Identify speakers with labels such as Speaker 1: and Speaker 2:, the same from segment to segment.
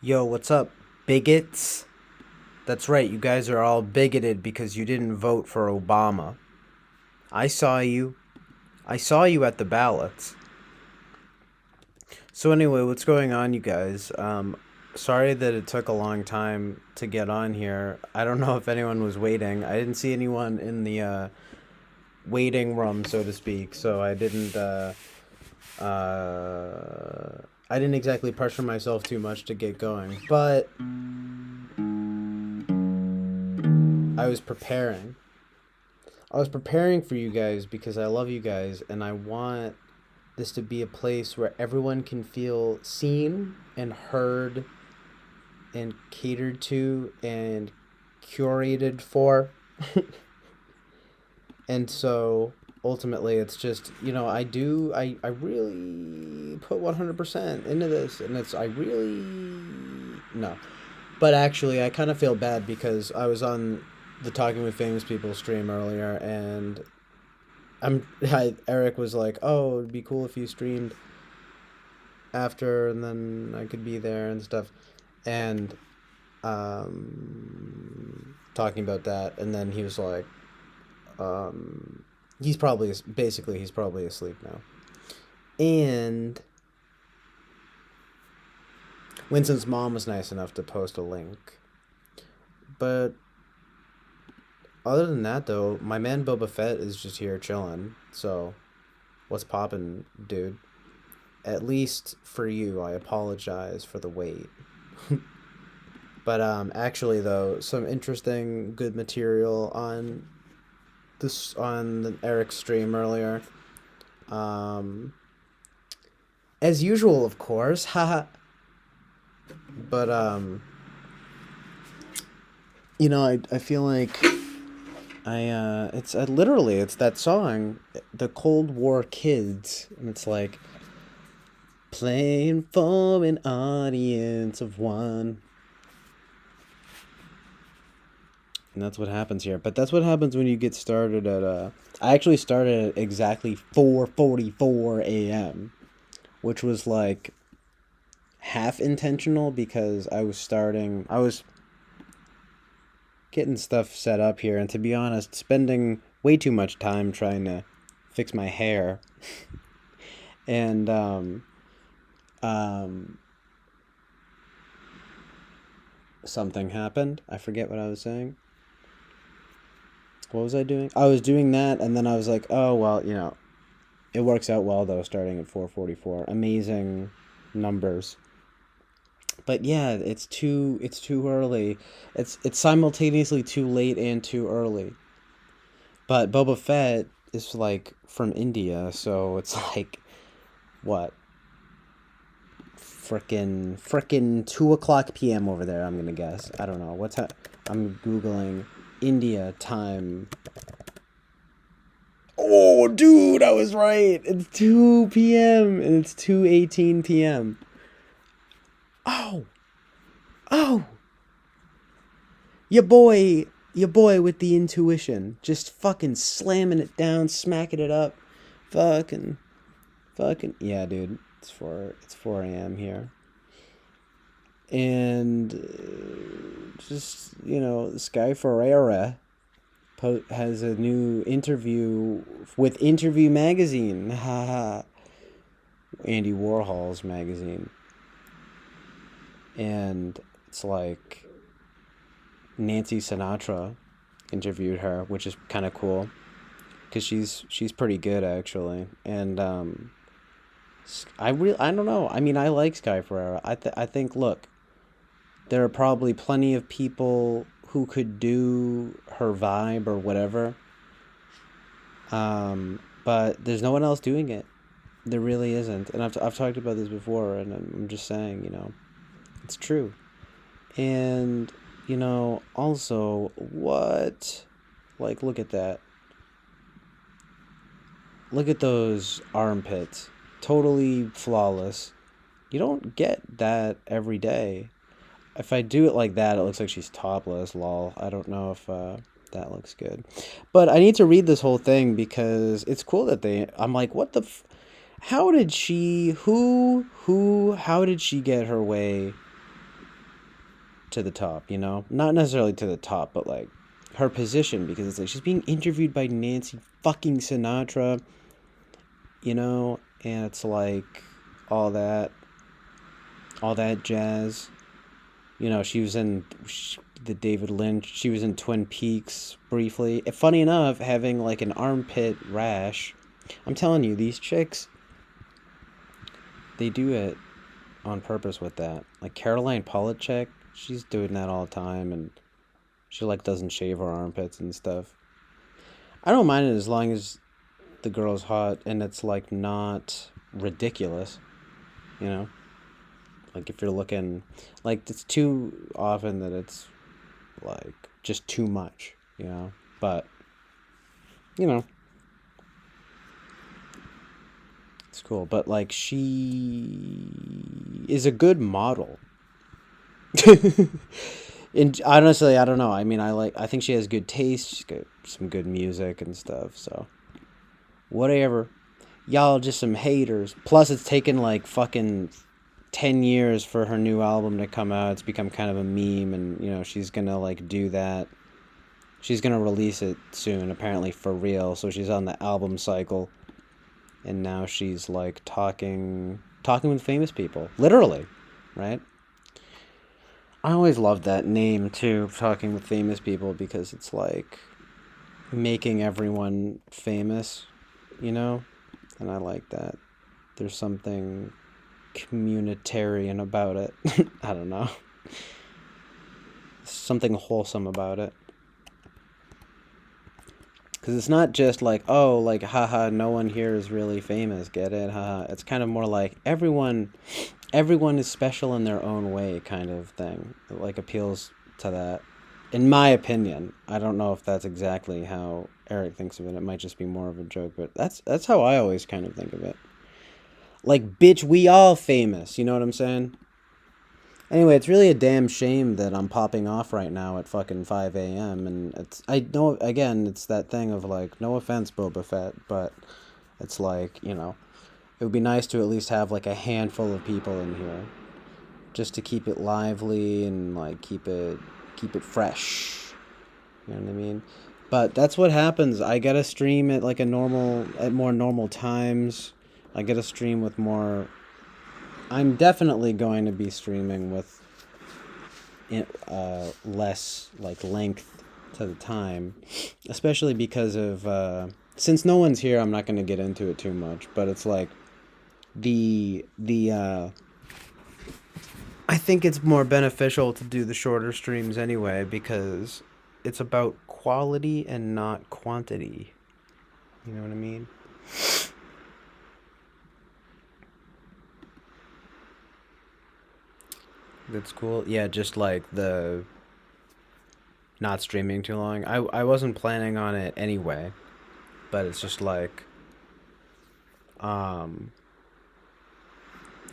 Speaker 1: Yo, what's up, bigots? That's right, you guys are all bigoted because you didn't vote for Obama. I saw you. I saw you at the ballots. So anyway, what's going on, you guys? Sorry that it took a long time to get on here. I don't know if anyone was waiting. I didn't see anyone in the waiting room, so to speak. So I didn't exactly pressure myself too much to get going. But I was preparing. I was preparing for you guys because I love you guys and I want this to be a place where everyone can feel seen and heard and catered to and curated for. And so ultimately it's just, I really put 100% into this and I really no. But actually I kind of feel bad because I was on the Talking with Famous People stream earlier and Eric was like, "Oh, it'd be cool if you streamed after, and then I could be there and stuff," and talking about that, and then he was like, he's probably asleep now, and Winston's mom was nice enough to post a link, but other than that, though, my man Boba Fett is just here chilling. So, what's poppin', dude? At least for you, I apologize for the wait. But actually, though, some interesting, good material on Eric's stream earlier. Um, as usual, of course, haha. But I feel like it's that song, the Cold War Kids, and it's like playing for an audience of one. And that's what happens here. But that's what happens when you get started at I actually started at exactly 4:44 a.m., which was like half intentional because I was getting stuff set up here, and to be honest, spending way too much time trying to fix my hair. And um something happened. I forget what I was saying. What was I doing? I was doing that, and then I was like, oh well, it works out well though, starting at 4:44. Amazing numbers. But yeah, it's too early. It's simultaneously too late and too early. But Boba Fett is like from India, so it's like what? Frickin' 2 o'clock p.m. over there. I'm gonna guess. I don't know I'm googling India time. Oh, dude, I was right. It's 2 p.m. and it's 2:18 p.m. Oh, oh, your boy with the intuition, just fucking slamming it down, smacking it up, fucking, yeah, dude. It's 4 a.m. here, and just Sky Ferreira has a new interview with Interview Magazine, haha, Andy Warhol's magazine, and it's like Nancy Sinatra interviewed her, which is kind of cool because she's pretty good actually, and I don't know. I mean, I like Sky Ferreira. I think, look, there are probably plenty of people who could do her vibe or whatever. But there's no one else doing it. There really isn't. And I've talked about this before, and I'm just saying, it's true. And, also, what? Like, look at that. Look at those armpits. Totally flawless. You don't get that every day. If I do it like that, it looks like she's topless, lol. I don't know if that looks good. But I need to read this whole thing because it's cool that I'm like, what the how did she, how did she get her way to the top, you know? Not necessarily to the top, but like her position, because it's like she's being interviewed by Nancy fucking Sinatra, you know? And it's like all that all that jazz. You know, she was in the David Lynch. She was in Twin Peaks briefly. Funny enough, having like an armpit rash. I'm telling you, these chicks, they do it on purpose with that. Like Caroline Polachek, she's doing that all the time, and she like doesn't shave her armpits and stuff. I don't mind it as long as the girl's hot and it's like not ridiculous, you know? Like if you're looking, like it's too often that it's like just too much, you know? But, you know, it's cool. But like she is a good model. And honestly, I don't know. I mean, I think she has good taste. She's got some good music and stuff. So, whatever. Y'all just some haters. Plus, it's taken like fucking 10 years for her new album to come out. It's become kind of a meme, and you know she's gonna like do that. She's gonna release it soon, apparently for real. So she's on the album cycle, and now she's like talking with famous people, literally, right? I always loved that name too, talking with famous people, because it's like making everyone famous, you know, and I like that. There's something communitarian about it. I don't know. Something wholesome about it. Because it's not just like, oh, like, haha, no one here is really famous, get it? Haha. It's kind of more like everyone is special in their own way kind of thing. It, like, appeals to that. In my opinion. I don't know if that's exactly how Eric thinks of it. It might just be more of a joke, but that's how I always kind of think of it. Like, bitch, we all famous. You know what I'm saying? Anyway, it's really a damn shame that I'm popping off right now at fucking 5 a.m. And it's, I know, again, it's that thing of like, no offense, Boba Fett, but it's like, you know, it would be nice to at least have like a handful of people in here just to keep it lively and like keep it fresh. You know what I mean? But that's what happens. I gotta stream at like at more normal times. I gotta stream with more. I'm definitely going to be streaming with less like length to the time, especially because of since no one's here. I'm not going to get into it too much, but it's like the I think it's more beneficial to do the shorter streams anyway, because it's about quality and not quantity. You know what I mean? That's cool. Yeah, just like the not streaming too long. I wasn't planning on it anyway, but it's just like um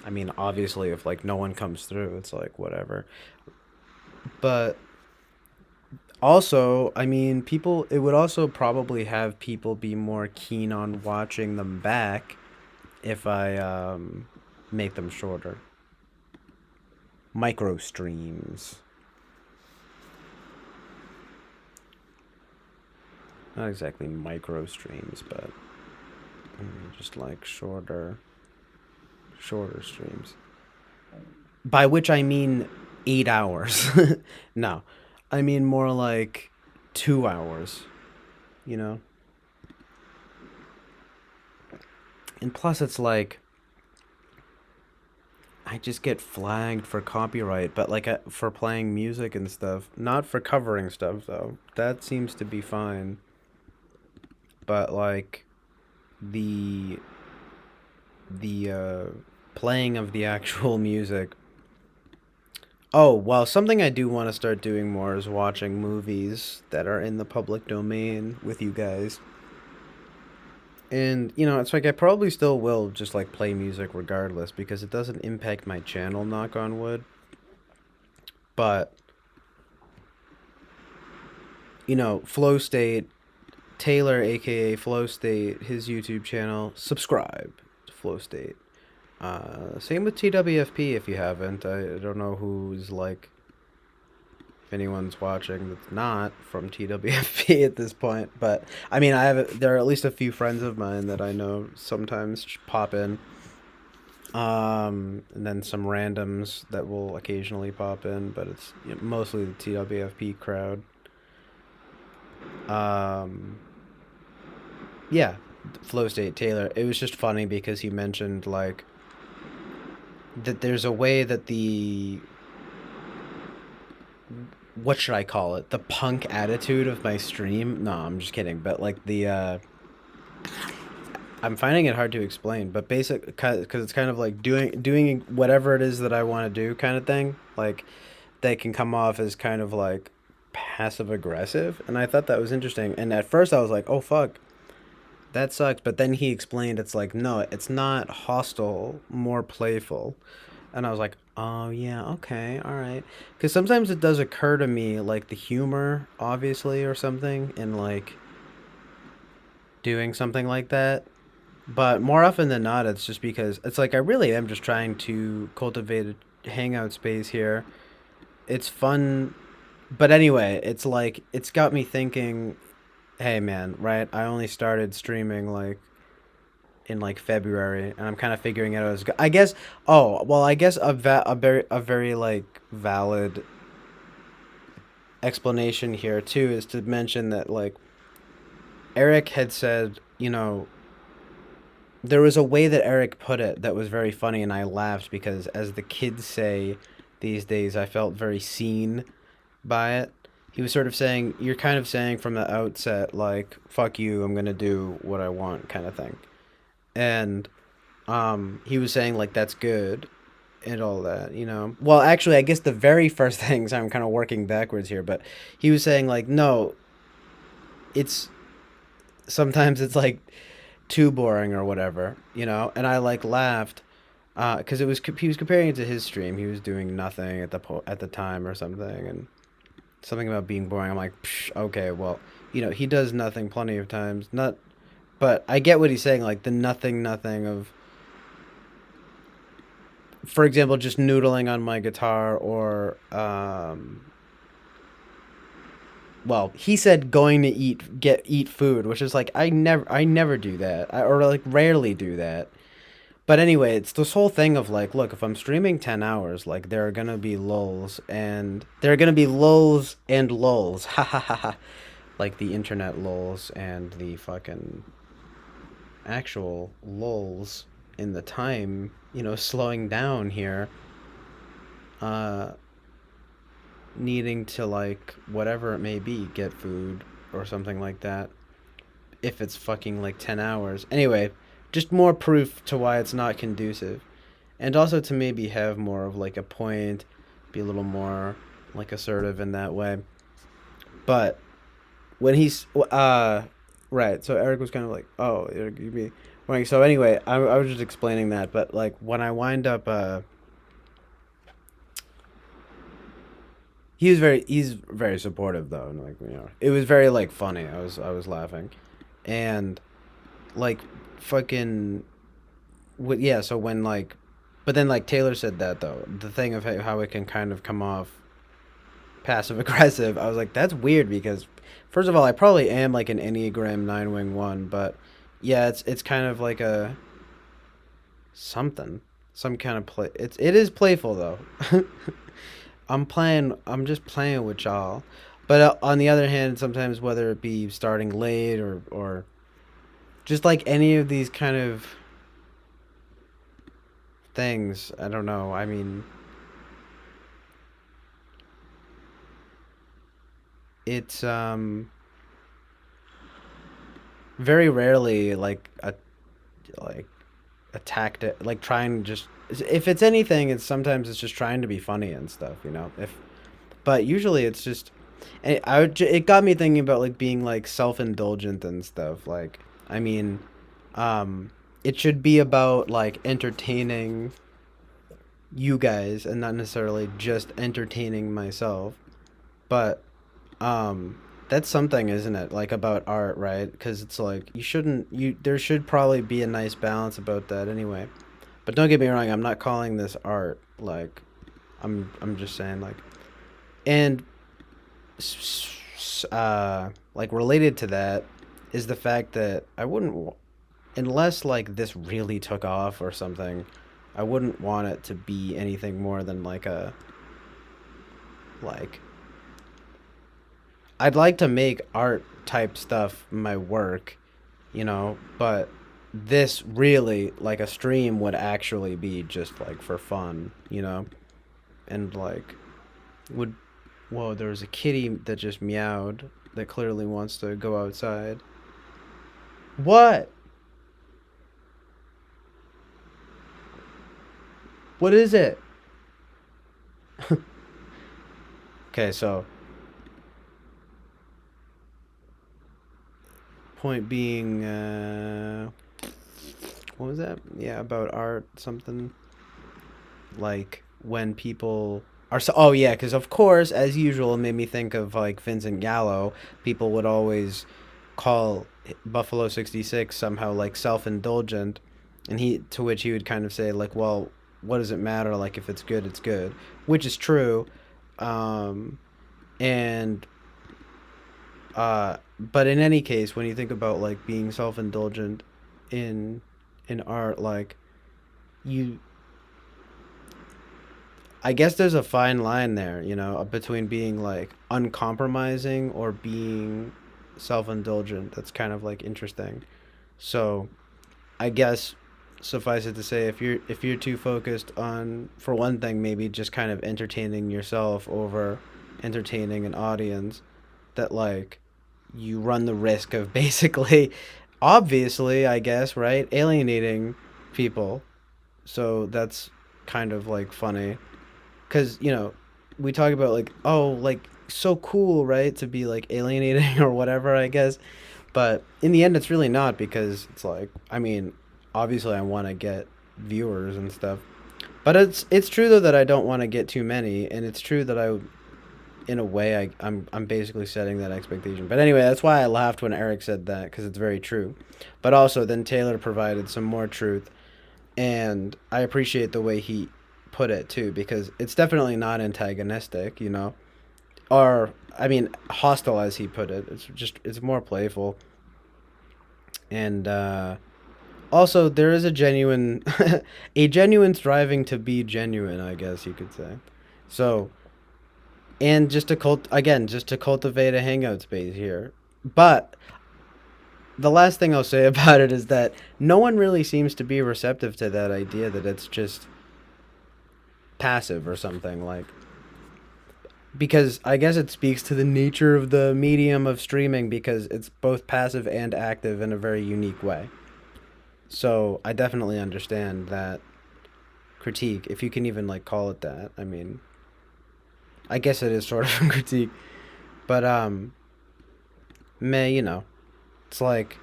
Speaker 1: I mean, obviously if like no one comes through, it's like whatever. But also, I mean, people it would also probably have people be more keen on watching them back if I make them shorter. Micro streams. Not exactly micro streams, but just like shorter streams. By which I mean 8 hours. No, I mean more like 2 hours, you know? And plus, it's like, I just get flagged for copyright, but like for playing music and stuff. Not for covering stuff, though. That seems to be fine. But like, the the playing of the actual music. Oh, well, something I do want to start doing more is watching movies that are in the public domain with you guys. And, you know, it's like I probably still will just like play music regardless, because it doesn't impact my channel, knock on wood. But, you know, Flow State, Taylor, aka Flow State, his YouTube channel, subscribe to Flow State. Same with TWFP if you haven't. I don't know who's like if anyone's watching that's not from TWFP at this point. But I mean, there are at least a few friends of mine that I know sometimes pop in. And then some randoms that will occasionally pop in, but it's, you know, mostly the TWFP crowd. Um, yeah, Flow State Taylor. It was just funny because he mentioned like that there's a way that the, what should I call it? The punk attitude of my stream. No, I'm just kidding. But like the I'm finding it hard to explain, but basic because it's kind of like doing whatever it is that I want to do kind of thing. Like they can come off as kind of like passive aggressive, and I thought that was interesting. And at first I was like, "Oh fuck, that sucks." But then he explained it's like, "No, it's not hostile, more playful." And I was like, "Oh yeah, okay, all right." Because sometimes it does occur to me like the humor, obviously, or something, in like doing something like that. But more often than not, it's just because it's like I really am just trying to cultivate a hangout space here. It's fun, but anyway, it's like it's got me thinking. Hey man, right? I only started streaming like in like February, and I'm kind of figuring it out as I guess. Oh well, I guess a very like valid explanation here too is to mention that like Eric had said, you know, there was a way that Eric put it that was very funny, and I laughed because, as the kids say these days, I felt very seen by it. He was sort of saying, you're kind of saying from the outset, like, fuck you, I'm gonna do what I want, kind of thing. And he was saying, like, that's good and all that, you know? Well, actually, I guess the very first things, I'm kind of working backwards here, but he was saying, like, no, it's sometimes it's like too boring or whatever, you know? And I like laughed because it was he was comparing it to his stream. He was doing nothing at at the time or something, and something about being boring. I'm like, psh, okay, well, you know, he does nothing plenty of times. Not, but I get what he's saying. Like the nothing of, for example, just noodling on my guitar or well, he said going to eat food, which is like I never do that. Or like rarely do that. But anyway, it's this whole thing of like, look, if I'm streaming 10 hours, like there are going to be lulls and there are going to be lulls and lulls. Ha ha ha ha. Like the internet lulls and the fucking actual lulls in the time, you know, slowing down here. Uh Needing to like whatever it may be, get food or something like that. If it's fucking like 10 hours. Anyway, just more proof to why it's not conducive. And also to maybe have more of like a point, be a little more like assertive in that way. But when he's right, so Eric was kind of like, "Oh, you be right." So anyway, I was just explaining that, but like when I wind up he's very supportive though, and like, you know, it was very like funny. I was laughing. And like fucking yeah, so when like but then like Taylor said that though, the thing of how it can kind of come off passive aggressive. I was like, that's weird because first of all, I probably am like an Enneagram 9 wing 1, but yeah, it's kind of like a something, some kind of play. It is playful though. I'm just playing with y'all. But on the other hand, sometimes whether it be starting late or just like any of these kind of things, I don't know. I mean, it's very rarely like a tactic, like trying just, if it's anything, it's sometimes it's just trying to be funny and stuff, you know. If but usually it's just, and it got me thinking about like being like self-indulgent and stuff. Like, I mean, it should be about like entertaining you guys and not necessarily just entertaining myself. But that's something, isn't it? Like about art, right? Because it's like you shouldn't you there should probably be a nice balance about that anyway. But don't get me wrong, I'm not calling this art. Like I'm just saying like, and like related to that is the fact that I wouldn't unless like this really took off or something, I wouldn't want it to be anything more than like a like I'd like to make art type stuff my work, but this really like a stream would actually be just like for fun. And like would whoa, there was a kitty that just meowed that clearly wants to go outside. What? What is it? Okay, so point being, what was that? Yeah, about art, something like when people are so. Oh yeah, because of course, as usual, it made me think of like Vincent Gallo. People would always call Buffalo 66 somehow like self-indulgent, and he to which he would kind of say like, well, what does it matter? Like if it's good, it's good, which is true. Um, and but in any case, when you think about like being self-indulgent in art, like you, I guess there's a fine line there, between being like uncompromising or being self-indulgent. That's kind of like interesting. So I guess suffice it to say, if you're too focused on, for one thing, maybe just kind of entertaining yourself over entertaining an audience, that like you run the risk of basically, obviously, I guess, right, alienating people. So that's kind of like funny because we talk about like, oh, like so cool, right, to be like alienating or whatever, I guess, but in the end it's really not, because it's like, I mean, obviously I want to get viewers and stuff, but it's true though that I don't want to get too many, and it's true that I, in a way, I'm basically setting that expectation. But anyway, that's why I laughed when Eric said that, because it's very true. But also then Taylor provided some more truth, and I appreciate the way he put it too, because it's definitely not antagonistic, or I mean hostile as he put it. It's more playful, and also there is a genuine a genuine striving to be genuine, I guess you could say. So, and just to cultivate a hangout space here. But the last thing I'll say about it is that no one really seems to be receptive to that idea that it's just passive or something, like, because I guess it speaks to the nature of the medium of streaming, because it's both passive and active in a very unique way. So I definitely understand that critique, if you can even like call it that. I mean, I guess it is sort of a critique, but it's like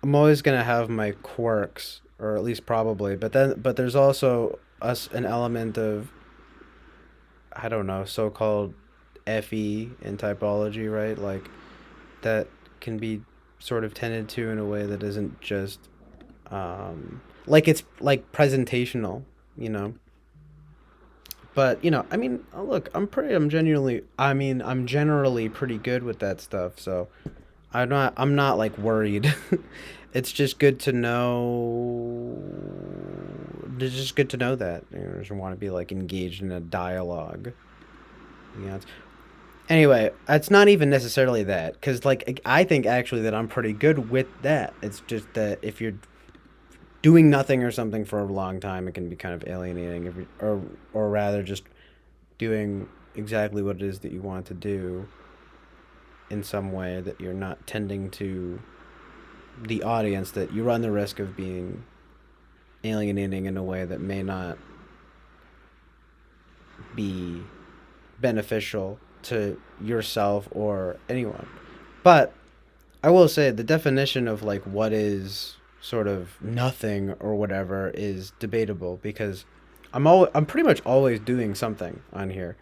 Speaker 1: I'm always gonna have my quirks, or at least probably. But there's also us an element of, I don't know, so-called FE in typology, right? Like that can be sort of tended to in a way that isn't just like it's like presentational, you know. But I mean, look, I'm generally pretty good with that stuff, so I'm not like worried. It's just good to know. It's just good to know that just want to be like engaged in a dialogue. Yeah. Anyway, it's not even necessarily that, because like I think actually that I'm pretty good with that. It's just that if you're doing nothing or something for a long time, it can be kind of alienating. If you, or rather, just doing exactly what it is that you want to do in some way that you're not tending to the audience, that you run the risk of being alienating in a way that may not be beneficial to yourself or anyone. But I will say the definition of like what is sort of nothing or whatever is debatable, because I'm pretty much always doing something on here.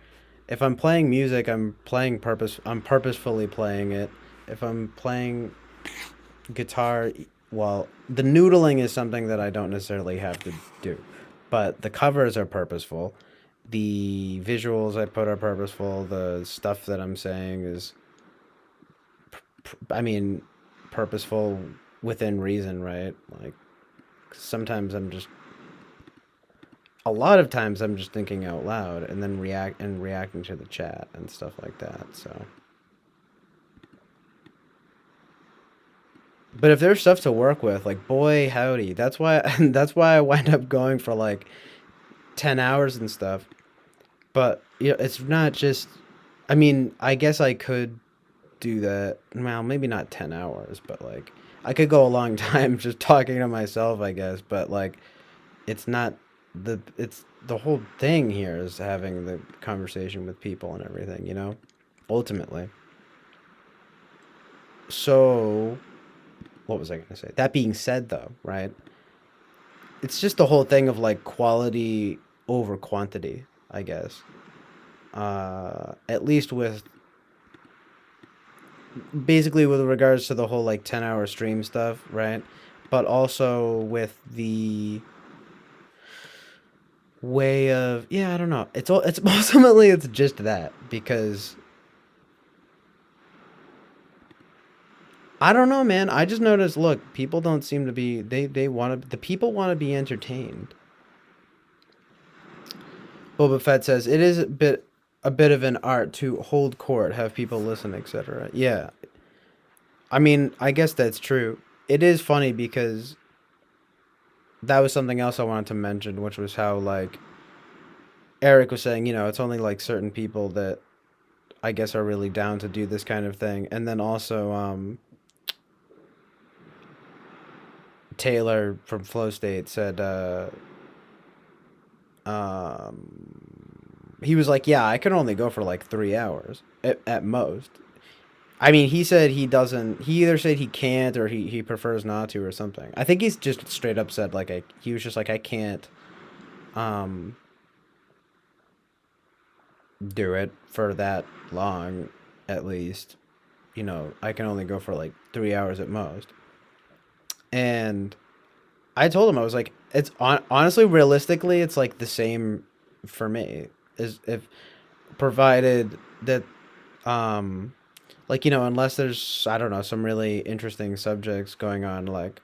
Speaker 1: If I'm playing music, I'm purposefully playing it. If I'm playing guitar, well, the noodling is something that I don't necessarily have to do, but the covers are purposeful, The visuals I put are purposeful. The stuff that I'm saying is, I mean, purposeful within reason, right? Like sometimes a lot of times I'm just thinking out loud and then reacting to the chat and stuff like that. So, but if there's stuff to work with, like boy howdy, that's why I wind up going for like 10 hours and stuff. But it's not just. I mean, I guess I could do that. Well, maybe not 10 hours, but like I could go a long time just talking to myself, I guess. But like, it's not it's the whole thing here is having the conversation with people and everything. Ultimately. So, what was I gonna say? That being said, though, right? It's just the whole thing of like quality over quantity, I guess. At least with basically with regards to the whole like 10-hour stream stuff, right? But also with the way of, yeah, I don't know. It's ultimately it's just that because I don't know, man. I just noticed. Look, people don't seem to be. They want to. The people want to be entertained. Boba Fett says it is a bit of an art to hold court, have people listen, etc. Yeah, I mean, I guess that's true. It is funny because that was something else I wanted to mention, which was how like Eric was saying, it's only like certain people that I guess are really down to do this kind of thing, and then also Taylor from Flow State said he was like, yeah, I can only go for like 3 hours at most. I mean, he said he doesn't. He either said he can't or he prefers not to or something. I think he's just straight up said like he was just like I can't um do it for that long, at least. I can only go for like 3 hours at most. And I told him I was like, honestly, realistically, it's like the same for me. Is if provided that like unless there's I don't know some really interesting subjects going on like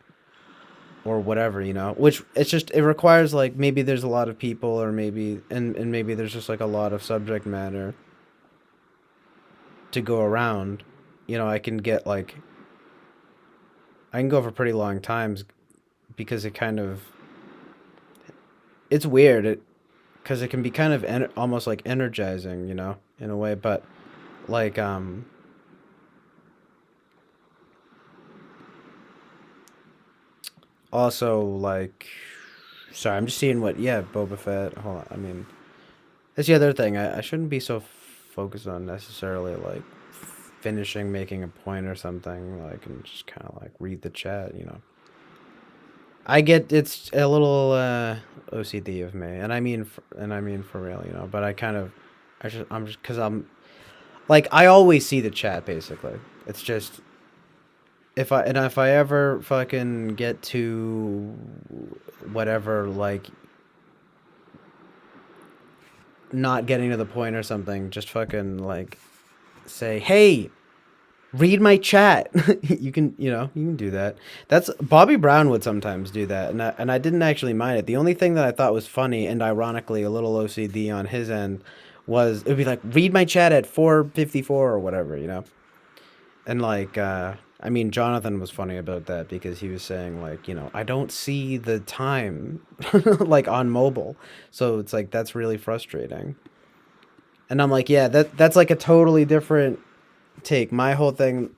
Speaker 1: or whatever which it's just it requires like maybe there's a lot of people or maybe and maybe there's just like a lot of subject matter to go around. I can get like I can go for pretty long times because it's weird because it can be kind of almost like energizing in a way, but like also like sorry, I'm just seeing what yeah Boba Fett. Hold on, I mean that's the other thing. I shouldn't be so focused on necessarily like finishing making a point or something like and just kind of like read the chat. I get it's a little OCD of me, and I mean for real, but I'm just because I'm like I always see the chat basically. It's just if I ever fucking get to whatever like not getting to the point or something, just fucking like say, "Hey, read my chat." You can do that. That's Bobby Brown would sometimes do that, and I didn't actually mind it. The only thing that I thought was funny and ironically a little OCD on his end was it would be like, "Read my chat at 4:54 or whatever." And like I mean Jonathan was funny about that because he was saying like, I don't see the time like on mobile. So it's like that's really frustrating. And I'm like, yeah, that's like a totally different take. My whole thing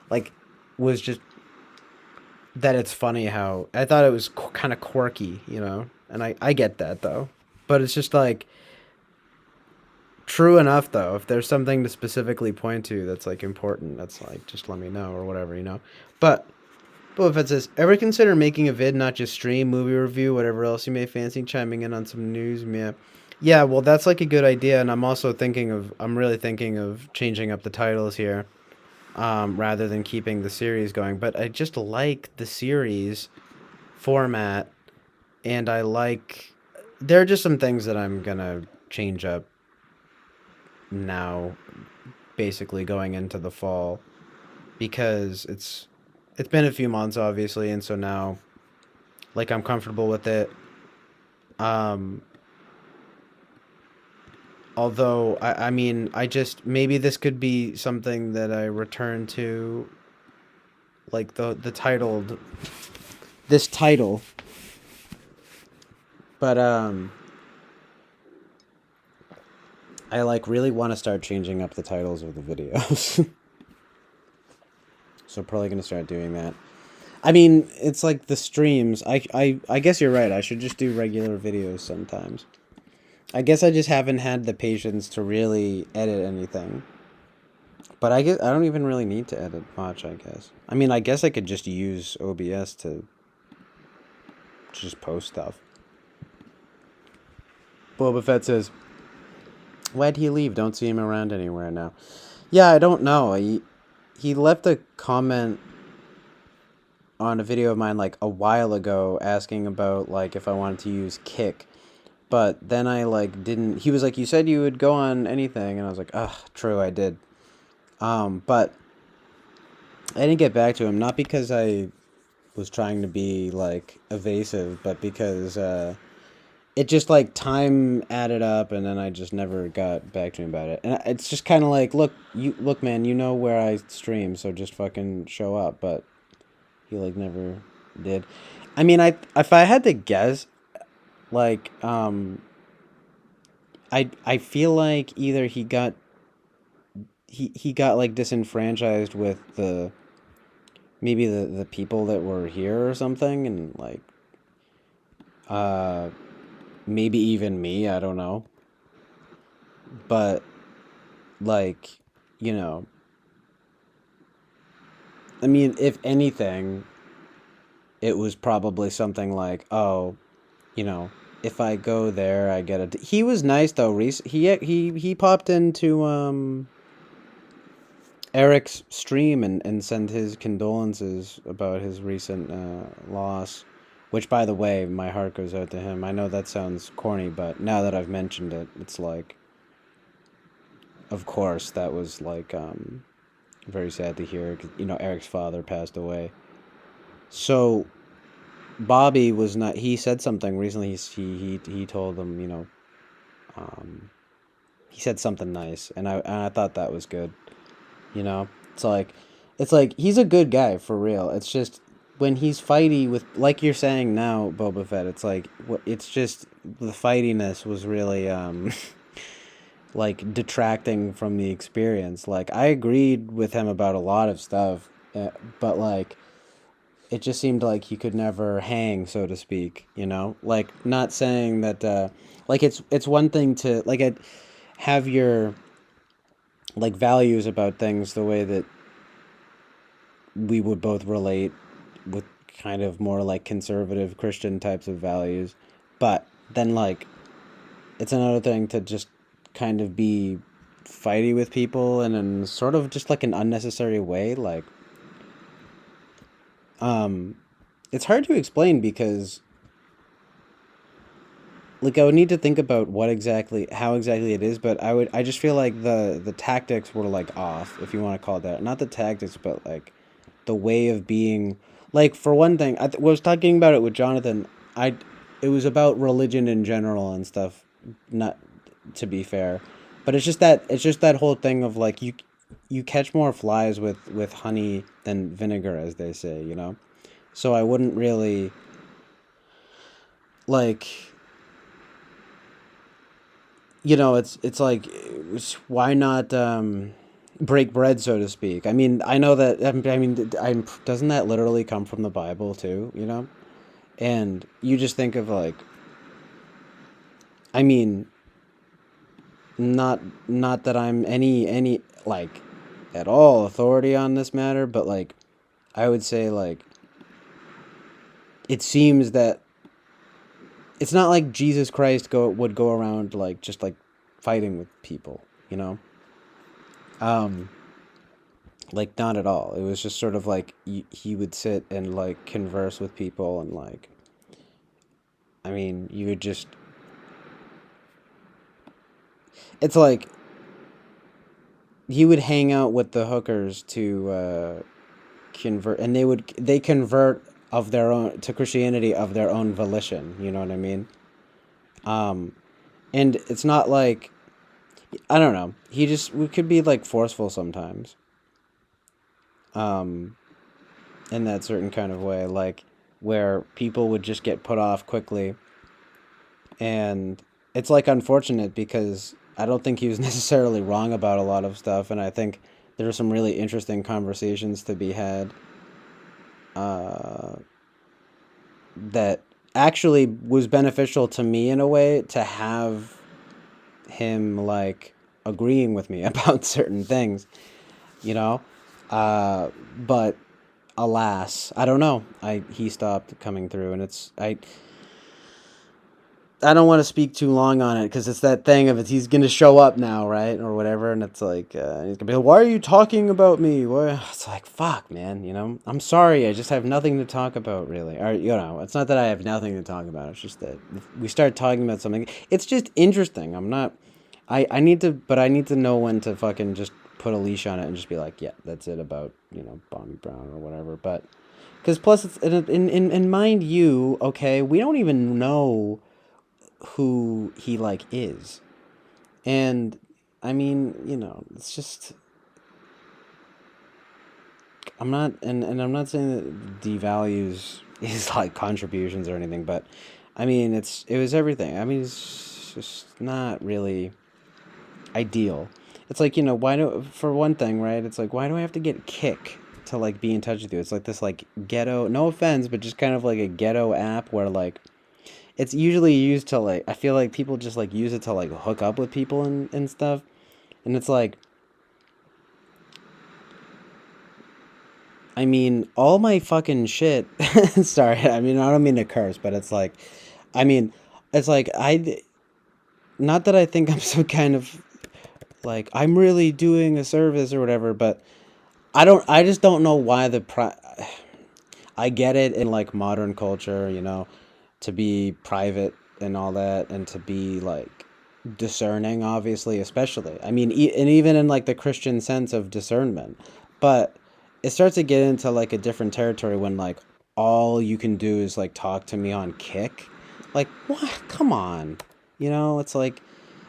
Speaker 1: like was just that it's funny how I thought it was kind of quirky. And I get that though. But it's just like true enough though. If there's something to specifically point to that's like important, that's like just let me know or whatever. But if it says ever consider making a vid, not just stream, movie review, whatever else you may fancy, chiming in on some news, yeah. Yeah, well that's like a good idea, and I'm really thinking of changing up the titles here, rather than keeping the series going. But I just like the series format, and there are just some things that I'm gonna change up now, basically going into the fall, because it's been a few months obviously, and so now like I'm comfortable with it. Um, although I mean I just maybe this could be something that I return to, like the titled this title, but I like really want to start changing up the titles of the videos. So probably gonna start doing that. I mean, it's like the streams. I guess you're right. I should just do regular videos sometimes. I guess I just haven't had the patience to really edit anything. But I guess I don't even really need to edit much, I guess. I mean, I guess I could just use OBS to just post stuff. Boba Fett says, "Why'd he leave? Don't see him around anywhere now." Yeah, I don't know. He left a comment on a video of mine like a while ago asking about like if I wanted to use Kick. But then I like didn't. He was like, "You said you would go on anything," and I was like, "Ugh, true, I did." But I didn't get back to him, not because I was trying to be like evasive, but because it just like time added up, and then I just never got back to him about it. And it's just kind of like, look, man, you know where I stream, so just fucking show up. But he like never did. I mean, if I had to guess, like I feel like either he got like disenfranchised with the maybe the people that were here or something, and like uh maybe even me, I don't know. But like, you know, I mean, if anything, it was probably something like, oh, you know, if I go there, I get a. He was nice though. He popped into Eric's stream and send his condolences about his recent loss. Which, by the way, my heart goes out to him. I know that sounds corny, but now that I've mentioned it, it's like, of course, that was like very sad to hear. 'Cause, you know, Eric's father passed away. So Bobby was not. He said something recently. He told him, you know, um, he said something nice, and I thought that was good. You know, it's like he's a good guy for real. It's just when he's fighty with, like you're saying now, Boba Fett. It's like it's just the fightiness was really like detracting from the experience. Like I agreed with him about a lot of stuff, but like it just seemed like he could never hang, so to speak. You know, like not saying that like it's one thing to like have your like values about things the way that we would both relate with kind of more like conservative Christian types of values. But then like it's another thing to just kind of be fighty with people and in sort of just like an unnecessary way. Like um it's hard to explain because like I would need to think about what exactly how exactly it is, but I just feel like the tactics were like off, if you want to call it that. Not the tactics, but like the way of being. Like for one thing, was talking about it with Jonathan. I It was about religion in general and stuff, not to be fair. But it's just that whole thing of like you catch more flies with honey than vinegar, as they say, you know? So I wouldn't really like, you know, it's like why not break bread, so to speak. I mean, I know that I mean doesn't that literally come from the Bible too, you know? And you just think of like, I mean, not that I'm any like at all authority on this matter, but like I would say like it seems that it's not like Jesus Christ would go around like just like fighting with people, you know? Um like not at all. It was just sort of like he would sit and like converse with people and like I mean, you would just it's like he would hang out with the hookers to convert, and they convert of their own to Christianity of their own volition. You know what I mean? Um, and it's not like I don't know. He just we could be like forceful sometimes. Um, in that certain kind of way, like where people would just get put off quickly, and it's like unfortunate because I don't think he was necessarily wrong about a lot of stuff, and I think there are some really interesting conversations to be had. Uh, that actually was beneficial to me in a way to have him like agreeing with me about certain things, you know. But alas, I don't know. I he stopped coming through, and I don't want to speak too long on it because it's that thing of it. He's gonna show up now, right, or whatever, and it's like he's gonna be like, "Why are you talking about me?" Why? It's like, "Fuck, man." You know, I'm sorry. I just have nothing to talk about, really. Or you know, it's not that I have nothing to talk about. It's just that if we start talking about something. It's just interesting. I'm not. I need to, but I need to know when to fucking just put a leash on it and just be like, yeah, that's it about Bobby Brown or whatever. But because plus, it's in mind you, okay, we don't even know who he like is. And I mean, it's just and I'm not saying that devalues his like contributions or anything, but I mean it was everything. I mean it's just not really ideal. It's like, why do for one thing, right? It's like why do I have to get Kick to like be in touch with you? It's like this like ghetto, no offense, but just kind of like a ghetto app where like it's usually used to like I feel like people just like use it to like hook up with people and stuff. And it's like I mean, all my fucking shit. Sorry, I mean I don't mean to curse, but it's like I mean, it's like not that I think I'm some kind of like I'm really doing a service or whatever, but I just don't know why I get it in like modern culture, to be private and all that and to be like discerning obviously especially I mean and even in like the Christian sense of discernment, but it starts to get into like a different territory when like all you can do is like talk to me on Kick, like what, come on, it's like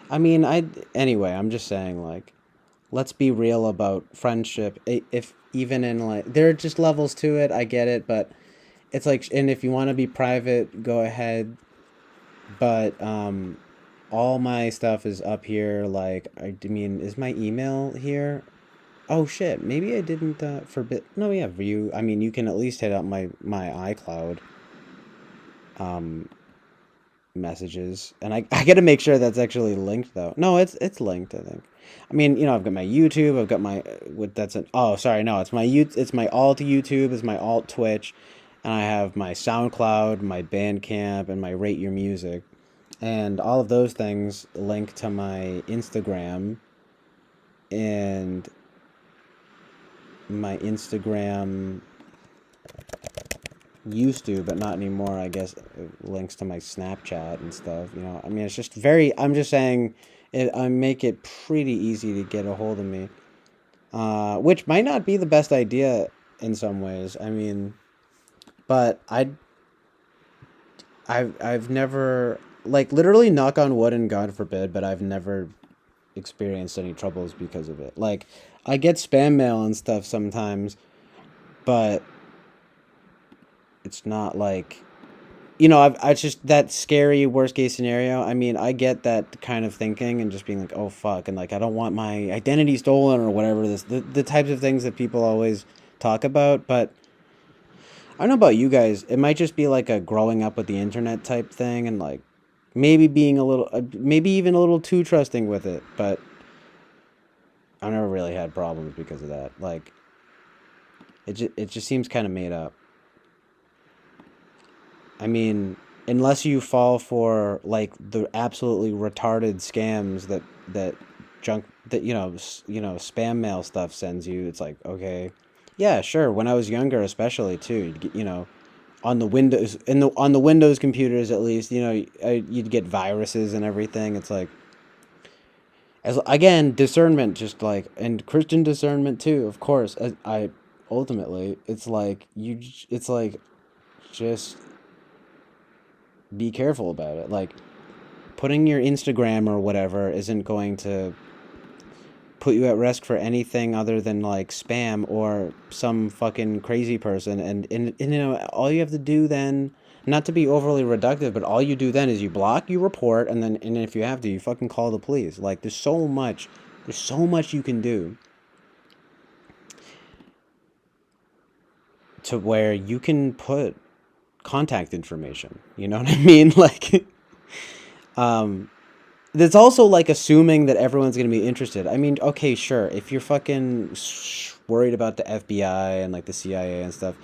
Speaker 1: I mean I anyway I'm just saying like let's be real about friendship. If even in like there are just levels to it, I get it, but it's like and if you want to be private go ahead, but all my stuff is up here. Like I mean is my email here? Oh shit, maybe I didn't forbid. No, yeah, for you I mean you can at least hit up my iCloud um messages, and I gotta make sure that's actually linked though. No, it's linked, I think. I mean, I've got my YouTube, I've got my what that's an oh sorry, no, it's my alt YouTube, it's my alt Twitch, and I have my SoundCloud, my Bandcamp, and my Rate Your Music. And all of those things link to my Instagram, and my Instagram used to, but not anymore, I guess, links to my Snapchat and stuff. I mean, it's just I'm just saying, I make it pretty easy to get a hold of me, which might not be the best idea in some ways. I mean, but I've never, like, literally knock on wood and God forbid, but I've never experienced any troubles because of it. Like, I get spam mail and stuff sometimes, but it's not like I just that scary worst case scenario. I mean, I get that kind of thinking and just being like, oh fuck, and like I don't want my identity stolen or whatever. The types of things that people always talk about. But I don't know about you guys. It might just be like a growing up with the internet type thing, and like maybe being a little, maybe even a little too trusting with it. But I never really had problems because of that. Like it just seems kind of made up. I mean, unless you fall for like the absolutely retarded scams that junk that spam mail stuff sends you, it's like okay, yeah, sure. When I was younger, especially too, you'd get, on the Windows on the Windows computers at least, you'd get viruses and everything. It's like As again, discernment, just like, and Christian discernment too, of course. I ultimately, it's like it's like just be careful about it. Like putting your Instagram or whatever isn't going to put you at risk for anything other than like spam or some fucking crazy person. And you know, all you have to do then, not to be overly reductive, but all you do then is you block, you report, and if you have to, you fucking call the police. Like there's so much you can do to where you can put contact information. You know what I mean? Like, um, that's also like assuming that everyone's going to be interested. I mean, okay, sure. If you're fucking worried about the FBI and like the CIA and stuff,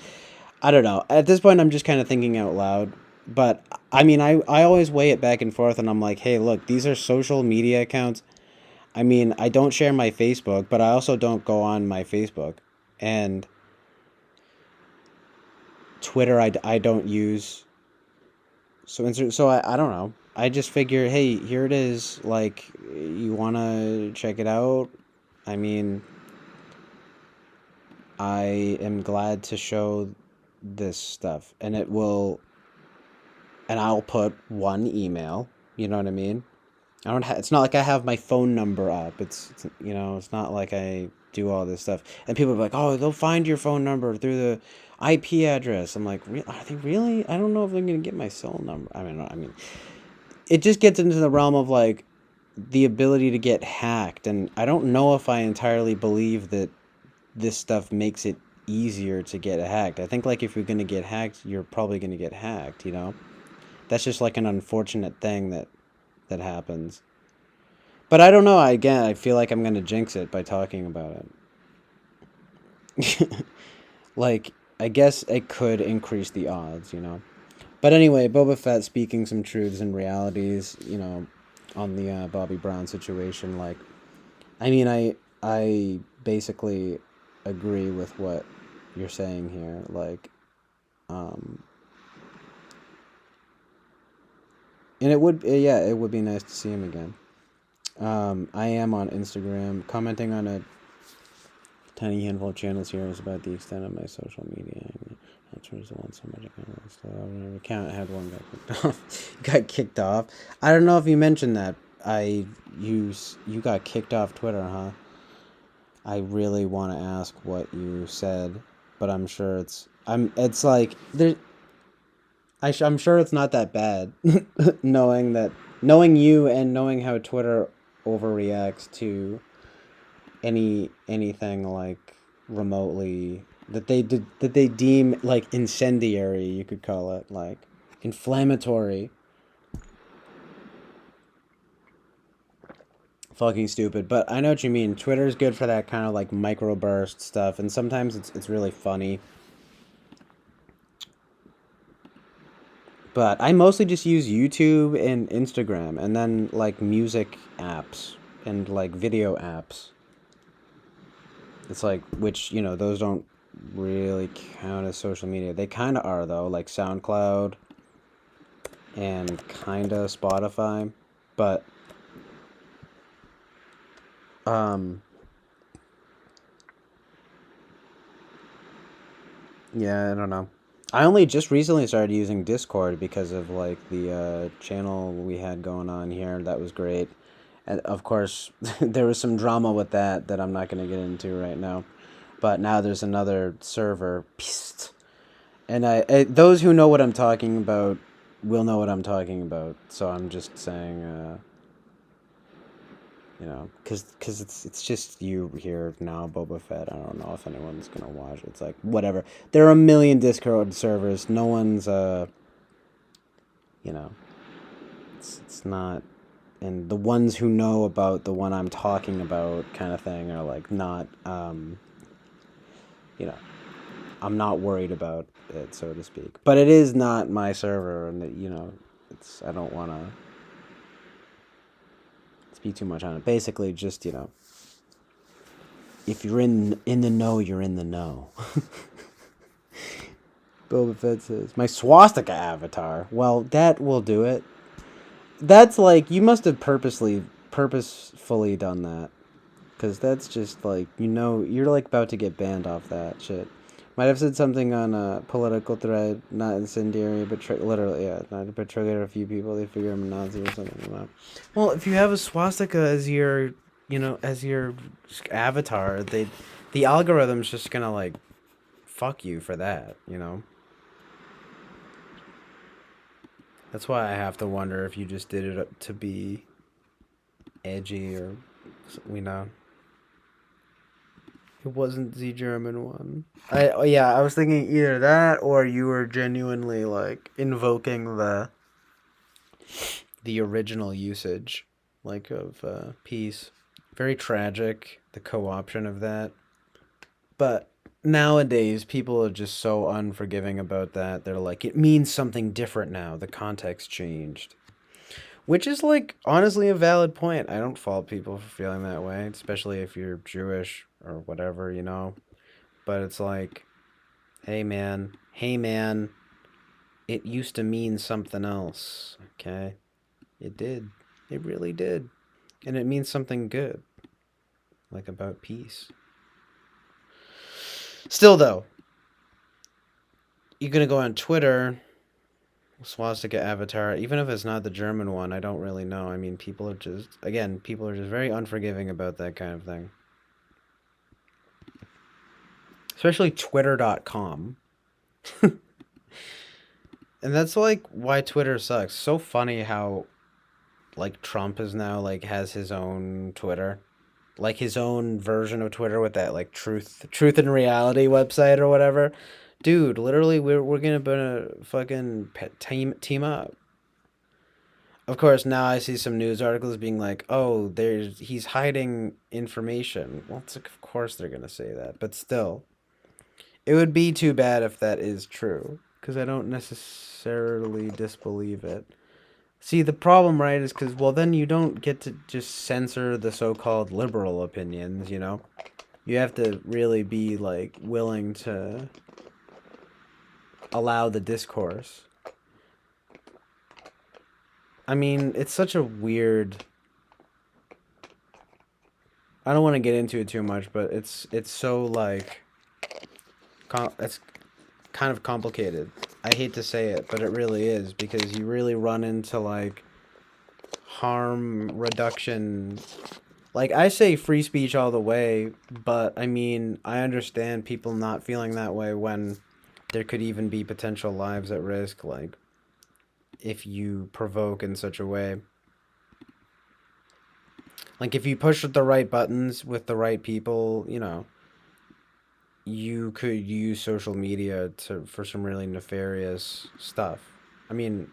Speaker 1: I don't know. At this point, I'm just kind of thinking out loud. But I mean, I always weigh it back and forth, and I'm like, hey, look, these are social media accounts. I mean, I don't share my Facebook, but I also don't go on my Facebook. And Twitter, I don't use. So I don't know. I just figure, hey, here it is. Like, you want to check it out? I mean, I am glad to show this stuff, and it will, and I'll put one email. You know what I mean? I don't. It's not like I have my phone number up. It's you know. It's not like I do all this stuff. And people are like, oh, they'll find your phone number through the IP address. I'm like, are they really? I don't know if they're gonna get my cell number. I mean, it just gets into the realm of like the ability to get hacked, and I don't know if I entirely believe that this stuff makes it easier to get hacked. I think like if you're gonna get hacked, you're probably gonna get hacked. You know, that's just like an unfortunate thing that happens. But I don't know. I feel like I'm gonna jinx it by talking about it. Like, I guess it could increase the odds, you know. But anyway, Boba Fett speaking some truths and realities, you know, on the Bobby Brown situation. Like, I mean, I basically agree with what you're saying here. Like, um, and it would be nice to see him again. I am on Instagram, commenting on a tiny handful of channels here is about the extent of my social media. That's result so much account had one got kicked off. Got kicked off. I don't know if you mentioned that. You got kicked off Twitter, huh? I really want to ask what you said, but I'm sure it's like there. I'm sure it's not that bad, knowing you and knowing how Twitter overreacts to anything like remotely that they deem like incendiary, you could call it, like inflammatory. Fucking stupid, but I know what you mean. Twitter's good for that kind of like microburst stuff, and sometimes it's really funny. But I mostly just use YouTube and Instagram, and then like music apps and like video apps. It's like, which, you know, those don't really count as social media. They kind of are, though, like SoundCloud and kind of Spotify. But, um, yeah, I don't know. I only just recently started using Discord because of like the channel we had going on here. That was great. And of course, there was some drama with that I'm not going to get into right now. But now there's another server. Psst. And those who know what I'm talking about will know what I'm talking about. So I'm just saying, you know, cause it's just you here now, Boba Fett. I don't know if anyone's gonna watch. It's like whatever. There are a million Discord servers. No one's you know, it's not. And the ones who know about the one I'm talking about, kind of thing, are like not you know, I'm not worried about it, so to speak. But it is not my server, and you know, I don't want to speak too much on it. Basically, just, you know, if you're in the know, you're in the know. Boba Fett says, my swastika avatar. Well, that will do it. That's like, you must have purposely purposefully done that. Because that's just like, you're like about to get banned off that shit. Might have said something on a political thread, not incendiary, but literally, yeah, not but triggered a few people. They figure I'm a Nazi or something like that. Well, if you have a swastika as your, as your avatar, the algorithm's just gonna like fuck you for that, That's why I have to wonder if you just did it to be edgy or, you know. It wasn't the German one. I was thinking either that or you were genuinely like invoking the original usage, like of peace. Very tragic, the co-option of that. But nowadays, people are just so unforgiving about that. They're like, it means something different now. The context changed. Which is like honestly a valid point. I don't fault people for feeling that way, especially if you're Jewish or whatever. But it's like, hey man, it used to mean something else, okay? It did. It really did. And it means something good, like about peace. Still though, you're gonna go on Twitter, swastika avatar, even if it's not the German one, I don't really know. I mean, people are just very unforgiving about that kind of thing. Especially twitter.com. And that's like why Twitter sucks. So funny how like Trump is now like has his own Twitter. Like his own version of Twitter with that like truth and reality website or whatever. Dude, literally we're gonna fucking team up. Of course, now I see some news articles being like, "Oh, he's hiding information." Well, of course they're gonna say that, but still, it would be too bad if that is true, because I don't necessarily disbelieve it. See, the problem, right, is because, well, then you don't get to just censor the so-called liberal opinions. You have to really be, like, willing to allow the discourse. I mean, it's such a weird... I don't want to get into it too much, but it's so, like... It's kind of complicated. I hate to say it, but it really is, because you really run into, like, harm reduction. Like, I say free speech all the way, but I mean, I understand people not feeling that way when there could even be potential lives at risk, like, if you provoke in such a way. Like, if you push the right buttons with the right people, you could use social media for some really nefarious stuff. I mean,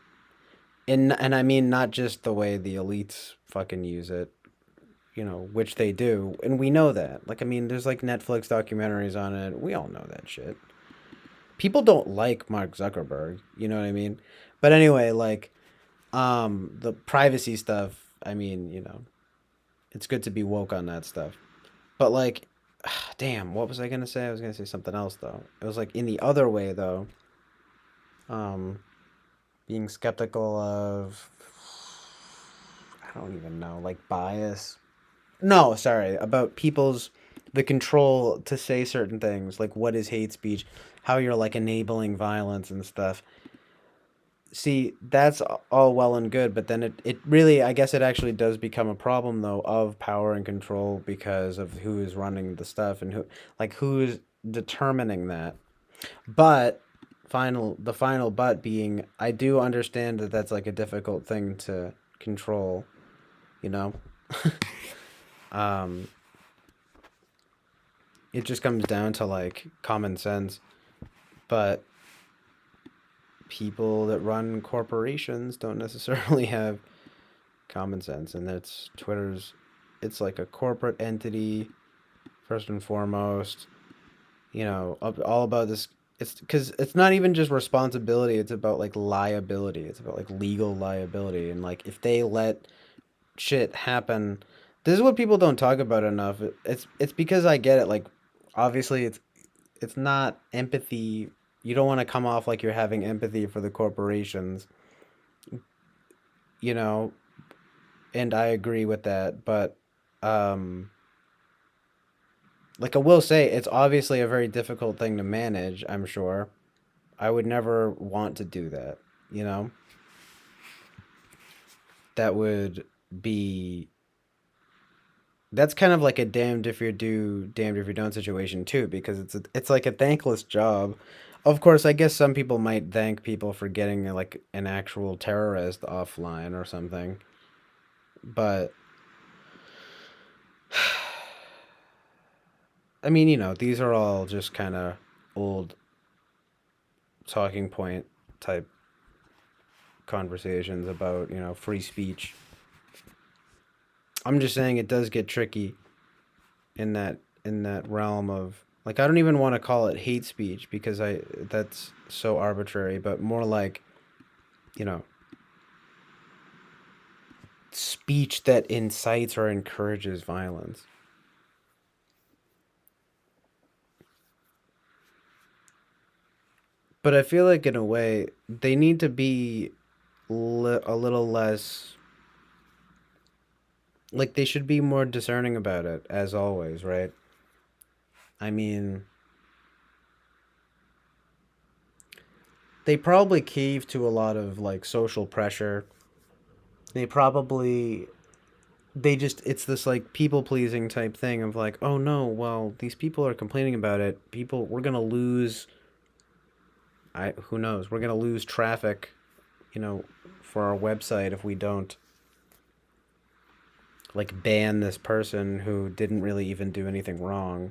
Speaker 1: and I mean not just the way the elites fucking use it, which they do, and we know that. Like, I mean, there's like Netflix documentaries on it. We all know that shit. People don't like Mark Zuckerberg, you know what I mean? But anyway, like, the privacy stuff, I mean, it's good to be woke on that stuff. But like, damn, what was I gonna say? I was gonna say something else though. It was like in the other way though. Um, being skeptical of, I don't even know, like bias. No, sorry, about the control to say certain things, like what is hate speech, how you're like enabling violence and stuff. See, that's all well and good, but then it really, I guess it actually does become a problem though of power and control because of who is running the stuff and who's determining that. But the final but being, I do understand that that's like a difficult thing to control, you know? um it just comes down to like common sense. But people that run corporations don't necessarily have common sense, and it's like a corporate entity first and foremost. All about this. It's because it's not even just responsibility, it's about like liability, it's about like legal liability, and like if they let shit happen. This is what people don't talk about enough. It's because I get it. Like, obviously, it's not empathy. You don't want to come off like you're having empathy for the corporations, you know. and I agree with that. But um, like I will say, it's obviously a very difficult thing to manage. I'm sure I would never want to do that. You know, that would be that's kind of like a damned if you do, damned if you don't situation too, because it's like a thankless job. Of course, I guess some people might thank people for getting like an actual terrorist offline or something, but I mean, these are all just kind of old talking point type conversations about, free speech. I'm just saying it does get tricky in that realm of like I don't even want to call it hate speech because I that's so arbitrary, but more like, you know, speech that incites or encourages violence. But I feel like in a way they need to be a little less like they should be more discerning about it as always, right? I mean, they probably cave to a lot of like social pressure. They probably they just it's this like people pleasing type thing of like, oh no, well these people are complaining about it, people we're gonna lose, I who knows, we're gonna lose traffic, you know for our website if we don't like ban this person who didn't really even do anything wrong.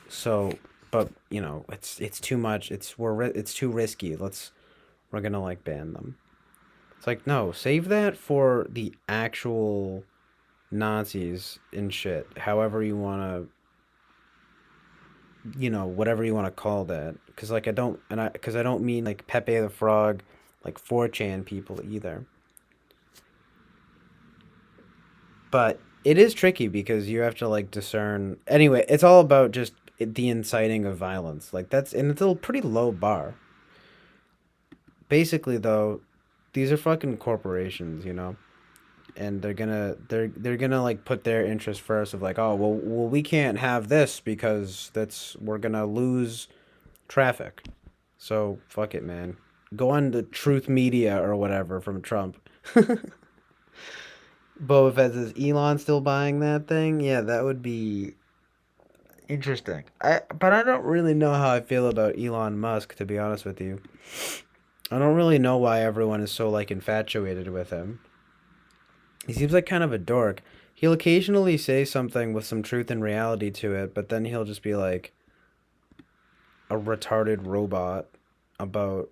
Speaker 1: So but it's too much, it's too risky, we're gonna like ban them. It's like, no, save that for the actual Nazis and shit, however you want to, whatever you want to call that. Because like because I don't mean like Pepe the Frog, like 4chan people either. But it is tricky because you have to like discern. Anyway, it's all about just the inciting of violence. Like that's and it's a pretty low bar. Basically, though, these are fucking corporations, and they're gonna like put their interest first of like, oh well we can't have this because that's we're gonna lose traffic. So fuck it, man. Go on the Truth Media or whatever from Trump. Boba Fett says Elon still buying that thing. Yeah, that would be interesting. But I don't really know how I feel about Elon Musk, to be honest with you. I don't really know why everyone is so like infatuated with him. He seems like kind of a dork. He'll occasionally say something with some truth and reality to it, but then he'll just be like a retarded robot about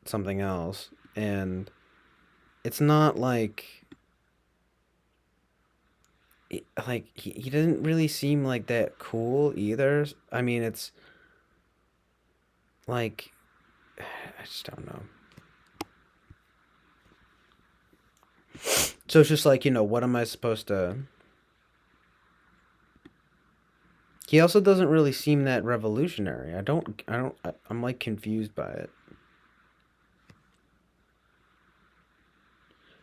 Speaker 1: something else. And it's not like he doesn't really seem like that cool either. I mean, it's like I just don't know. So it's just like, what am I supposed to He also doesn't really seem that revolutionary. I'm like confused by it.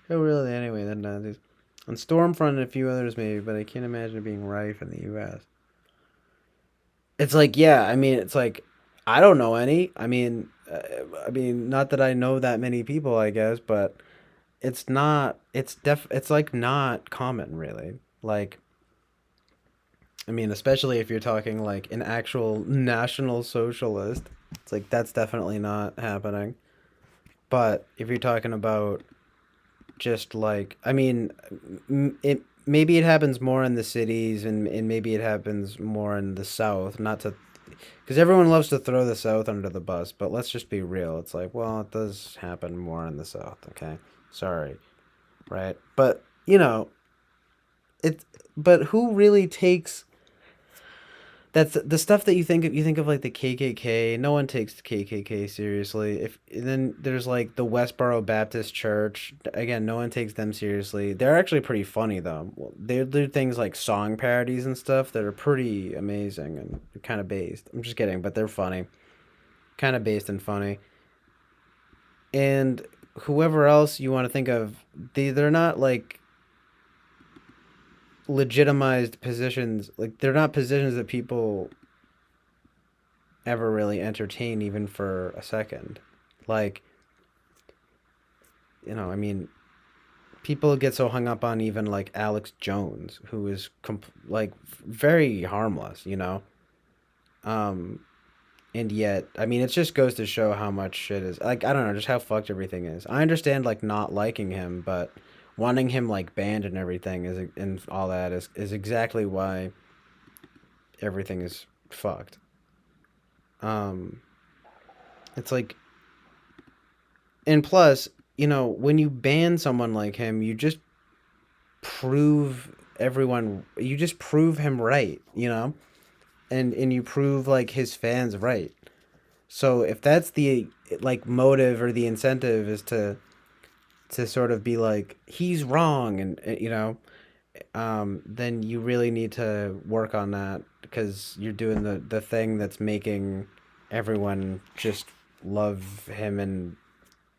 Speaker 1: Oh, really? Anyway, then on Stormfront and a few others maybe, but I can't imagine it being rife in the U.S. It's like, yeah, I mean, it's like I don't know any. I mean, not that I know that many people, I guess, but it's not. It's like not common, really. Like, I mean, especially if you're talking like an actual national socialist, it's like that's definitely not happening. But if you're talking about just like, I mean, it maybe it happens more in the cities and maybe it happens more in the South. Not to, because everyone loves to throw the South under the bus, but let's just be real. It's like, well, it does happen more in the South. Okay, sorry, right? But it. But who really takes that's the stuff that you think of like the KKK. No one takes the KKK seriously. If then there's like the Westboro Baptist Church. Again, no one takes them seriously. They're actually pretty funny though. Well, they do things like song parodies and stuff that are pretty amazing and kind of based. I'm just kidding, but they're funny, kind of based and funny. And whoever else you want to think of, they're not like legitimized positions. Like they're not positions that people ever really entertain even for a second. Like, I mean, people get so hung up on even like Alex Jones, who is like very harmless, Um, and yet, I mean, it just goes to show how much shit is like I don't know, just how fucked everything is. I understand like not liking him, but wanting him like banned and everything is and all that is exactly why everything is fucked. Um, it's like, and plus, when you ban someone like him, you just prove him right, and you prove like his fans right. So if that's the like motive or the incentive is to sort of be like he's wrong and then you really need to work on that because you're doing the thing that's making everyone just love him and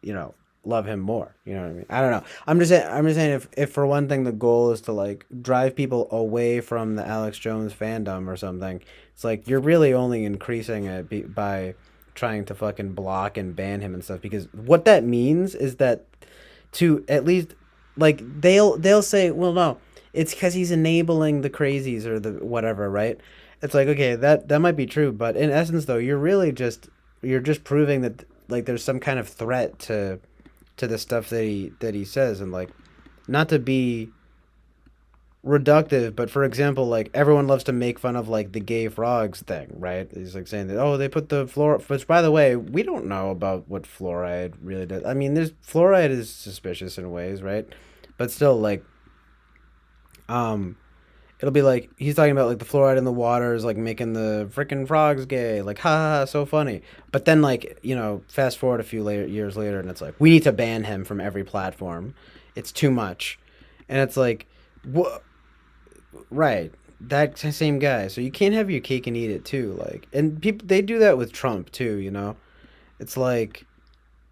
Speaker 1: you know love him more. You know what I mean? I don't know. I'm just saying if for one thing the goal is to like drive people away from the Alex Jones fandom or something, it's like you're really only increasing it by trying to fucking block and ban him and stuff because what that means is that to at least like they'll say, well, no, it's because he's enabling the crazies or the whatever, right? It's like okay, that might be true, but in essence though, you're just proving that like there's some kind of threat to the stuff that he says, and like not to be reductive, but for example, like everyone loves to make fun of like the gay frogs thing, right? He's like saying that they put the fluoride, which by the way we don't know about what fluoride really does. I mean, there's fluoride is suspicious in ways, right? But still, like um, it'll be like he's talking about like the fluoride in the water is like making the freaking frogs gay, like ha ha, ha so funny. But then like fast forward a few years later, and it's like we need to ban him from every platform. It's too much, and it's like what. Right. That same guy. So you can't have your cake and eat it too. Like, and people they do that with Trump too. It's like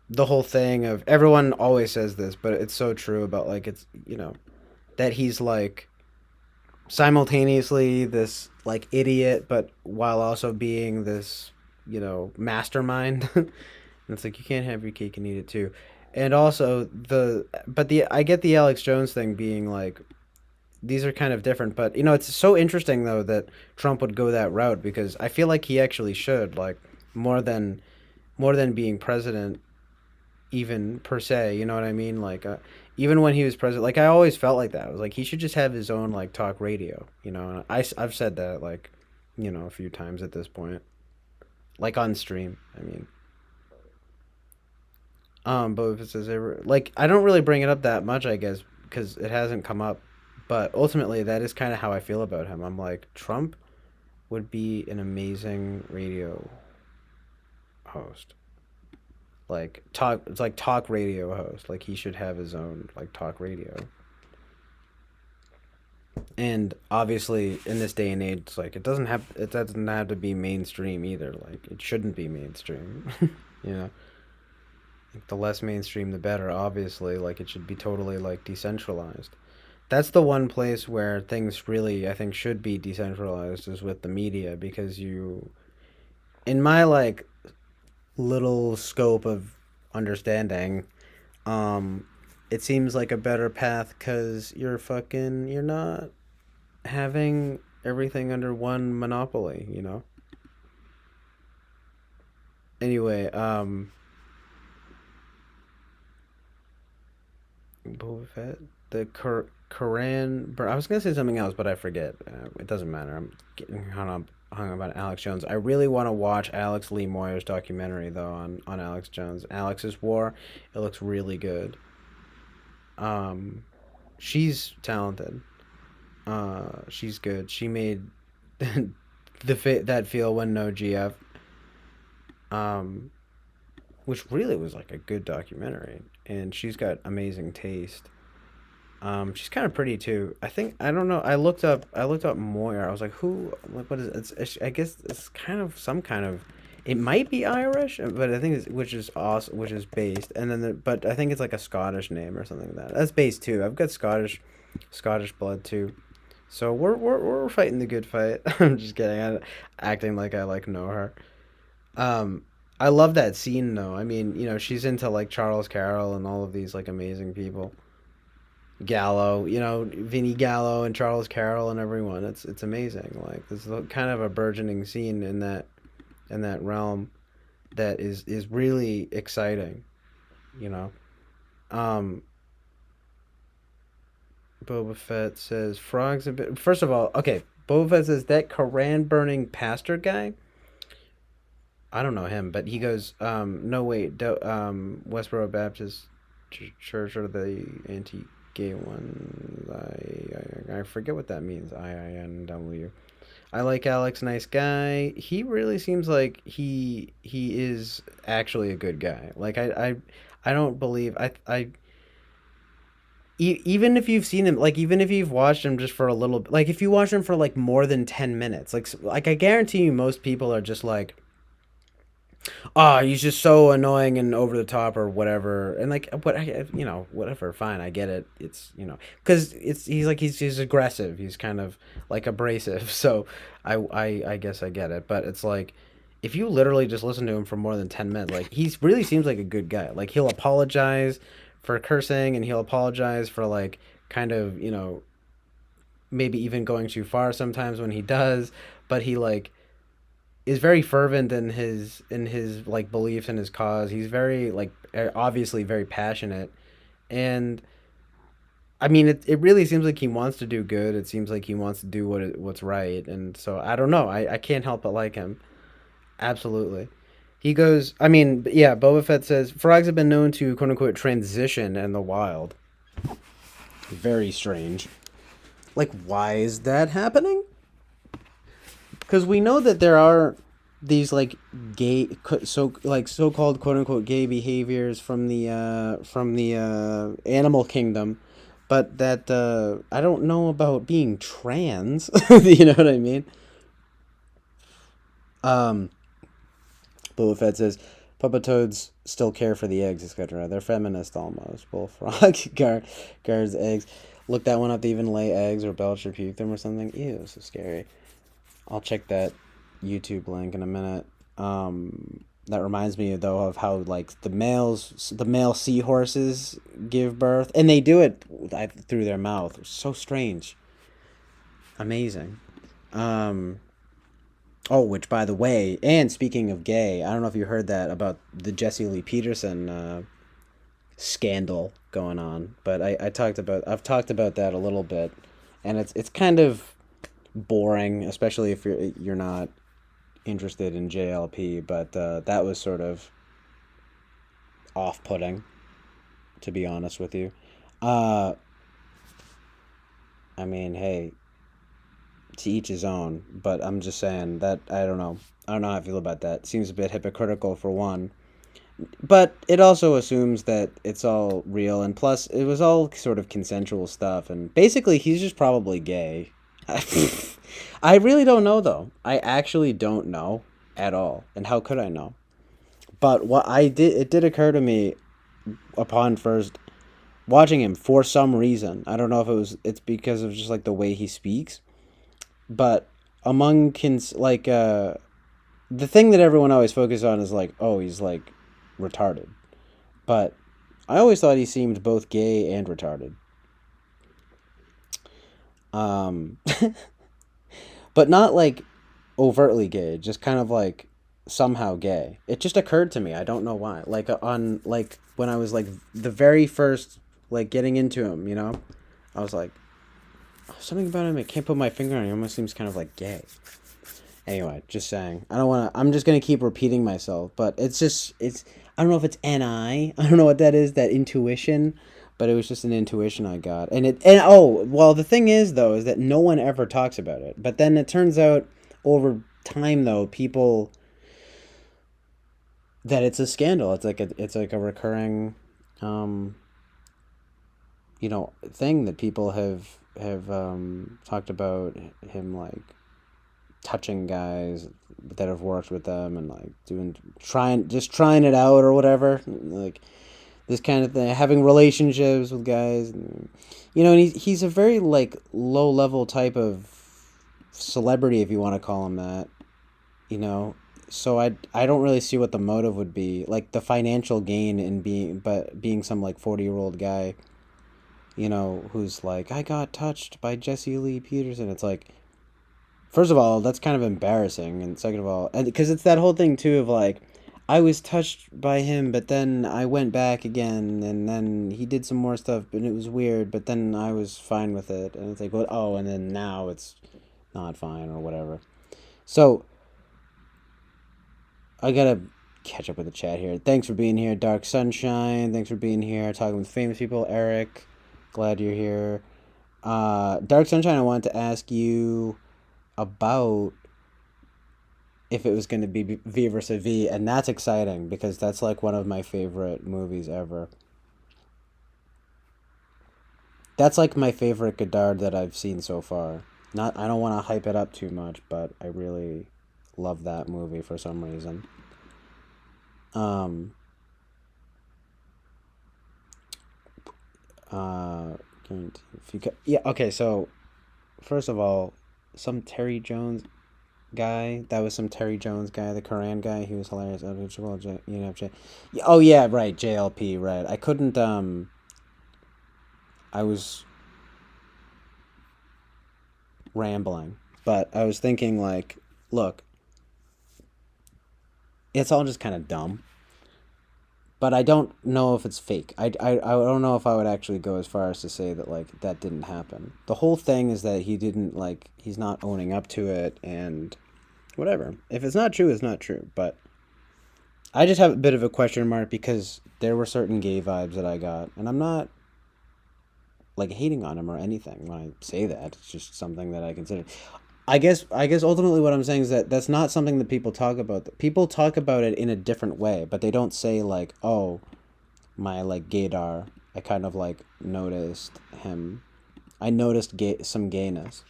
Speaker 1: the whole thing of everyone always says this, but it's so true about like it's that he's like simultaneously this like idiot, but while also being this mastermind. And it's like you can't have your cake and eat it too. And also the I get the Alex Jones thing being like these are kind of different, but it's so interesting though that Trump would go that route because I feel like he actually should like more than more than being president even per se, you know what I mean? Like even when he was president, like I always felt like that. I was like he should just have his own like talk radio, and I've said that like a few times at this point. Like on stream, I mean. But if it says ever like I don't really bring it up that much, I guess, because it hasn't come up. But ultimately, that is kind of how I feel about him. I'm like Trump would be an amazing radio host. Like talk, it's like talk radio host. Like he should have his own like talk radio. And obviously, in this day and age, it's like it doesn't have to be mainstream either. Like it shouldn't be mainstream. you know, like the less mainstream, the better. Obviously, like it should be totally like decentralized. That's the one place where things really I think should be decentralized is with the media because in my like little scope of understanding, um, it seems like a better path because you're not having everything under one monopoly, Anyway, Boba Fett, the Koran. I was gonna say something else, but I forget. It doesn't matter. I'm getting hung up on Alex Jones. I really want to watch Alex Lee Moyer's documentary though on Alex Jones. Alex's War. It looks really good. Um, she's talented. She's good. She made that feel when no GF. Um, which really was like a good documentary, and she's got amazing taste. She's kind of pretty too. I don't know. I looked up Moyer. I was like, who? Like, what is it? I guess it's kind of some kind of It might be Irish, but I think it's which is awesome, which is based, and then but I think it's like a Scottish name or something like that. That's based too. I've got Scottish blood too. So we're fighting the good fight. I'm just kidding. Acting like I like know her. Um, I love that scene though. I mean, she's into like Charles Carroll and all of these like amazing people. Gallo, Vinnie Gallo and Charles Carroll and everyone. It's amazing. Like this is kind of a burgeoning scene in that realm that is really exciting. You know. Um, Boba Fett says frogs a bit. First of all, okay. Boba Fett says that Koran burning pastor guy. I don't know him, but he goes, no wait, Westboro Baptist Church or the anti-gay one. I forget what that means. IINW. I like Alex, nice guy. He really seems like he is actually a good guy. Like I don't believe even if you've seen him, like even if you've watched him just for a little, like if you watch him for like more than 10 minutes, like I guarantee you, most people are just like, oh, he's just so annoying and over the top or whatever. And like, whatever, fine, I get it. It's, because he's aggressive. He's kind of like abrasive. So I guess I get it. But it's like, if you literally just listen to him for more than 10 minutes, like, he really seems like a good guy. Like, he'll apologize for cursing and he'll apologize for like kind of, maybe even going too far sometimes when he does. But he like, is very fervent in his like beliefs in his cause. He's very like obviously very passionate, and I mean it really seems like he wants to do good. It seems like he wants to do what's right, and so I don't know. I can't help but like him. Absolutely. He goes. I mean, yeah. Boba Fett says frogs have been known to quote unquote transition in the wild. Very strange. Like, why is that happening? Because we know that there are these like gay so-called quote unquote gay behaviors from the animal kingdom, but that I don't know about being trans. You know what I mean? um Boba Fett says Papa Toads still care for the eggs, etc. They're feminist almost. Bullfrog guards eggs. Look that one up. They even lay eggs or belch or puke them or something. Ew, so scary. I'll check that YouTube link in a minute. That reminds me though of how like the male seahorses give birth, and they do it through their mouth. It's so strange, amazing. Um, oh, which by the way, and speaking of gay, I don't know if you heard that about the Jesse Lee Peterson scandal going on, but I've talked about that a little bit, and it's kind of boring, especially if you're not interested in JLP. But that was sort of off-putting, to be honest with you. Uh, I mean, hey, to each his own. But I'm just saying that I don't know. I don't know how I feel about that. Seems a bit hypocritical for one, but it also assumes that it's all real, and plus it was all sort of consensual stuff, and basically he's just probably gay. I really don't know though. I actually don't know at all, and how could I know? But what I did, it did occur to me upon first watching him for some reason. I don't know if it's because of just like the way he speaks, but the thing that everyone always focuses on is like, oh, he's like retarded. But I always thought he seemed both gay and retarded. Um, but not like overtly gay, just kind of like somehow gay. It just occurred to me. I don't know why. Like on like when I was like the very first like getting into him, I was like, oh, something about him. I can't put my finger on it. He almost seems kind of like gay. Anyway, just saying. I don't want to. I'm just gonna keep repeating myself, but it's. I don't know if it's NI. I don't know what that is. That intuition, but it was just an intuition I got, and oh well. The thing is though, is that no one ever talks about it. But then it turns out over time though, people that it's a scandal. It's like a recurring, um, thing that people have talked about him like touching guys that have worked with them and like trying it out or whatever, like this kind of thing, having relationships with guys, and, and he's a very like low level type of celebrity, if you want to call him that, you know. So I don't really see what the motive would be, like the financial gain in being some like 40-year-old guy, who's like, I got touched by Jesse Lee Peterson. It's like, first of all, that's kind of embarrassing, and second of all, and because it's that whole thing too of like, I was touched by him, but then I went back again, and then he did some more stuff, and it was weird, but then I was fine with it, and it's like, well, oh, and then now it's not fine or whatever. So I gotta catch up with the chat here. Thanks for being here, Dark Sunshine. Thanks for being here, talking with famous people. Eric, glad you're here. Dark Sunshine, I wanted to ask you about if it was going to be V versus V, and that's exciting because that's like one of my favorite movies ever. That's like my favorite Godard that I've seen so far. Not, I don't want to hype it up too much, but I really love that movie for some reason. Um. If you yeah. Okay. So, first of all, some Terry Jones guy. That was some Terry Jones guy, the Koran guy. He was hilarious. Oh yeah, right. JLP. Right. I couldn't. I was rambling, but I was thinking like, look, it's all just kind of dumb. But I don't know if it's fake. I don't know if I would actually go as far as to say that like that didn't happen. The whole thing is that he didn't like he's not owning up to it and whatever. If it's not true, it's not true. But I just have a bit of a question mark because there were certain gay vibes that I got, and I'm not like hating on him or anything when I say that. It's just something that I consider. I guess ultimately what I'm saying is that that's not something that people talk about. People talk about it in a different way, but they don't say like, "Oh, my like gaydar." I kind of like noticed him. I noticed some gayness.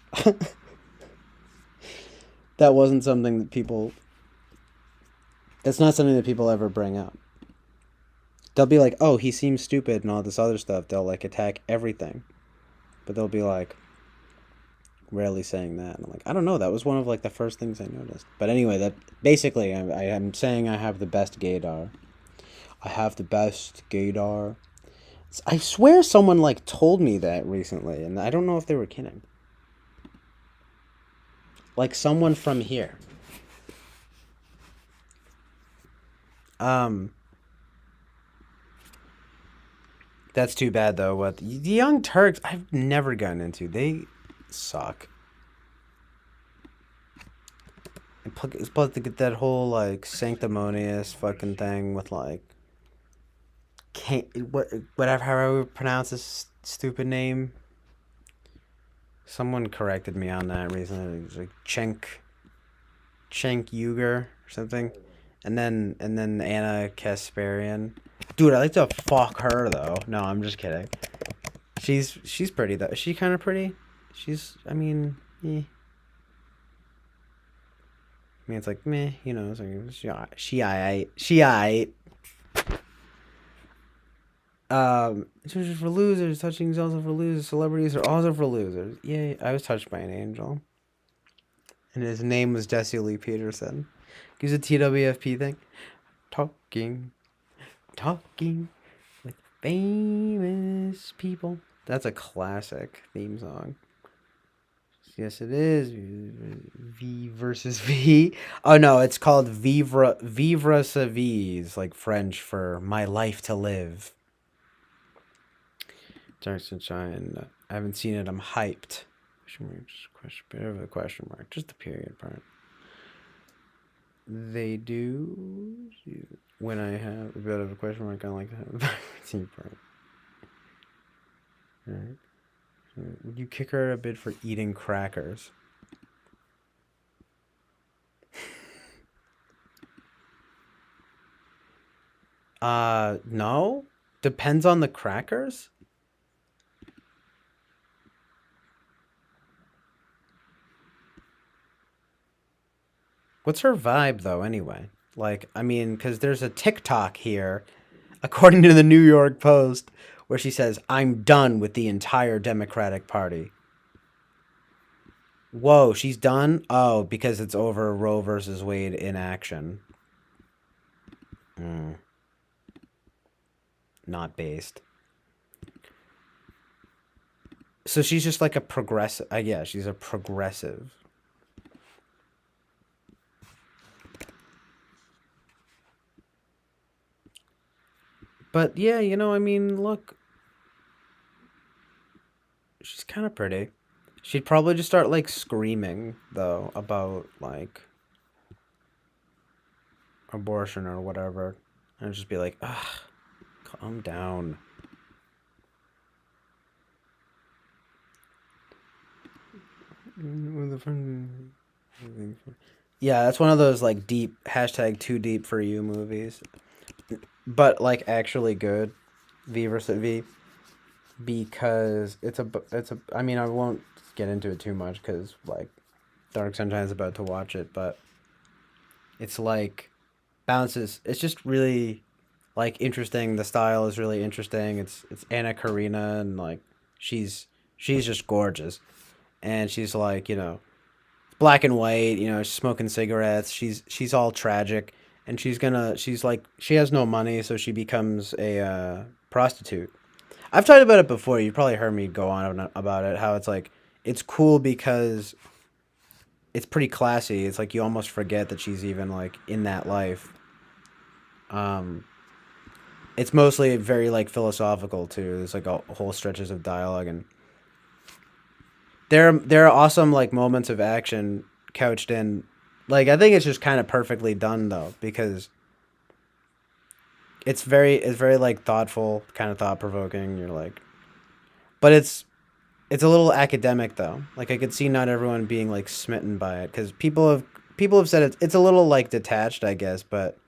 Speaker 1: That wasn't something that people. That's not something that people ever bring up. They'll be like, "Oh, he seems stupid" and all this other stuff. They'll like attack everything, but they'll be like, rarely saying that. And I'm like, I don't know. That was one of like the first things I noticed. But anyway, that basically, I am saying I have the best gaydar. I have the best gaydar. I swear someone like told me that recently, and I don't know if they were kidding. Like someone from here. That's too bad though. What the Young Turks? I've never gotten into. They suck. It's supposed to get that whole like sanctimonious fucking thing with like whatever how I would pronounce this stupid name. Someone corrected me on that recently. It was like Cenk Uygur or something, and then Anna Kasparian. Dude, I like to fuck her though. No, I'm just kidding. She's pretty though. Is she kind of pretty? I mean, eh. I mean, it's like meh, It's like she aight. It's just for losers. Touching is also for losers. Celebrities are also for losers. Yay! I was touched by an angel, and his name was Jesse Lee Peterson. He's a TWFP thing. Talking with famous people. That's a classic theme song. Yes, it is. V versus V. Oh no, it's called Vivre sa vie. It's like French for my life to live. Dark Sunshine. I haven't seen it. I'm hyped. Bit of a question mark. Just the period part. They do. When I have a bit of a question mark, I like to have a vaccine part. Alright. Would you kick her a bit for eating crackers? No. Depends on the crackers. What's her vibe though? Anyway, like I mean, because there's a TikTok here, according to the New York Post, where she says, "I'm done with the entire Democratic Party." Whoa, she's done? Oh, because it's over Roe versus Wade in action. Mm, not based. So she's just like a progressive. Yeah, she's a progressive. But yeah, I mean, look, she's kind of pretty. She'd probably just start like screaming though about like abortion or whatever, and just be like, "Ugh, calm down." Yeah, that's one of those like deep hashtag too deep for you movies, but like actually good. V versus V, because it's a. I mean, I won't get into it too much because like Dark Sunshine's about to watch it, but it's like bounces. It's just really like interesting. The style is really interesting. It's Anna Karina, and like she's just gorgeous, and she's like black and white. Smoking cigarettes. She's all tragic, and she's like she has no money, so she becomes a prostitute. I've talked about it before. You probably heard me go on about it. How it's like it's cool because it's pretty classy. It's like you almost forget that she's even like in that life. Um, it's mostly very like philosophical too. There's like a whole stretches of dialogue, and there are awesome like moments of action couched in. Like I think it's just kind of perfectly done though because it's very like thoughtful, kind of thought provoking. You're like, but it's a little academic though. Like I could see not everyone being like smitten by it because people have said it's a little like detached, I guess, but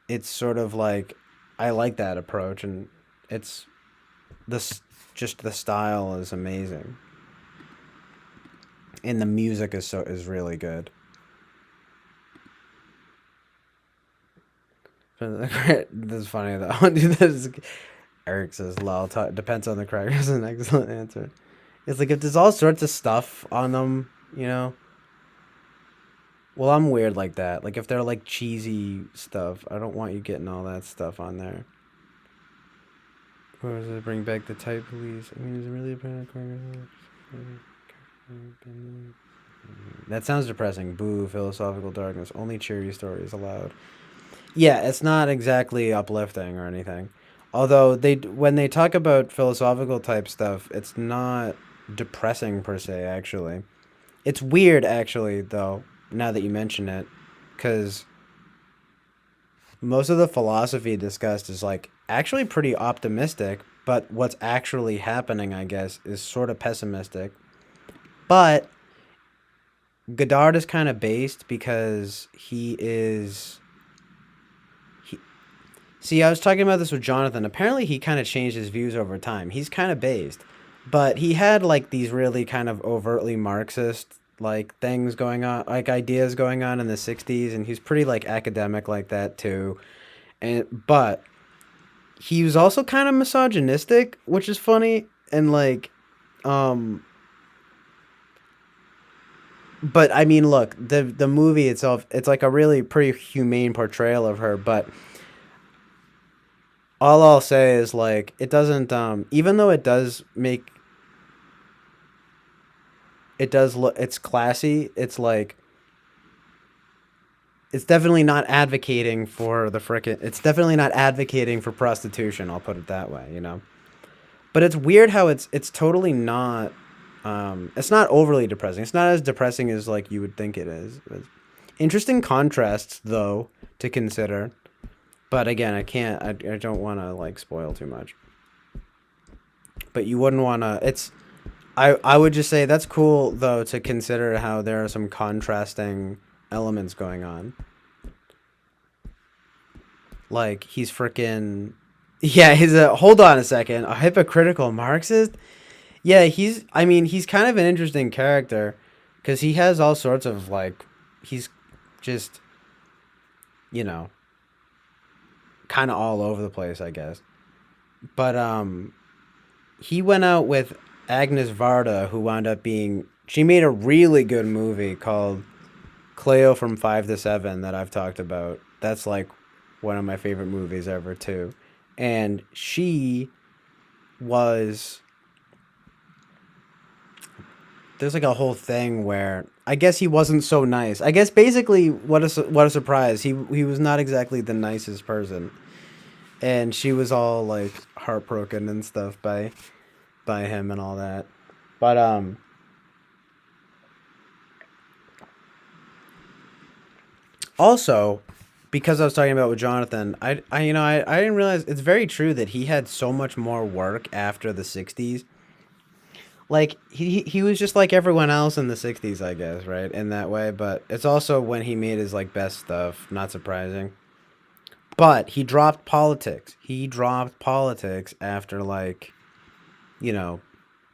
Speaker 1: it's sort of like I like that approach, and it's this just the style is amazing, and the music is really good. This is funny though. This Eric says, "Lol, depends on the crackers." An excellent answer. It's like if there's all sorts of stuff on them, you know. Well, I'm weird like that. Like if they're like cheesy stuff, I don't want you getting all that stuff on there. Or does it bring back the type police? I mean, is it really a bad That sounds depressing. Boo, philosophical darkness. Only cheery stories allowed. Yeah, it's not exactly uplifting or anything. Although when they talk about philosophical type stuff, it's not depressing per se. Actually, it's weird. Actually, though, now that you mention it, because most of the philosophy discussed is like actually pretty optimistic, but what's actually happening, I guess, is sort of pessimistic. But Godard is kind of based because he is. See, I was talking about this with Jonathan. Apparently, he kind of changed his views over time. He's kind of based, but he had like these really kind of overtly Marxist like things going on, like ideas going on in the '60s, and he's pretty like academic like that too. And but he was also kind of misogynistic, which is funny, and like, um, but I mean, look, the movie itself, it's like a really pretty humane portrayal of her, but all I'll say is like it doesn't even though it does look it's classy, it's like it's definitely not advocating for prostitution, I'll put it that way, you know. But it's weird how it's totally not it's not overly depressing. It's not as depressing as like you would think it is. It's interesting contrasts though to consider. But again, I don't want to like spoil too much. But you wouldn't want to I would just say that's cool though to consider how there are some contrasting elements going on. Like he's freaking yeah, he's a hold on a second, a hypocritical Marxist? Yeah, I mean, he's kind of an interesting character cuz he has all sorts of like he's just, you know, kind of all over the place, I guess. But he went out with Agnes Varda, who wound up being. She made a really good movie called Cleo from 5 to 7 that I've talked about. That's like one of my favorite movies ever too. And she was there's like a whole thing where I guess he wasn't so nice. I guess basically what a surprise. He was not exactly the nicest person. And she was all like heartbroken and stuff by him and all that. But also, because I was talking about with Jonathan, I didn't realize it's very true that he had so much more work after the 60s. Like he was just like everyone else in the 60s, I guess, right? In that way, but it's also when he made his like best stuff, not surprising. But he dropped politics. He dropped politics after like, you know,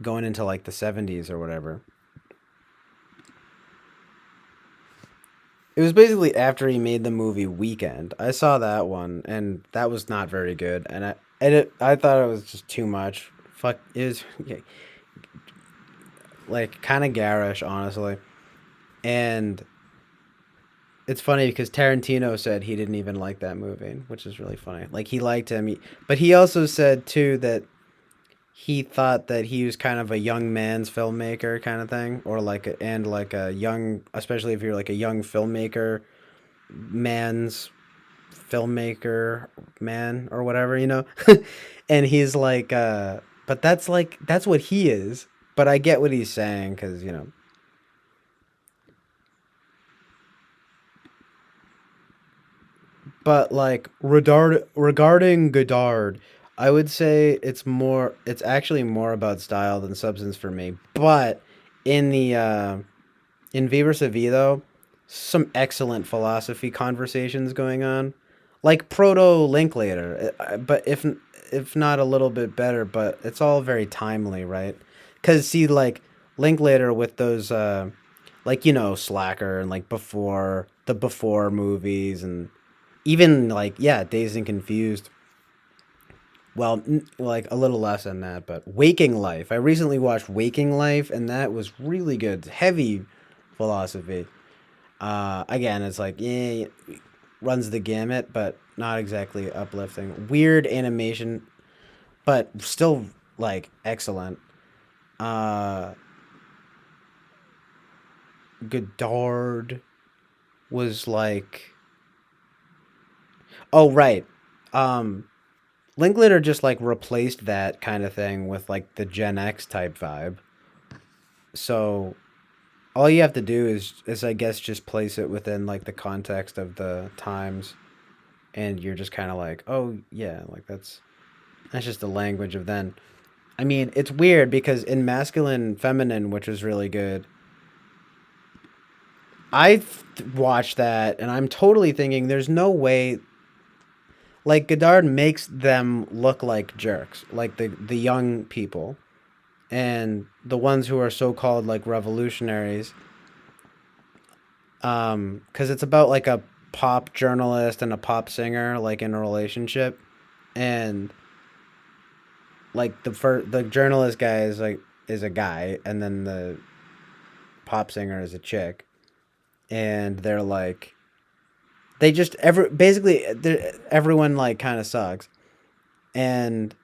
Speaker 1: going into like the 70s or whatever. It was basically after he made the movie Weekend. I saw that one, and that was not very good. I thought it was just too much. Fuck, it was yeah, like kind of garish, honestly. And it's funny because Tarantino said he didn't even like that movie, which is really funny. Like he liked him, but he also said too that he thought that he was kind of a young man's filmmaker kind of thing, or like a young, especially if you're like a young filmmaker man's filmmaker man or whatever, and he's like but that's what he is. But I get what he's saying cuz but like regarding Godard, I would say it's actually more about style than substance for me. But in the in Viva Savido, some excellent philosophy conversations going on, like Proto Linklater, but if not a little bit better, but it's all very timely, right? Because see, like Linklater with those, like Slacker and like before movies and even like yeah, Dazed and Confused. Well, like a little less than that, but Waking Life. I recently watched Waking Life, and that was really good. Heavy philosophy. Again, it's like yeah, runs the gamut, but not exactly uplifting. Weird animation, but still like excellent. Uh, Godard was like, oh right, um, Linklater just like replaced that kind of thing with like the Gen X type vibe. So all you have to do is I guess just place it within like the context of the times, and you're just kind of like, oh yeah, like that's just the language of then. I mean, it's weird because in Masculine Feminine, which was really good, I watched that and I'm totally thinking there's no way like Godard makes them look like jerks, like the young people and the ones who are so-called like revolutionaries cuz it's about like a pop journalist and a pop singer like in a relationship and like the journalist guy is a guy and then the pop singer is a chick and they're like they just basically everyone like kind of sucks and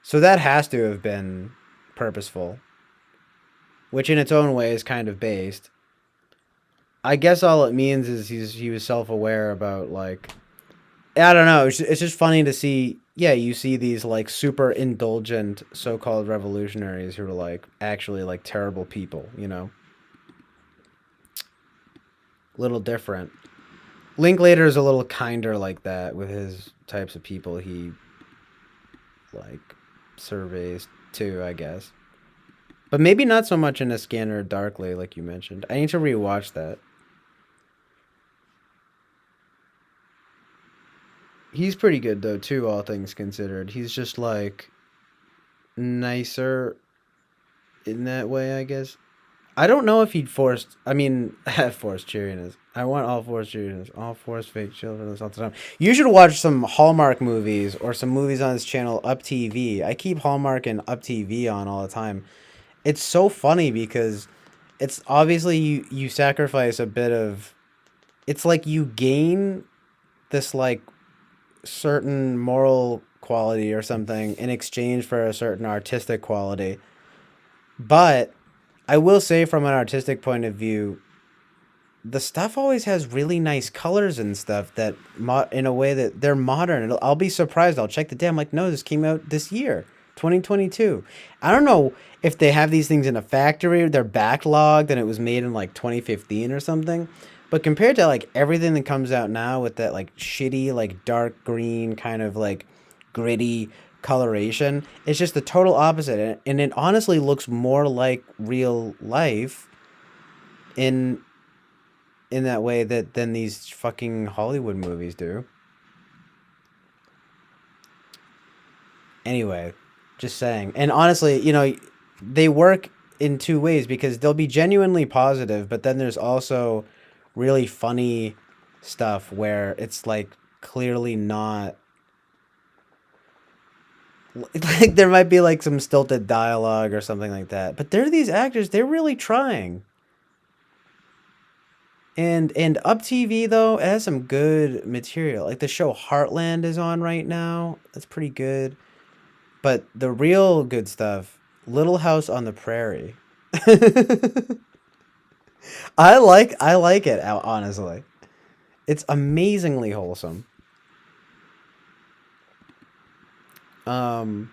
Speaker 1: so that has to have been purposeful, which in its own way is kind of based. I guess all it means is he was self-aware about like I don't know, it's just funny to see. Yeah, you see these like super indulgent so-called revolutionaries who are like actually like terrible people, little different. Linklater is a little kinder like that with his types of people he like surveys too, I guess. But maybe not so much in A Scanner Darkly, like you mentioned. I need to rewatch that. He's pretty good though, too, all things considered. He's just like nicer in that way, I guess. I don't know if he'd forced. I mean, forced cheeriness. I want all forced cheeriness, all forced fake children all the time. You should watch some Hallmark movies or some movies on this channel, Up TV. I keep Hallmark and Up TV on all the time. It's so funny because it's obviously you sacrifice a bit of. It's like you gain this like certain moral quality or something in exchange for a certain artistic quality. But I will say, from an artistic point of view, the stuff always has really nice colors and stuff that in a way that they're modern. I'll be surprised. I'll check the day. I'm like, no, this came out this year, 2022. I don't know if they have these things in a factory, they're backlogged and it was made in like 2015 or something. But compared to like everything that comes out now with that like shitty, like dark green kind of like gritty coloration, it's just the total opposite. And it honestly looks more like real life in that way that than these fucking Hollywood movies do. Anyway, just saying. And honestly, they work in two ways because they'll be genuinely positive, but then there's also really funny stuff where it's like clearly not like there might be like some stilted dialogue or something like that. But they're these actors, they're really trying. And Up TV though, it has some good material. Like the show Heartland is on right now. That's pretty good. But the real good stuff, Little House on the Prairie. I like it honestly. It's amazingly wholesome. Um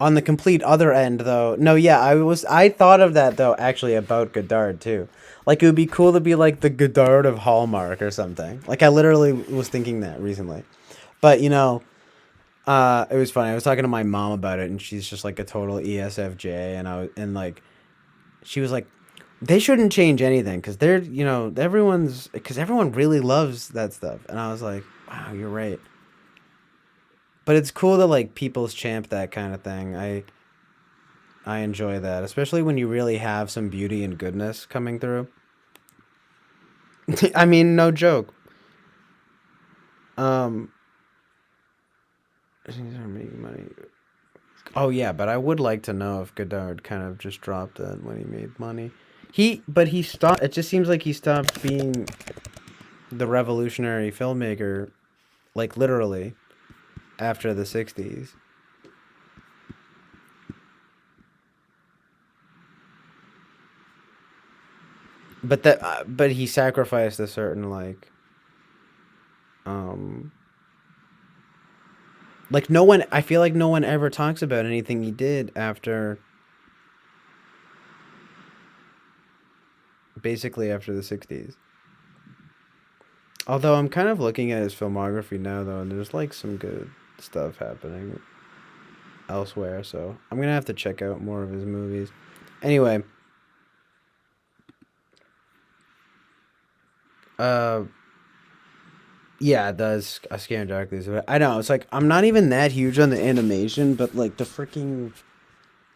Speaker 1: on the complete other end though. No, yeah, I thought of that though actually about Godard too. Like it would be cool to be like the Godard of Hallmark or something. Like I literally was thinking that recently. But it was funny. I was talking to my mom about it, and she's just like a total ESFJ, and like, she was like, they shouldn't change anything because everyone really loves that stuff, and I was like, wow, you're right. But it's cool to like people's champ that kind of thing. I enjoy that, especially when you really have some beauty and goodness coming through. I mean, no joke. Um, things are making money. Oh yeah, but I would like to know if Godard kind of just dropped it when he made money. But he stopped. It just seems like he stopped being the revolutionary filmmaker, like literally, after the '60s. But he sacrificed a certain um, like no one. I feel like no one ever talks about anything he did after, basically after the '60s. Although I'm kind of looking at his filmography now, though, and there's like some good stuff happening elsewhere. So I'm gonna have to check out more of his movies. Anyway, uh, yeah, it does a Scanner Darkly. I know it's like I'm not even that huge on the animation, but like the freaking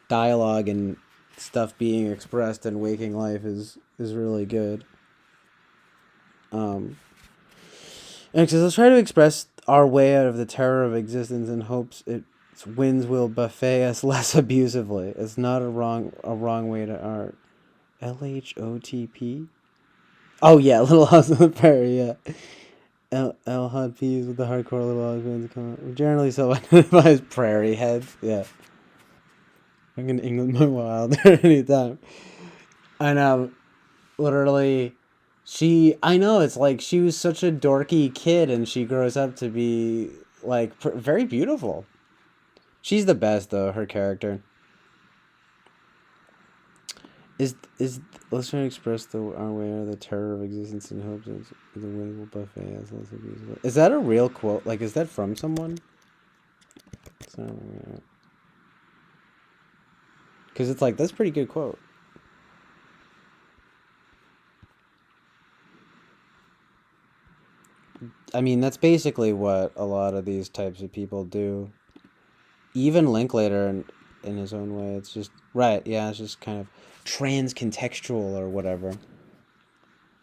Speaker 1: dialogue and stuff being expressed in Waking Life is really good. Um, and it says, let's try to express our way out of the terror of existence in hopes its winds will buffet us less abusively. It's not a wrong way to art. LHOTP? Oh yeah, Little House on the Prairie, yeah. L Hot P's with the hardcore little Osmonds come out. Generally so identified as prairie heads. Yeah. I'm gonna England my wild anytime. I know. Literally I know, it's like she was such a dorky kid and she grows up to be like very beautiful. She's the best though, her character. Is let's try to express our way out of the terror of existence and hopes that the wind will buffet as less abusable. Is that a real quote? Like, is that from someone? Because it's like that's a pretty good quote. I mean, that's basically what a lot of these types of people do. Even Linklater, and in his own way. It's just right. Yeah, it's just kind of trans-contextual or whatever.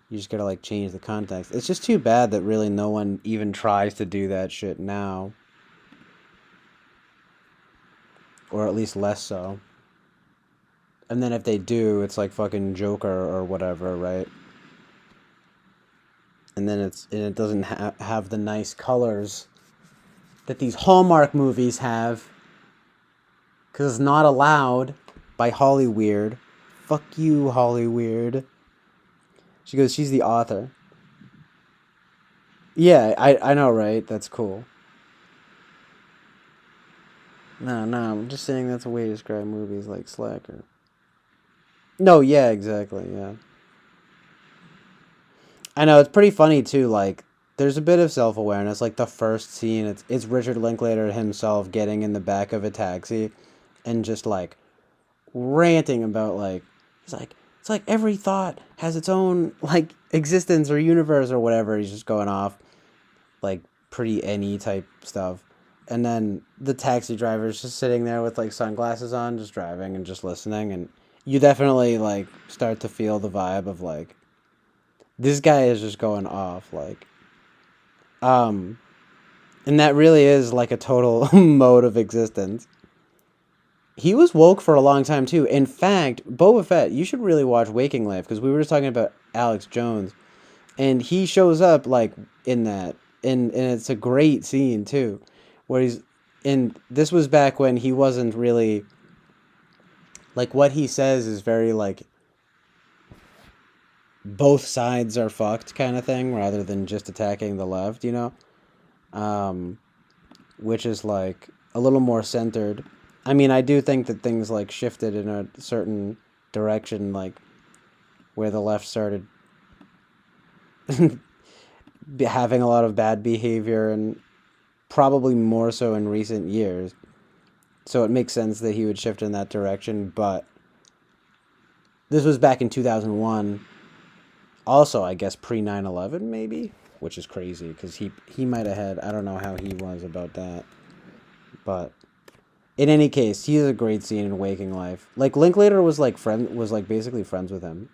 Speaker 1: You just gotta like change the context. It's just too bad that really no one even tries to do that shit now, or at least less so. And then if they do, it's like fucking Joker or whatever, right? And then it doesn't have the nice colors that these Hallmark movies have, because it's not allowed by Hollyweird. Fuck you, Hollyweird. She goes, she's the author. Yeah, I know, right? That's cool. No, I'm just saying that's a way to describe movies like Slacker. No, yeah, exactly, yeah. I know, it's pretty funny, too, like, there's a bit of self-awareness, like the first scene, it's Richard Linklater himself getting in the back of a taxi and just, like, ranting about, like, it's like every thought has its own, like, existence or universe or whatever. He's just going off, like, pretty any type stuff. And then the taxi driver's just sitting there with like sunglasses on, just driving and just listening, and you definitely like start to feel the vibe of like this guy is just going off, like um and that really is like a total mode of existence. He was woke for a long time too. In fact, Boba Fett, you should really watch Waking Life, because we were just talking about Alex Jones, and he shows up like in that, and it's a great scene too, where he's and this was back when he wasn't really like, what he says is very like both sides are fucked kind of thing, rather than just attacking the left, um which is like a little more centered. I mean, I do think that things like shifted in a certain direction, like where the left started having a lot of bad behavior, and probably more so in recent years. So it makes sense that he would shift in that direction, but this was back in 2001. Also, I guess pre 9/11 maybe, which is crazy because he might have had, I don't know how he was about that. But in any case, he has a great scene in Waking Life. Like Linklater was like basically friends with him.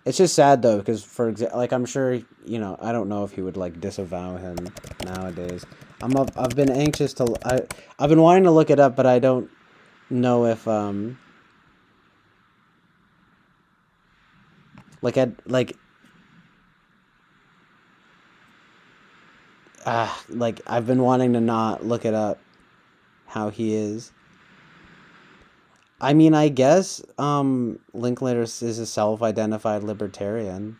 Speaker 1: It's just sad though, because for example, like I'm sure, I don't know if he would like disavow him nowadays. I've been anxious to I've been wanting to look it up, but I don't know if like like I've been wanting to not look it up how he is. I mean, I guess Linklater is a self-identified libertarian.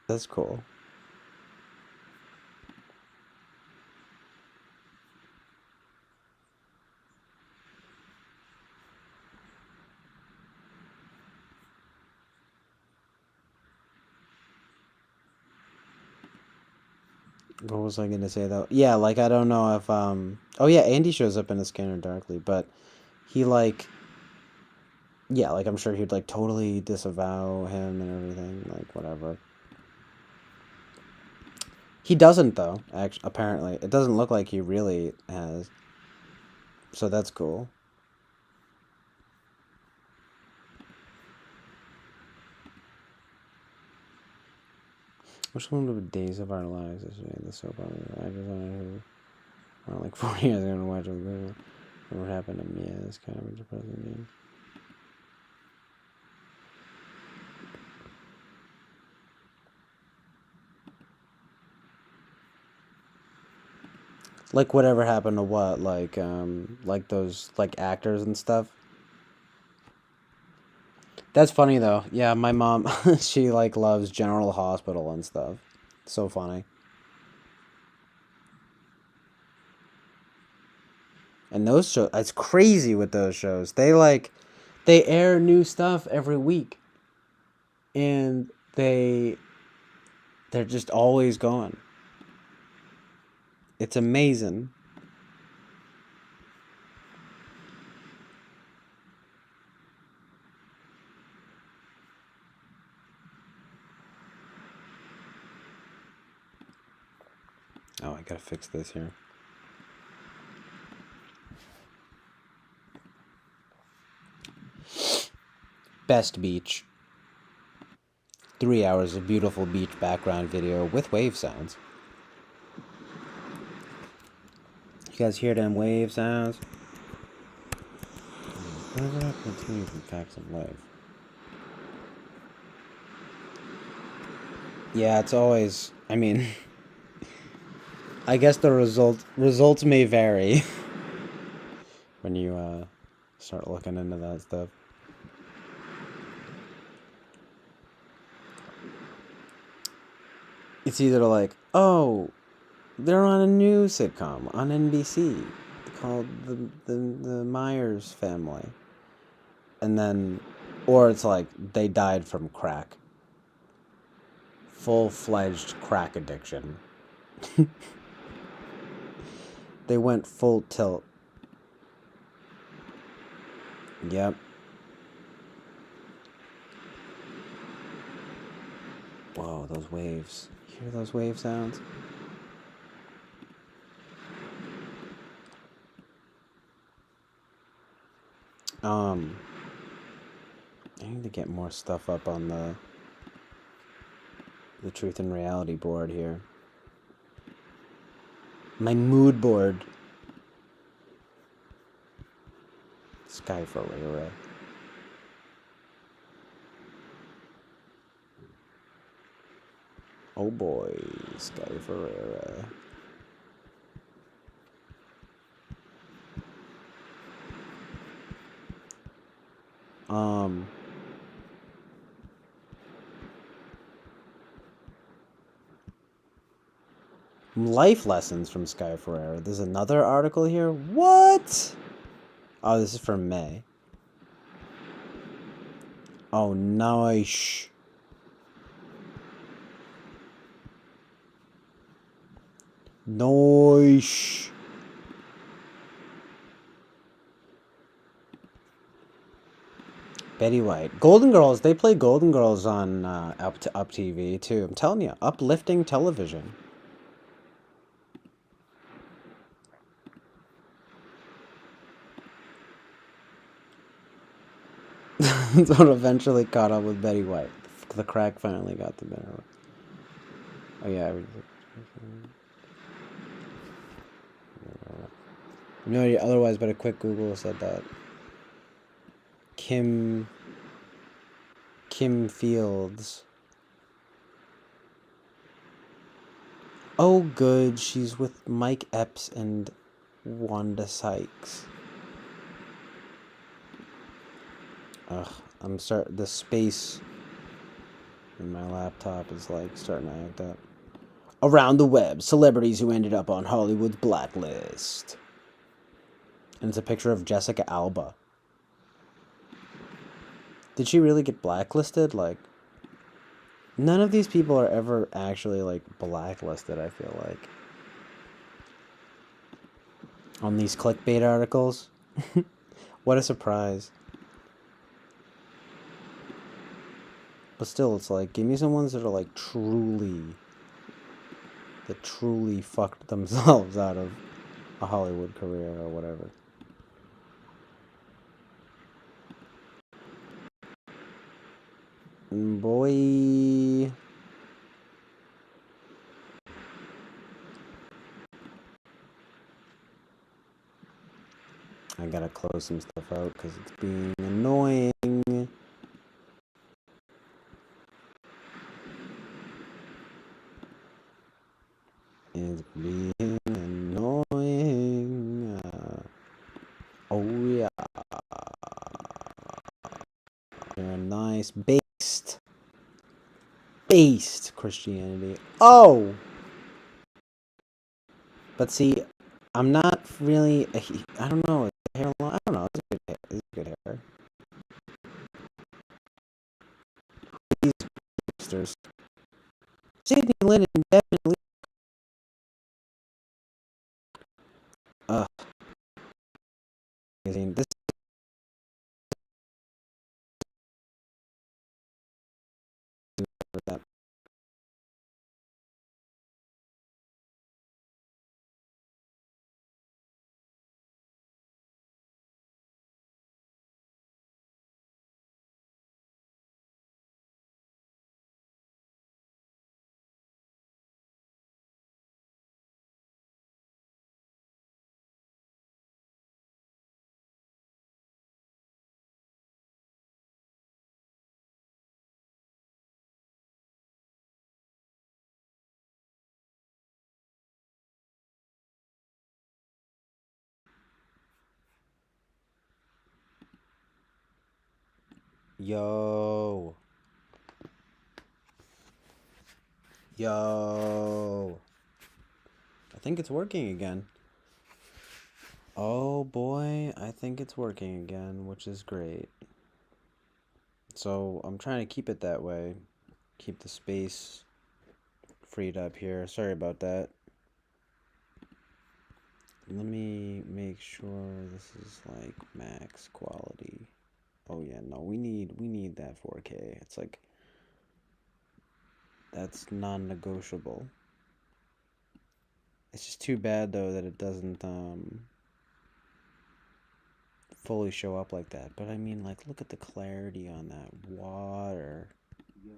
Speaker 1: That's cool. What was I gonna say though? Yeah, like I don't know if oh yeah, Andy shows up in a Scanner Darkly, but he like yeah, like I'm sure he'd like totally disavow him and everything, like whatever. He doesn't though, actually apparently. It doesn't look like he really has. So that's cool. Which one of the Days of Our Lives is the soap opera? I just wanted to, like 4 years ago to watch it. What happened to me? Yeah, it's kind of a depressing game. Like whatever happened to what? Like those like actors and stuff. That's funny though. Yeah, my mom she like loves General Hospital and stuff. So funny. And those shows, it's crazy with those shows. They air new stuff every week, and they're just always going. It's amazing. Oh, I gotta fix this here. Best beach. 3 hours of beautiful beach background video with wave sounds. You guys hear them wave sounds? Why did I continue from facts of life? Yeah, it's always. I mean, I guess the results may vary when you start looking into that stuff. It's either like, oh, they're on a new sitcom on NBC called the Myers Family, and then, or it's like they died from crack, full-fledged crack addiction. They went full tilt. Yep. Whoa, those waves. You hear those wave sounds? I need to get more stuff up on the Truth and Reality board here. My mood board. Sky Ferreira. Oh boy, Sky Ferreira. Life lessons from Sky Ferreira. There's another article here. What? Oh, this is from May. Oh, nice. Nice. Betty White. Golden Girls. They play Golden Girls on Up TV too. I'm telling you, uplifting television. That's what eventually caught up with Betty White. The crack finally got the better. Oh yeah. No, otherwise, but a quick Google said that Kim Fields. Oh, good. She's with Mike Epps and Wanda Sykes. Ugh, the space in my laptop is like starting to act up. Around the web, celebrities who ended up on Hollywood's blacklist. And it's a picture of Jessica Alba. Did she really get blacklisted? Like, none of these people are ever actually like blacklisted, I feel like. On these clickbait articles. What a surprise. But still, it's like, give me some ones that are like truly fucked themselves out of a Hollywood career or whatever. Boy. I gotta close some stuff out because it's being annoying. It's being annoying. Oh yeah. Very nice. Based Christianity. Oh! But see, I'm not really. I don't know. Hair long? I don't know. It's good hair. It's good hair. These hipsters. Sydney Lennon definitely. This that Yo. Yo. I think it's working again. Oh boy, I think it's working again, which is great. So I'm trying to keep it that way. Keep the space freed up here. Sorry about that. Let me make sure this is like max quality. Oh yeah, no, we need that 4K. It's like that's non-negotiable. It's just too bad though that it doesn't fully show up like that. But I mean, like, look at the clarity on that water. Yo.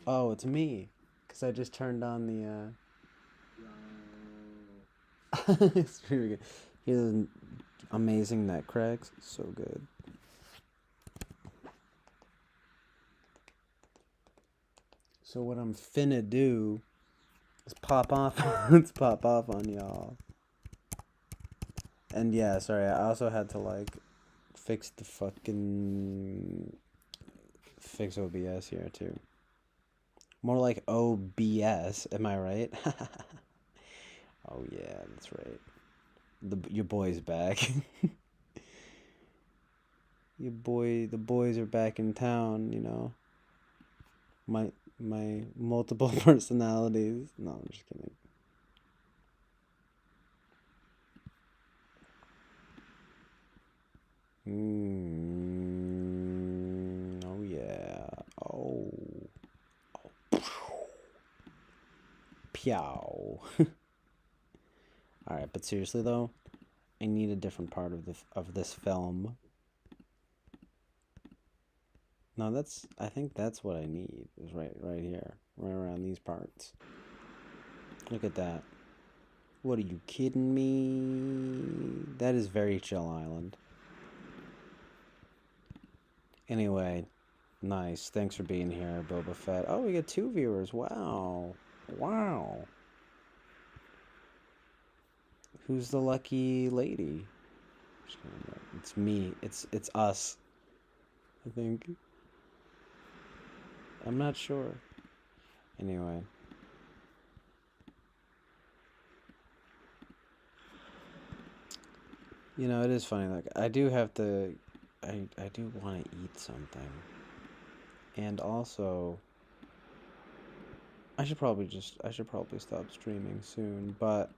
Speaker 1: Oh, it's me, cause I just turned on the. It's really good. He's amazing that cracks. So good. So what I'm finna do is pop off. Let's pop off on y'all. And yeah, sorry. I also had to like fix the fucking fix OBS here too. More like OBS, am I right? Oh yeah, that's right. Your boy's back. The boys are back in town. You know, my multiple personalities. No, I'm just kidding. Oh yeah. Oh. Pew. All right, but seriously though, I need a different part of this film. No, I think that's what I need. Is right here, right around these parts. Look at that. What, are you kidding me? That is very chill island. Anyway, nice. Thanks for being here, Boba Fett. Oh, we got 2 viewers. Wow. Wow. Who's the lucky lady? It's me. It's us. I think. I'm not sure. Anyway. You know, it is funny. Like, I do have to. I do want to eat something. And also, I should probably stop streaming soon, but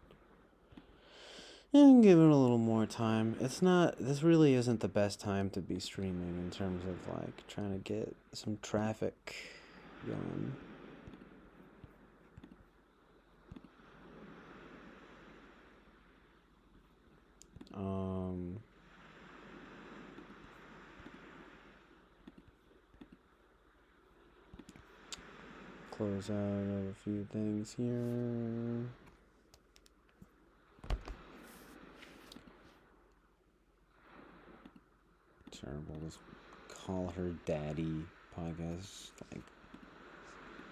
Speaker 1: give it a little more time. This really isn't the best time to be streaming in terms of like trying to get some traffic going. Close out a few things here. Terrible. This call her daddy podcast, like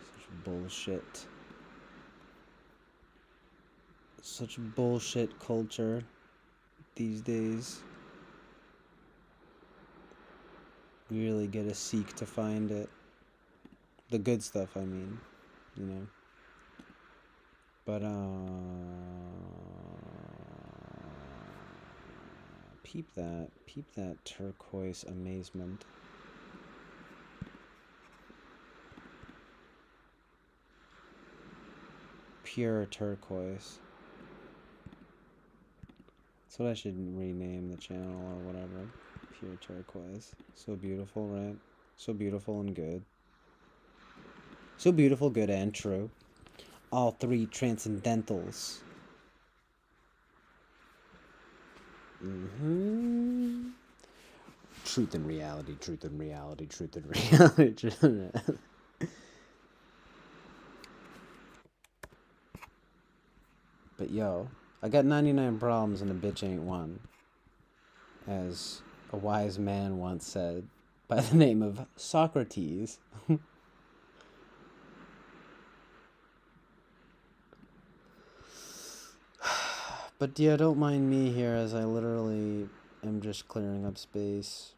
Speaker 1: such bullshit. Such bullshit culture these days. You really gotta seek to find it. The good stuff, I mean, you know. But, peep that turquoise amazement. Pure turquoise. That's what I should rename the channel or whatever. Pure turquoise. So beautiful, right? So beautiful and good. So beautiful, good, and true. All 3 transcendentals. Truth and reality, truth and reality, truth and reality, truth and reality. But yo, I got 99 problems and a bitch ain't one. As a wise man once said, by the name of Socrates. But yeah, don't mind me here as I literally am just clearing up space.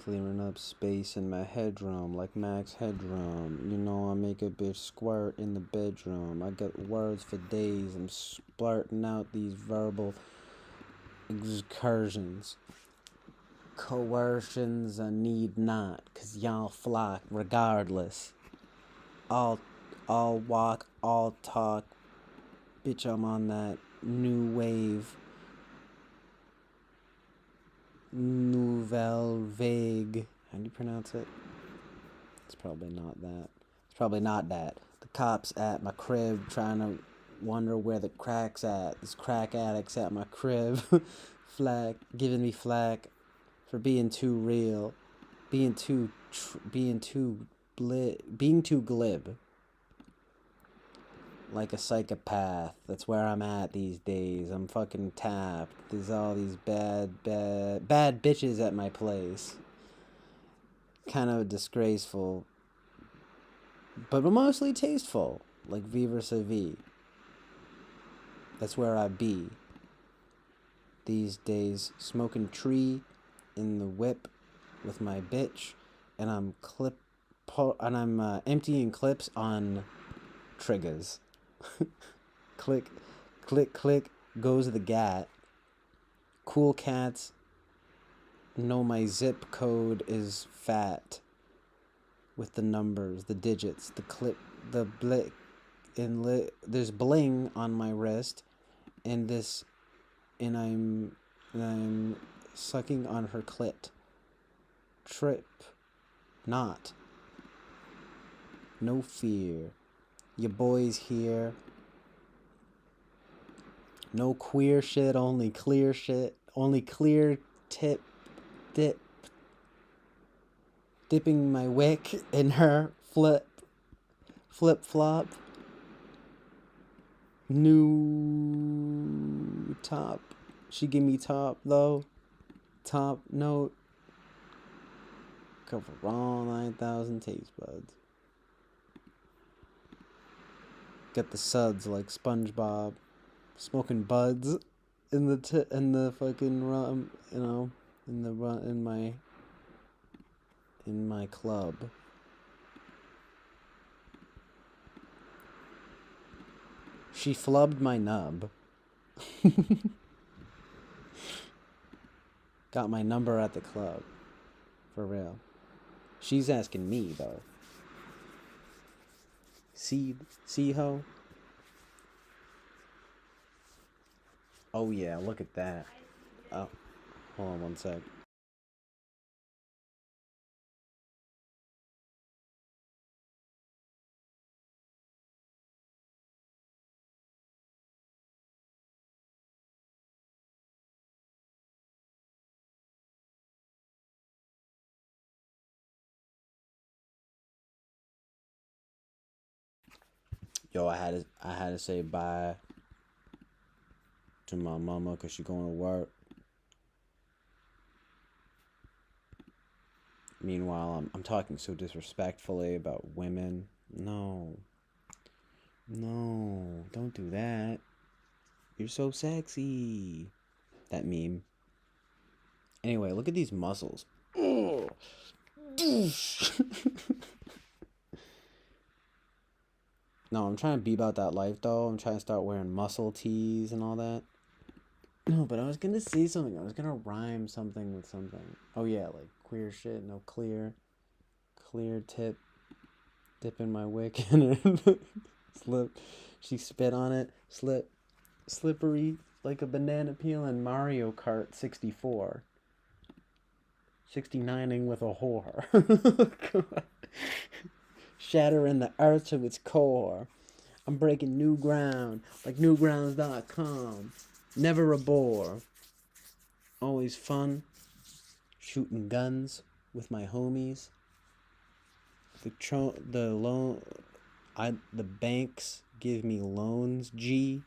Speaker 1: Clearing up space in my headroom like Max Headroom. You know I make a bitch squirt in the bedroom. I got words for days. I'm splurting out these verbal excursions. Coercions I need not, 'cause y'all flock regardless. All walk, all talk. Bitch, I'm on that new wave. Nouvelle vague. How do you pronounce it? It's probably not that. It's probably not that. The cops at my crib trying to wonder where the crack's at. This crack addict's at my crib. Flack, giving me flack for being too real. Being too glib. Like a psychopath. That's where I'm at these days. I'm fucking tapped. There's all these bad bitches at my place. Kind of disgraceful. But mostly tasteful. Like Viva Sa Vie. That's where I be. These days. Smoking tree in the whip with my bitch. And I'm emptying clips on triggers. Click, click, click, goes the gat. Cool cats know my zip code is fat. With the numbers, the digits, the clip, the blick, and there's bling on my wrist, and I'm sucking on her clit. Trip, not. No fear. Your boy's here. No queer shit, only clear shit. Only clear dip. Dipping my wick in her flip flop. New top. She give me top though. Top note. Cover all 9,000 taste buds. Get the suds like SpongeBob, smoking buds in the fucking rum, you know, in my club. She flubbed my nub. Got my number at the club. For real. She's asking me though. See ho? Oh yeah, look at that. Oh, hold on one sec. Yo, I had to say bye to my mama because she going to work. Meanwhile, I'm talking so disrespectfully about women. No, don't do that. You're so sexy. That meme. Anyway, look at these muscles. Oh. No, I'm trying to be about that life though. I'm trying to start wearing muscle tees and all that. No, but I was gonna say something. I was gonna rhyme something with something. Oh yeah, like queer shit. No, clear tip. Dip in my wick and slip. She spit on it. Slippery like a banana peel in Mario Kart 64. 69ing with a whore. Shattering the earth to its core. I'm breaking new ground like newgrounds.com. Never a bore. Always fun. Shooting guns with my homies. The banks give me loans, G.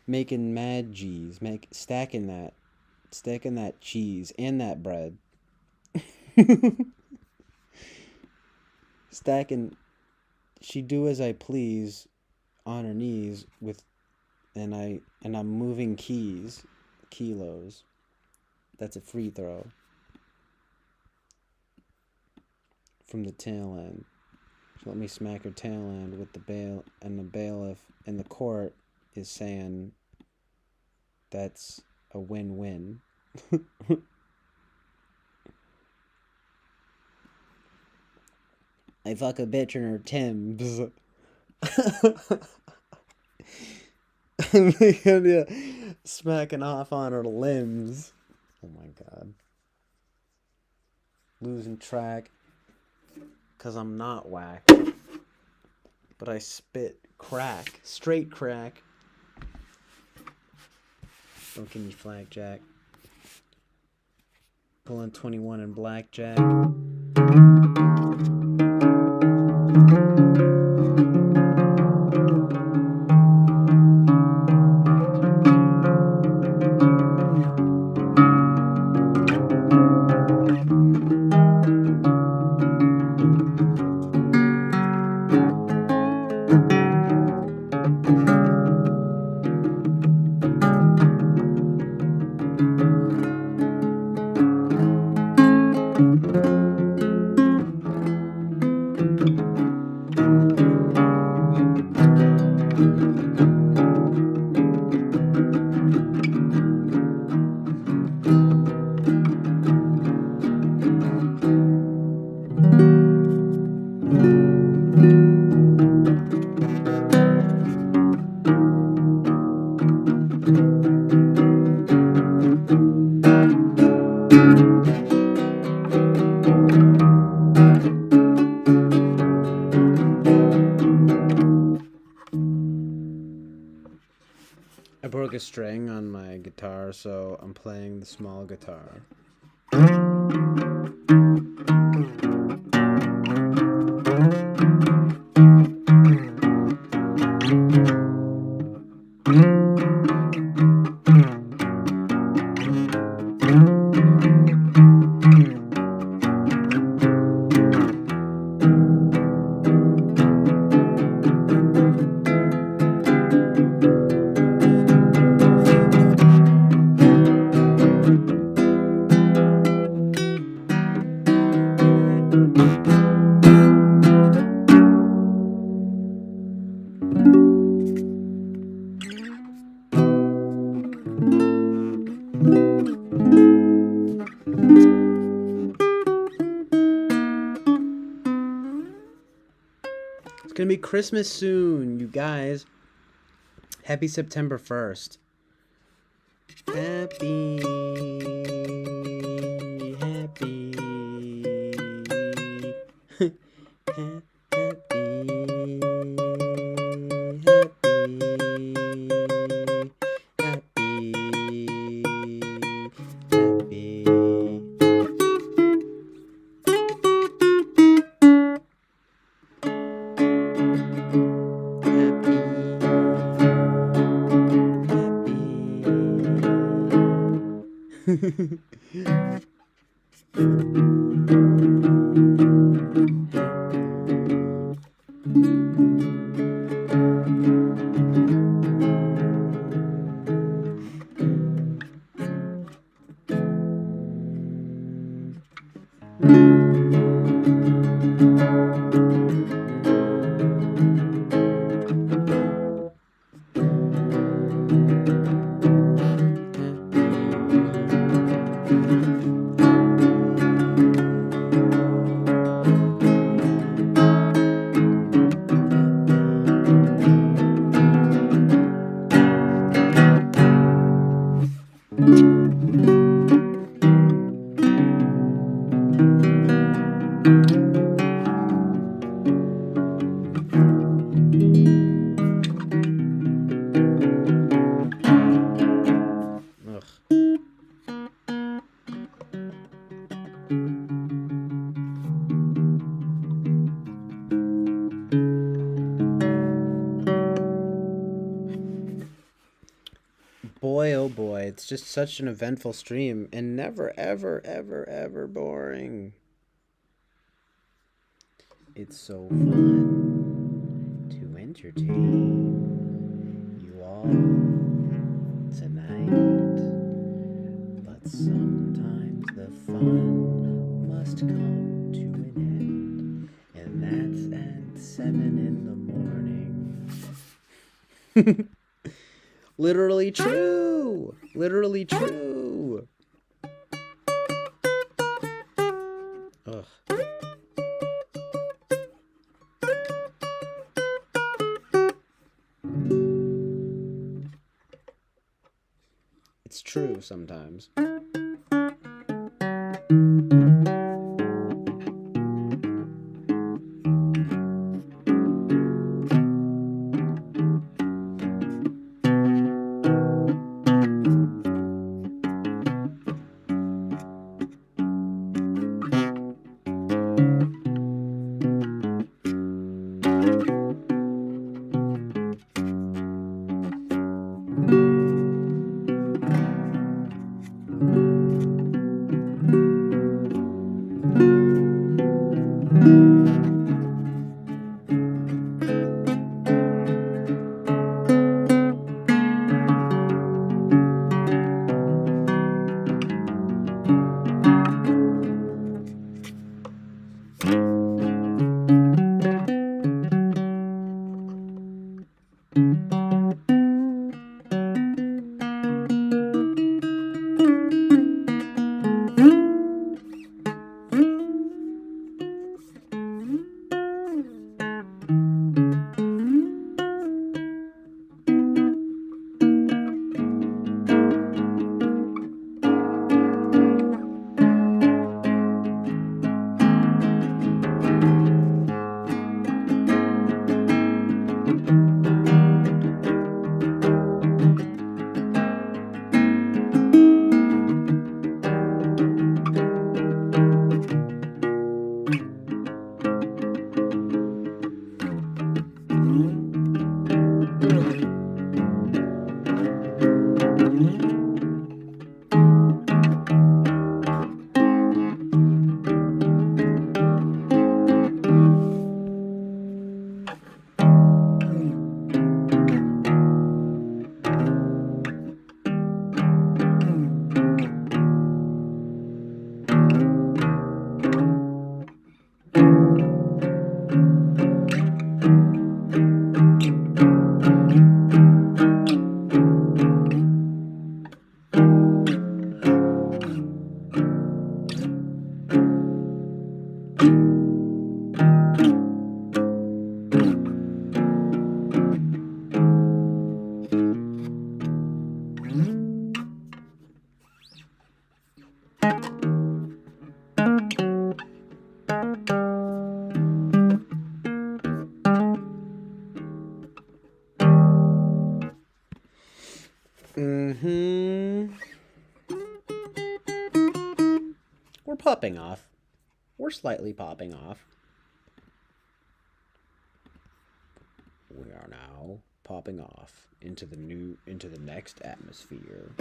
Speaker 1: Making mad G's, stacking that cheese and that bread. Stacking, she do as I please on her knees and I'm moving kilos. That's a free throw. from the tail end. So let me smack her tail end with the bail, and the bailiff in the court is saying that's a win-win. I fuck a bitch in her Timbs. Yeah, smacking off on her limbs. Oh my god. Losing track. Because I'm not whack. But I spit crack. Straight crack. Don't give me flagjack. Pulling 21 in blackjack. I broke a string on my guitar, so I'm playing the small guitar. It's gonna be Christmas soon, you guys. Happy September 1st. Happy. Boy, oh boy, it's just such an eventful stream and never, ever, ever, ever boring. It's so fun to entertain you all tonight. But sometimes the fun must come to an end. Literally true. Literally true. Ugh. It's true sometimes. We're popping off. We're slightly popping off. We are now popping off into the next atmosphere.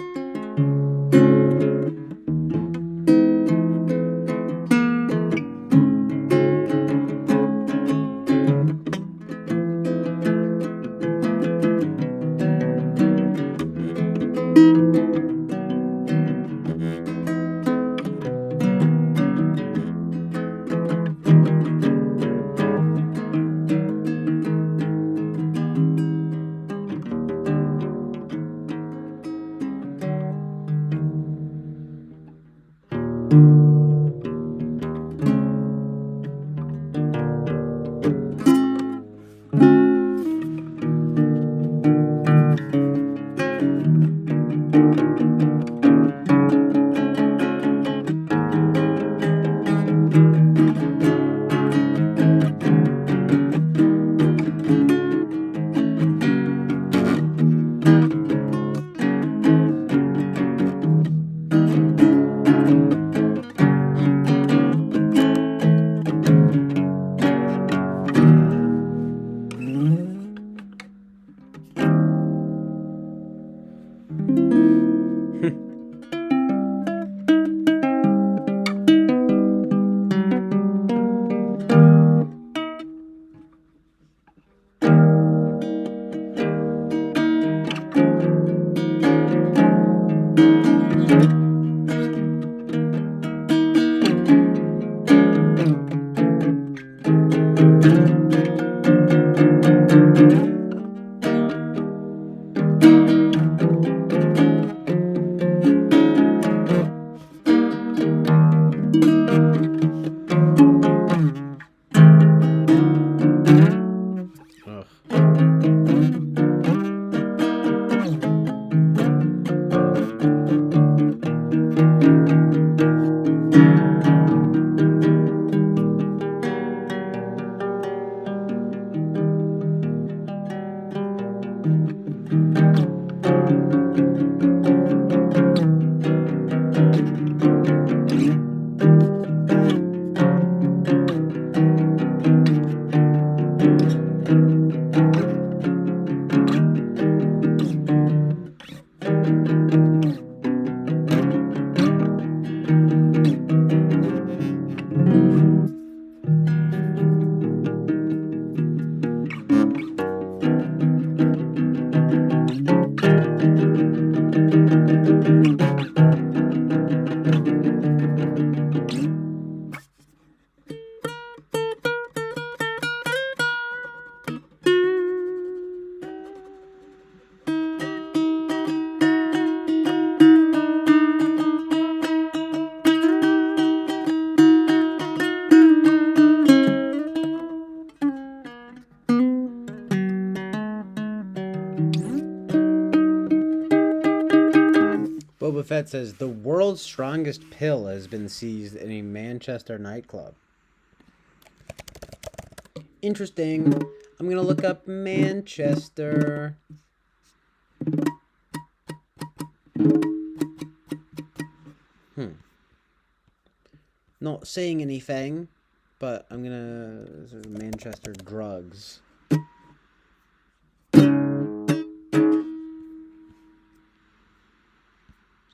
Speaker 1: Boba Fett says the world's strongest pill has been seized in a Manchester nightclub. Interesting. I'm gonna look up Manchester. Not saying anything, but I'm gonna Manchester drugs.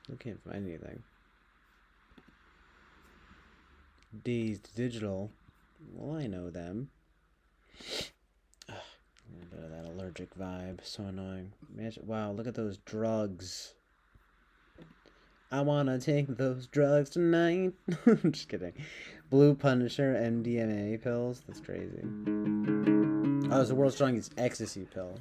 Speaker 1: I can't find anything. Dazed Digital. Well, I know them. Ugh, a little bit of that allergic vibe. So annoying. Wow, look at those drugs. I wanna take those drugs tonight. I'm just kidding. Blue Punisher MDMA pills. That's crazy. Oh, it's the world's strongest ecstasy pill.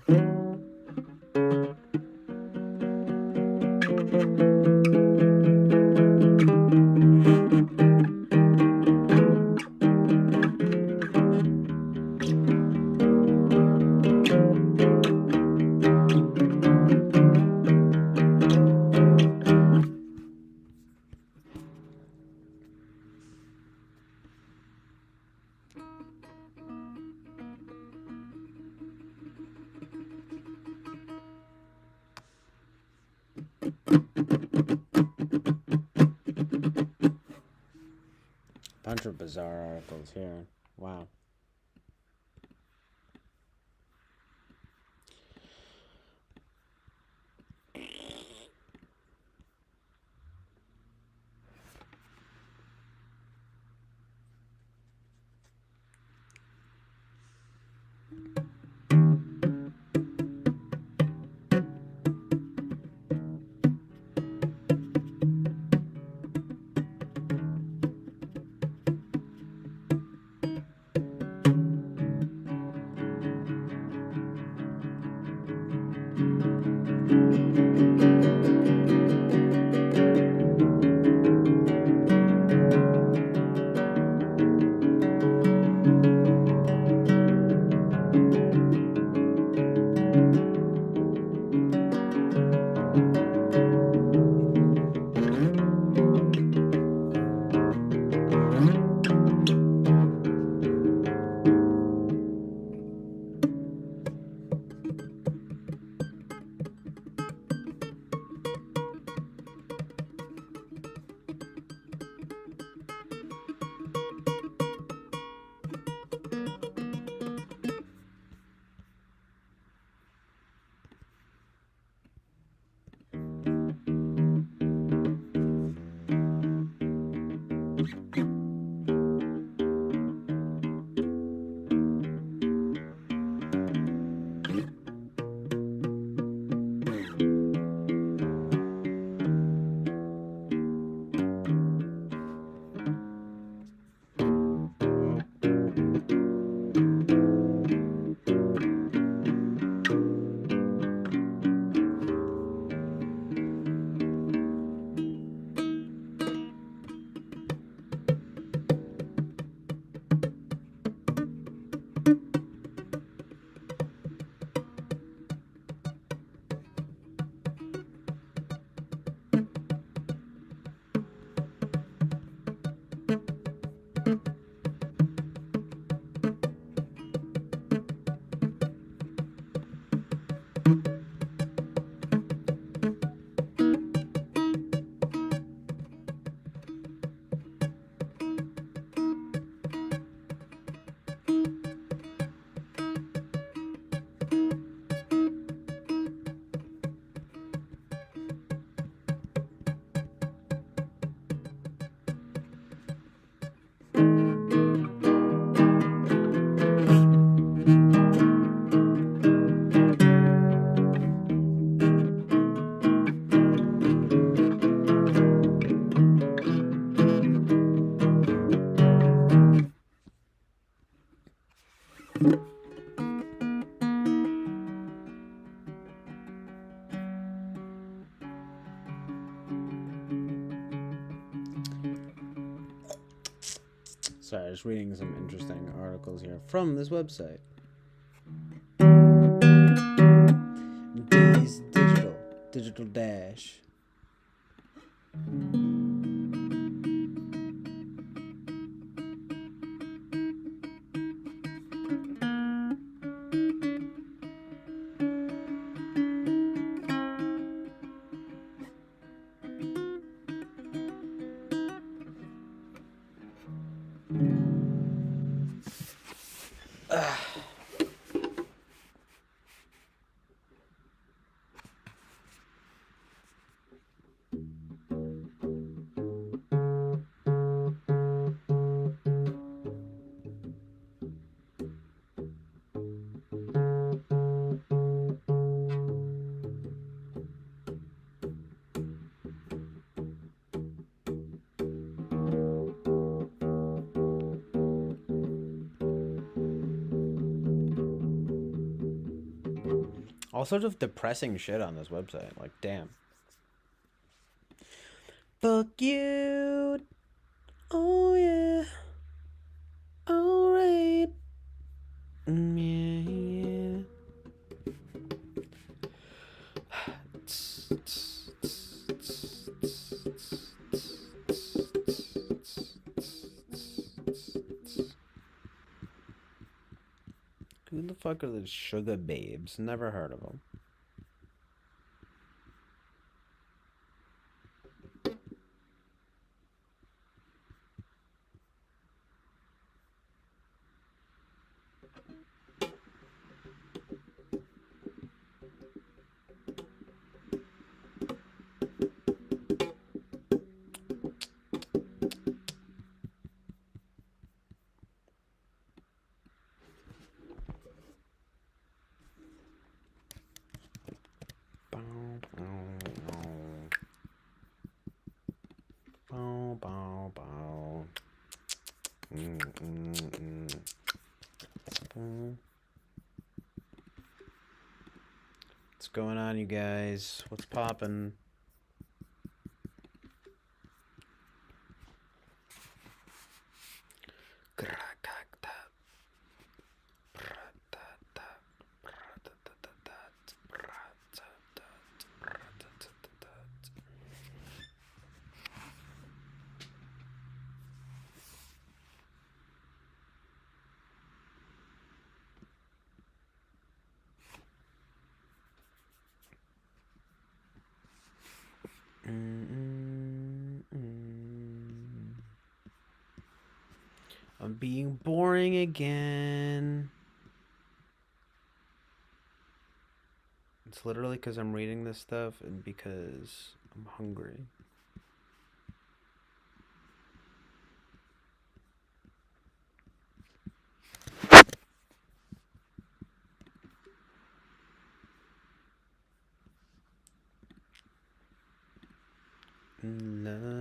Speaker 1: Bunch of bizarre articles here. Wow. Sorry, just reading some interesting articles here from this website. Days Digital Dash. All sorts of depressing shit on this website. Like, damn. Fuck you. Oh, yeah. Alright. Yeah. Who the fuck are the Sugar Babes? Never heard of them. What's going on, you guys? What's poppin'? I'm being boring again. It's literally because I'm reading this stuff and because I'm hungry. Love.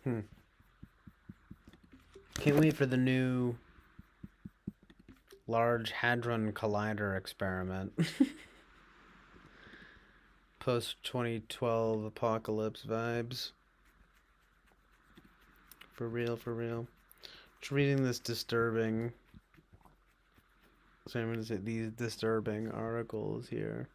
Speaker 1: Can't wait for the new Large Hadron Collider experiment. Post 2012 apocalypse vibes. For real, for real. Just reading this disturbing. So I'm gonna say these disturbing articles here.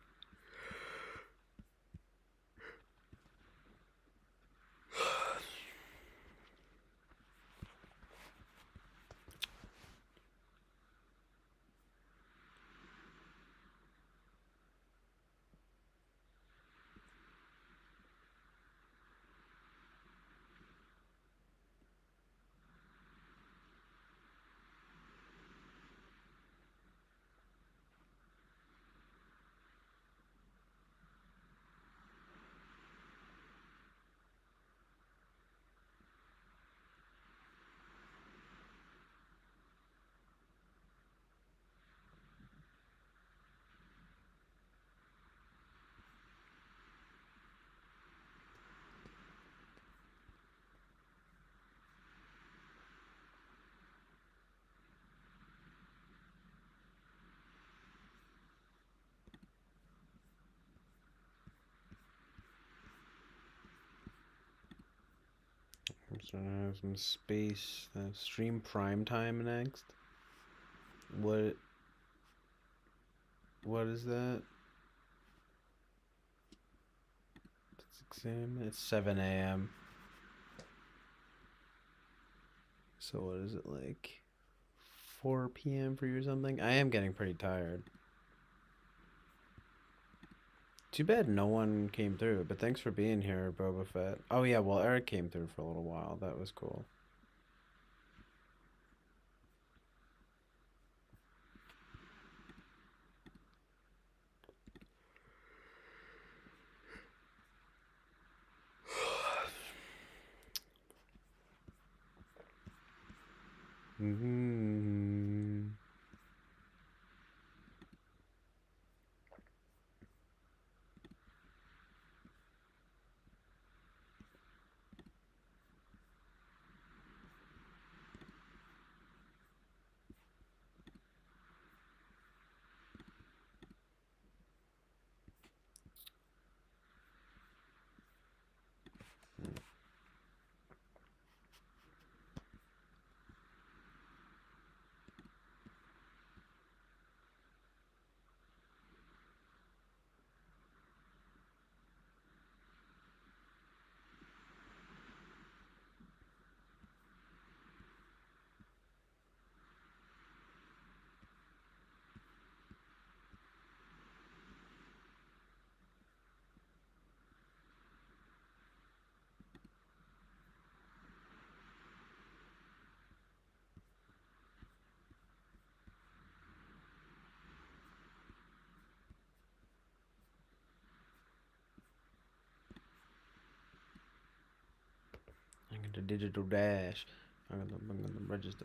Speaker 1: I'm starting to have some space. Stream prime time next. What? What is that? 6 a.m. It's 7 a.m. So what is it, like 4 p.m. for you or something? I am getting pretty tired. Too bad no one came through, but thanks for being here, Boba Fett. Oh yeah, well Eric came through for a little while. That was cool. Mm-hmm. I got the digital dash. I'm gonna register.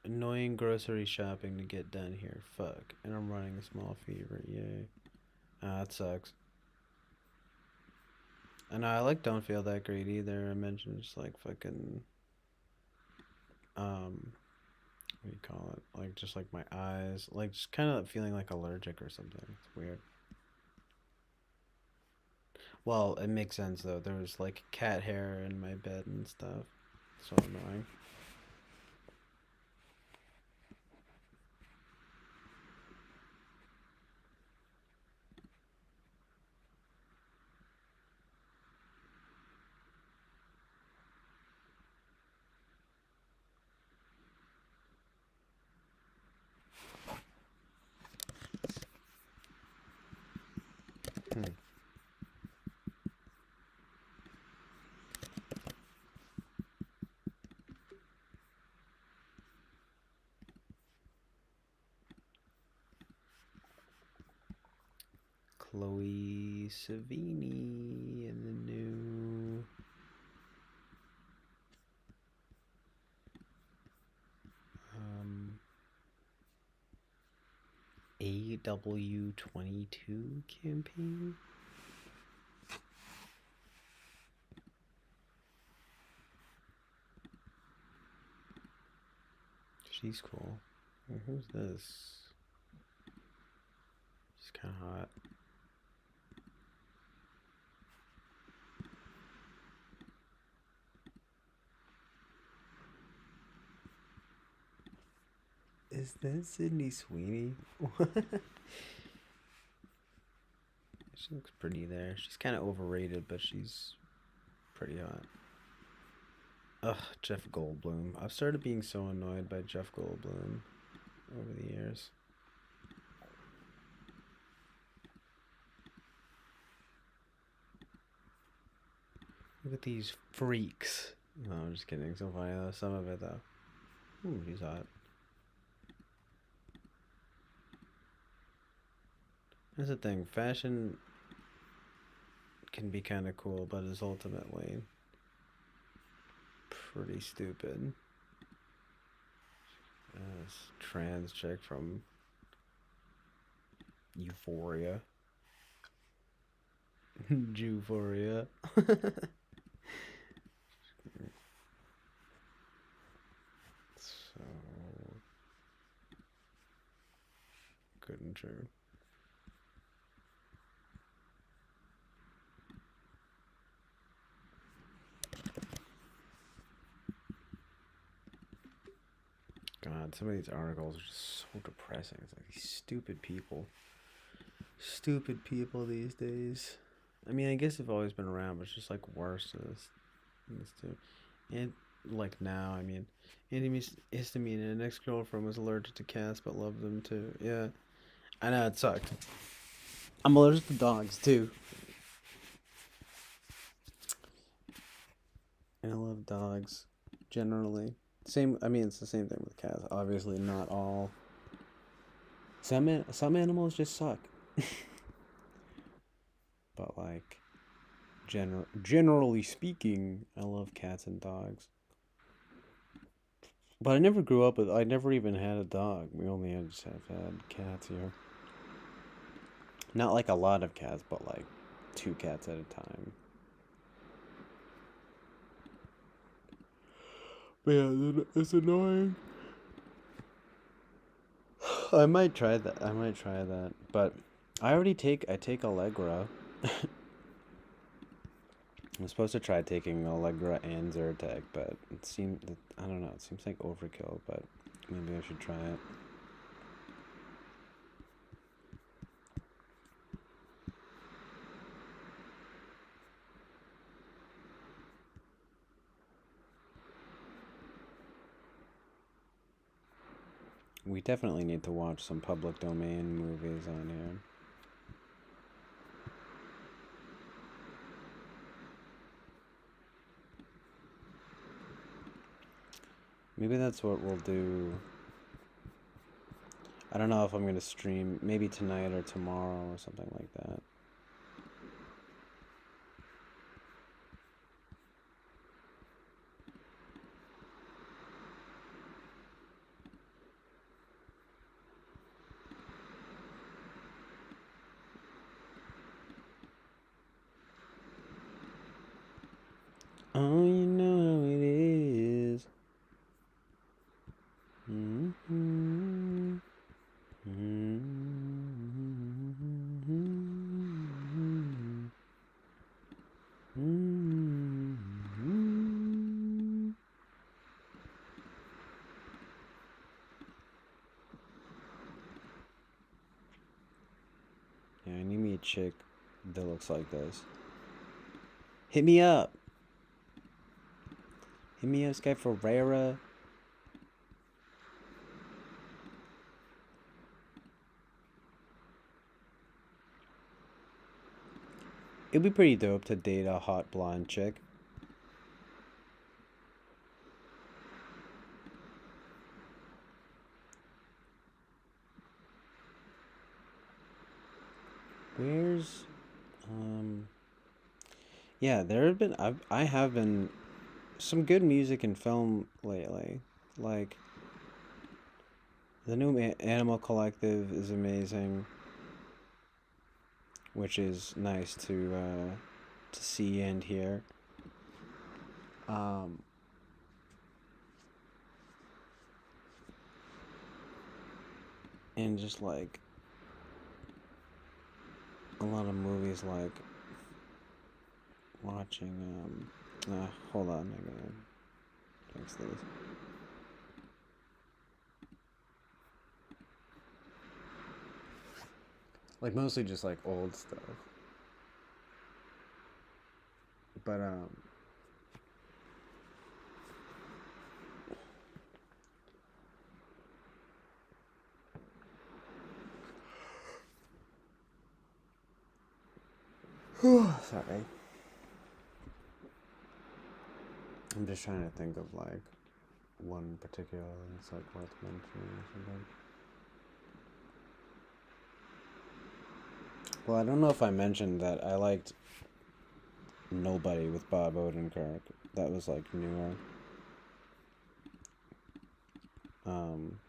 Speaker 1: Annoying grocery shopping to get done here. Fuck. And I'm running a small fever. Yay. Ah, that sucks. And I like don't feel that great either. I mentioned just like fucking what do you call it? Like just like my eyes, like just kind of feeling like allergic or something. It's weird. Well, it makes sense though. There was like cat hair in my bed and stuff. So annoying. Hmm. Chloe Savini in the new AW22 campaign. She's cool. Who's this? She's kind of hot. Is that Sydney Sweeney? She looks pretty there. She's kind of overrated, but she's pretty hot. Ugh, Jeff Goldblum. I've started being so annoyed by Jeff Goldblum over the years. Look at these freaks. No, I'm just kidding. So funny though. Some of it though. Ooh, he's hot. That's the thing. Fashion can be kind of cool, but is ultimately pretty stupid. This trans chick from Euphoria. Euphoria. So good and true. God, some of these articles are just so depressing. It's like these stupid people. Stupid people these days. I mean, I guess they've always been around, but it's just like worse in this too. And like now, I mean, antihistamine and an ex-girlfriend was allergic to cats but loved them too. Yeah, I know it sucked. I'm allergic to dogs too. And I love dogs generally. Same. I mean, it's the same thing with cats. Obviously, not all. Some animals just suck. But like, generally speaking, I love cats and dogs. But I never grew up with. I never even had a dog. We only just have had cats here. Not like a lot of cats, but like 2 cats at a time. But yeah, it's annoying. I might try that. But I take Allegra. I'm supposed to try taking Allegra and Zyrtec, but I don't know, it seems like overkill, but maybe I should try it. We definitely need to watch some public domain movies on here. Maybe that's what we'll do. I don't know if I'm going to stream maybe tonight or tomorrow or something like that. Oh, you know how it is. Mm-hmm. Mm-hmm. Mm-hmm. Yeah, I need me a chick that looks like this. Hit me up. Hit me up, Sky Ferreira. It'd be pretty dope to date a hot blonde chick. Where's yeah, I have been some good music and film lately. Like the new Animal Collective is amazing, which is nice to see and hear. Um and just like a lot of movies, like watching. Hold on, I gotta fix these. Like mostly just like old stuff, but sorry. I'm just trying to think of like one particular that's like worth mentioning or something. Well, I don't know if I mentioned that I liked Nobody with Bob Odenkirk. That was like newer. Um,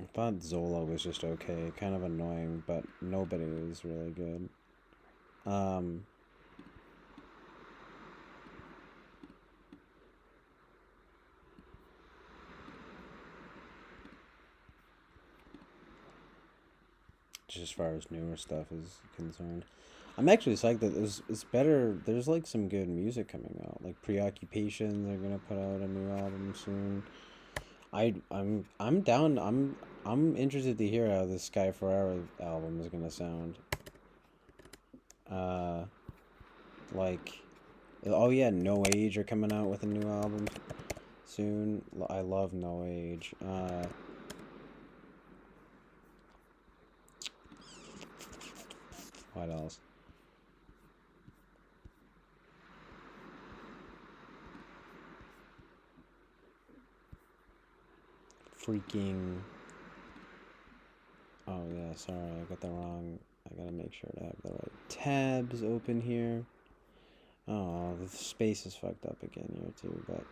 Speaker 1: I thought Zola was just okay, kind of annoying, but Nobody was really good. Um, just as far as newer stuff is concerned, I'm actually psyched that it's better. There's like some good music coming out. Like Preoccupations, they're gonna put out a new album soon. I'm down. I'm interested to hear how this Sky Forever album is gonna sound. Uh, like, oh yeah, No Age are coming out with a new album soon. I love No Age. What else? Freaking. Oh yeah, sorry, I got the wrong. I gotta make sure to have the right tabs open here. Oh, the space is fucked up again here too, but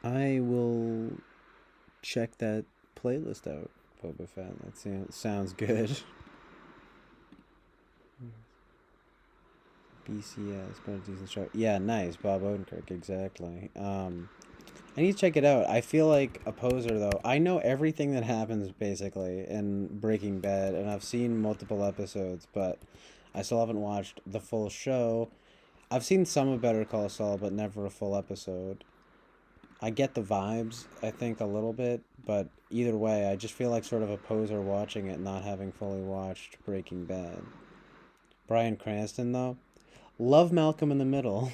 Speaker 1: I will check that playlist out, Boba Fett. That sounds good. BCS, but a decent show. Yeah, nice, Bob Odenkirk, exactly. I need to check it out. I feel like a poser though. I know everything that happens basically in Breaking Bad, and I've seen multiple episodes, but I still haven't watched the full show. I've seen some of Better Call Saul, but never a full episode. I get the vibes, I think, a little bit, but either way, I just feel like sort of a poser watching it, not having fully watched Breaking Bad. Bryan Cranston, though, love Malcolm in the Middle.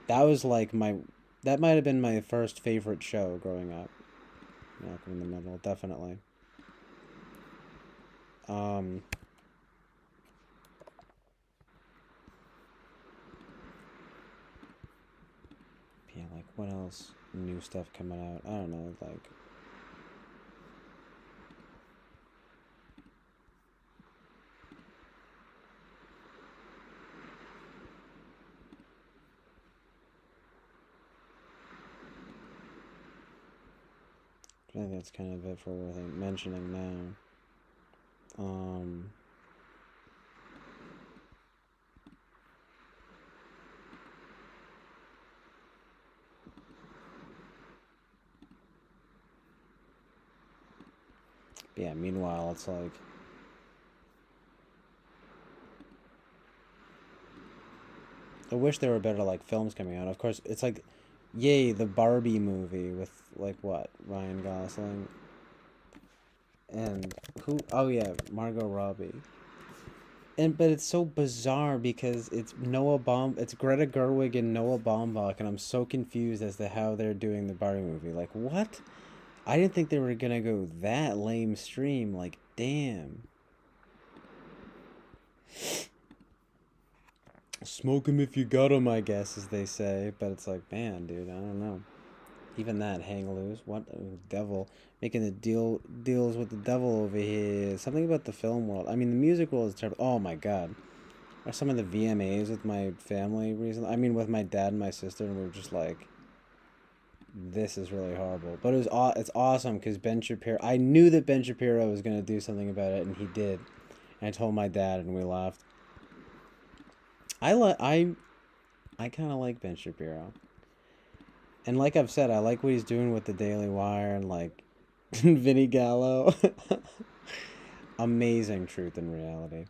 Speaker 1: That was like that might have been my first favorite show growing up. Malcolm in the Middle, definitely. Um, yeah, like what else? New stuff coming out. I don't know, like I think that's kind of it for worth mentioning now. Um, yeah. Meanwhile, it's like I wish there were better like films coming out. Of course, it's like, yay, the Barbie movie with like what Ryan Gosling and who? Oh yeah, Margot Robbie. And but it's so bizarre because it's Greta Gerwig and Noah Baumbach, and I'm so confused as to how they're doing the Barbie movie. Like what? I didn't think they were gonna go that lame stream. Like damn. Smoke 'em if you got 'em, I guess, as they say. But it's like, man, dude, I don't know. Even that, hang loose. What devil making the deals with the devil over here? Something about the film world. I mean, the music world is terrible. Oh my god. or some of the VMAs with my family recently. I mean, with my dad and my sister, and we were just like, this is really horrible. But it's awesome because Ben Shapiro. I knew that Ben Shapiro was gonna do something about it, and he did. And I told my dad, and we laughed. I kind of like Ben Shapiro, and like I've said, I like what he's doing with the Daily Wire and like Vinny Gallo. Amazing truth and reality.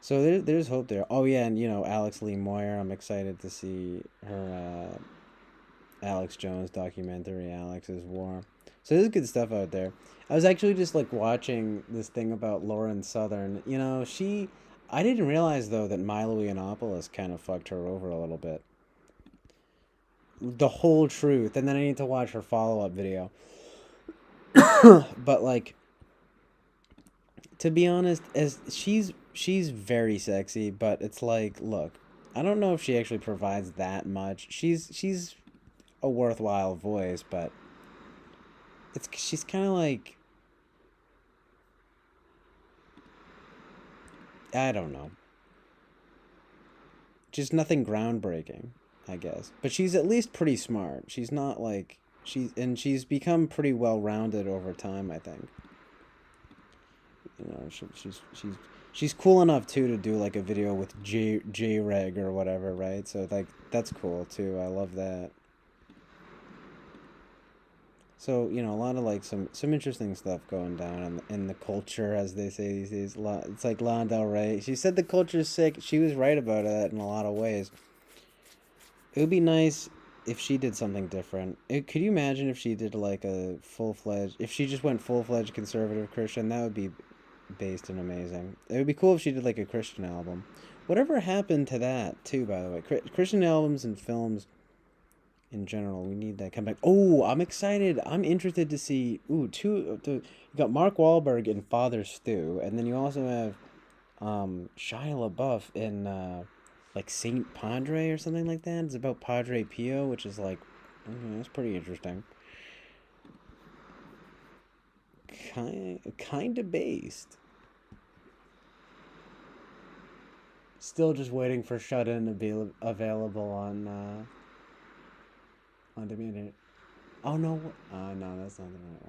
Speaker 1: So there's hope there. Oh yeah, and Alex Lee Moyer. I'm excited to see her Alex Jones documentary, Alex's War. So there's good stuff out there. I was actually just like watching this thing about Lauren Southern. I didn't realize though that Milo Yiannopoulos kind of fucked her over a little bit. The whole truth, and then I need to watch her follow up video. But like, to be honest, as she's very sexy, but it's like, look, I don't know if she actually provides that much. She's a worthwhile voice, but she's kind of like, I don't know, just nothing groundbreaking, I guess. But she's at least pretty smart. She's not like she's become pretty well rounded over time, I think. She's cool enough too to do like a video with J Reg or whatever, right? So like that's cool too. I love that. So a lot of like some interesting stuff going down in the culture, as they say these days. It's like Lana Del Rey. She said the culture's sick. She was right about that in a lot of ways. It would be nice if she did something different. Could you imagine if she did like a if she just went full-fledged conservative Christian? That would be based and amazing. It would be cool if she did like a Christian album. Whatever happened to that too, by the way? Christian albums and films in general, we need that comeback. Oh, I'm excited. I'm interested to see. You got Mark Wahlberg in Father Stew, and then you also have Shia LaBeouf in like Saint Padre or something like that. It's about Padre Pio, which is like, that's pretty interesting. Kind of based. Still just waiting for Shut In to be available on demand. Oh no! No, that's not the right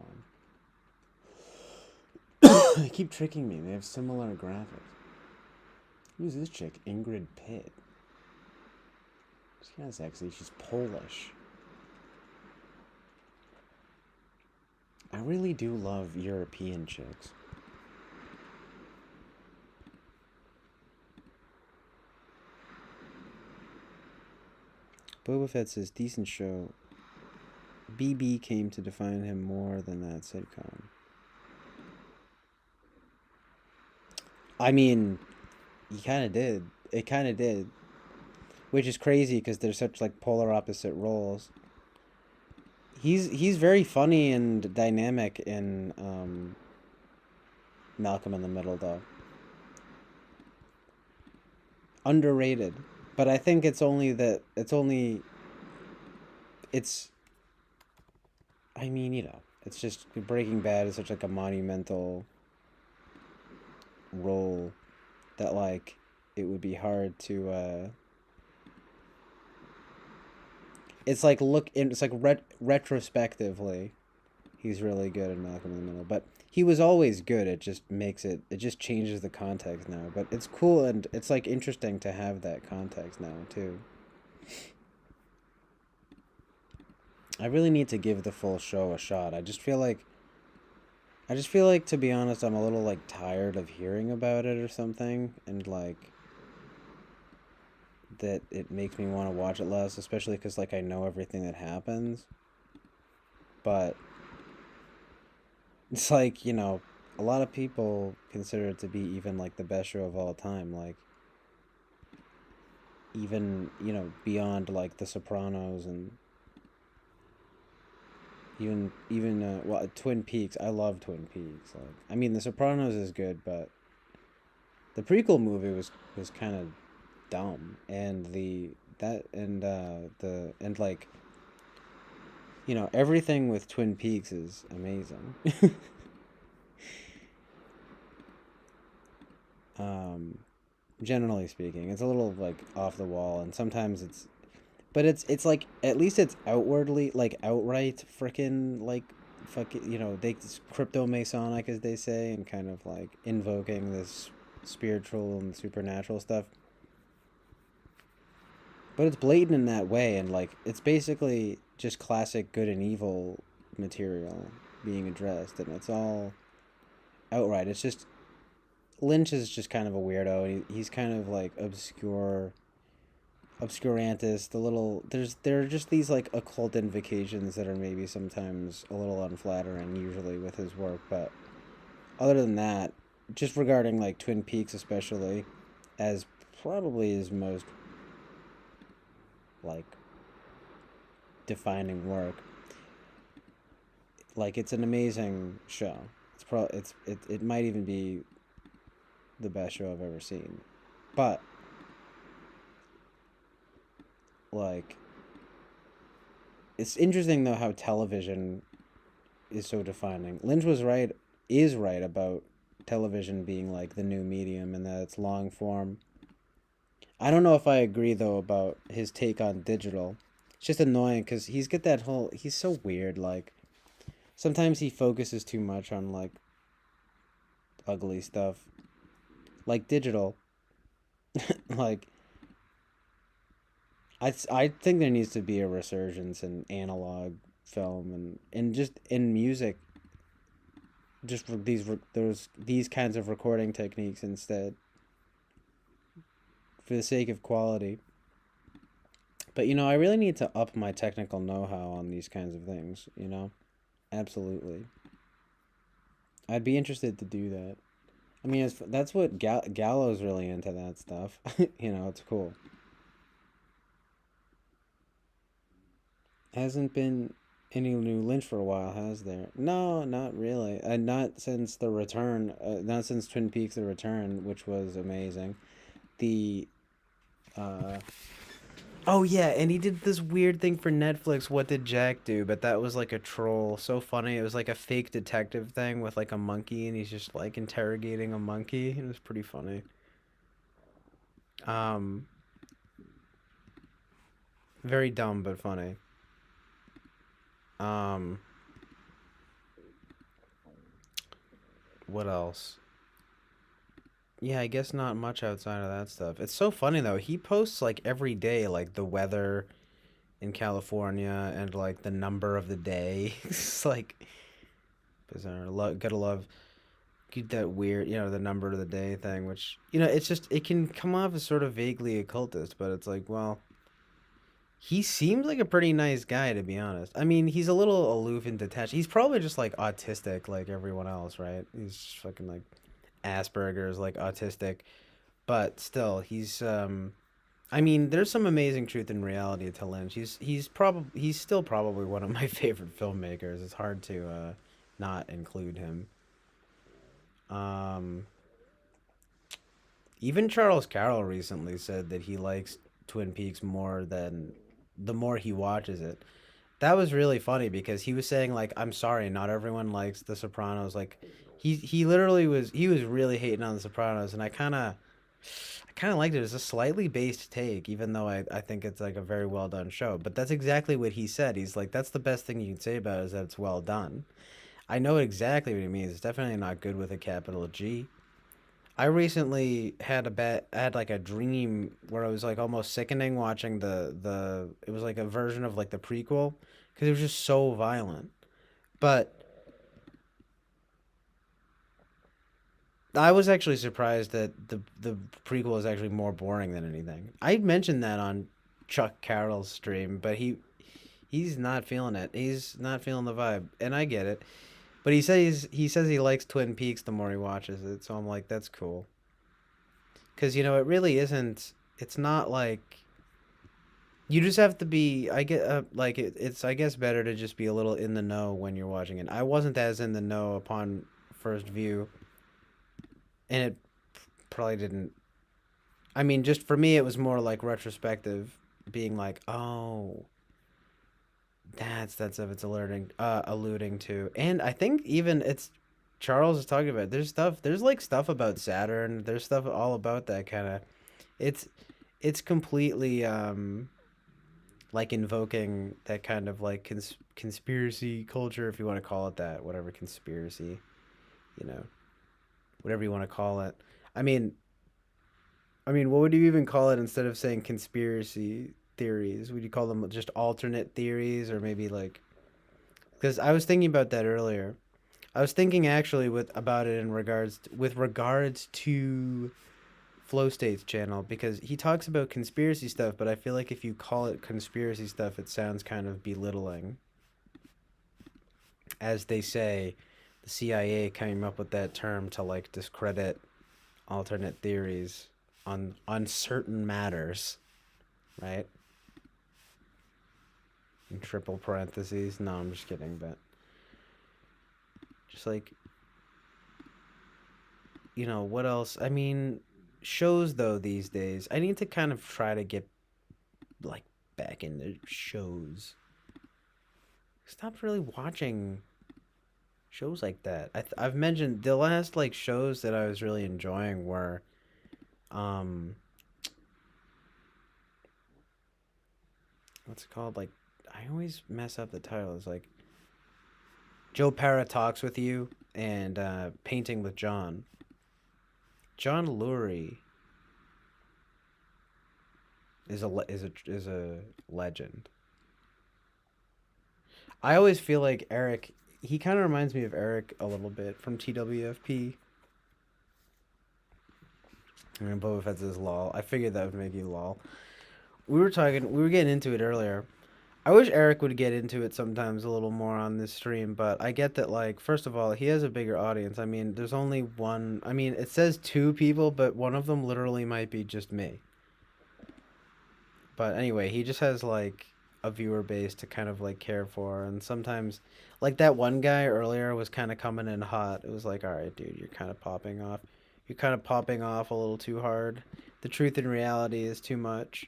Speaker 1: one. They keep tricking me. They have similar graphics. Who's this chick? Ingrid Pitt. She's kind of sexy. She's Polish. I really do love European chicks. Boba Fett says, decent show. BB came to define him more than that sitcom. I mean, he kind of did. It kind of did. Which is crazy because they're such like polar opposite roles. He's very funny and dynamic in Malcolm in the Middle, though. Underrated. But I think it's I mean, it's just Breaking Bad is such like a monumental role that like it would be hard to it's like retrospectively he's really good in Malcolm in the Middle, but he was always good. It just changes the context now, but it's cool and it's like interesting to have that context now too. I really need to give the full show a shot. I just feel like to be honest, I'm a little like tired of hearing about it or something, and like that it makes me want to watch it less, especially because like I know everything that happens. But it's like, a lot of people consider it to be even like the best show of all time, like even, beyond like The Sopranos and even well, Twin Peaks. I love Twin Peaks. Like, I mean, The Sopranos is good, but the prequel movie was kind of dumb, and like, everything with Twin Peaks is amazing. um Generally speaking, it's a little like off the wall, and sometimes but it's like at least it's outwardly like outright freaking like fucking they crypto masonic as they say, and kind of like invoking this spiritual and supernatural stuff. But it's blatant in that way, and like it's basically just classic good and evil material being addressed, and it's all outright. It's just Lynch is just kind of a weirdo, and he's kind of like obscurantis. The little there are just these like occult invocations that are maybe sometimes a little unflattering, usually with his work. But other than that, just regarding like Twin Peaks, especially, as probably his most like defining work. Like it's an amazing show. It might even be the best show I've ever seen. But like it's interesting though how television is so defining. Lynch was right is right about television being like the new medium and that it's long form. I don't know if I agree though about his take on digital. It's just annoying cuz he's so weird like sometimes he focuses too much on like ugly stuff like digital. Like I think there needs to be a resurgence in analog film and just in music, just for these kinds of recording techniques instead, for the sake of quality. But I really need to up my technical know-how on these kinds of things. Absolutely. I'd be interested to do that. I mean, that's what Gallo's really into that stuff. It's cool. Hasn't been any new Lynch for a while, has there? No, not really. Not since the return. Not since Twin Peaks: The Return, which was amazing. The uh, oh yeah, and he did this weird thing for Netflix. What did Jack do? But that was like a troll. So funny. It was like a fake detective thing with like a monkey, and he's just like interrogating a monkey. It was pretty funny. Um, very dumb but funny. Um, what else? Yeah, I guess not much outside of that stuff. It's so funny though. He posts like every day, like the weather in California and like the number of the day. It's like bizarre. Gotta love keep that weird, the number of the day thing. Which it's just it can come off as sort of vaguely occultist, but it's like, well, he seems like a pretty nice guy to be honest. I mean, he's a little aloof and detached. He's probably just like autistic, like everyone else, right? He's just fucking like Asperger's, like autistic, but still, he's I mean, there's some amazing truth and reality to Lynch. He's still probably one of my favorite filmmakers. It's hard to not include him. Um, Even Charles Carroll recently said that he likes Twin Peaks more than the more he watches it. That was really funny because he was saying like, "I'm sorry, not everyone likes The Sopranos." Like, he literally he was really hating on The Sopranos, and I kind of liked it. It's a slightly based take, even though I think it's like a very well done show. But that's exactly what he said. He's like, that's the best thing you can say about it is that it's well done. I know exactly what he means. It's definitely not good with a capital G. I recently had like a dream where I was like almost sickening watching the it was like a version of like the prequel because it was just so violent. But I was actually surprised that the prequel is actually more boring than anything. I mentioned that on Chuck Carroll's stream, but he's not feeling it. He's not feeling the vibe, and I get it. But he says he likes Twin Peaks the more he watches it, so I'm like, that's cool. Cuz it really isn't it's not like you just have to be I get like it's I guess better to just be a little in the know when you're watching it. I wasn't as in the know upon first view, and it probably didn't. I mean, just for me, it was more like retrospective, being like, oh, that's what it's alluding to, and I think even it's. Charles is talking about. There's stuff. There's like stuff about Saturn. There's stuff all about that kind of. It's it's completely like invoking that kind of like conspiracy culture, if you want to call it that. Whatever conspiracy, you know, whatever you want to call it. I mean, what would you even call it instead of saying conspiracy theories? Would you call them just alternate theories, or maybe like? Because I was thinking about that earlier. I was thinking actually with about it in regards to Flow State's channel, because he talks about conspiracy stuff, but I feel like if you call it conspiracy stuff, it sounds kind of belittling. As they say, the CIA came up with that term to like discredit alternate theories on certain matters, right? In triple parentheses. No, I'm just kidding, but just like, what else? I mean, shows though these days. I need to kind of try to get like back into shows. Stopped really watching shows like that. I've mentioned the last like shows that I was really enjoying were um what's it called? Like, I always mess up the title. It's like Joe Para Talks with You and Painting with John. John Lurie is a legend. I always feel like Eric. He kind of reminds me of Eric a little bit from TWFP. I mean, Boba Fett's his lol. I figured that would make you lol. We were getting into it earlier. I wish Eric would get into it sometimes a little more on this stream, but I get that, like, first of all, he has a bigger audience. I mean, there's only one. I mean, it says two people, but one of them literally might be just me. But anyway, he just has, like, a viewer base to kind of, like, care for. And sometimes, like, that one guy earlier was kind of coming in hot. It was like, all right, dude, you're kind of popping off. You're kind of popping off a little too hard. The truth and reality is too much.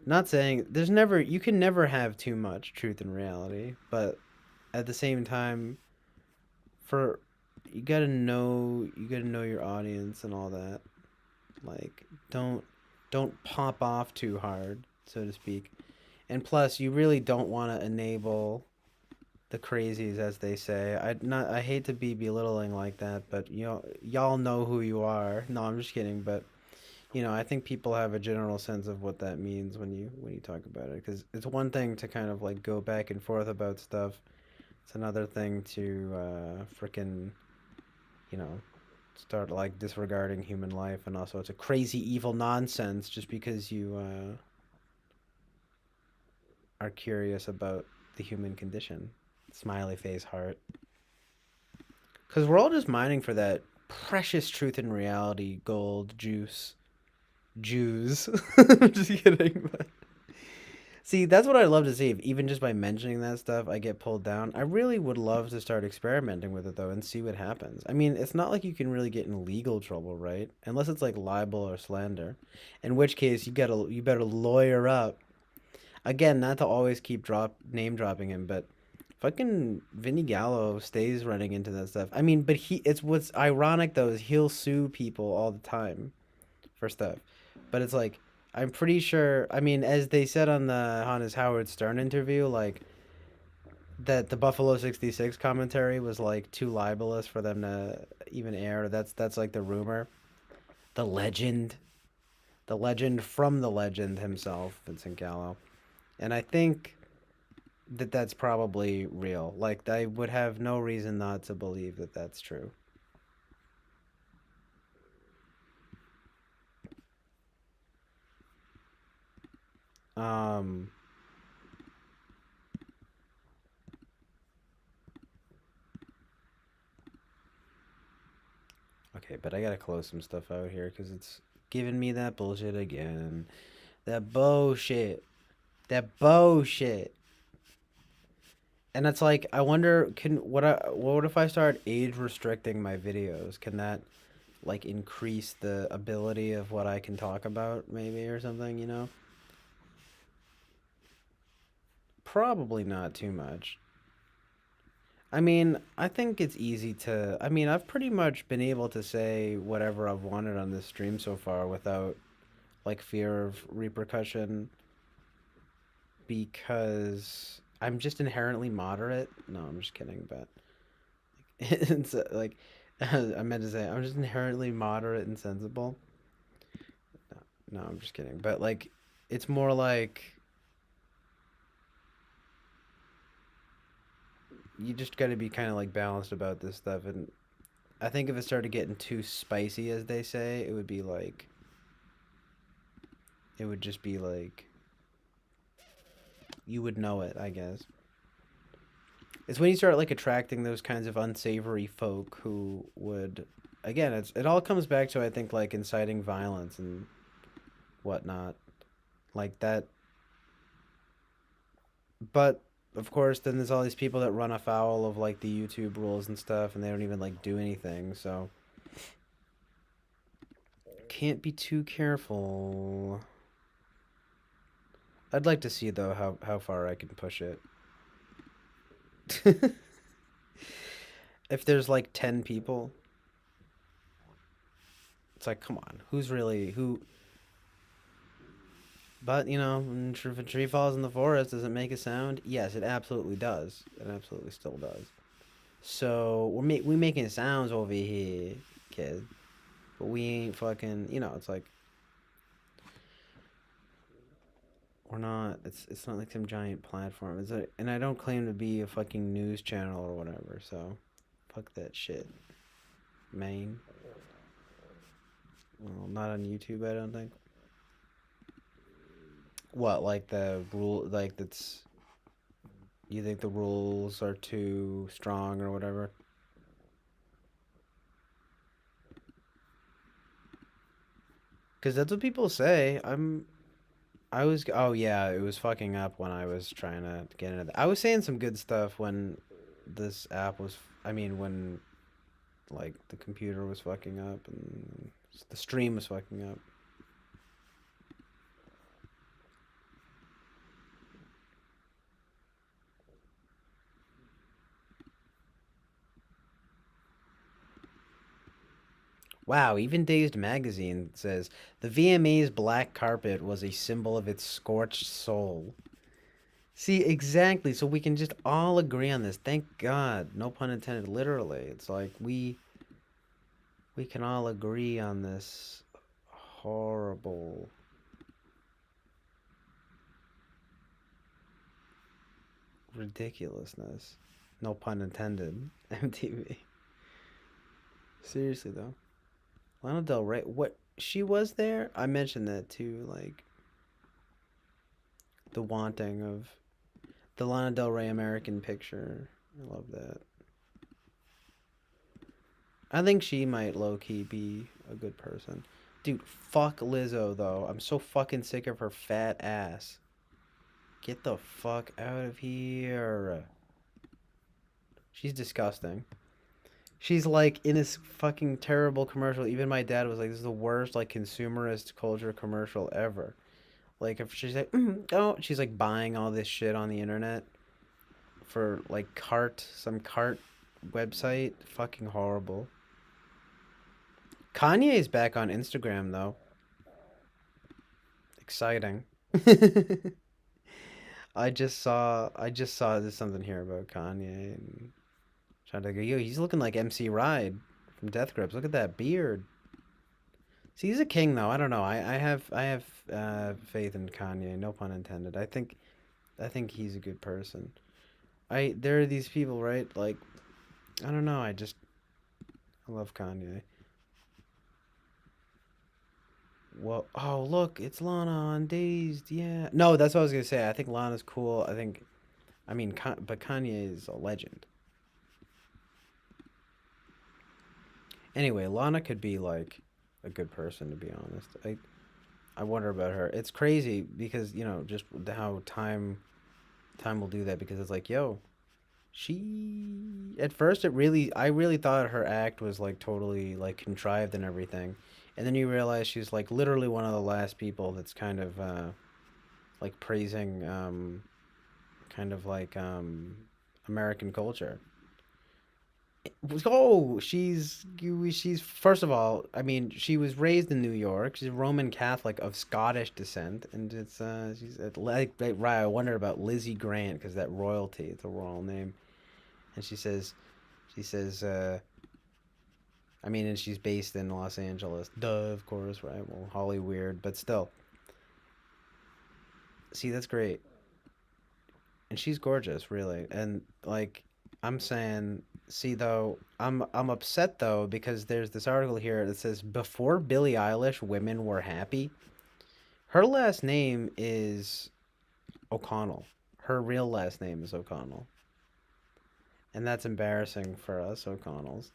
Speaker 1: Not saying you can never have too much truth and reality, but at the same time, for you gotta know your audience and all that. Like, don't pop off too hard, so to speak. And plus, you really don't want to enable the crazies, as they say. I hate to be belittling like that, but y'all know who you are. No, I'm just kidding, but I think people have a general sense of what that means when you talk about it, because it's one thing to kind of like go back and forth about stuff. It's another thing to frickin' you know start like disregarding human life, and also it's a crazy evil nonsense just because you are curious about the human condition. Smiley face heart. Because we're all just mining for that precious truth and reality gold juice. Jews. I'm just kidding. But see, that's what I'd love to see. If even just by mentioning that stuff, I get pulled down. I really would love to start experimenting with it though and see what happens. I mean, it's not like you can really get in legal trouble, right? Unless it's like libel or slander, in which case you better lawyer up. Again, not to always keep name dropping him, but fucking Vinny Gallo stays running into that stuff. I mean, but it's what's ironic though is he'll sue people all the time for stuff. But it's like, I'm pretty sure. I mean, as they said on his Howard Stern interview, like that the Buffalo '66 commentary was like too libelous for them to even air. That's like the rumor, the legend, from the legend himself, Vincent Gallo, and I think that that's probably real. Like, I would have no reason not to believe that that's true. Um, Okay, but I gotta close some stuff out here because it's giving me that bullshit again. That bullshit. That bullshit. And it's like, I wonder, what if I start age restricting my videos? Can that like increase the ability of what I can talk about, maybe, or something? Probably not too much. I mean, I think it's easy to. I mean, I've pretty much been able to say whatever I've wanted on this stream so far without like fear of repercussion because I'm just inherently moderate. No, I'm just kidding, but it's like I meant to say I'm just inherently moderate and sensible. No, I'm just kidding. But like it's more like you just got to be kind of like balanced about this stuff and I think if it started getting too spicy as they say, it would be like it would just be like you would know it, I guess. It's when you start like attracting those kinds of unsavory folk who would again, it all comes back to I think like inciting violence and whatnot. Like that but of course then there's all these people that run afoul of like the YouTube rules and stuff and they don't even like do anything, so can't be too careful. I'd like to see though how far I can push it. If there's like 10 people, it's like, come on, who's really who? But you know, if a tree falls in the forest, does it make a sound? Yes, it absolutely does. It absolutely still does. So we making sounds over here, kid. But we ain't fucking. You know, it's like we're not. It's not like some giant platform. And I don't claim to be a fucking news channel or whatever. So, fuck that shit, man. Well, not on YouTube, I don't think. What, like the rule, like that's, you think the rules are too strong or whatever? Because that's what people say. Oh yeah, it was fucking up when I was trying to get into I was saying some good stuff when this app was, I mean, when like the computer was fucking up and the stream was fucking up. Wow, even Dazed Magazine says the VMA's black carpet was a symbol of its scorched soul. See, exactly. So we can just all agree on this. Thank God. No pun intended, literally. It's like we can all agree on this horrible ridiculousness. No pun intended. MTV. Seriously though. Lana Del Rey, what she was there? I mentioned that too, like the wanting of the Lana Del Rey American picture. I love that. I think she might low key be a good person. Dude, fuck Lizzo though. I'm so fucking sick of her fat ass. Get the fuck out of here. She's disgusting. She's like in this fucking terrible commercial. Even my dad was like, "This is the worst like consumerist culture commercial ever." Like if she's like, "Oh," she's like buying all this shit on the internet for like some cart website. Fucking horrible. Kanye's back on Instagram though. Exciting. I just saw there's something here about Kanye and trying to go, yo, he's looking like MC Ride from Death Grips. Look at that beard. See, he's a king though. I don't know. I have faith in Kanye. No pun intended. I think he's a good person. There are these people, right? Like I don't know. I love Kanye. Well, oh look, it's Lana on Dazed. Yeah. No, that's what I was gonna say. I think Lana's cool. I mean, but Kanye is a legend. Anyway, Lana could be like a good person to be honest. I wonder about her. It's crazy because just how time will do that because it's like, yo, she at first I really thought her act was like totally like contrived and everything. And then you realize she's like literally one of the last people that's kind of like praising kind of like American culture. Oh, she's first of all, I mean, she was raised in New York. She's a Roman Catholic of Scottish descent, and it's she's right. I wonder about Lizzie Grant because that royalty, it's a royal name, and she says, I mean, and she's based in Los Angeles. Duh, of course, right? Well, Holly weird, but still, see, that's great, and she's gorgeous, really, and like, I'm saying. See though, I'm upset though because there's this article here that says before Billie Eilish, women were happy. Her last name is O'Connell. Her real last name is O'Connell, and that's embarrassing for us O'Connells.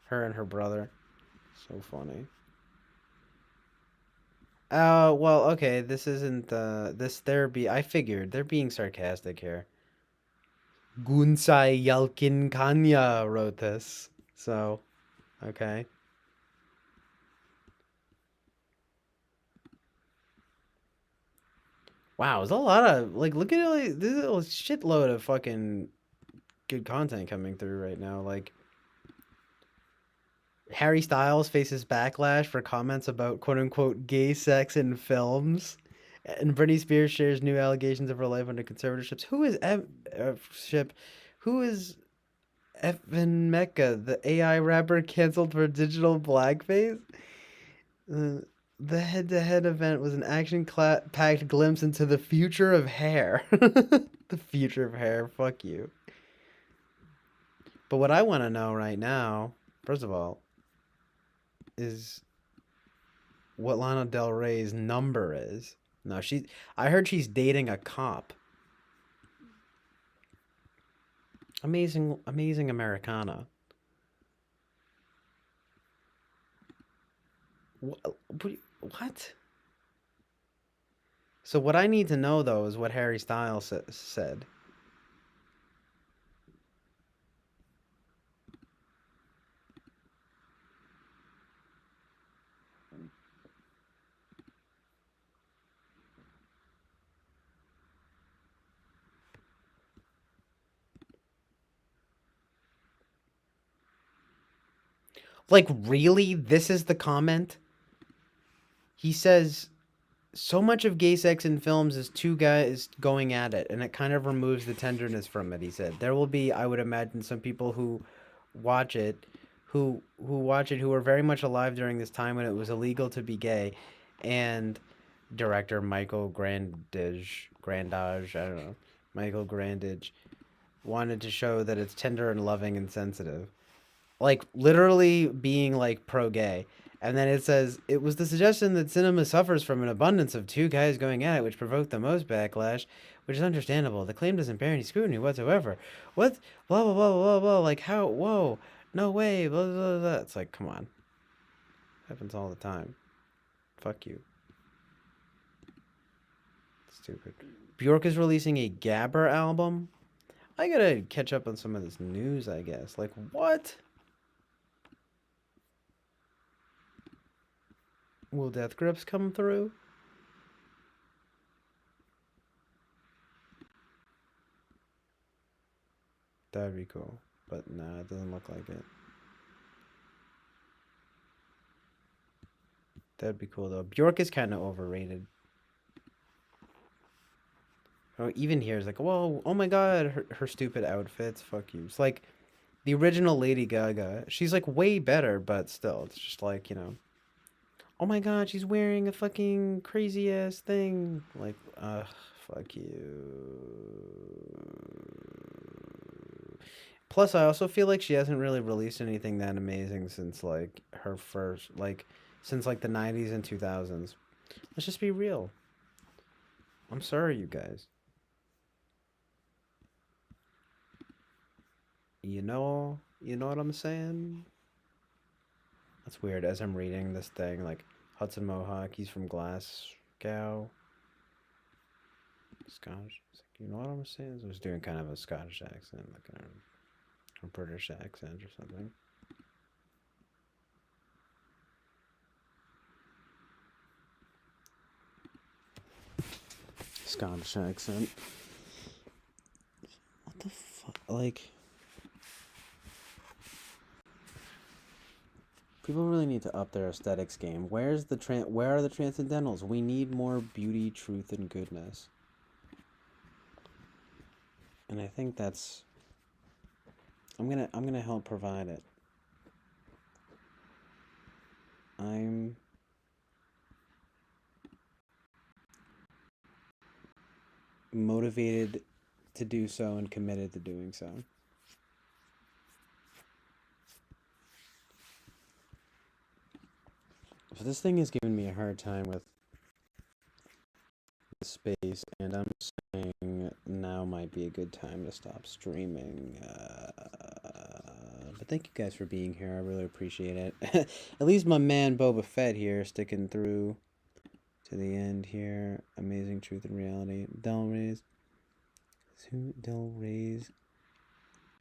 Speaker 1: Her and her brother. So funny. Oh well, okay. This isn't this therapy. I figured they're being sarcastic here. Gunsai Yalkin Kanya wrote this. So, okay. Wow, there's a lot of like look at all this is a shitload of fucking good content coming through right now. Like Harry Styles faces backlash for comments about quote unquote gay sex in films. And Britney Spears shares new allegations of her life under conservatorships. Who is Evan Mecca, the AI rapper canceled for digital blackface? Uh, the head-to-head event was an action-packed glimpse into the future of hair. The future of hair. Fuck you. But what I want to know right now, first of all, is what Lana Del Rey's number is. No, I heard she's dating a cop. Amazing, amazing Americana. What? So what I need to know though is what Harry Styles said. Like really, this is the comment. He says so much of gay sex in films is two guys going at it, and it kind of removes the tenderness from it. He said there will be, I would imagine, some people who watch it, who are very much alive during this time when it was illegal to be gay, and director Michael Grandage, I don't know, Michael Grandage wanted to show that it's tender and loving and sensitive, like literally being like pro gay. And then it says it was the suggestion that cinema suffers from an abundance of two guys going at it, which provoked the most backlash, which is understandable. The claim doesn't bear any scrutiny whatsoever. What? Blah blah blah blah blah. Like how? Whoa! No way! Blah blah blah. It's like, come on. Happens all the time. Fuck you. Stupid. Bjork is releasing a Gabber album. I gotta catch up on some of this news, I guess. Like what? Will Death Grips come through? That'd be cool. But nah, it doesn't look like it. That'd be cool though. Bjork is kind of overrated. Oh, even here is like, whoa, oh my god, her stupid outfits. Fuck you. It's like the original Lady Gaga. She's like way better, but still, it's just like, oh my god, she's wearing a fucking crazy ass thing. Like, fuck you. Plus, I also feel like she hasn't really released anything that amazing since like her first, like, since like the 90s and 2000s. Let's just be real. I'm sorry, you guys. You know what I'm saying? That's weird. As I'm reading this thing, like Hudson Mohawk, he's from Glasgow, Scottish. It's like, you know what I'm saying? I was doing kind of a Scottish accent, like a British accent or something. Scottish accent. What the fuck? Like, People really need to up their aesthetics game. Where are the transcendentals? We need more beauty, truth, and goodness. And I think that's I'm gonna help provide it. I'm motivated to do so and committed to doing so. So this thing is giving me a hard time with the space, and I'm saying now might be a good time to stop streaming. But thank you guys for being here. I really appreciate it. At least my man Boba Fett here sticking through to the end here. Amazing truth and reality. Del Rey's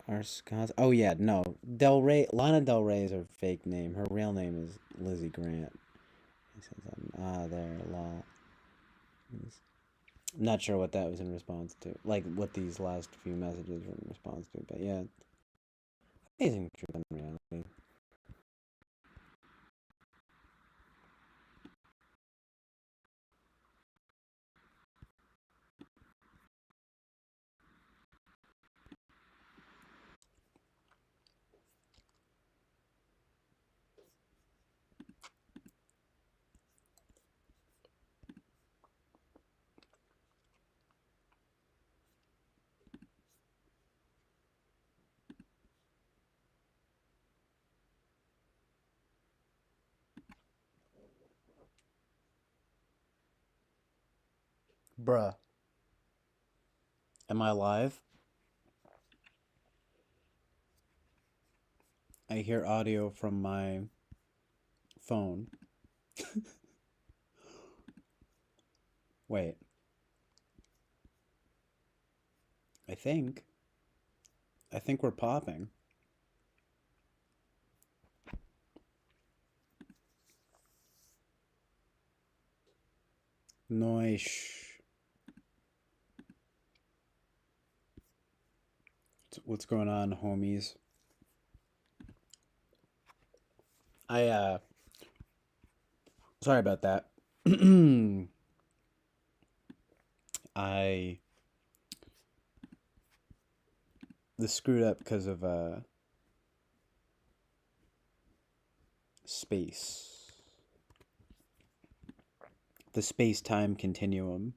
Speaker 1: are Scots. Oh yeah, no. Lana Del Rey is her fake name. Her real name is Lizzie Grant. There, law. I'm not sure what that was in response to. Like, what these last few messages were in response to. But yeah. Amazing truth and reality. Bruh. Am I live? I hear audio from my phone. Wait. I think we're popping. Noish. What's going on, homies? Sorry about that. I this screwed up because of space. The space-time continuum.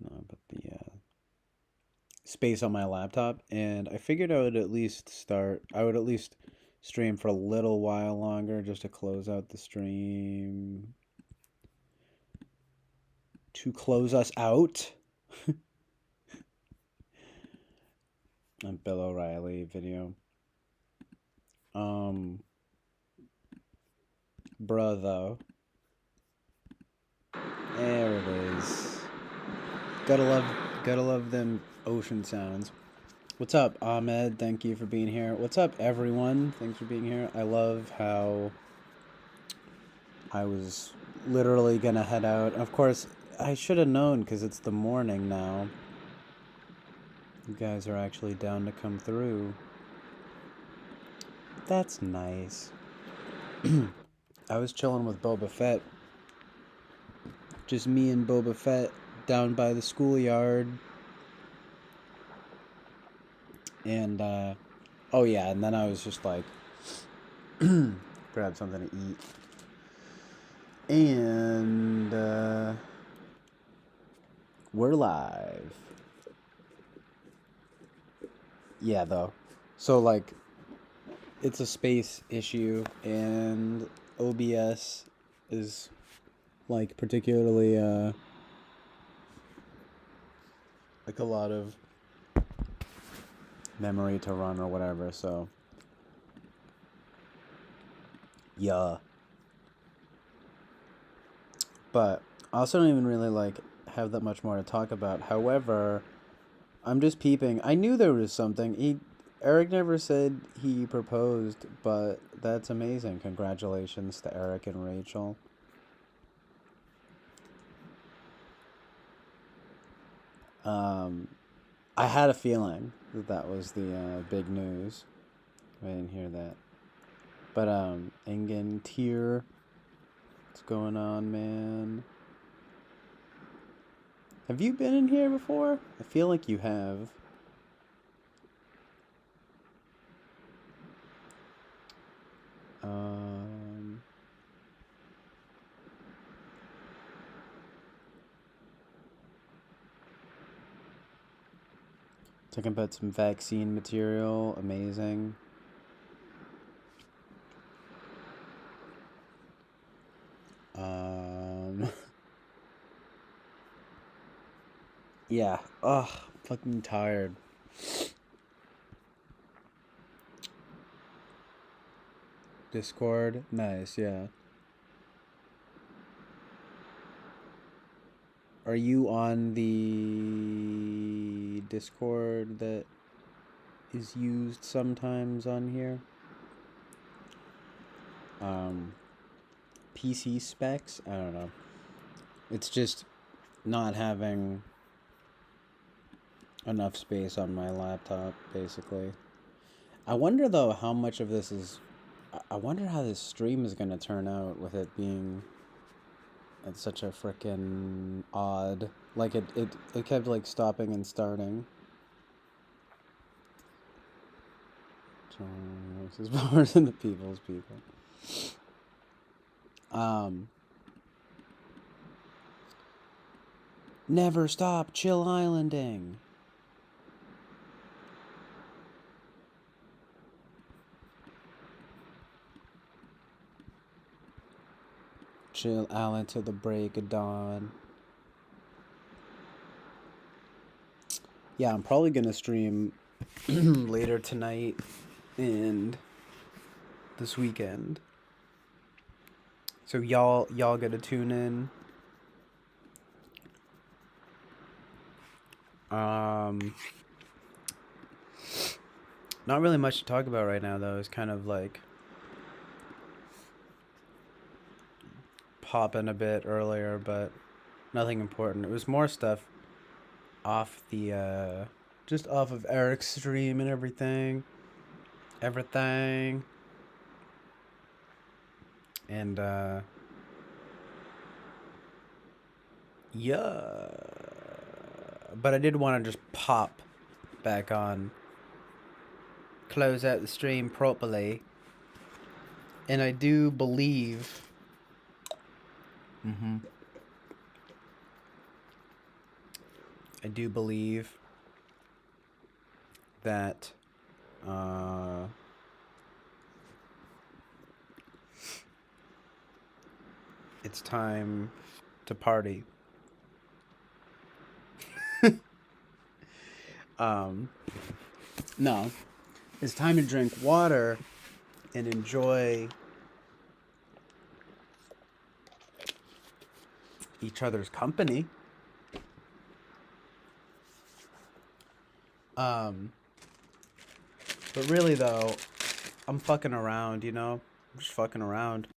Speaker 1: No, but the space on my laptop, and I figured I would at least stream for a little while longer just to close out the stream. To close us out. A Bill O'Reilly video. Bruh though. There it is. Gotta love them ocean sounds. What's up, Ahmed? Thank you for being here. What's up, everyone? Thanks for being here. I love how I was literally gonna head out. Of course, I should have known because it's the morning now. You guys are actually down to come through. That's nice. I was chilling with Boba Fett. Just me and Boba Fett down by the schoolyard. And, oh yeah, and then I was just like, grab something to eat. And, we're live. Yeah, though. So, like, it's a space issue, and OBS is, like, particularly, like, a lot of memory to run or whatever, so yeah. But I also don't even really like have that much more to talk about. However, I'm just peeping. I knew there was something. Eric never said he proposed, but that's amazing. Congratulations to Eric and Rachel. I had a feeling that was the big news. I didn't hear that. But Engen tier, what's going on, man? Have you been in here before? I feel like you have. Talking about some vaccine material, amazing. Yeah. Ugh, fucking tired. Discord, nice, yeah. Are you on the Discord that is used sometimes on here? PC specs? I don't know. It's just not having enough space on my laptop, basically. I wonder, though, how much of this is... I wonder how this stream is going to turn out with it being... It's such a frickin' odd... Like, it kept, like, stopping and starting. This is more than the people's people. Never stop chill islanding. Chill island till the break of dawn. Yeah, I'm probably gonna stream later tonight and this weekend. So y'all gotta tune in. Not really much to talk about right now, though. It's kind of like popping a bit earlier, but nothing important. It was more stuff off the just off of Eric's stream and everything. And yeah. But I did want to just pop back on, close out the stream properly. And I do believe I do believe that it's time to party. No. It's time to drink water and enjoy each other's company. But really, though, I'm fucking around, you know? I'm just fucking around.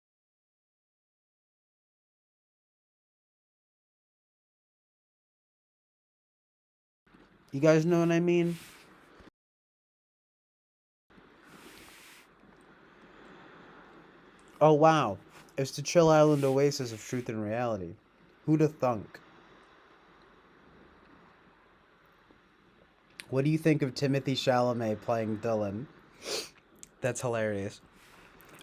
Speaker 1: You guys know what I mean? Oh, wow. It's the Chill Island Oasis of truth and reality. Who'da thunk? What do you think of Timothy Chalamet playing Dylan? That's hilarious.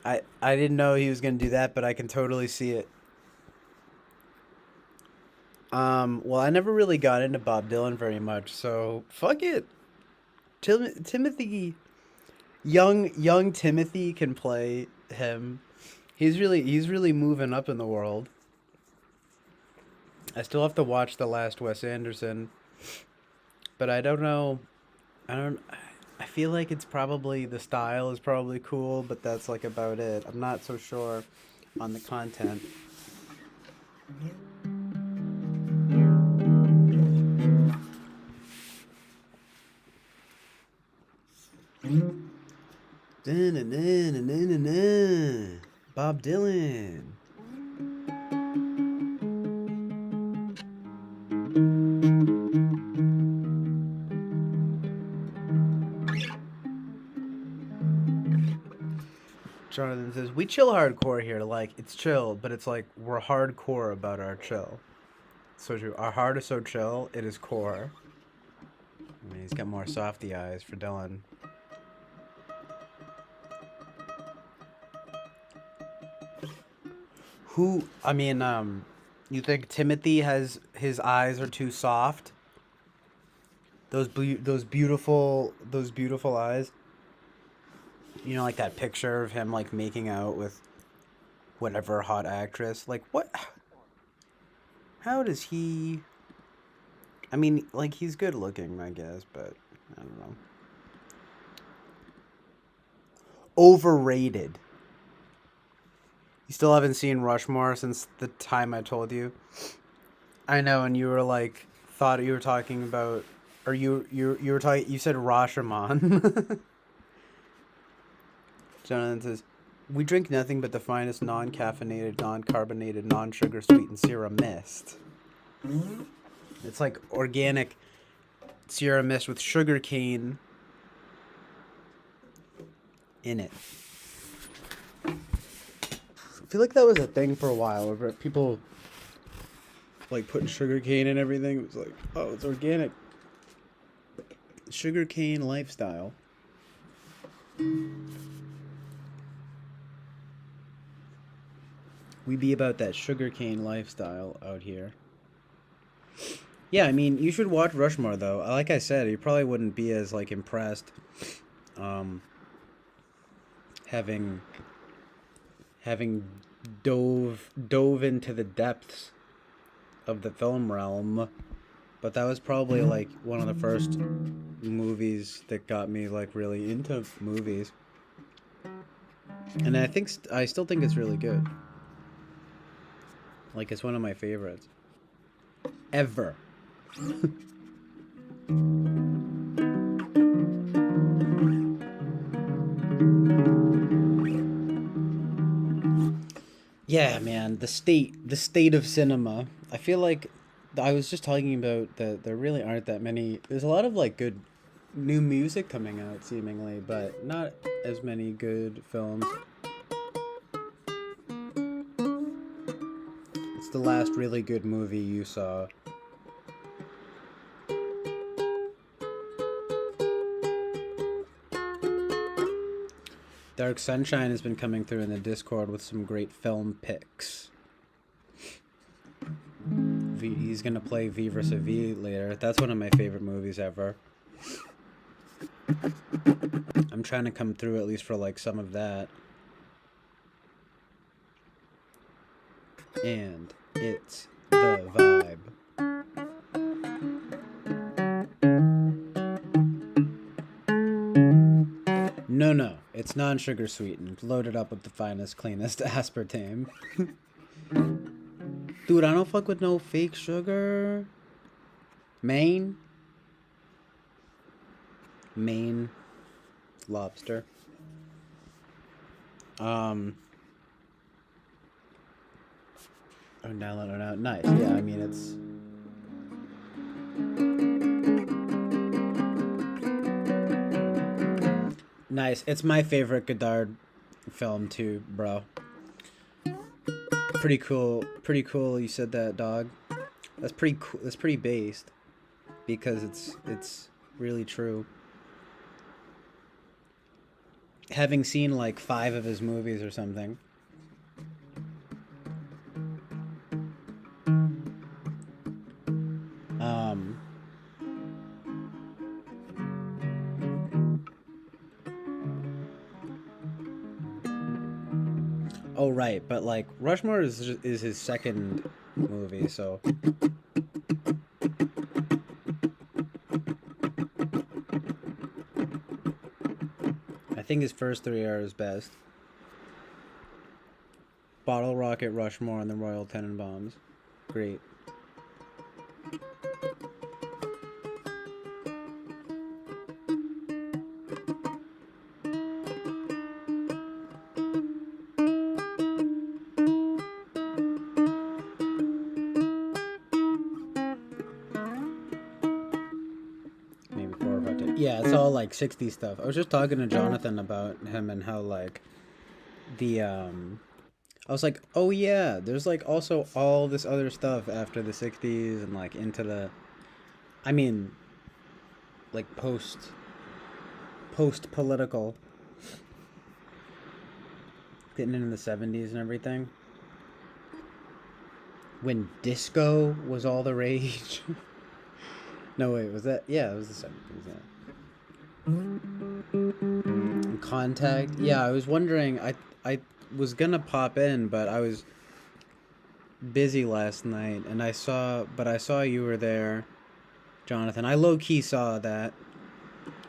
Speaker 1: I didn't know he was gonna do that, but I can totally see it. Well, I never really got into Bob Dylan very much, so fuck it. Timothy, young Timothy can play him. He's really moving up in the world. I still have to watch the last Wes Anderson, but I don't know. I feel like it's probably the style is probably cool, but that's like about it. I'm not so sure on the content. Bob Dylan. Jonathan says, we chill hardcore here. Like, it's chill, but it's like we're hardcore about our chill. So true. Our heart is so chill, it is core. I mean, he's got more softy eyes for Dylan. You think Timothy has his eyes are too soft? Those beautiful eyes. You know, like that picture of him like making out with whatever hot actress. Like what? How does he? I mean, like he's good looking, I guess, but I don't know. Overrated. You still haven't seen Rushmore since the time I told you. I know, and you were like, thought you were talking about, or you were talking. You said Rashomon. Jonathan says, "We drink nothing but the finest non-caffeinated, non-carbonated, non-sugar sweetened Sierra Mist. It's like organic Sierra Mist with sugar cane in it." I feel like that was a thing for a while, where people like putting sugar cane in everything. It was like, oh, it's organic. Sugar cane lifestyle. We be about that sugar cane lifestyle out here. Yeah, I mean, you should watch Rushmore though. Like I said, you probably wouldn't be as like impressed, having dove into the depths of the film realm, but that was probably like one of the first movies that got me like really into movies, and I still think it's really good. Like it's one of my favorites ever. Yeah, man, the state of cinema. I feel like I was just talking about that there really aren't that many. There's a lot of like good new music coming out seemingly, but not as many good films. It's the last really good movie you saw. Dark Sunshine has been coming through in the Discord with some great film picks. He's gonna play V vs. V later. That's one of my favorite movies ever. I'm trying to come through at least for like some of that. And it's the vibe. No. It's non-sugar sweetened, loaded up with the finest, cleanest aspartame. Dude, I don't fuck with no fake sugar. Maine lobster. Oh, no. Nice. Yeah, I mean, it's... Nice. It's my favorite Godard film, too, bro. Pretty cool you said that, dog. That's pretty cool. That's pretty based. Because it's really true. Having seen, like, 5 of his movies or something... Oh, right, but, like, Rushmore is his second movie, so... I think his first 3 are his best. Bottle Rocket, Rushmore, and the Royal Tenenbaums. Great. Yeah, it's all like 60s stuff. I was just talking to Jonathan about him and how like the I was like, oh yeah, there's like also all this other stuff after the '60s and like into the, I mean, like post political, getting into the '70s and everything. When disco was all the rage. No wait, was that? Yeah, it was the '70s. Yeah. Contact. Yeah, I was wondering. I was gonna pop in, but I was busy last night, and I saw you were there, Jonathan. I low key saw that,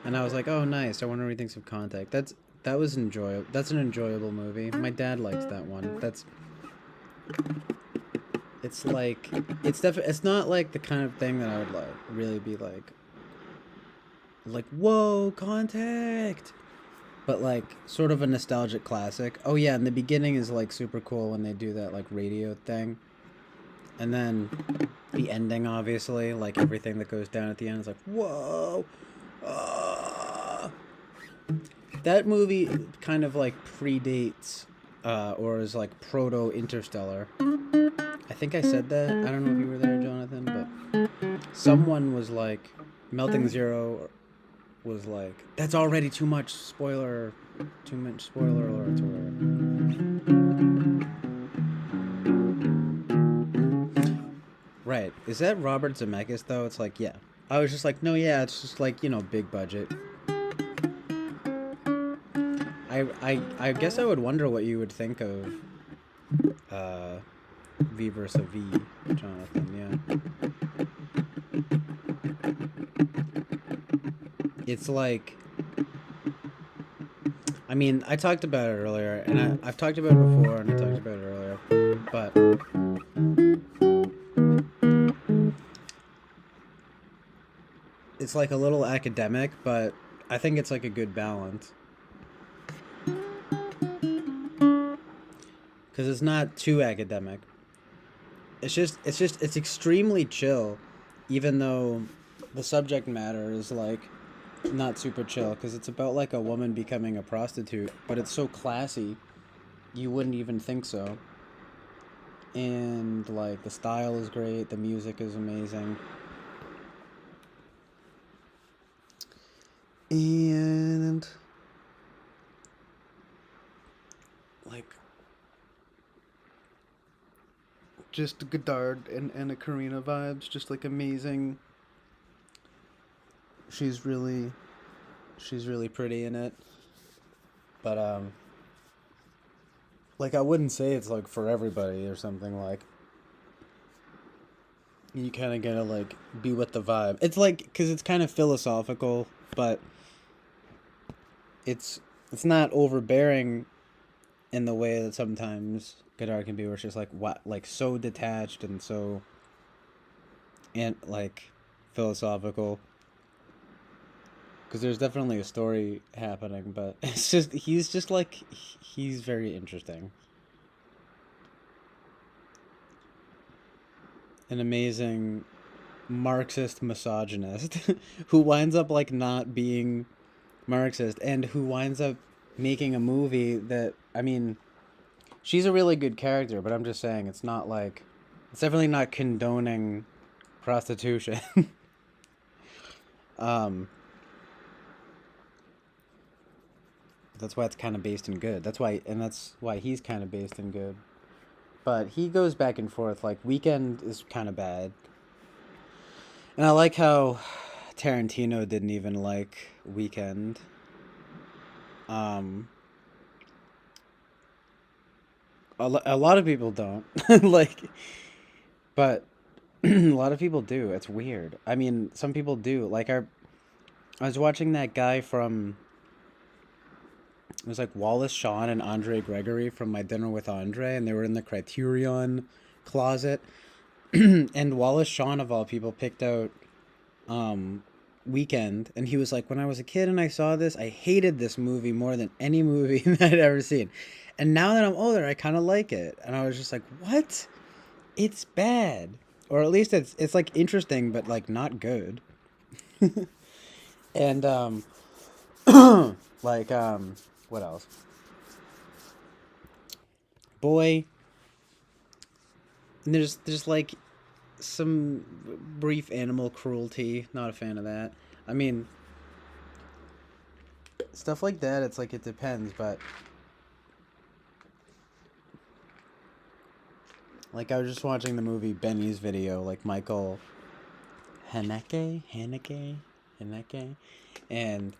Speaker 1: and I was like, oh nice. I wonder what he thinks of Contact. That was enjoyable. That's an enjoyable movie. My dad likes that one. It's like it's not like the kind of thing that I would like really be like whoa Contact, but like sort of a nostalgic classic. Oh yeah, and the beginning is like super cool when they do that like radio thing, and then the ending obviously like everything that goes down at the end is like whoa. Ah. That movie kind of like predates or is like proto Interstellar. I think I said that. I don't know if you were there, Jonathan, but someone was like, Melting Zero was like, that's already too much spoiler alert or whatever. Right. Is that Robert Zemeckis, though? It's like, yeah. I was just like, no, yeah, it's just like, big budget. I guess I would wonder what you would think of uh, V versus V, Jonathan, yeah. It's like, I mean, I talked about it earlier, and I've talked about it before, and I talked about it earlier, but it's like a little academic, but I think it's like a good balance. Because it's not too academic. It's extremely chill, even though the subject matter is like not super chill, because it's about like a woman becoming a prostitute, but it's so classy, you wouldn't even think so. And like the style is great, the music is amazing. And like just Godard and a Karina vibes, just like amazing. She's really she's really pretty in it. But like I wouldn't say it's like for everybody or something like you kind of gotta like be with the vibe. It's like because it's kind of philosophical, but it's it's not overbearing in the way that sometimes Godard can be, where it's just like what like so detached and so and like philosophical. Because there's definitely a story happening, but it's just he's just like he's very interesting, an amazing Marxist misogynist who winds up like not being Marxist and who winds up making a movie that I mean she's a really good character, but I'm just saying it's not like it's definitely not condoning prostitution. um, that's why it's kind of based in good. That's why he's kind of based in good. But he goes back and forth. Like Weekend is kind of bad, and I like how Tarantino didn't even like Weekend. Um, a lot of people don't like, but a lot of people do. It's weird. I mean, some people do. I was watching that guy from it was like Wallace Shawn and Andre Gregory from My Dinner with Andre, and they were in the Criterion closet. And Wallace Shawn of all people picked out um, Weekend, and he was like, when I was a kid and I saw this, I hated this movie more than any movie that I'd ever seen. And now that I'm older, I kind of like it. And I was just like, what? It's bad, or at least it's like interesting, but like not good. And like what else? boy. And there's like some brief animal cruelty. Not a fan of that. I mean, stuff like that. It's like it depends, but like I was just watching the movie Benny's Video, like Michael Haneke, and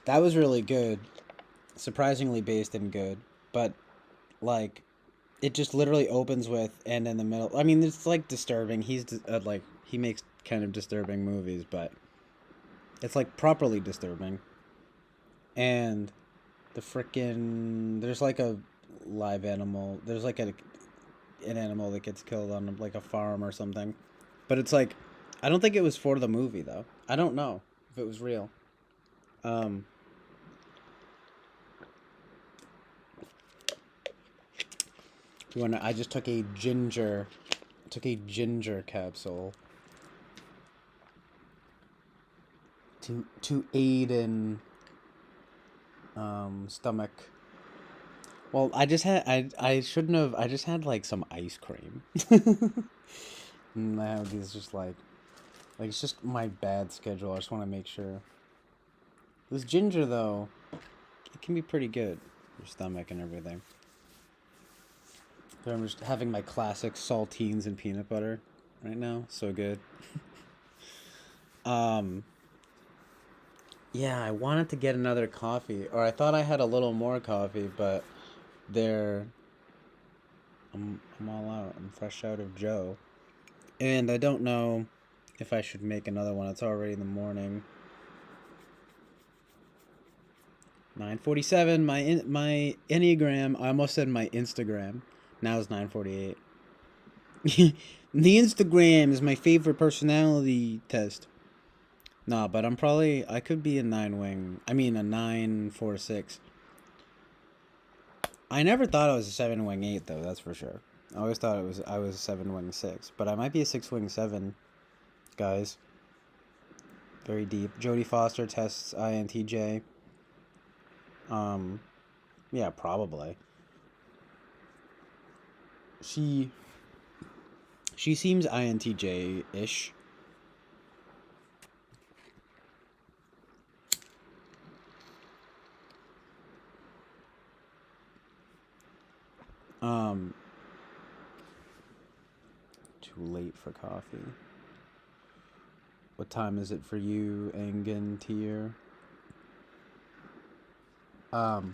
Speaker 1: that was really good, surprisingly based and good, but like it just literally opens with and in the middle. I mean, it's like disturbing. He's like he makes kind of disturbing movies, but it's like properly disturbing. And the frickin' there's like a live animal. There's like an animal that gets killed on like a farm or something, but it's like I don't think it was for the movie though. I don't know if it was real. Um, you wanna? I just took a ginger capsule to aid in stomach. Well, I shouldn't have. I just had like some ice cream. And I have these just like it's just my bad schedule. I just want to make sure. This ginger though, it can be pretty good for your stomach and everything. So I'm just having my classic saltines and peanut butter right now. So good. Um, yeah, I wanted to get another coffee, or I thought I had a little more coffee, but they're I'm all out. I'm fresh out of Joe, and I don't know if I should make another one. It's already in the morning. 9:47. My Enneagram. I almost said my Instagram. Now it's 9:48. The Instagram is my favorite personality test. Nah, but I could be a 9 wing. I mean, a 946. I never thought I was a 7 wing 8, though, that's for sure. I always thought I was a 7 wing 6. But I might be a 6 wing 7, guys. Very deep. Jodie Foster tests INTJ. Yeah, probably. She seems INTJ-ish. Too late for coffee. What time is it for you, Engen Tier? Because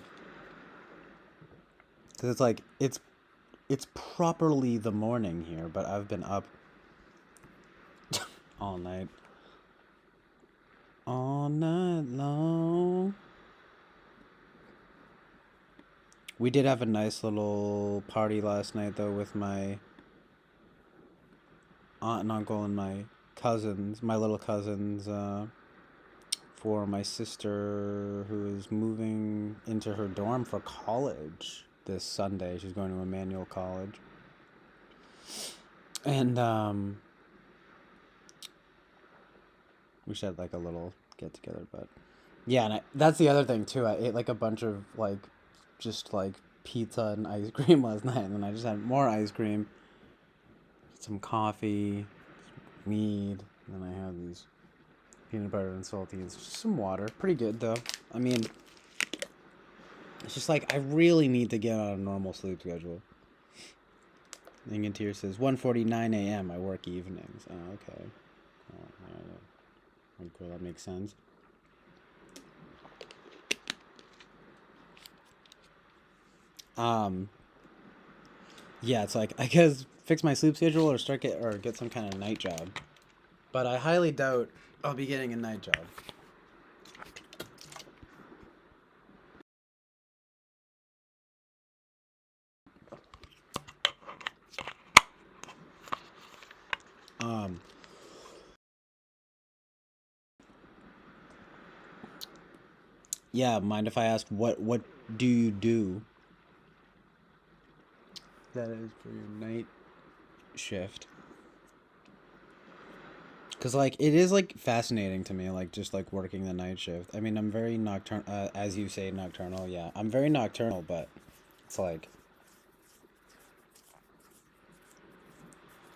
Speaker 1: it's like it's properly the morning here, but I've been up all night. All night long. We did have a nice little party last night, though, with my aunt and uncle and my cousins, my little cousins, for my sister who is moving into her dorm for college this Sunday. She's going to Emmanuel College. And, we should have like a little get together, but yeah, and that's the other thing too. I ate like a bunch of like just like pizza and ice cream last night, and then I just had more ice cream, some coffee, some weed, and then I had these peanut butter and saltines, just some water. Pretty good though. I mean, it's just like I really need to get on a normal sleep schedule. Ingantier says 1:49 a.m. I work evenings. Oh, okay. Okay, that makes sense. Yeah, it's like I guess fix my sleep schedule or get some kind of night job. But I highly doubt I'll be getting a night job. Yeah, mind if I ask what do you do? That is for your night shift. Cause like it is like fascinating to me, like just like working the night shift. I mean, I'm very nocturnal, as you say, nocturnal. Yeah, I'm very nocturnal, but it's like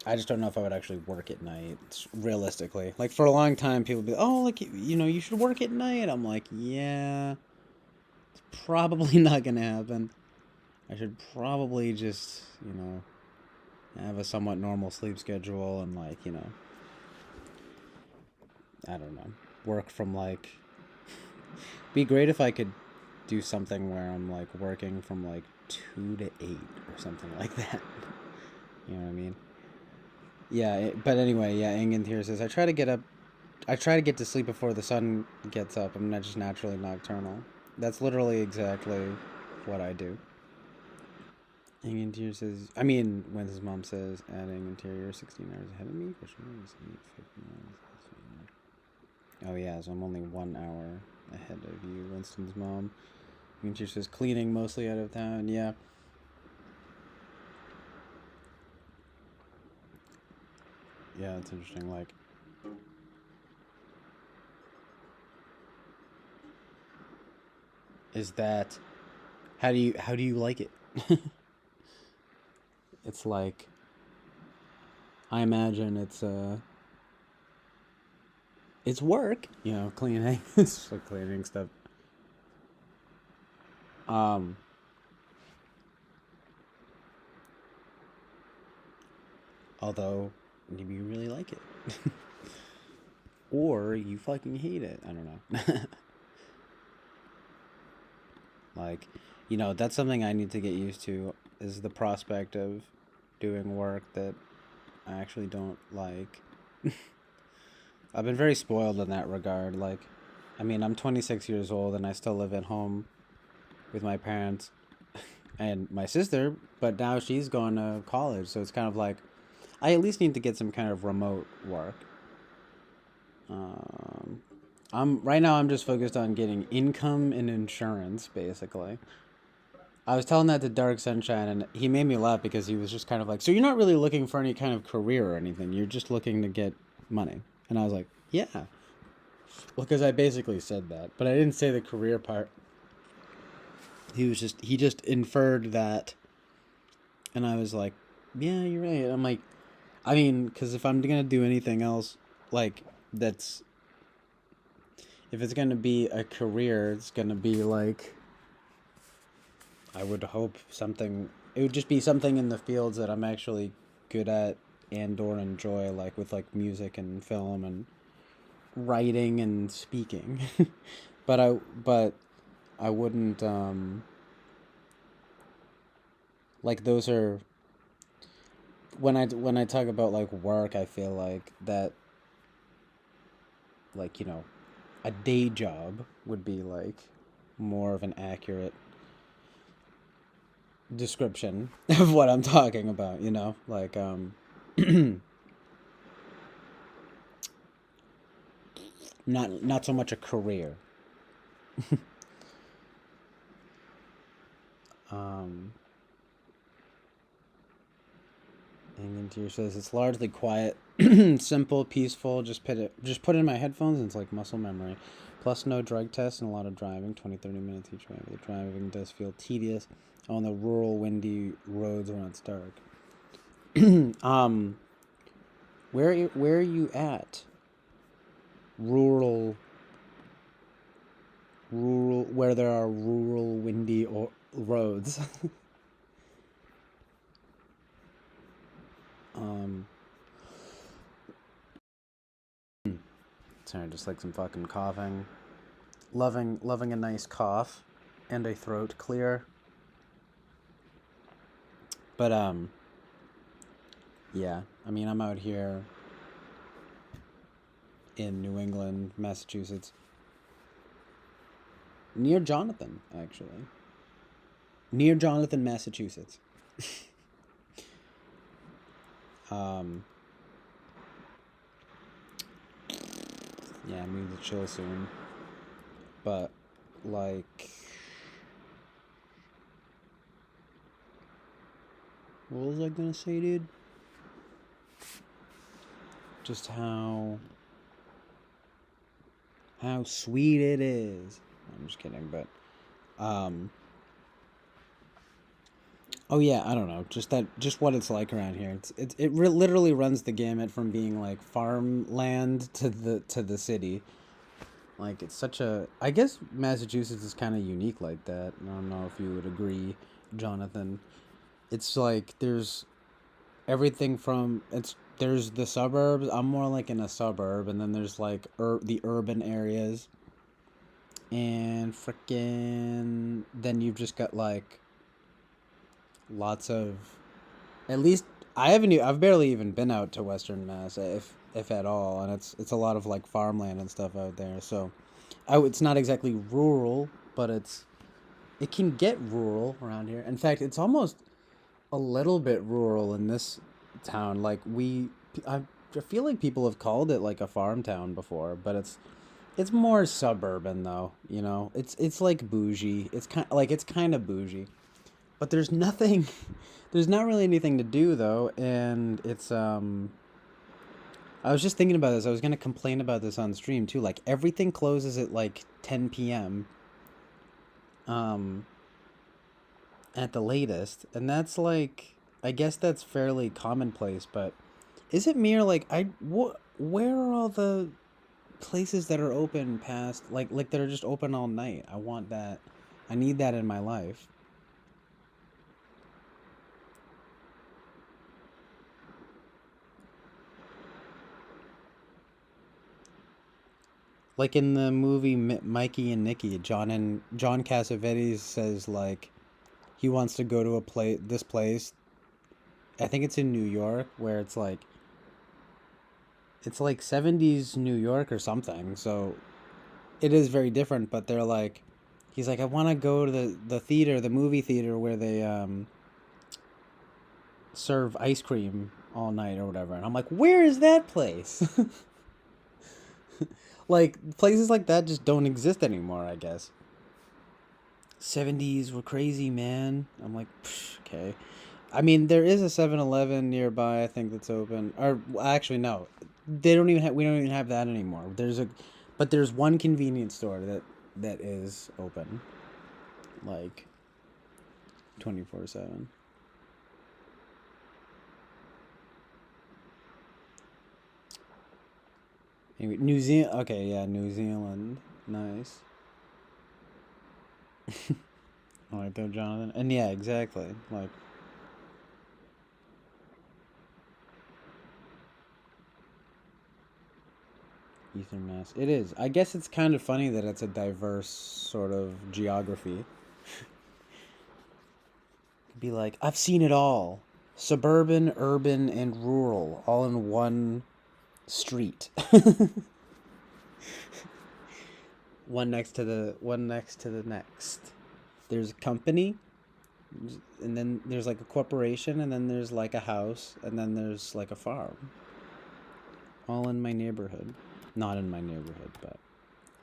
Speaker 1: I just don't know if I would actually work at night, realistically. Like, for a long time, people be, oh, like, you should work at night. I'm like, yeah, it's probably not gonna happen. I should probably just, have a somewhat normal sleep schedule and, like, I don't know, work from, like, be great if I could do something where I'm, like, working from, like, 2 to 8 or something like that. You know what I mean? Yeah, but anyway, yeah, Ingen here says, I try to get to sleep before the sun gets up. I'm not just naturally nocturnal. That's literally exactly what I do. Ingen here says, when his mom says, adding interior 16 hours ahead of me? Oh yeah, so I'm only 1 hour ahead of you, Winston's mom. Ingen here says, cleaning mostly out of town, yeah. Yeah, it's interesting, like, is that, how do you like it? It's like, I imagine it's work, cleaning. It's like cleaning stuff. Um, Although maybe you really like it, or you fucking hate it. I don't know. Like, that's something I need to get used to. Is the prospect of doing work that I actually don't like. I've been very spoiled in that regard. Like, I'm 26 years old and I still live at home with my parents and my sister, but now she's going to college, so it's kind of like I at least need to get some kind of remote work. Um, I'm right now. I'm just focused on getting income and insurance, basically. I was telling that to Dark Sunshine, and he made me laugh because he was just kind of like, "So you're not really looking for any kind of career or anything. You're just looking to get money." And I was like, "Yeah." Well, because I basically said that, but I didn't say the career part. He just inferred that, and I was like, "Yeah, you're right." I'm like, because if I'm gonna do anything else, like that's if it's gonna be a career, it's gonna be like I would hope something. It would just be something in the fields that I'm actually good at and or enjoy, like with like music and film and writing and speaking. But I wouldn't like those are when I talk about like work, I feel like that like a day job would be like more of an accurate description of what I'm talking about, like not so much a career. um Ingentir says it's largely quiet, simple, peaceful. Just put it in my headphones and it's like muscle memory. Plus no drug tests and a lot of driving, 20-30 minutes each way. The driving does feel tedious on the rural windy roads when it's dark. um where are you at? Rural where there are rural windy roads. um Sorry, just like some fucking coughing. Loving a nice cough and a throat clear. But yeah, I'm out here in New England, Massachusetts. Near Jonathan, actually. Near Jonathan, Massachusetts. um yeah, I'm going to chill soon. But like what was I gonna say, dude? Just how sweet it is. I'm just kidding, but Oh yeah, I don't know, just what it's like around here. Literally runs the gamut from being like farmland to the city. Like it's such a I guess Massachusetts is kind of unique like that. I don't know if you would agree, Jonathan. It's like there's everything from it's there's the suburbs. I'm more like in a suburb, and then there's like the urban areas, and freaking then you've just got like lots of at least I've barely even been out to Western Mass if at all, and it's a lot of like farmland and stuff out there. So it's not exactly rural, but it can get rural around here. In fact, it's almost a little bit rural in this town. Like I feel like people have called it like a farm town before, but it's more suburban though. You know, it's like bougie. It's kind of bougie, but there's nothing. There's not really anything to do though, and it's. I was just thinking about this. I was gonna complain about this on stream too. Like everything closes at like 10 p.m. Um, at the latest, and that's like I guess that's fairly commonplace. But is it mere like where are all the places that are open past like that are just open all night? I want that. I need that in my life. Like in the movie Mikey and Nikki, John Cassavetes says like he wants to go to a this place. I think it's in New York where it's like 70s New York or something. So it is very different, but they're like he's like I want to go to the theater, the movie theater where they serve ice cream all night or whatever. And I'm like, "Where is that place?" Like places like that just don't exist anymore, I guess. 70s were crazy, man. I'm like, okay. I mean, there is a 7-Eleven nearby, I think that's open. Or actually no. They don't even have we don't even have that anymore. But there's one convenience store that is open like 24/7. Anyway, New Zealand. Okay, yeah, New Zealand. Nice. All right, though, Jonathan. And yeah, exactly. Like Eastern Mass. It is. I guess it's kind of funny that it's a diverse sort of geography. Be like, I've seen it all. Suburban, urban, and rural, all in one street. One next to the next. There's a company, and then there's like a corporation, and then there's like a house, and then there's like a farm. All in my neighborhood. Not in my neighborhood, but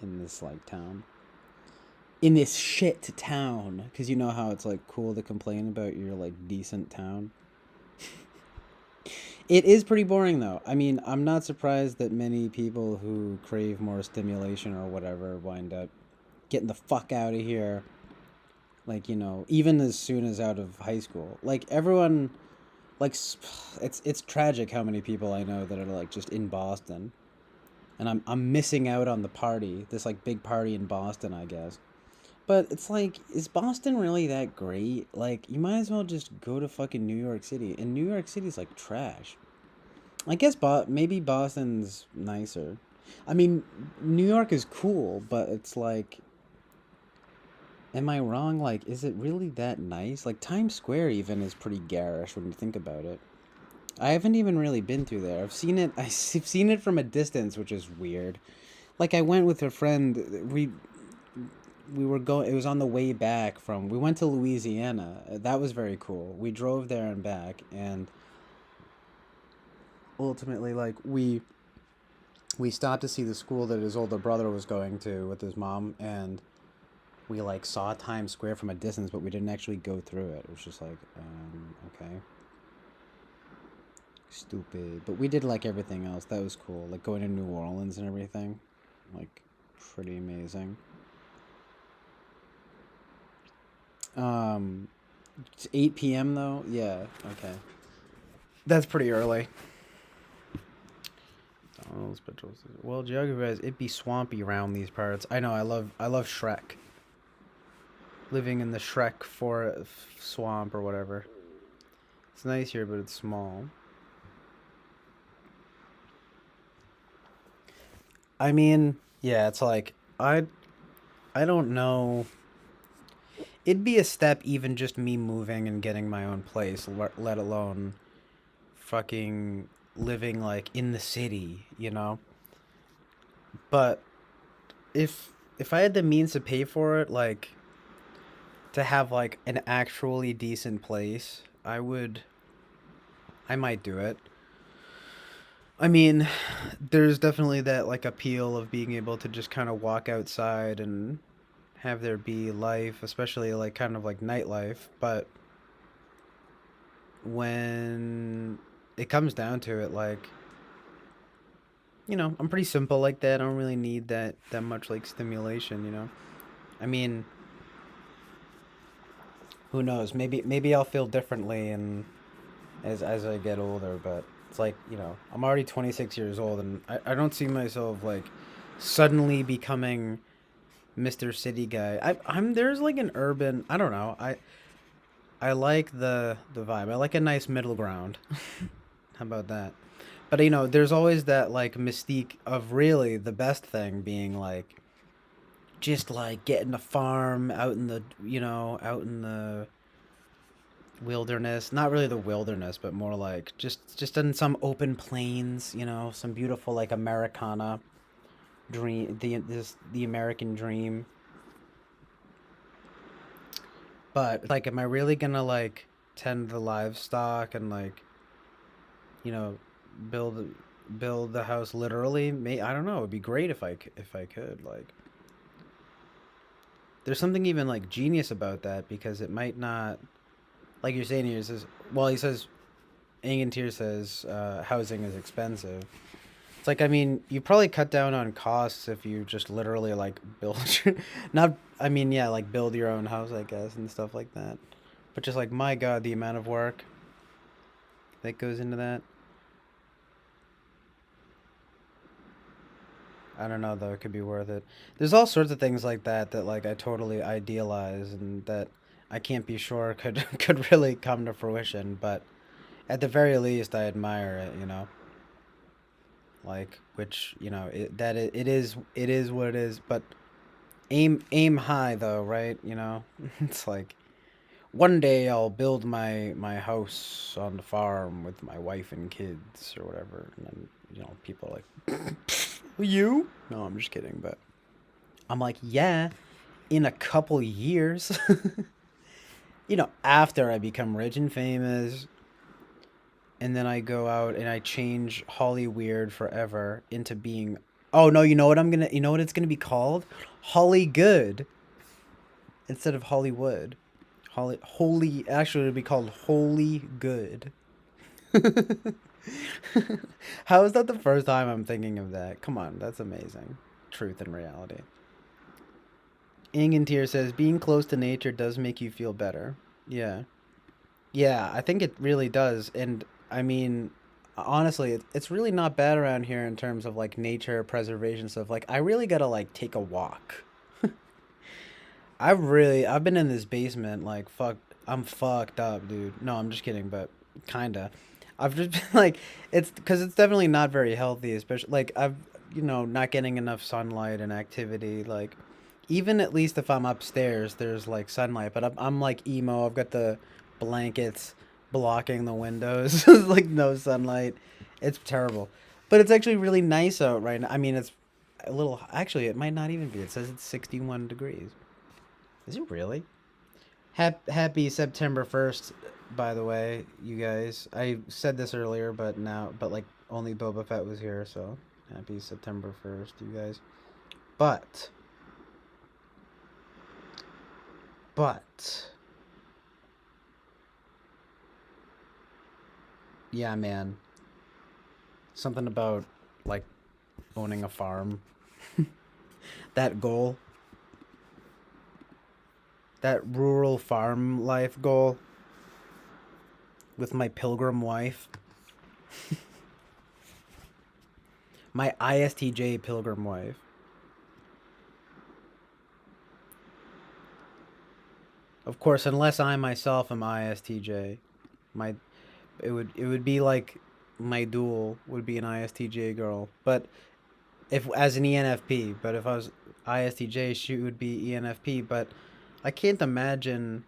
Speaker 1: in this like town. In this shit town, because you know how it's like cool to complain about your like decent town. It is pretty boring though. I mean, I'm not surprised that many people who crave more stimulation or whatever wind up getting the fuck out of here. Like, you know, even as soon as out of high school. Like everyone like it's tragic how many people I know that are like just in Boston. And I'm missing out on the party. This like big party in Boston, I guess. But it's like, is Boston really that great? Like, you might as well just go to fucking New York City. And New York City's like trash. I guess maybe Boston's nicer. I mean, New York is cool, but it's like, am I wrong? Like, is it really that nice? Like, Times Square even is pretty garish when you think about it. I haven't even really been through there. I've seen it. I've seen it from a distance, which is weird. Like, I went with a friend. We were going. It was on the way back from. We went to Louisiana. That was very cool. We drove there and back, and ultimately, like we stopped to see the school that his older brother was going to with his mom, and we like saw Times Square from a distance, but we didn't actually go through it. It was just like, okay, stupid. But we did like everything else. That was cool. Like going to New Orleans and everything, like pretty amazing. Um, It's 8 p.m. though. Yeah. Okay. That's pretty early. Well, geography wise, it'd be swampy around these parts. I know. I love Shrek. Living in the Shrek for swamp or whatever. It's nice here, but it's small. I mean, yeah, it's like I don't know. It'd be a step even just me moving and getting my own place, let alone fucking living like in the city, you know? But if I had the means to pay for it, like to have like an actually decent place, I might do it. I mean, there's definitely that like appeal of being able to just kind of walk outside and have there be life, especially like kind of like nightlife, but when it comes down to it, like, I'm pretty simple like that. I don't really need that much like stimulation, you know. I mean, who knows? Maybe I'll feel differently and as I get older, but it's like, I'm already 26 years old and I don't see myself like suddenly becoming Mr. City guy. I'm there's like an urban, I don't know. I like the vibe. I like a nice middle ground. How about that? But there's always that like mystique of really the best thing being like just like getting a farm out in the out in the wilderness. Not really the wilderness, but more like just in some open plains. Some beautiful like Americana dream. The American dream. But like, am I really gonna like tend the livestock and like you know build build the house literally? I don't know. It'd be great if I could like. There's something even like genius about that because it might not, like you're saying here. He says Angantyr says housing is expensive. It's like, I mean, you probably cut down on costs if you just literally like build not, I mean, yeah, like build your own house, I guess, and stuff like that. But just like, my God, the amount of work that goes into that. I don't know though, it could be worth it. There's all sorts of things like that like I totally idealize and that I can't be sure could could really come to fruition, but at the very least I admire it. Like, which, it is what it is, but aim high though, right? It's like one day I'll build my house on the farm with my wife and kids or whatever, and then people are like, you? No, I'm just kidding, but I'm like, yeah, in a couple years, after I become rich and famous, and then I go out and I change Holly Weird forever into being. Oh no, you know what it's gonna be called? Holly Good instead of Hollywood. Holy, actually, it'd be called Holy Good. How is that the first time I'm thinking of that? Come on, that's amazing. Truth and reality. Ingantier says being close to nature does make you feel better. Yeah. Yeah, I think it really does. And I mean, honestly, it's really not bad around here in terms of like nature preservation stuff. Like, I really gotta like take a walk. I've been in this basement like I'm fucked up, dude. No, I'm just kidding, but kinda. I've just been like, it's because it's definitely not very healthy, especially like I've not getting enough sunlight and activity. Like, even at least if I'm upstairs, there's like sunlight, but I'm like emo. I've got the blankets blocking the windows, like no sunlight. It's terrible, but it's actually really nice out right now. I mean, it's a little. Actually, it might not even be. It says it's 61 degrees. Is it really? Happy September 1st, by the way, you guys. I said this earlier, but like only Boba Fett was here, so happy September 1st, you guys. But, but, yeah, man. Something about like owning a farm. That goal. that rural farm life goal with my pilgrim wife. My ISTJ pilgrim wife. Of course, unless I myself am ISTJ, my it would be like my dual would be an ISTJ girl. But if as an ENFP, but if I was ISTJ, she would be ENFP. But I can't imagine.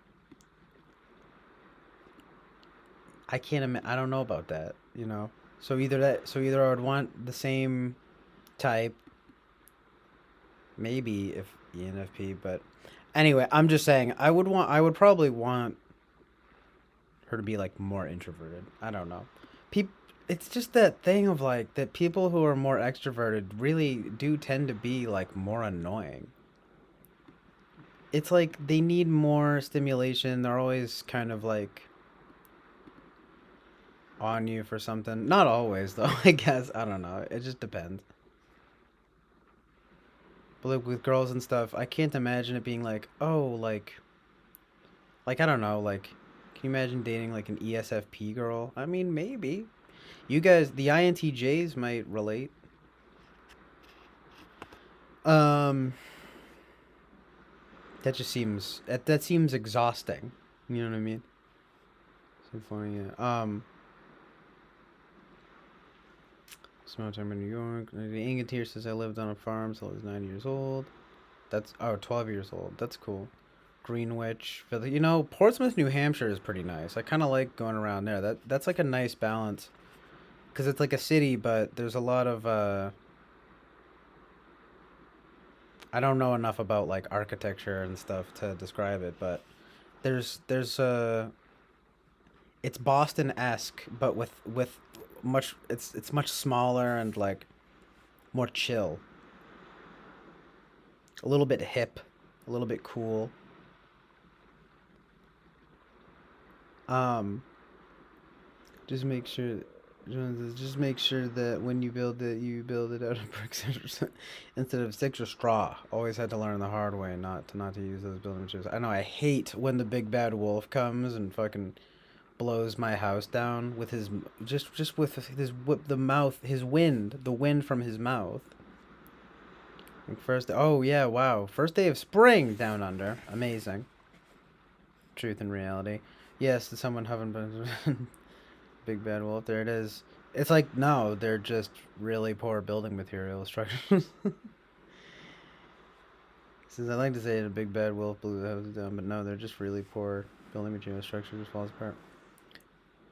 Speaker 1: I don't know about that. You know. So either that. So either I would want the same type. Maybe if ENFP, but anyway, I'm just saying I would want. I would probably want her to be like more introverted. I don't know. People. It's just that thing of like that people who are more extroverted really do tend to be like more annoying. It's like they need more stimulation. They're always kind of like on you for something. Not always though, I guess. I don't know. It just depends. But like with girls and stuff, I can't imagine it being like, "Oh, like I don't know, like can you imagine dating like an ESFP girl?" I mean, maybe. You guys, the INTJs might relate. Um that just seems that seems exhausting. You know what I mean? So funny, yeah. Small time in New York. The Ingeteer says I lived on a farm till I was 9 years old. That's 12 years old. That's cool. Greenwich, Philly. You know, Portsmouth, New Hampshire is pretty nice. I kind of like going around there. That's like a nice balance because it's like a city, but there's a lot of I don't know enough about like architecture and stuff to describe it, but there's it's Boston esque, but with much it's much smaller and like more chill, a little bit hip, a little bit cool. Um, just make sure. Just make sure that when you build it out of bricks instead of sticks or straw. Always had to learn the hard way not to use those building materials. I know I hate when the big bad wolf comes and fucking blows my house down with his just with his whip the mouth his wind the wind from his mouth. Like first, oh yeah, wow, first day of spring down under, amazing. Truth and reality. Yes, someone haven't been big bad wolf. There it is. It's like no, they're just really poor building material structures. Since I like to say it, a big bad wolf blew the house down, but no, they're just really poor building material structure just falls apart.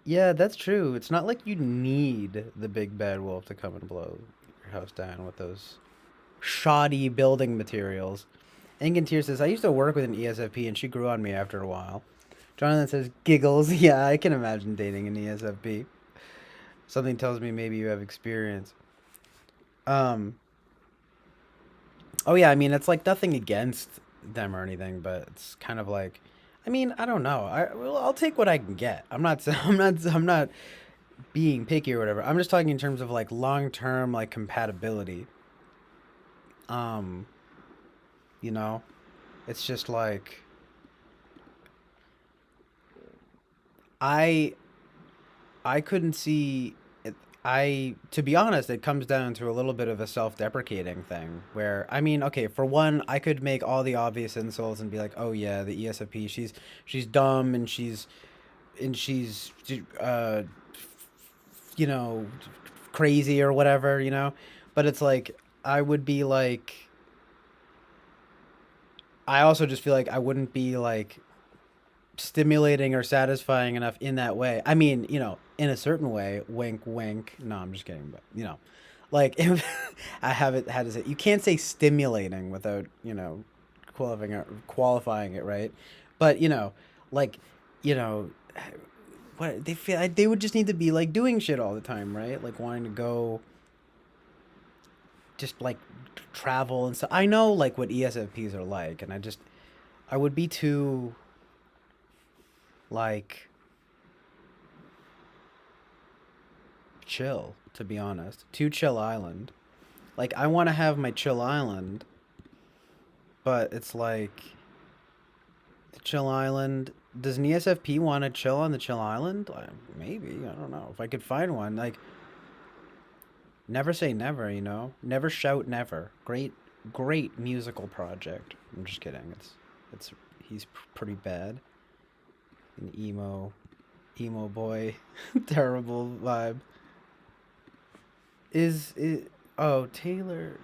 Speaker 1: Yeah, that's true. It's not like you need the big bad wolf to come and blow your house down with those shoddy building materials. Ingantier says, I used to work with an ESFP and she grew on me after a while. Jonathan says, giggles. Yeah, I can imagine dating an ESFP. Something tells me maybe you have experience. Um, oh yeah, I mean, it's like nothing against them or anything, but it's kind of like, I mean, I don't know. I'll take what I can get. I'm not being picky or whatever. I'm just talking in terms of like long term like compatibility. Um, you know, it's just like I I couldn't see it. I to be honest, it comes down to a little bit of a self-deprecating thing where I mean, okay, for one, I could make all the obvious insults and be like, "Oh yeah, the ESFP, she's dumb and she's uh you know, crazy or whatever, you know?" But it's like I would be like I also just feel like I wouldn't be like stimulating or satisfying enough in that way. I mean, in a certain way, wink, wink. No, I'm just kidding, but like if I haven't had to say, you can't say stimulating without qualifying it, right? But like you know, what they feel like they would just need to be like doing shit all the time, right? Like wanting to go, just like travel and stuff. I know like what ESFPs are like, and I would be too like chill, to be honest. Too chill island. Like I want to have my chill island, but it's like The Chill Island. Does an ESFP want to chill on the Chill Island? Maybe. I don't know. If I could find one. Like, never say never, you know? Never shout never. Great musical project. I'm just kidding. It's, he's pretty bad. An emo boy. Terrible vibe. Is it, oh, Taylor,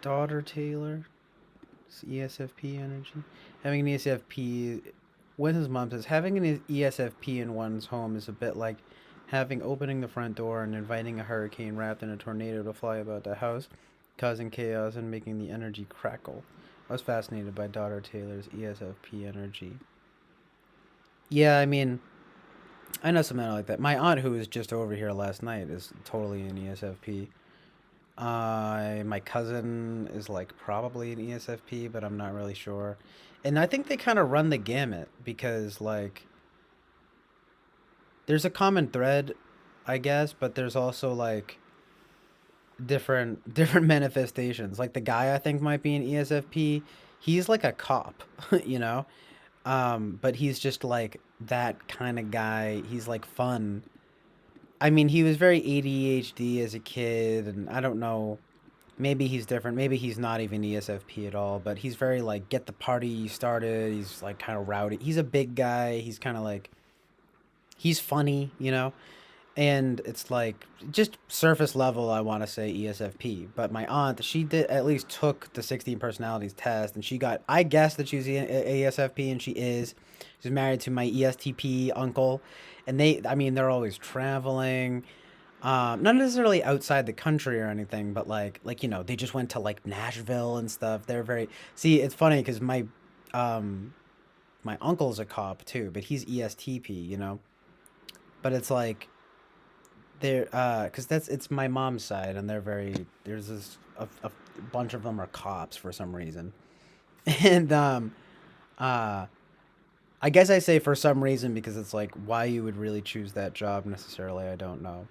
Speaker 1: daughter Taylor? It's ESFP energy. Having an ESFP, when his mom says, having an ESFP in one's home is a bit like having opening the front door and inviting a hurricane wrapped in a tornado to fly about the house, causing chaos and making the energy crackle. I was fascinated by daughter Taylor's ESFP energy. Yeah, I mean, I know something like that. My aunt, who was just over here last night, is totally an ESFP. My cousin is like probably an ESFP, but I'm not really sure. And I think they kind of run the gamut because like there's a common thread, I guess, but there's also like different manifestations. Like the guy I think might be an ESFP. He's like a cop, you know? But he's just like that kind of guy. He's like fun. I mean, he was very ADHD as a kid, and I don't know. Maybe he's different. Maybe he's not even ESFP at all, but he's very like get the party started. He's like kind of rowdy. He's a big guy. He's kind of like he's funny, you know? And it's like just surface level I want to say ESFP, but my aunt, she did at least took the 16 personalities test and she got I guess that she's ESFP and she is. She's married to my ESTP uncle and I mean they're always traveling. Not necessarily outside the country or anything, but like you know, they just went to like Nashville and stuff. They're very see. It's funny because um my uncle's a cop too, but he's ESTP, you know. But it's like they're because that's it's my mom's side, and they're very there's this a bunch of them are cops for some reason, and uh I guess I say for some reason because it's like why you would really choose that job necessarily, I don't know.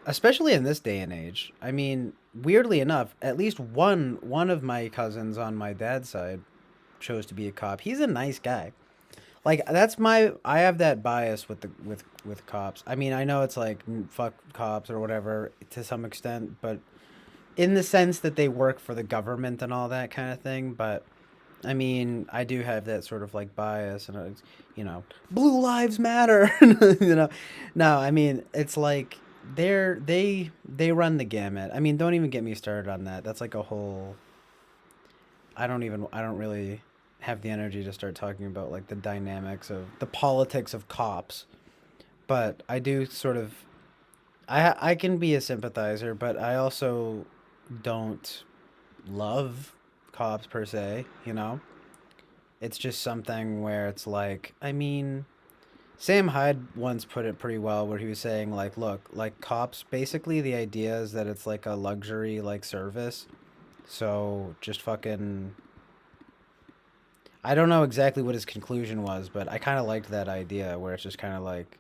Speaker 1: Especially in this day and age. I mean, weirdly enough, at least one of my cousins on my dad's side chose to be a cop. He's a nice guy. Like that's my I have that bias with the with cops. I mean, I know it's like fuck cops or whatever to some extent, but in the sense that they work for the government and all that kind of thing, but I mean, I do have that sort of like bias and it's, you know, blue lives matter, you know. No, I mean, it's like they run the gamut. I mean, don't even get me started on that. That's like a whole I don't really have the energy to start talking about like the dynamics of the politics of cops, but I do sort of I can be a sympathizer, but I also don't love cops per se, you know? It's just something where it's like, I mean, Sam Hyde once put it pretty well where he was saying like, look, like cops basically the idea is that it's like a luxury like service. So just fucking I don't know exactly what his conclusion was, but I kind of liked that idea where it's just kind of like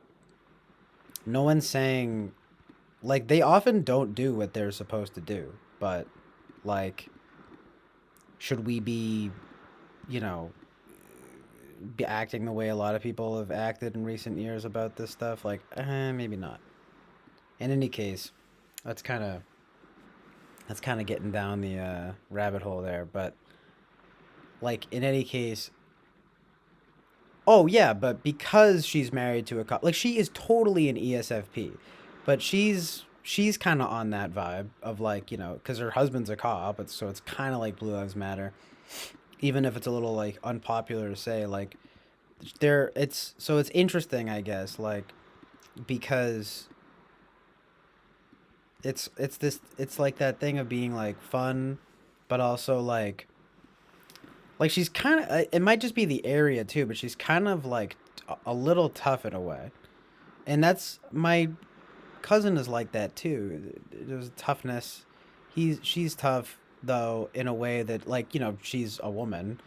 Speaker 1: no one's saying like they often don't do what they're supposed to do, but like should we be, you know, be acting the way a lot of people have acted in recent years about this stuff? Like, maybe not. In any case, that's kind of that's kind of getting down the rabbit hole there, but like in any case, oh yeah, but because she's married to a cop, like she is totally an ESFP, but she's kind of on that vibe of like you know because her husband's a cop, so it's kind of like Blue Lives Matter, even if it's a little like unpopular to say. Like there, it's so it's interesting, I guess, like because it's like that thing of being like fun, but also like she's kind of it might just be the area too, but she's kind of like a little tough in a way, and that's my cousin is like that too. There's toughness. She's tough though in a way that like you know she's a woman,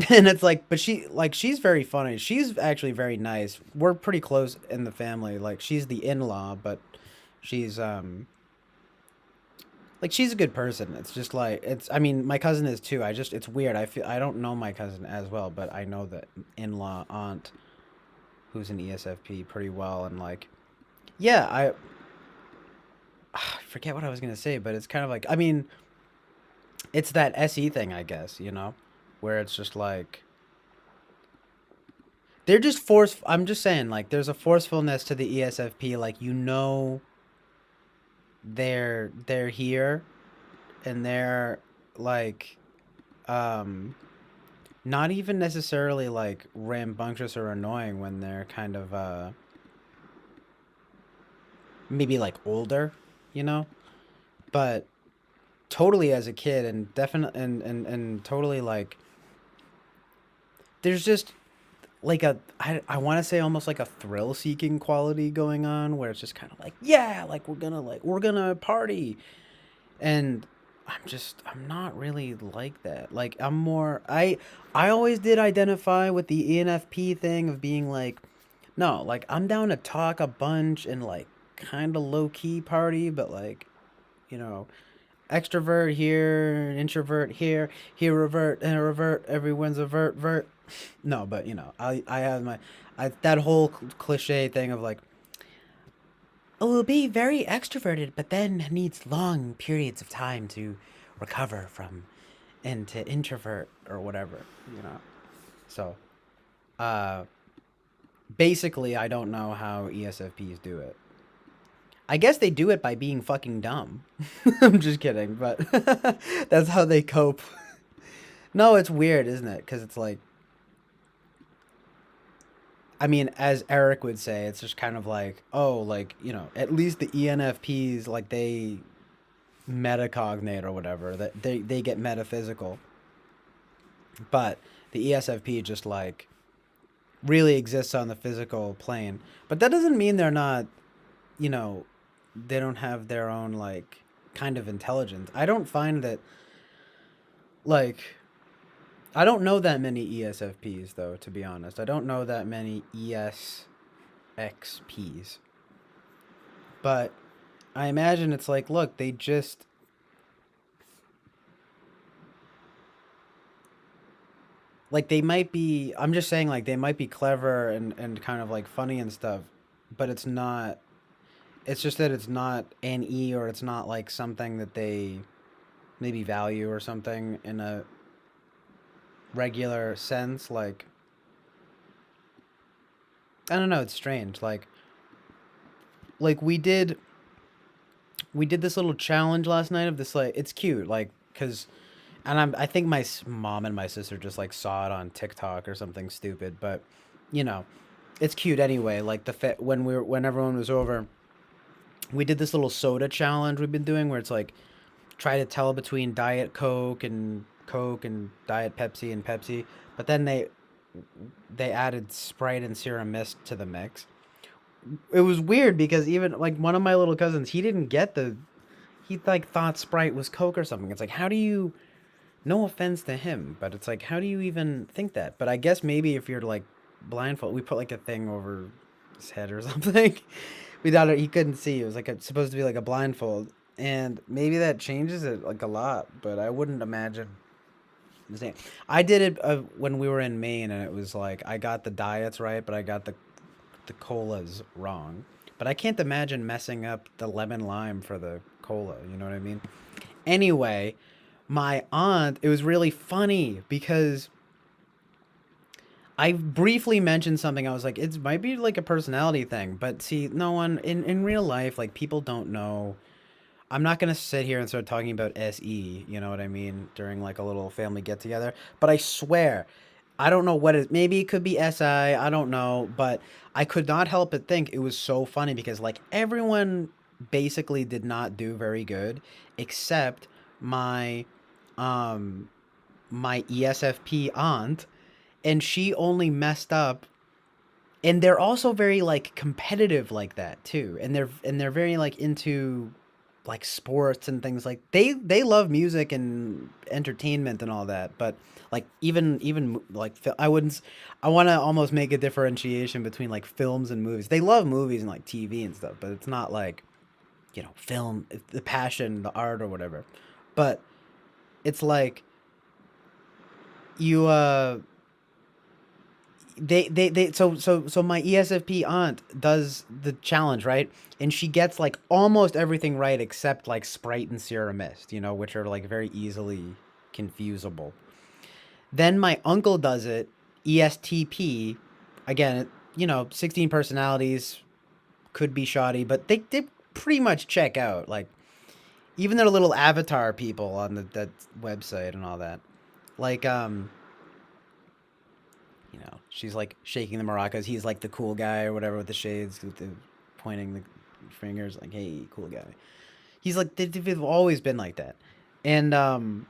Speaker 1: and it's like but she's very funny. She's actually very nice. We're pretty close in the family. Like she's the in law, but she's Like she's a good person. It's just like it's. I mean, my cousin is too. It's weird. I don't know my cousin as well, but I know the in-law aunt who's an ESFP pretty well, and like yeah, I forget what I was gonna say, but it's kind of like I mean, it's that SE thing, I guess, where it's just like they're just force. I'm just saying, like, there's a forcefulness to the ESFP, like they're here and they're like um not even necessarily like rambunctious or annoying when they're kind of maybe like older, you know, but totally as a kid and definitely and totally like there's just like I want to say almost like a thrill seeking quality going on where it's just kind of like yeah like we're gonna party and I'm not really like that. Like I'm more I always did identify with the ENFP thing of being like no, like I'm down to talk a bunch and like kind of low key party, but like, you know, extrovert here, introvert here revert and revert, everyone's a vert. No, but I have that whole cliche thing of like will be very extroverted, but then needs long periods of time to recover from and to introvert or whatever, you know. So, uh, basically, I don't know how ESFPs do it. I guess they do it by being fucking dumb. I'm just kidding, but that's how they cope. No, it's weird, isn't it? Because it's like, I mean, as Eric would say, it's just kind of like, oh, like, at least the ENFPs, like, they metacognate or whatever, that they get metaphysical. But the ESFP just like really exists on the physical plane. But that doesn't mean they're not, you know, they don't have their own like kind of intelligence. I don't find that like I don't know that many ESFPs though, to be honest. I don't know that many ESXPs. But I imagine it's like, look, they just like they might be I'm just saying like they might be clever and kind of like funny and stuff, but it's just that it's not an E or it's not like something that they maybe value or something in a regular sense. Like I don't know, it's strange. Like we did this little challenge last night of this like it's cute like cuz and I think my mom and my sister just like saw it on TikTok or something stupid, but you know, it's cute anyway. Like when everyone was over, we did this little soda challenge we've been doing where it's like try to tell between Diet Coke and Diet Pepsi and Pepsi, but then they added Sprite and Serum Mist to the mix. It was weird because even like one of my little cousins, he didn't get he like thought Sprite was Coke or something. It's like how do you no offense to him, but it's like how do you even think that? But I guess maybe if you're like blindfold, we put like a thing over his head or something. We thought he couldn't see. It was like supposed to be like a blindfold, and maybe that changes it like a lot. But I wouldn't imagine. I did it when we were in Maine, and it was like I got the diets right, but I got the colas wrong. But I can't imagine messing up the lemon lime for the cola. You know what I mean? Anyway, my aunt. It was really funny because I briefly mentioned something. I was like, it might be like a personality thing, but see, no one in real life, like people don't know. I'm not gonna sit here and start talking about SE, you know what I mean, during like a little family get together. But I swear, I don't know what it. Maybe it could be SI. I don't know, but I could not help but think it was so funny because like everyone basically did not do very good, except my um my ESFP aunt, and she only messed up and they're also very like competitive like that too and they're very like into like sports and things like they love music and entertainment and all that but like even like I wouldn't I want to almost make a differentiation between like films and movies. They love movies and like TV and stuff, but it's not like film, the passion, the art, or whatever. But it's like you so my ESFP aunt does the challenge, right? And she gets like almost everything right except like Sprite and Sierra Mist, which are like very easily confusable. Then my uncle does it, ESTP. Again, 16 personalities could be shoddy, but they pretty much check out. Like even their little avatar people on that website and all that. Like she's like shaking the maracas. He's like the cool guy or whatever with the shades, with the pointing the fingers, like, "Hey, cool guy." He's like they've always been like that, and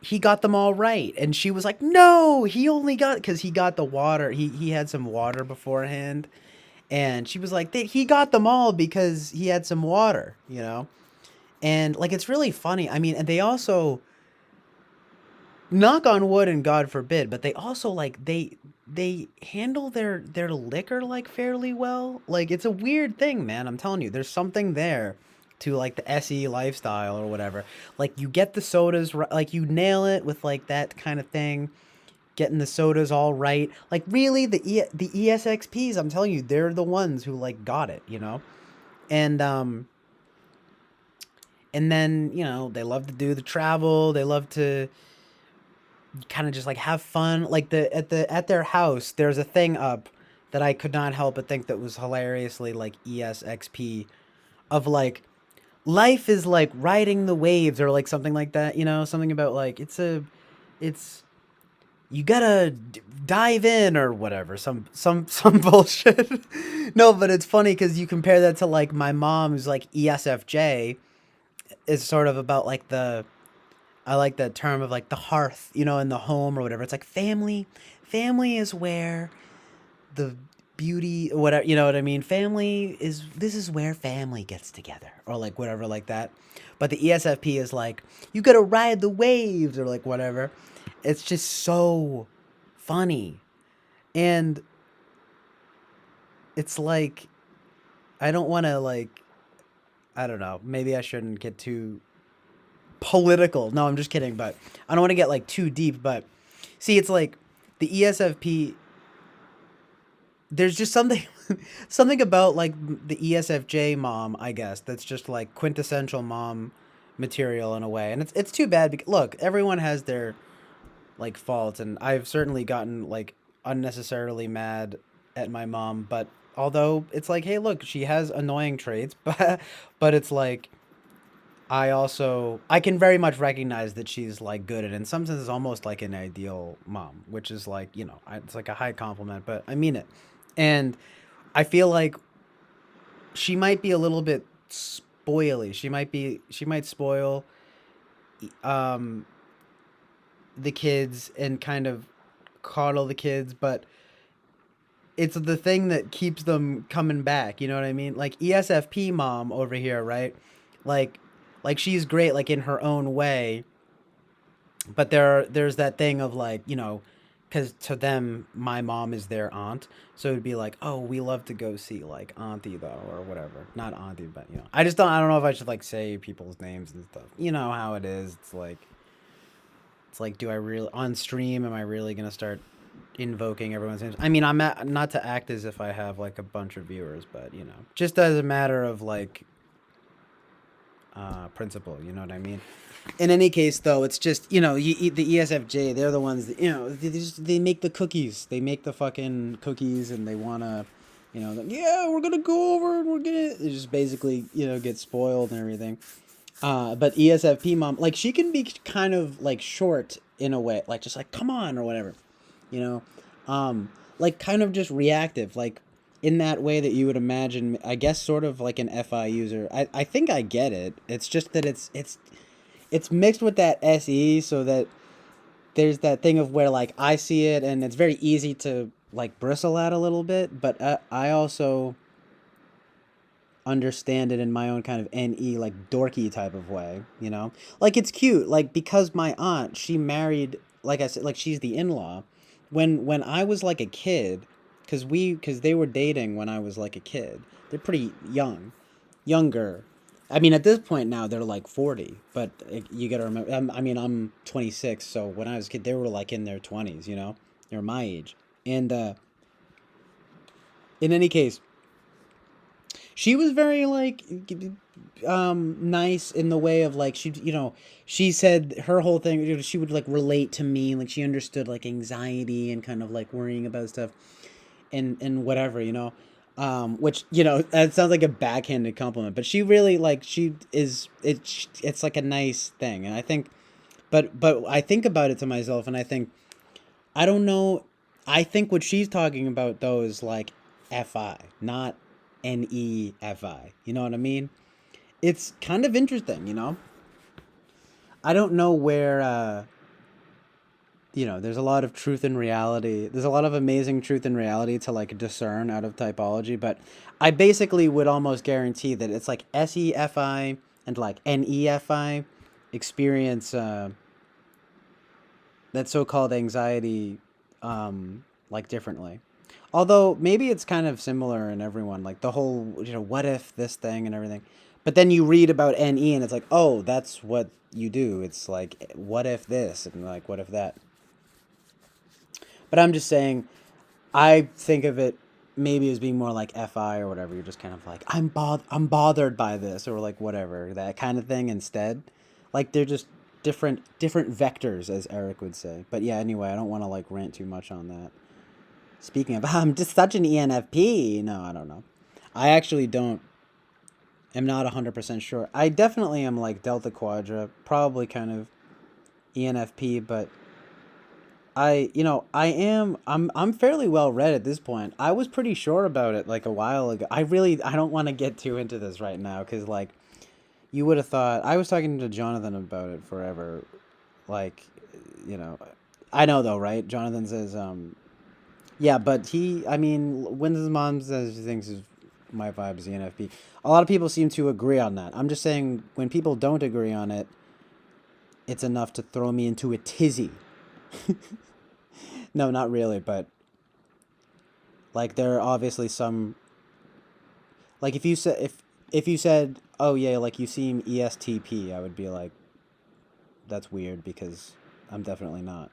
Speaker 1: he got them all right, and she was like, "No, he only got because he got the water. He had some water beforehand." And she was like, he got them all because he had some water. And like, it's really funny. I mean, and they also, knock on wood and God forbid, but they also like they handle their liquor like fairly well. Like it's a weird thing, man. I'm telling you, there's something there to like the SE lifestyle or whatever. Like you get the sodas like you nail it with like that kind of thing. Getting the sodas all right. Like really the ESXPs, I'm telling you, they're the ones who like got it. And and then, they love to do the travel. They love to kind of just like have fun. Like at their house, there's a thing up that I could not help but think that was hilariously like ESXP of like life is like riding the waves or like something like that, something about like it's you gotta dive in or whatever, some bullshit. No, but it's funny because you compare that to like my mom who's like ESFJ is sort of about like I like that term of like the hearth, in the home or whatever. It's like family. Family is where the beauty, whatever, you know what I mean? This is where family gets together or like whatever like that. But the ESFP is like, you gotta ride the waves or like whatever. It's just so funny. And it's like, I don't want to like, I don't know. Maybe I shouldn't get too political. No, I'm just kidding. But I don't want to get like too deep. But see, it's like the ESFP. There's just something, something about like the ESFJ mom, I guess, that's just like quintessential mom material in a way. And it's too bad because look, everyone has their like faults, and I've certainly gotten like unnecessarily mad at my mom. But although it's like, hey, look, she has annoying traits, but it's like I can very much recognize that she's like good and in some senses almost like an ideal mom, which is like, it's like a high compliment, but I mean it. And I feel like she might be a little bit spoily. She might spoil um the kids and kind of coddle the kids, but it's the thing that keeps them coming back, you know what I mean? Like ESFP mom over here, right? Like like she's great like in her own way, but there's that thing of like, because to them my mom is their aunt, so it'd be like, oh, we love to go see like auntie though or whatever, not auntie, but I don't know if I should like say people's names and stuff. You know how it is. It's like, do I really on stream, am I really gonna start invoking everyone's names? I mean, not to act as if I have like a bunch of viewers, but just as a matter of like principle, you know what I mean? In any case, though, it's just you eat the ESFJ. They're the ones that they make the cookies. They make the fucking cookies, and they wanna, yeah, we're gonna go over and we're gonna they just basically get spoiled and everything. But ESFP mom, like she can be kind of like short in a way, like just like come on or whatever, you know, like kind of just reactive, like in that way that you would imagine. I guess sort of like an FI user. I think I get it. It's just that it's mixed with that SE, so that there's that thing of where like I see it and it's very easy to like bristle at a little bit, but I also understand it in my own kind of NE like dorky type of way. Like it's cute, like because my aunt, she married, like I said, like she's the in-law. When I was like a kid, because they were dating when I was like a kid. They're pretty young. younger. I mean, at this point now they're like 40, but you got to remember. I mean, I'm 26, so when I was a kid, they were like in their 20s. You know, they're my age. And in any case, she was very like nice in the way of like she said her whole thing, she would like relate to me, like she understood like anxiety and kind of like worrying about stuff and whatever, which that sounds like a backhanded compliment, but she really like she is it's like a nice thing. And I think, but I think about it to myself and I think, I don't know. I think what she's talking about though is like FI, not NEFI. You know what I mean? It's kind of interesting. I don't know where there's a lot of truth in reality. There's a lot of amazing truth in reality to like discern out of typology, but I basically would almost guarantee that it's like SEFI and like NEFI experience that so-called anxiety like differently. Although maybe it's kind of similar in everyone, like the whole, what if this thing and everything. But then you read about NE and it's like, oh, that's what you do. It's like, what if this and like, what if that. But I'm just saying, I think of it maybe as being more like FI or whatever. You're just kind of like, I'm bothered by this or like whatever, that kind of thing instead. Like they're just different vectors, as Eric would say. But yeah, anyway, I don't want to like rant too much on that. Speaking of, I'm just such an ENFP. No, I don't know. I actually don't. I'm not 100% sure. I definitely am like Delta Quadra, probably kind of ENFP, but I'm fairly well read at this point. I was pretty sure about it like a while ago. I don't want to get too into this right now cuz like you would have thought I was talking to Jonathan about it forever. Like, you know, I know though, right? Jonathan says yeah, but I mean, when his mom says she thinks my vibe is ENFP, a lot of people seem to agree on that. I'm just saying, when people don't agree on it, it's enough to throw me into a tizzy. No, not really, but like there are obviously some, like if you said, oh yeah, like you seem ESTP, I would be like, that's weird because I'm definitely not.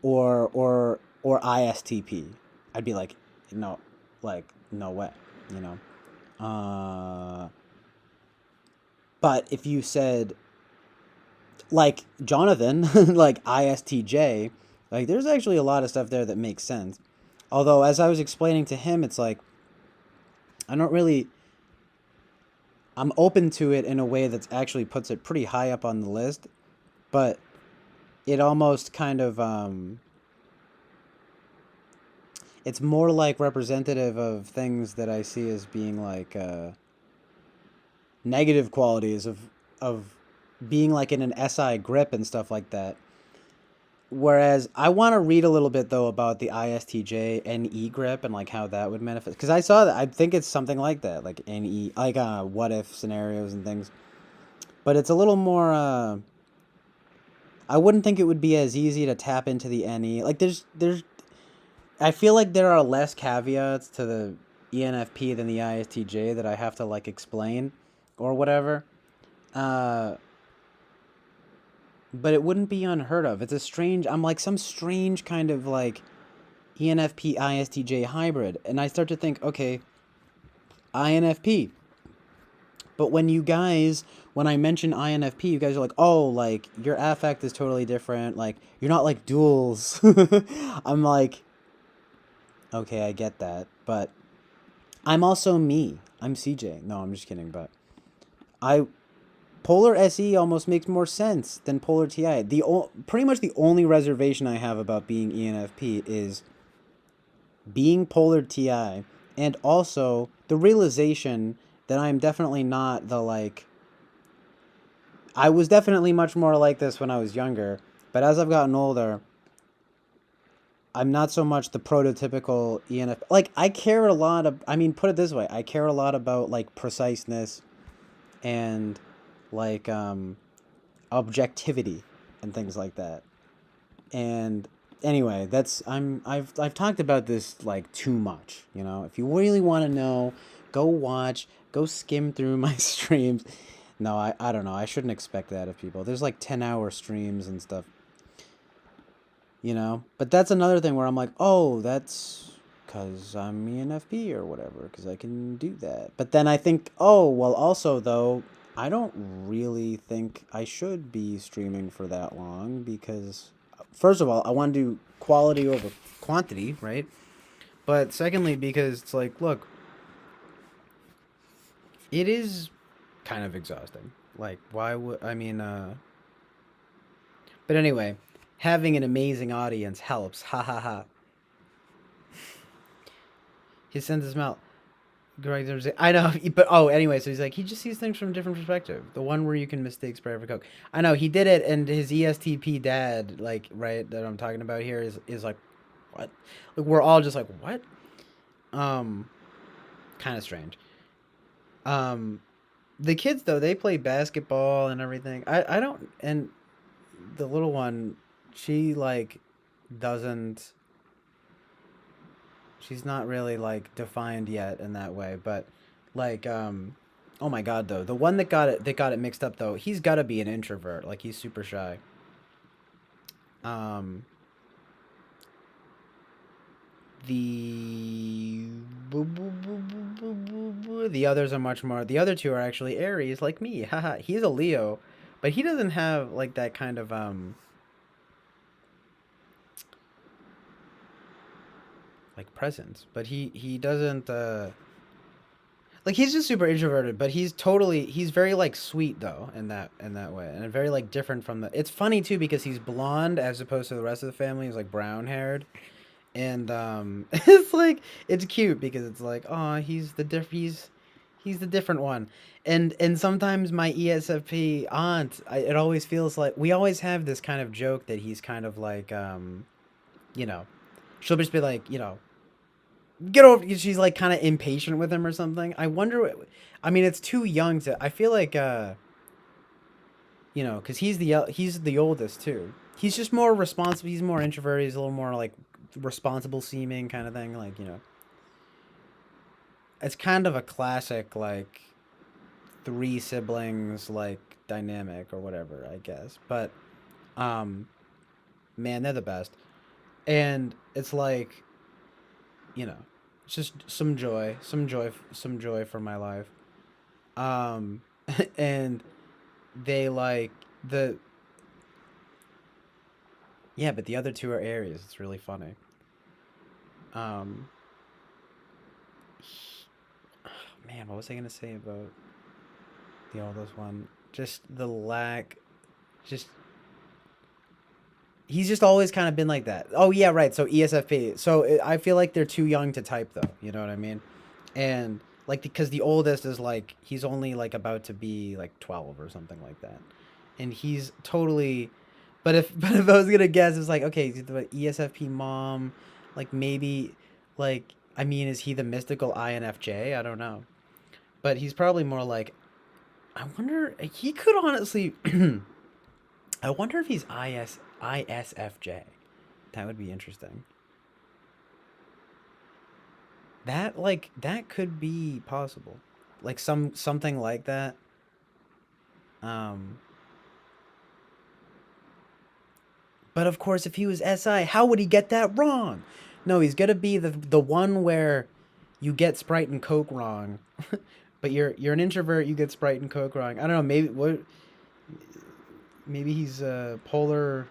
Speaker 1: Or ISTP, I'd be like, no, like no way, you know. Uh, but if you said like Jonathan, like ISTJ, like there's actually a lot of stuff there that makes sense. Although as I was explaining to him, it's like I don't really I'm open to it in a way that's actually puts it pretty high up on the list, but it almost kind of it's more like representative of things that I see as being like negative qualities of being like in an SI grip and stuff like that. Whereas I want to read a little bit though about the ISTJ NE grip and like how that would manifest, because I saw that I think it's something like that, like NE, like what if scenarios and things. But it's a little more. I wouldn't think it would be as easy to tap into the NE. Like there's I feel like there are less caveats to the ENFP than the ISTJ that I have to like explain or whatever. Uh, but it wouldn't be unheard of. I'm like some strange kind of like ENFP ISTJ hybrid. And I start to think, okay, INFP. But when I mention INFP, you guys are like, oh, like your affect is totally different. Like you're not like duals. I'm like, okay, I get that. But I'm also me. I'm CJ. No, I'm just kidding. But I Polar SE almost makes more sense than Polar TI. Pretty much the only reservation I have about being ENFP is being Polar TI, and also the realization that I'm definitely not the like. I was definitely much more like this when I was younger, but as I've gotten older, I'm not so much the prototypical ENFP. Like I care a lot of. I mean, put it this way: I care a lot about like preciseness and like objectivity and things like that. And anyway, I've talked about this like too much. If you really want to know Go watch, go skim through my streams. No, I don't know. I shouldn't expect that of people. There's like 10-hour streams and stuff, you know? But that's another thing where I'm like, oh, that's because I'm ENFP or whatever, because I can do that. But then I think, oh, well, also, though, I don't really think I should be streaming for that long because, first of all, I want to do quality over quantity, right? But secondly, because it's like, look, it is kind of exhausting. Like, why would I mean? But anyway, having an amazing audience helps. Ha ha ha. He sends a smile. Greg, I know, but oh, anyway, so he's like, he just sees things from a different perspective. The one where you can mistake Sprite for Coke. I know he did it, and his ESTP dad, like, right, that I'm talking about here, is like, what? Like, we're all just like, what? Um, kind of strange. Um, the kids though, they play basketball and everything. I don't, and the little one, she like doesn't. She's not really like defined yet in that way, but like oh my god though, the one that got it mixed up though, he's got to be an introvert. Like he's super shy. Um the the others are much more. The other two are actually Aries like me. Haha. He's a Leo, but he doesn't have like that kind of like presence. But he doesn't like he's just super introverted, but he's very like sweet though in that way, and very like different from the. It's funny too because he's blonde as opposed to the rest of the family. He's like brown haired, and it's like it's cute because it's like oh he's the different one, and sometimes my ESFP aunt, it always feels like we always have this kind of joke that he's kind of like you know she'll just be like get over, she's like kind of impatient with him or something. I wonder, I mean it's too young to, I feel like cuz he's the oldest too. He's just more responsible, he's more introverted, he's a little more like responsible seeming kind of thing, like, it's kind of a classic like three siblings like dynamic or whatever, I guess. But um man, they're the best. And it's like, you know, it's just some joy for my life. Um and they like the yeah, but the other two are Aries. It's really funny. Um man, what was I gonna say about the oldest one? Just the lack, just he's just always kind of been like that. Oh yeah, right. So ESFP. So I feel like they're too young to type though. You know what I mean? And like because the oldest is like he's only like about to be like 12 or something like that, and he's totally. But if but if I was gonna guess, it's like okay, the ESFP mom, like maybe, like I mean, is he the mystical INFJ? I don't know, but he's probably more like I wonder. He could honestly. I wonder if he's ISFJ. That would be interesting. That could be possible. Like something like that. Um but of course if he was SI, how would he get that wrong? No, he's going to be the one where you get Sprite and Coke wrong. But you're an introvert, you get Sprite and Coke wrong. I don't know, maybe he's polar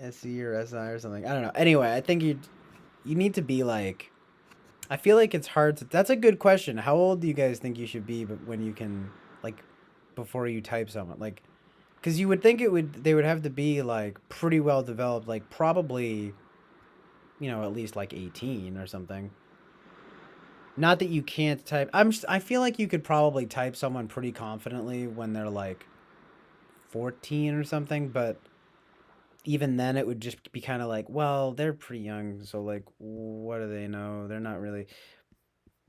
Speaker 1: SE or SI or something. I don't know. Anyway, I think you need to be like, I feel like it's hard to. That's a good question. How old do you guys think you should be, but when you can, like, before you type someone, like, because you would think they would have to be like pretty well developed, like probably, at least like 18 or something. Not that you can't type. I feel like you could probably type someone pretty confidently when they're like 14 or something, but even then it would just be kind of like, well, they're pretty young, so like what do they know? They're not really,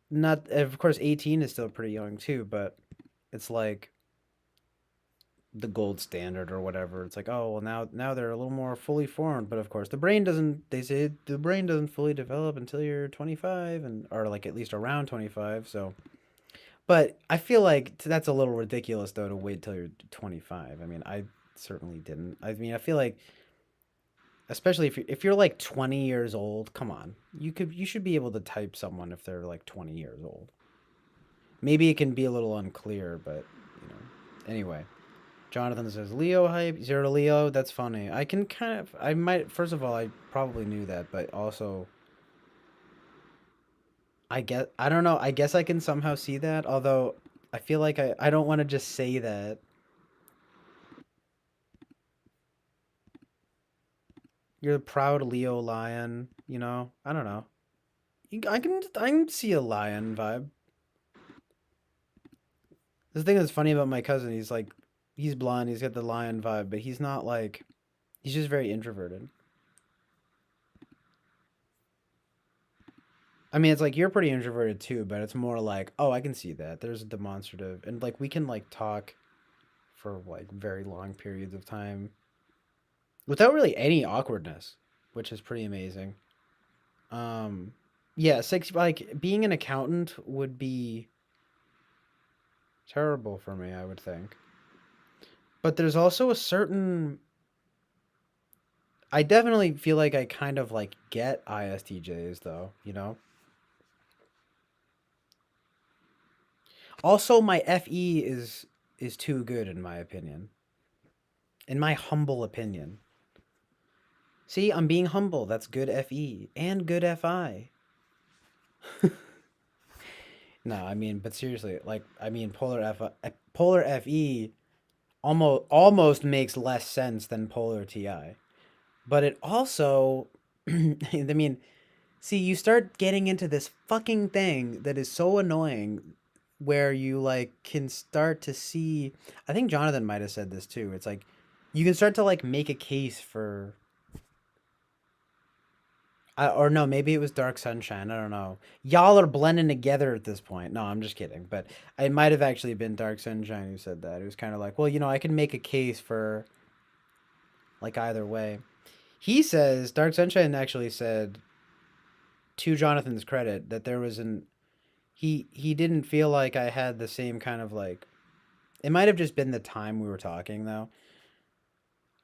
Speaker 1: not, of course 18 is still pretty young too, but it's like the gold standard or whatever. It's like, oh, well, now they're a little more fully formed, but of course the brain doesn't, they say the brain doesn't fully develop until you're 25, and or like at least around 25, so But I feel like that's a little ridiculous though to wait till you're 25. I mean, I certainly didn't. I mean, I feel like especially if you're like 20 years old, come on. You should be able to type someone if they're like 20 years old. Maybe it can be a little unclear, but you know. Anyway, Jonathan says Leo hype, zero to Leo. That's funny. I can kind of I might first of all, I probably knew that, but also I don't know. I guess I can somehow see that, although I feel like I don't want to just say that. You're a proud Leo lion, you know? I don't know. I can see a lion vibe. The thing that's funny about my cousin, he's blonde, he's got the lion vibe, but he's not like he's just very introverted. I mean, it's like you're pretty introverted too, but it's more like, oh, I can see that. There's a demonstrative and like we can like talk for like very long periods of time without really any awkwardness, which is pretty amazing. Um yeah, six like being an accountant would be terrible for me, I would think. But there's also a certain I definitely feel like I kind of like get ISTJs though, you know? Also my FE is too good in my opinion. In my humble opinion. See, I'm being humble. That's good FE and good FI. No, I mean, but seriously, like I mean polar FE almost makes less sense than polar TI. But it also I mean, see, you start getting into this fucking thing that is so annoying where you like can start to see I think Jonathan might have said this too. It's like you can start to like make a case for or no, maybe it was Dark Sunshine. I don't know. Y'all are blending together at this point. No, I'm just kidding. But it might have actually been Dark Sunshine who said that. It was kind of like, well, I can make a case for like either way. He says Dark Sunshine actually said to Jonathan's credit that there was an he didn't feel like I had the same kind of like it might have just been the time we were talking though.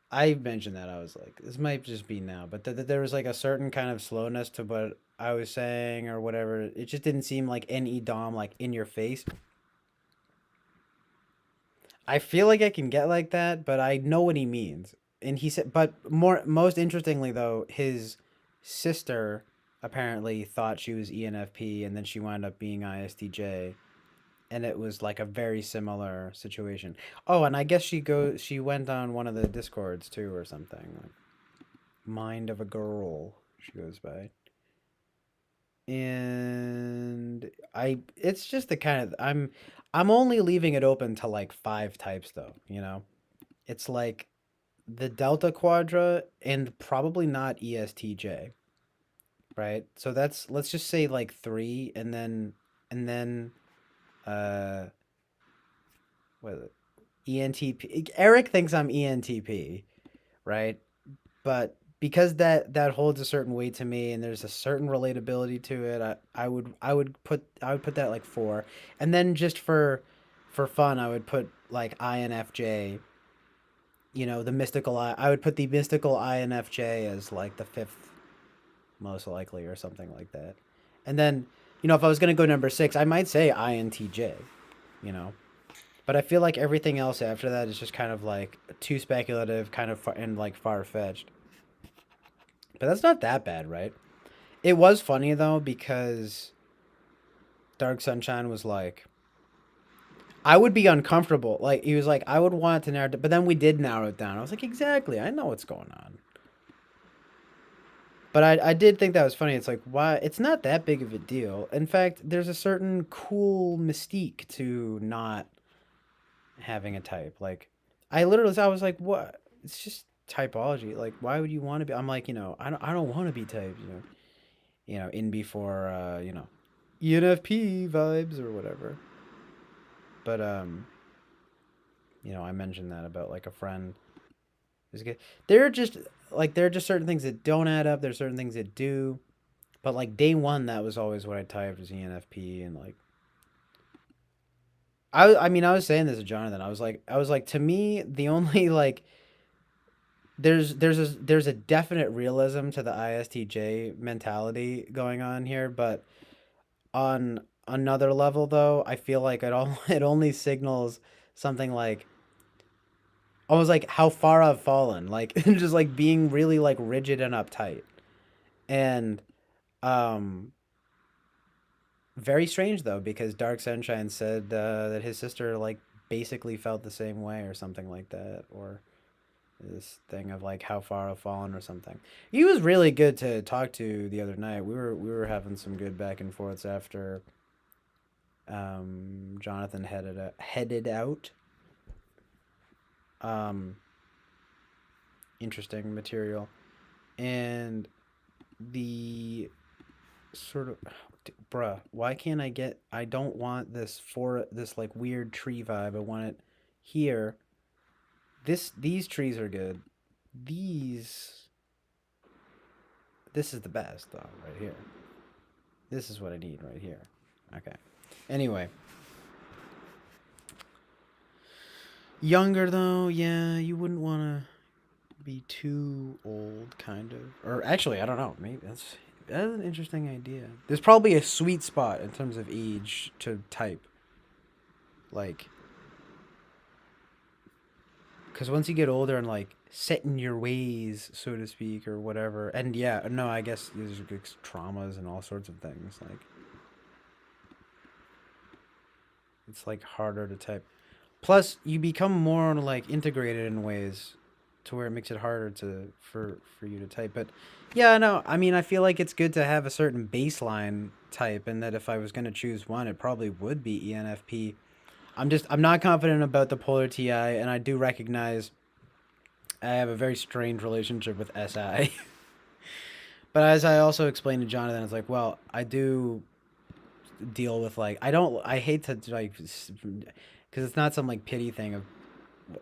Speaker 1: I mentioned that I was like this might just be now, but there was like a certain kind of slowness to what I was saying or whatever. It just didn't seem like any dom like in your face. I feel like I can get like that, but I know what he means. And he said, but most interestingly though, his sister apparently thought she was ENFP, and then she wound up being ISTJ, and it was like a very similar situation. Oh, and I guess she went on one of the discords too or something. Like Mind of a Girl she goes by. And it's just the kind of I'm only leaving it open to like five types though, you know. It's like the Delta Quadra and probably not ESTJ, right? So that's let's just say like three, and then uh what is it? ENTP. Eric thinks I'm ENTP, right? But because that holds a certain weight to me and there's a certain relatability to it, I would put that like four, and then just for fun, I would put like INFJ. The mystical I would put the mystical INFJ as like the fifth most likely or something like that, and then if I was gonna go number six, I might say INTJ. You know, but I feel like everything else after that is just kind of like too speculative, kind of and like far fetched. But that's not that bad, right? It was funny though because Dark Sunshine was like, I would be uncomfortable. Like he was like, I would want to narrow it, but then we did narrow it down. I was like, exactly, I know what's going on. But I did think that was funny. It's like, why? It's not that big of a deal. In fact, there's a certain cool mystique to not having a type. Like, I was like, what? It's just typology. Like, why would you want to be? I'm like, I don't want to be typed. In before ENFP vibes or whatever. But I mentioned that about like a friend. There are just certain things that don't add up. There's certain things that do. But like day one, that was always what I typed as ENFP, and like I mean, I was saying this to Jonathan. I was like, to me, the only like there's a definite realism to the ISTJ mentality going on here, but on another level though, I feel like it only signals something like almost like how far I've fallen, like just like being really like rigid and uptight. And um very strange though, because Dark Sunshine said that his sister like basically felt the same way or something like that, or this thing of like how far I've fallen or something. He was really good to talk to the other night. We were having some good back and forths after Jonathan headed out. Um, Interesting material, and the sort of bruh, why can't I get, I don't want this like weird tree vibe. I want it here. These trees are good. These this is the best though, right here. This is what I need right here. Okay. Anyway, younger though, yeah, you wouldn't want to be too old, kind of. Or actually, I don't know. Maybe that's an interesting idea. There's probably a sweet spot in terms of age to type. Like, because once you get older and like set in your ways, so to speak, or whatever, and yeah, no, I guess there's traumas and all sorts of things. Like, it's like harder to type. Plus, you become more like integrated in ways to where it makes it harder to for you to type. But yeah, no, I mean, I feel like it's good to have a certain baseline type, and that if I was gonna choose one, it probably would be ENFP. I'm not confident about the Polar TI, and I do recognize I have a very strange relationship with SI. But as I also explained to Jonathan, it's like, well, I do deal with like I hate to like because it's not some like pity thing of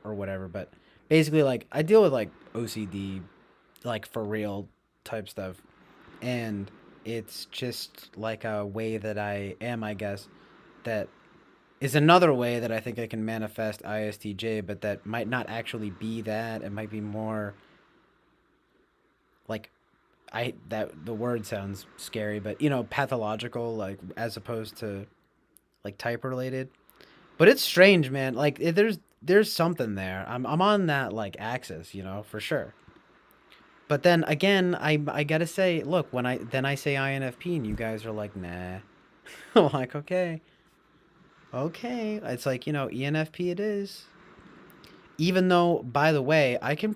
Speaker 1: or whatever, but basically like I deal with like OCD like for real type stuff, and it's just like a way that I am, I guess, that is another way that I think I can manifest ISTJ, but that might not actually be that. It might be more like I that the word sounds scary, but pathological, like as opposed to like type related. But it's strange, man. Like there's something there. I'm on that like axis, for sure. But then again, I gotta say, look, when I say INFP and you guys are like, nah, I'm like, okay, okay. It's like ENFP it is. Even though, by the way, I can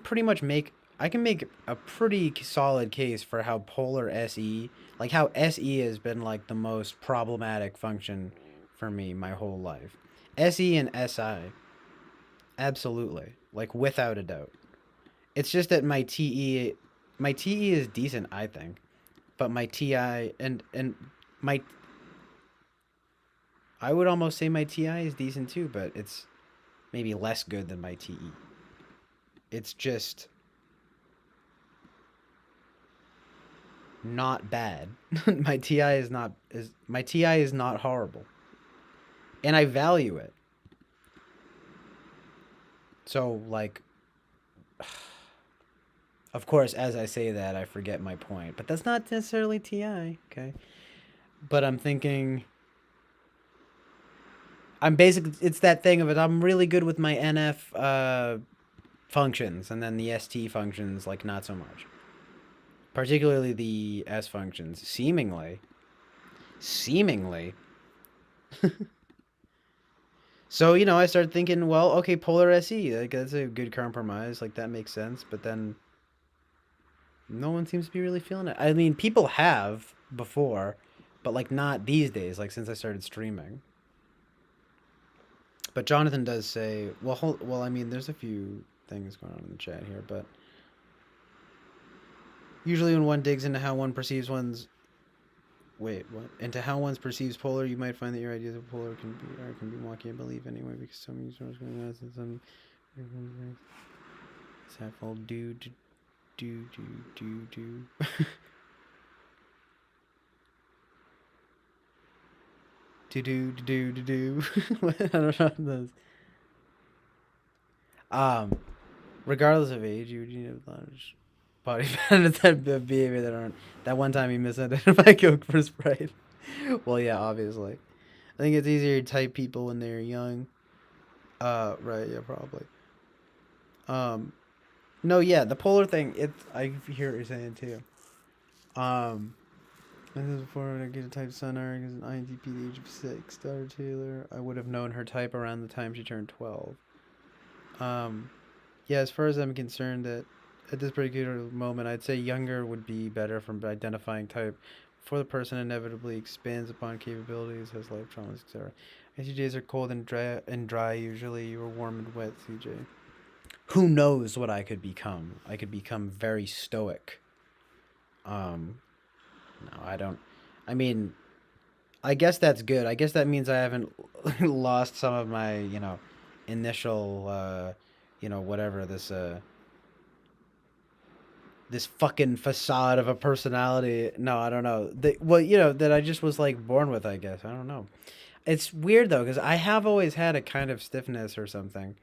Speaker 1: make a pretty solid case for how polar SE, like how SE has been like the most problematic function for me my whole life. SE and SI, absolutely, like without a doubt. It's just that my TE is decent, I think, but my TI and my I would almost say my TI is decent too, but it's maybe less good than my TE. It's just not bad. My TI is not horrible, and I value it. So like, of course, as I say that, I forget my point, but that's not necessarily TI. Okay, but I'm thinking I'm basically it's that thing of it. I'm really good with my NF functions, and then the ST functions like not so much. Particularly the S functions, seemingly. So I started thinking, well, okay, polar SE, like that's a good compromise, like that makes sense. But then no one seems to be really feeling it. I mean, people have before, but like not these days. Like since I started streaming. But Jonathan does say, well, I mean, there's a few things going on in the chat here, but usually when one digs into how one perceives one's wait, what? Into how one perceives polar, you might find that your ideas of polar can be wonky, I believe, anyway, because some users going on and some all do. To do do. I don't know. Um, regardless of age, you know large body patterns that behavior that aren't. That one time you misidentified Coke for Sprite. Well, yeah, obviously. I think it's easier to type people when they're young. Right, yeah, probably. Um, no, yeah, the polar thing. It's I hear what you're saying too. Um, this is before I get a type son Eric is an INTP at the age of 6. Daughter Taylor. I would have known her type around the time she turned 12. Um, yeah, as far as I'm concerned, that at this particular moment, I'd say younger would be better from identifying type. For the person inevitably expands upon capabilities, has life traumas, etc. ICJs are cold and dry usually. You are warm and wet, CJ. Who knows what I could become? I could become very stoic. Um, no, I don't. I mean, I guess that's good. I guess that means I haven't lost some of my, initial, whatever this fucking facade of a personality. No, I don't know. Well, that I just was like born with. I guess I don't know. It's weird though, because I have always had a kind of stiffness or something.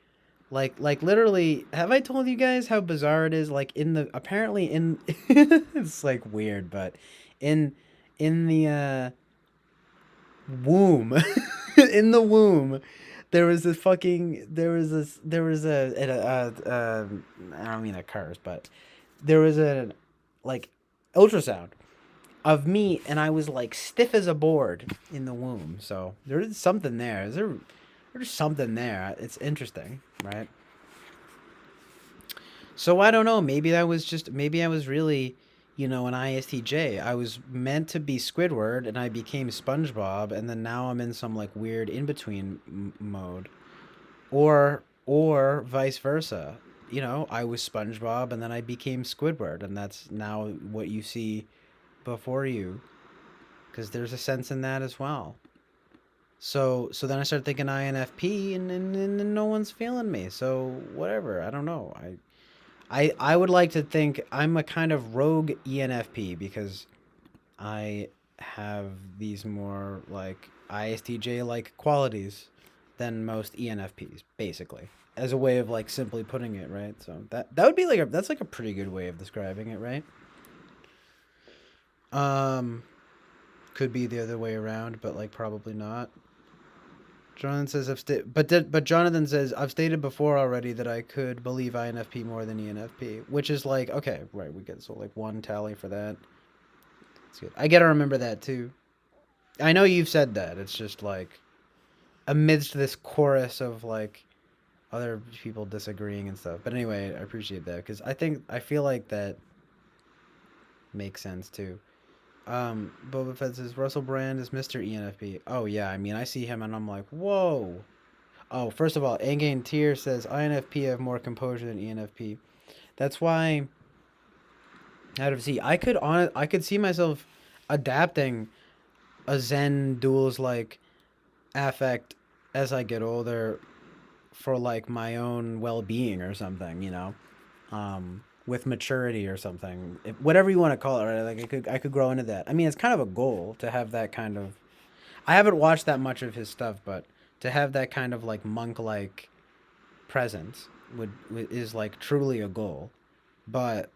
Speaker 1: Like literally, have I told you guys how bizarre it is? Like in the apparently in, it's like weird, but in in the womb, in the womb, there was I don't mean a curse, but there was a like ultrasound of me, and I was like stiff as a board in the womb. So there is something there. There's something there. It's interesting, right? So I don't know. Maybe I was really, an ISTJ. I was meant to be Squidward, and I became SpongeBob, and then now I'm in some like weird in between mode, or vice versa. I was SpongeBob, and then I became Squidward, and that's now what you see before you, because there's a sense in that as well. So then I started thinking INFP, and no one's feeling me. So whatever. I don't know. I would like to think I'm a kind of rogue ENFP because I have these more like ISTJ like qualities than most ENFPs, basically. As a way of like simply putting it, right? So that would be like that's like a pretty good way of describing it, right? Um, could be the other way around, but like probably not. Jonathan says but Jonathan says I've stated before already that I could believe INFP more than ENFP, which is like okay, right? We get so like one tally for that. It's good. I gotta remember that too. I know you've said that. It's just like amidst this chorus of like other people disagreeing and stuff. But anyway, I appreciate that because I feel like that makes sense too. Boba Fett says Russell Brand is Mr. ENFP. Oh yeah, I mean I see him and I'm like whoa. Oh, first of all, Angane Tier says INFP have more composure than ENFP. That's why out of C, I could see myself adapting a Zen duels like affect as I get older for like my own well being or something, with maturity or something, whatever you want to call it, right? Like I could grow into that. I mean, it's kind of a goal to have that kind of. I haven't watched that much of his stuff, but to have that kind of like monk like presence is like truly a goal. But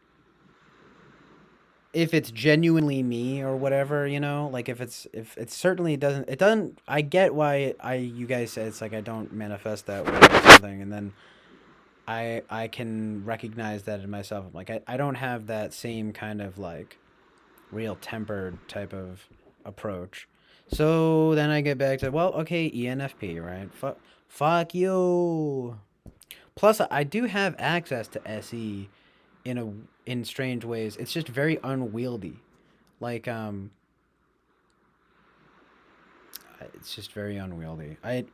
Speaker 1: if it's genuinely me or whatever, like if it certainly doesn't. I get why you guys say it's like I don't manifest that way or something, and then I can recognize that in myself. I'm like I don't have that same kind of like real tempered type of approach. So then I get back to well, okay, ENFP, right? Fuck you. Plus, I do have access to SE in strange ways. It's just very unwieldy. Like it's just very unwieldy. I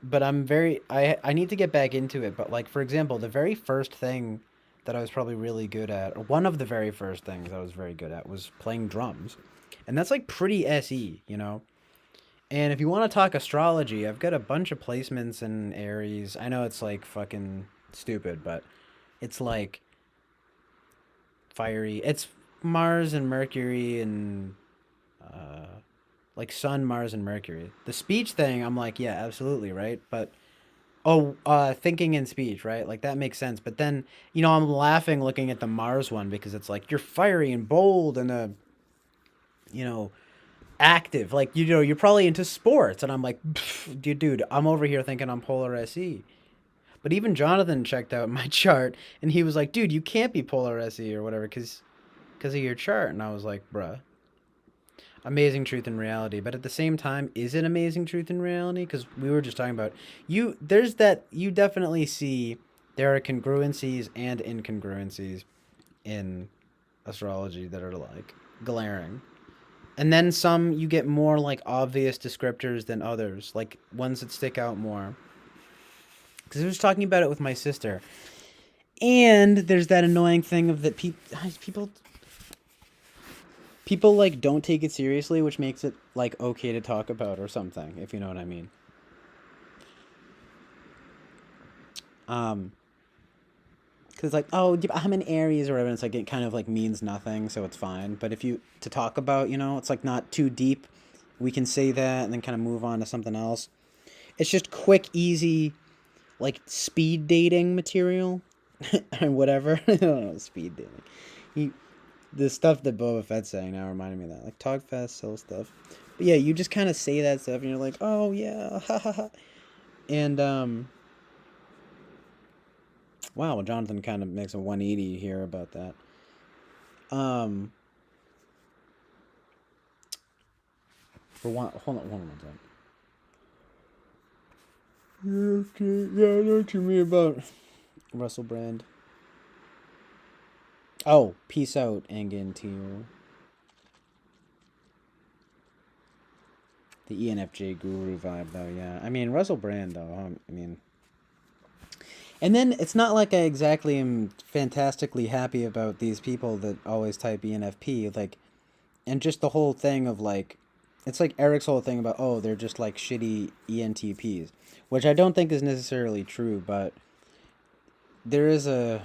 Speaker 1: need to get back into it, but like for example, the very first thing that I was probably really good at, or one of the very first things I was very good at was playing drums. And that's like pretty SE. And if you want to talk astrology, I've got a bunch of placements in Aries. I know it's like fucking stupid, but it's like fiery. It's Mars and Mercury and uh like Sun, Mars, and Mercury. The speech thing, I'm like, yeah, absolutely, right? But thinking and speech, right? Like that makes sense. But then, I'm laughing looking at the Mars one because it's like you're fiery and bold and you know, active. Like you're probably into sports, and I'm like, dude, I'm over here thinking I'm polar SE. But even Jonathan checked out my chart, and he was like, dude, you can't be polar SE or whatever because of your chart. And I was like, bruh, amazing truth and reality. But at the same time, is it amazing truth and reality? Because we were just talking about there's that you definitely see there are congruencies and incongruencies in astrology that are like glaring. And then some you get more like obvious descriptors than others, like ones that stick out more. Because I was talking about it with my sister, and there's that annoying thing of that people like don't take it seriously, which makes it like okay to talk about or something, if you know what I mean. Um, because like, oh, I'm in Aries or whatever, and it's like it kind of like means nothing, so it's fine. But if you to talk about, it's like not too deep. We can say that and then kind of move on to something else. It's just quick, easy, like speed dating material, or whatever. I don't know, speed dating. He, the stuff that Boba Fett's saying now reminded me of that. Like talk fast, sell stuff. But yeah, you just kind of say that stuff, and you're like, oh yeah, ha ha ha. And wow, Jonathan kind of makes a 180 here about that. Um, for one, hold on one second. Okay, yeah, know what you mean about Russell Brand. Oh, peace out, Angantir. The ENFJ guru vibe, though, yeah. I mean, Russell Brand, though, I mean... And then it's not like I exactly am fantastically happy about these people that always type ENFP, like... And just the whole thing of, like... It's like Eric's whole thing about, oh, they're just, like, shitty ENTPs. Which I don't think is necessarily true, but... There is a...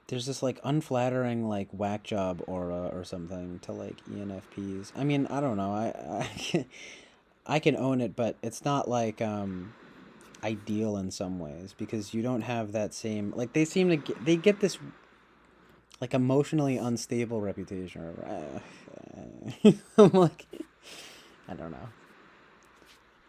Speaker 1: There's this like unflattering like whack job aura or something to like ENFPs. I mean, I don't know. I can own it, but it's not like ideal in some ways because you don't have that same like they get this like emotionally unstable reputation. I'm like I don't know.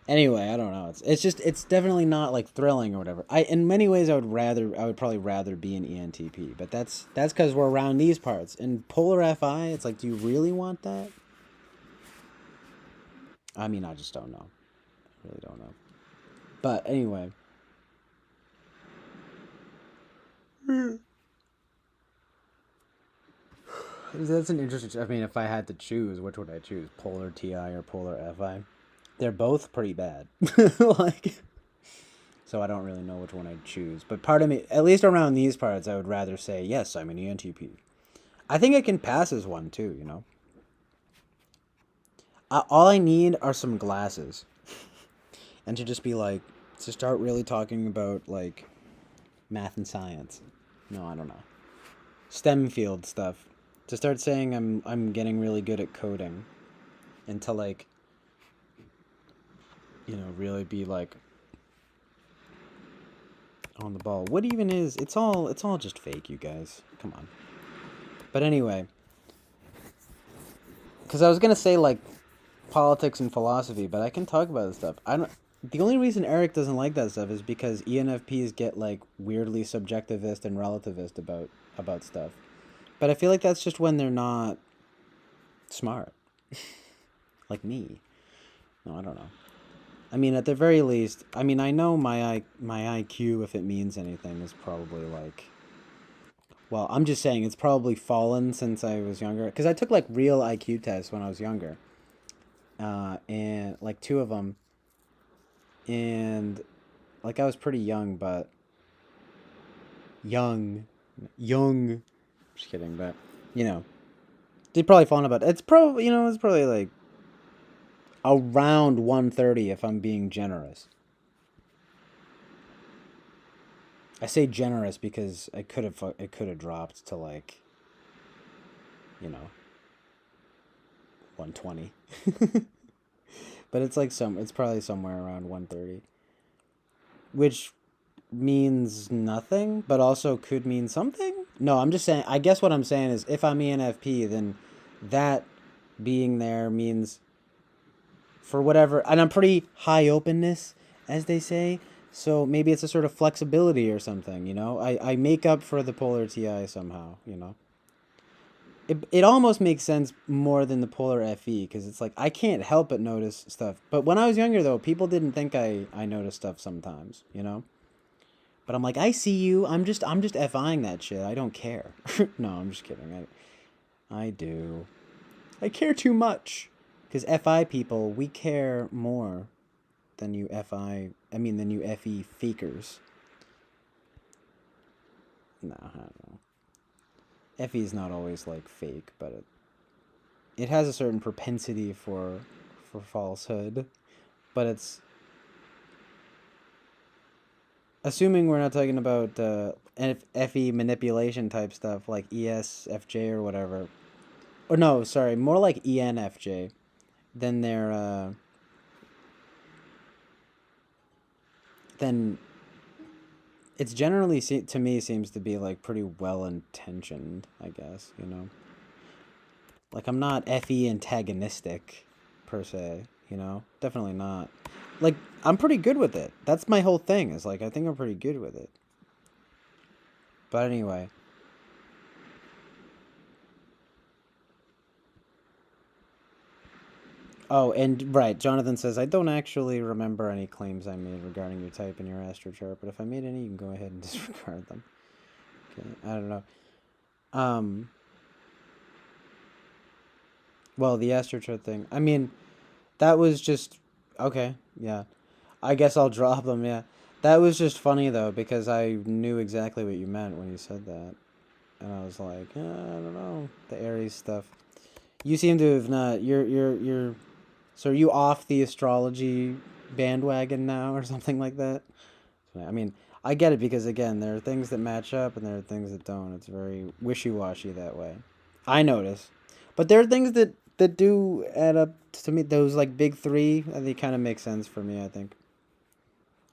Speaker 1: Anyway, I don't know. It's just it's definitely not like thrilling or whatever. I in many ways I would probably rather be an ENTP, but that's because we're around these parts. In polar FI, it's like, do you really want that? I mean, I just don't know. I really don't know. But anyway, that's an interesting. I mean, if I had to choose, which would I choose? Polar TI or polar FI? They're both pretty bad. Like. So I don't really know which one I'd choose. But part of me, at least around these parts, I would rather say, yes, I'm an ENTP. I think I can pass as one too, all I need are some glasses. And to just be like, to start really talking about like math and science. No, I don't know. STEM field stuff. To start saying I'm getting really good at coding. And to like, really be like on the ball. What even is it's all just fake, you guys. Come on. But anyway, because I was gonna say like politics and philosophy, but I can talk about this stuff. I don't. The only reason Eric doesn't like that stuff is because ENFPs get like weirdly subjectivist and relativist about stuff. But I feel like that's just when they're not smart, like me. No, I don't know. I mean, at the very least, I mean, I know my IQ, if it means anything, is probably like. Well, I'm just saying it's probably fallen since I was younger. Because I took like real IQ tests when I was younger. And like two of them. And like I was pretty young, but. Young. Just kidding, but. They'd probably fallen about. It's probably like. Around 130 if I'm being generous. I say generous because it could have dropped to like, you know, 120. But it's like it's probably somewhere around 130, which means nothing, but also could mean something. No, I'm just saying. I guess what I'm saying is, if I'm ENFP, then that being there means for whatever, and I'm pretty high openness, as they say. So maybe it's a sort of flexibility or something. I make up for the polar TI somehow. It almost makes sense more than the polar FE, because it's like I can't help but notice stuff. But when I was younger, though, people didn't think I noticed stuff sometimes. But I'm like, I see you. I'm just FIing that shit. I don't care. No, I'm just kidding. I do. I care too much. Because FI people, we care more than you than you FE fakers. No, I don't know. FE is not always like fake, but it has a certain propensity for falsehood. But it's assuming we're not talking about FE manipulation type stuff like ESFJ or whatever. Or no, sorry, more like ENFJ. Then then it's generally to me seems to be like pretty well intentioned, I guess. Like I'm not FE antagonistic per se. Definitely not. Like I'm pretty good with it. That's my whole thing. Is like I think I'm pretty good with it. But anyway, oh, and right, Jonathan says, I don't actually remember any claims I made regarding your type in your astro chart, but if I made any, you can go ahead and disregard them. Okay, I don't know. Um, well, the astro chart thing. I mean, that was just okay. Yeah, I guess I'll drop them. Yeah, that was just funny though because I knew exactly what you meant when you said that, and I was like, I don't know, the Aries stuff. You seem to have not. You're. So are you off the astrology bandwagon now or something like that? I mean, I get it because again, there are things that match up and there are things that don't. It's very wishy-washy that way. I notice. But there are things that do add up to me. Those like big three, they kind of make sense for me, I think.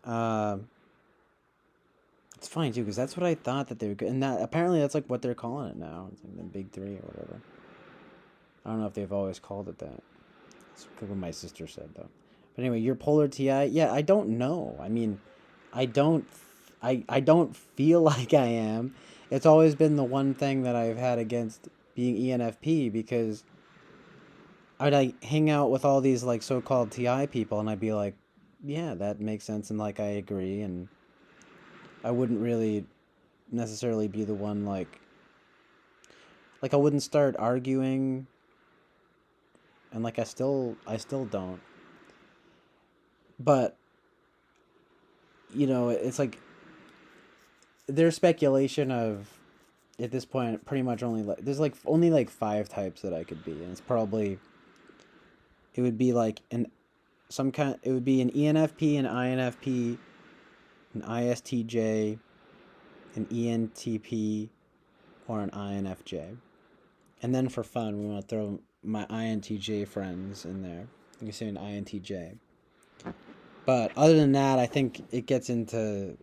Speaker 1: Uh, it's funny too because that's what I thought that they were, and that apparently that's like what they're calling it now. It's like the big three or whatever. I don't know if they've always called it that. That's what my sister said though. But anyway, your polar TI, yeah, I don't know. I mean, I don't, I don't feel like I am. It's always been the one thing that I've had against being ENFP because I'd like hang out with all these like so-called TI people and I'd be like, yeah, that makes sense and like I agree and I wouldn't really necessarily be the one like I wouldn't start arguing and like I still don't. But it's like there's speculation of at this point pretty much only like there's like only like five types that I could be and it's probably it would be like it would be an ENFP, an INFP, an ISTJ, an ENTP, or an INFJ. And then for fun, we want to throw my INTJ friends in there. You can say an INTJ. But other than that, I think it gets into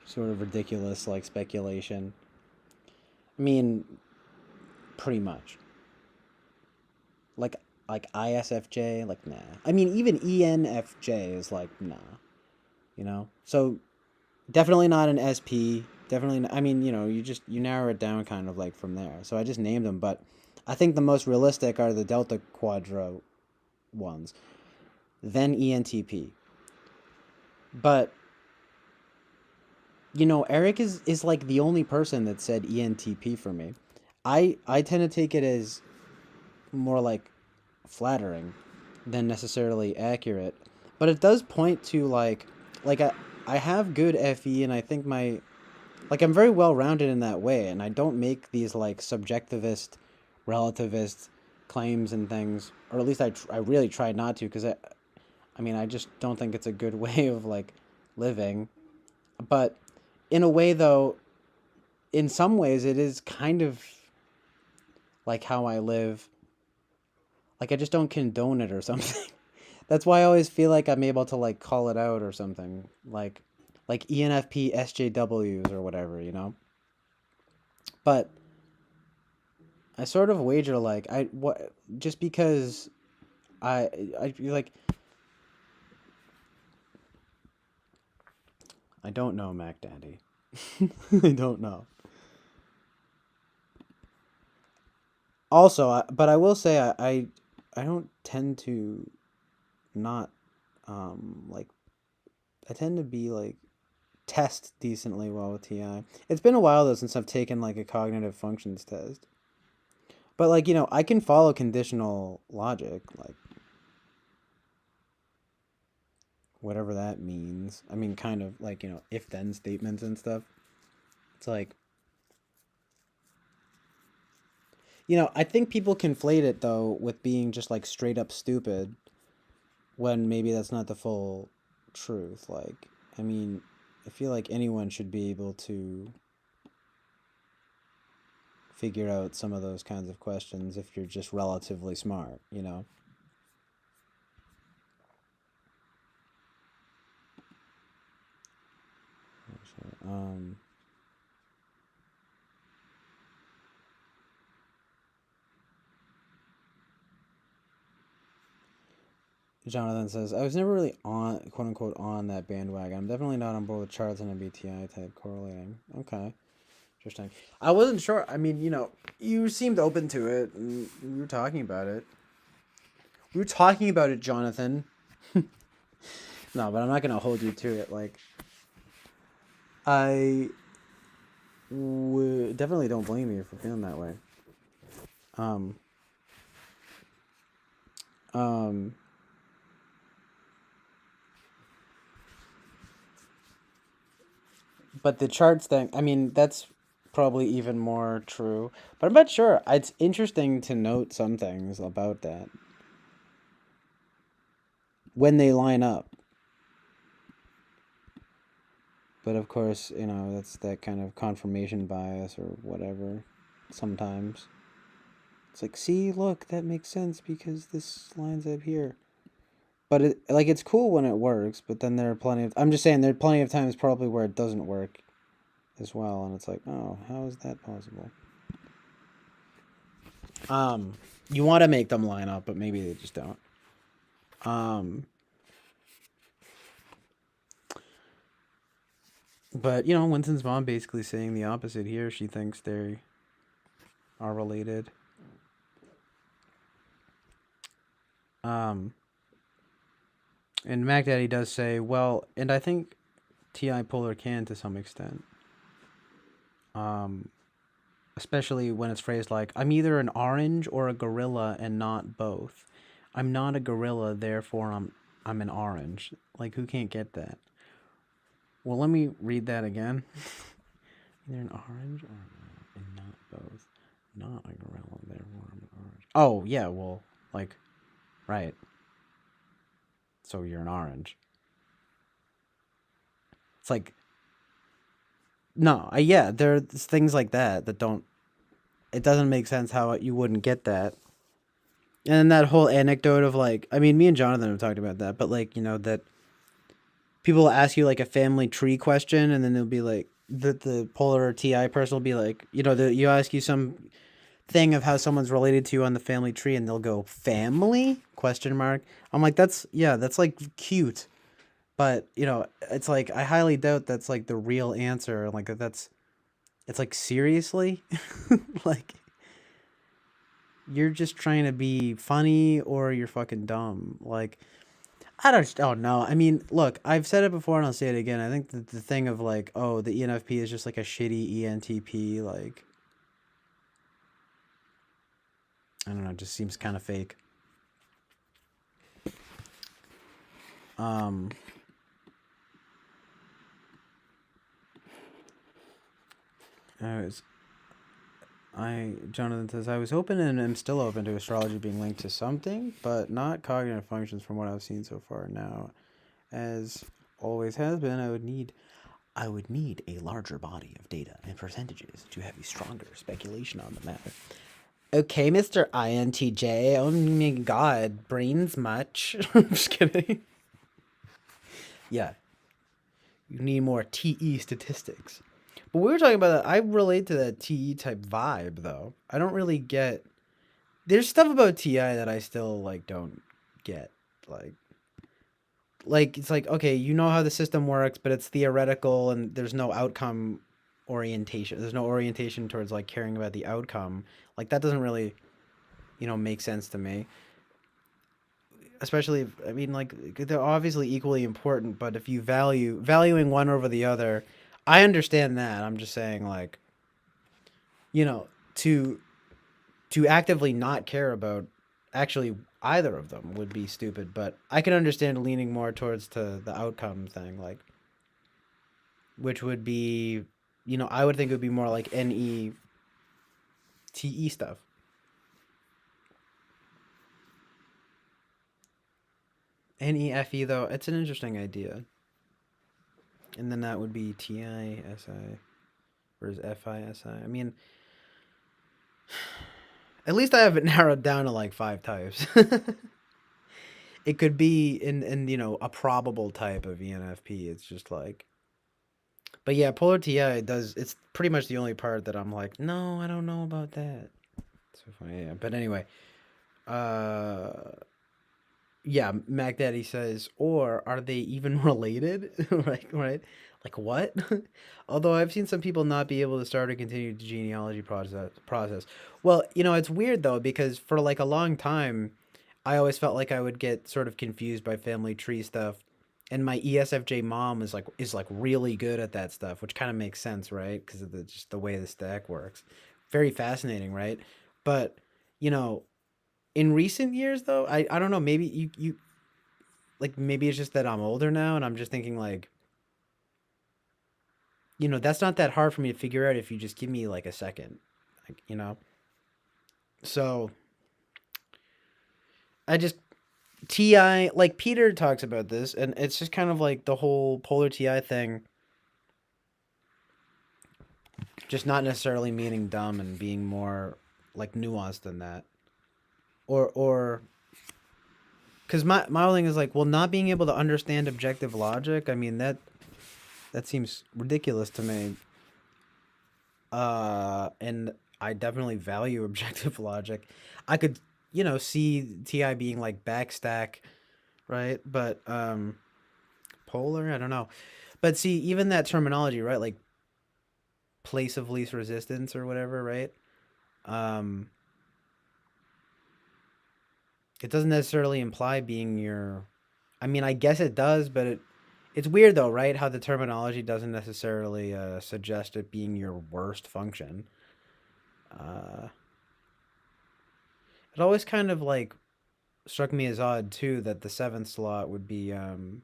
Speaker 1: sort of ridiculous like speculation. I mean, pretty much. Like like ISFJ, like nah. I mean, even ENFJ is like nah. So definitely not an SP. Definitely not, I mean, you narrow it down kind of like from there. So I just named them, but I think the most realistic are the Delta Quadro ones. Then ENTP. But Eric is like the only person that said ENTP for me. I tend to take it as more like flattering than necessarily accurate, but it does point to like I have good FE and I think I'm very well rounded in that way and I don't make these like subjectivist relativist claims and things, or at least I really try not to because I mean I just don't think it's a good way of like living. But in a way though, in some ways it is kind of like how I live. Like I just don't condone it or something. That's why I always feel like I'm able to like call it out or something. Like ENFP SJWs or whatever, you know? But I sort of wager like I what just because I feel like I don't know, Mac Daddy. I don't know. Also, but I will say I don't tend to not like I tend to be like test decently well with TI. It's been a while though since I've taken like a cognitive functions test. But like, I can follow conditional logic, like whatever that means. I mean, kind of like, if then statements and stuff. It's like, I think people conflate it though with being just like straight up stupid when maybe that's not the full truth. Like, I mean, I feel like anyone should be able to figure out some of those kinds of questions if you're just relatively smart, Um, Jonathan says, I was never really on, quote unquote, on that bandwagon. I'm definitely not on board with charts and MBTI type correlating. Okay. Interesting. I wasn't sure. I mean, you seemed open to it, and we were talking about it. We were talking about it, Jonathan. No, but I'm not going to hold you to it. Like, I definitely don't blame you for feeling that way. Um, um, but the charts thing, I mean, that's probably even more true. But I'm not sure. It's interesting to note some things about that when they line up. But of course, that's that kind of confirmation bias or whatever sometimes. It's like, see, look, that makes sense because this lines up here. But it's cool when it works, but then there are I'm just saying there are plenty of times probably where it doesn't work as well, and it's like, oh, how is that possible? You want to make them line up, but maybe they just don't. But Winston's mom basically saying the opposite here. She thinks they are related. And Mac Daddy does say, well, and I think TI Polar can to some extent. Especially when it's phrased like, I'm either an orange or a gorilla and not both. I'm not a gorilla, therefore I'm an orange. Like, who can't get that? Well, let me read that again. Either an orange or and not both. Not a gorilla, therefore I'm an orange. Oh, yeah, well, like, right. So you're an orange. It's like, no, yeah, there's things like that don't, it doesn't make sense how you wouldn't get that. And that whole anecdote of like, I mean, me and Jonathan have talked about that, but like, that people ask you like a family tree question, and then they'll be like, the polar TI person will be like, you ask you some thing of how someone's related to you on the family tree, and they'll go, family question mark. I'm like, that's like cute, but it's like I highly doubt that's like the real answer. Like it's like, seriously. Like, you're just trying to be funny or you're fucking dumb. Like, I don't know. I mean, look, I've said it before and I'll say it again. I think that the thing of like, oh, the ENFP is just like a shitty ENTP, like, I don't know, it just seems kind of fake. Anyways, Jonathan says, I was open and am still open to astrology being linked to something, but not cognitive functions from what I've seen so far. Now, as always has been, I would need a larger body of data and percentages to have a stronger speculation on the matter. Okay, Mr. INTJ. Oh my god, brains much. I'm just kidding. Yeah, you need more TE statistics. But we were talking about that. I relate to that TE type vibe though. I don't really get. There's stuff about TI that I still like don't get. Like it's like okay, you know how the system works, but it's theoretical and there's no outcome orientation. There's no orientation towards like caring about the outcome. Like that doesn't really, make sense to me. Especially if, I mean like they're obviously equally important, but if you valuing one over the other, I understand that. I'm just saying like, you know, to actively not care about actually either of them would be stupid, but I can understand leaning more towards to the outcome thing, like which would be, I would think it would be more like NETE stuff. NEFE though, it's an interesting idea. And then that would be TISI versus FISI. I mean, at least I have it narrowed down to like five types. It could be in a probable type of ENFP. It's just like, but yeah, polar TI does. It's pretty much the only part that I'm like, no, I don't know about that. So funny, yeah. But anyway, uh, yeah, Mac Daddy says, or are they even related? Right, right. Like what? Although I've seen some people not be able to start or continue the genealogy process. Well, it's weird though because for like a long time, I always felt like I would get sort of confused by family tree stuff, and my ESFJ mom is like really good at that stuff, which kind of makes sense, right? Because of just the way the stack works. Very fascinating, right? But you know, in recent years though, I don't know, maybe you like maybe it's just that I'm older now and I'm just thinking like, that's not that hard for me to figure out if you just give me like a second. Like. So I just TI, like Peter talks about this, and it's just kind of like the whole polar TI thing, just not necessarily meaning dumb and being more like nuanced than that. Or because my whole thing is like, well, not being able to understand objective logic. I mean that seems ridiculous to me. And I definitely value objective logic. I could, see TI being like backstack, right? But polar, I don't know. But see, even that terminology, right? Like place of least resistance or whatever, right? Um, it doesn't necessarily imply being your. I mean, I guess it does, but it's weird though, right? How the terminology doesn't necessarily suggest it being your worst function. Uh, it always kind of like struck me as odd too that the seventh slot would be the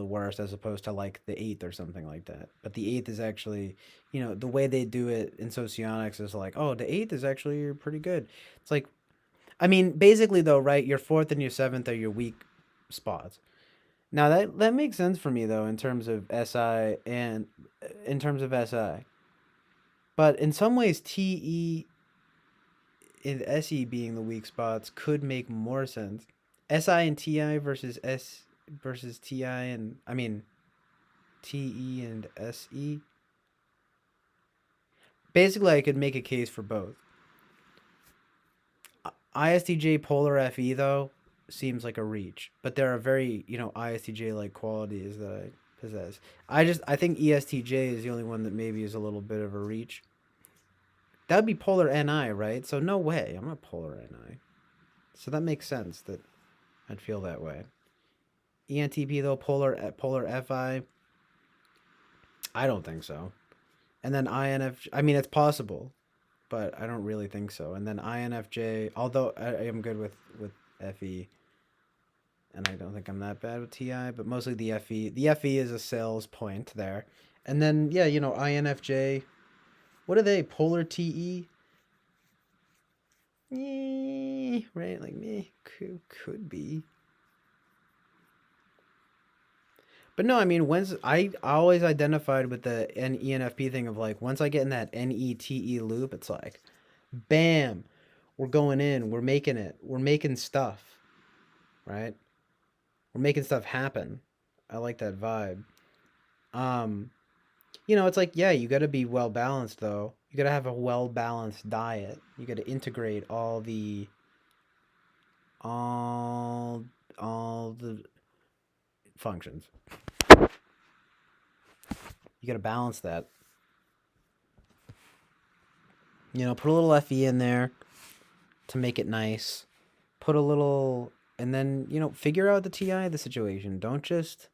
Speaker 1: worst as opposed to like the eighth or something like that. But the eighth is actually, the way they do it in socionics is like, oh, the eighth is actually pretty good. It's like, I mean, basically though, right? Your fourth and your seventh are your weak spots. Now that makes sense for me though in terms of SI and in terms of SI. But in some ways, TE and SE being the weak spots could make more sense. SI and TI versus S versus TI and I mean TE and SE. Basically, I could make a case for both. ISTJ polar FE though seems like a reach, but there are very ISTJ like qualities that I possess. I think ESTJ is the only one that maybe is a little bit of a reach. That would be polar NI, right? So no way, I'm not polar NI. So that makes sense that I'd feel that way. ENTP though polar FI, I don't think so. And then INF, I mean it's possible, but I don't really think so. And then INFJ, although I am good with FE, and I don't think I'm that bad with TI, but mostly the FE. The FE is a sales point there. And then yeah, INFJ, what are they? Polar TE? Right, like me could be. But no, I mean, once I always identified with the ENFP thing of like once I get in that NETE loop, it's like Bam. We're going in. We're making it. We're making stuff, right? We're making stuff happen. I like that vibe. Um, it's like, yeah, you got to be well balanced though. You got to have a well balanced diet. You got to integrate all all the functions. You got to balance that. Put a little FE in there to make it nice. Put a little, and then, figure out the TI of the situation. Don't just,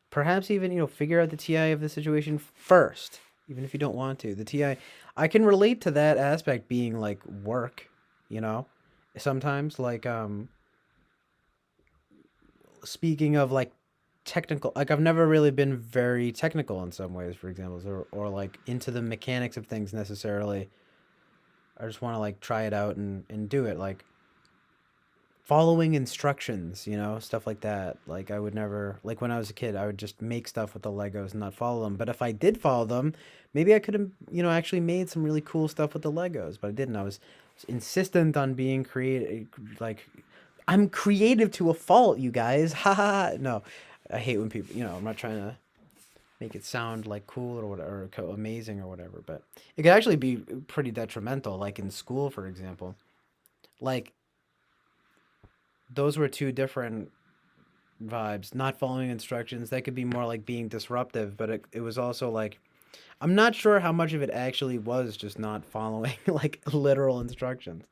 Speaker 1: perhaps even, figure out the TI of the situation first, even if you don't want to. The TI, I can relate to that aspect being like work, you know, sometimes like, speaking of like technical, like I've never really been very technical in some ways, for example, or like into the mechanics of things necessarily. I just want to like try it out and do it. Like following instructions, stuff like that. Like I would never, like when I was a kid, I would just make stuff with the Legos and not follow them. But if I did follow them, maybe I could have, actually made some really cool stuff with the Legos. But I didn't. I was insistent on being creative. Like I'm creative to a fault, you guys. Ha ha. Ha. No, I hate when people, I'm not trying to make it sound like cool or whatever, or amazing or whatever. But it could actually be pretty detrimental. Like in school, for example. Like those were two different vibes. Not following instructions, that could be more like being disruptive, but it was also like I'm not sure how much of it actually was just not following like literal instructions.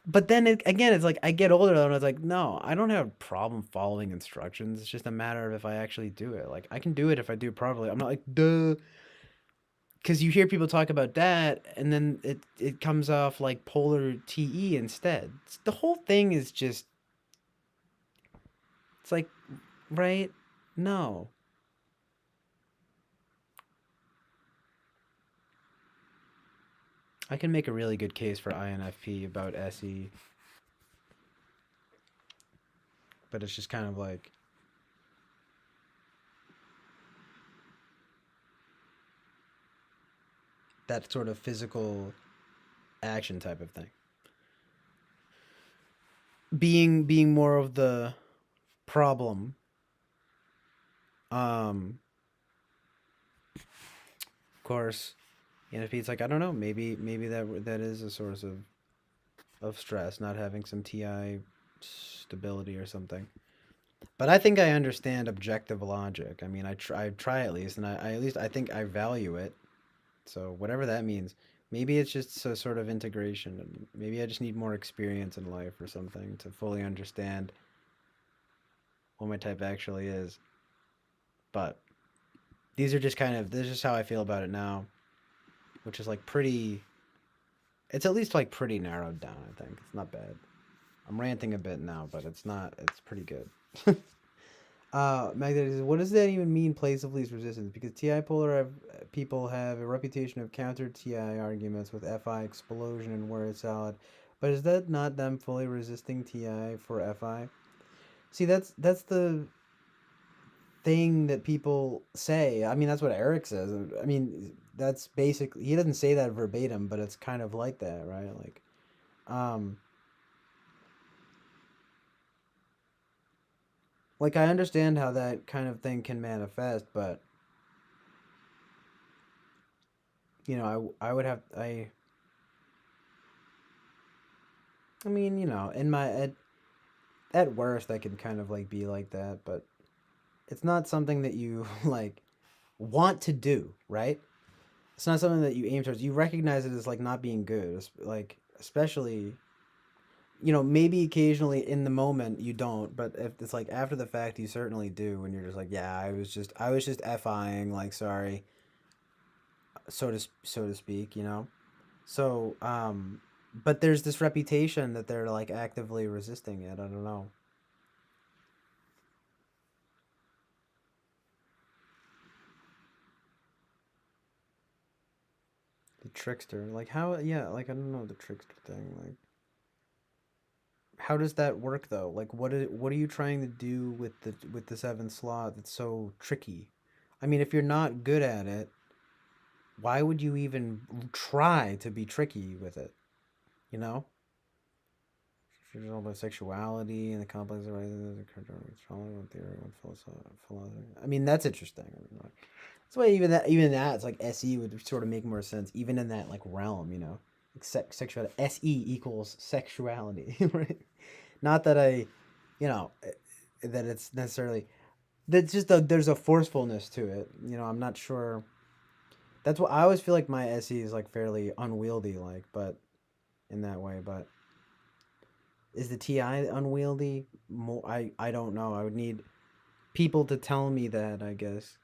Speaker 1: But then again, it's like I get older though, and it's like, no, I don't have a problem following instructions. It's just a matter of if I actually do it. Like I can do it if I do it properly. I'm not like duh, because you hear people talk about that, and then it comes off like polar te instead. The whole thing is just, it's like, right? No. I can make a really good case for INFP about SE, but it's just kind of like that sort of physical action type of thing. Being more of the problem. Of course, INFP. It's like I don't know. Maybe that is a source of stress, not having some TI stability or something. But I think I understand objective logic. I mean, I try at least, and I at least I think I value it. So whatever that means, maybe it's just a sort of integration, and maybe I just need more experience in life or something to fully understand what my type actually is. But these are just kind of this is just how I feel about it now, which is like pretty. It's at least like pretty narrowed down. I think it's not bad. I'm ranting a bit now, but it's not. It's pretty good. Magda says, what does that even mean? Place of least resistance, because TI polar people have a reputation of counter TI arguments with FI explosion and word salad, but is that not them fully resisting TI for FI? See, that's the thing that people say. I mean, that's what Eric says. I mean, that's basically he doesn't say that verbatim, but it's kind of like that, right? Um, like I understand how that kind of thing can manifest, but I would have I mean, in my at worst I can kind of like be like that, but it's not something that you like want to do, right? It's not something that you aim towards. You recognize it as like not being good, like especially maybe occasionally in the moment you don't, but if it's like after the fact you certainly do when you're just like, yeah, I was just FIing, like sorry, so to speak, So, but there's this reputation that they're like actively resisting it. I don't know. The trickster, like how? Yeah, like I don't know the trickster thing. Like, how does that work though? Like, what are you trying to do with the seventh slot that's so tricky? I mean, if you're not good at it, why would you even try to be tricky with it? You know, it's all about sexuality and the complex of theory and philosophy. I mean, that's interesting. I mean, like, that's why even that it's like SE would sort of make more sense, even in that like realm. Like sexuality. SE equals sexuality, right? Not that that it's necessarily. That's just there's a forcefulness to it. I'm not sure. That's what I always feel like my SE is like fairly unwieldy, like, but in that way. But is the TI unwieldy? More, I don't know. I would need people to tell me that. I guess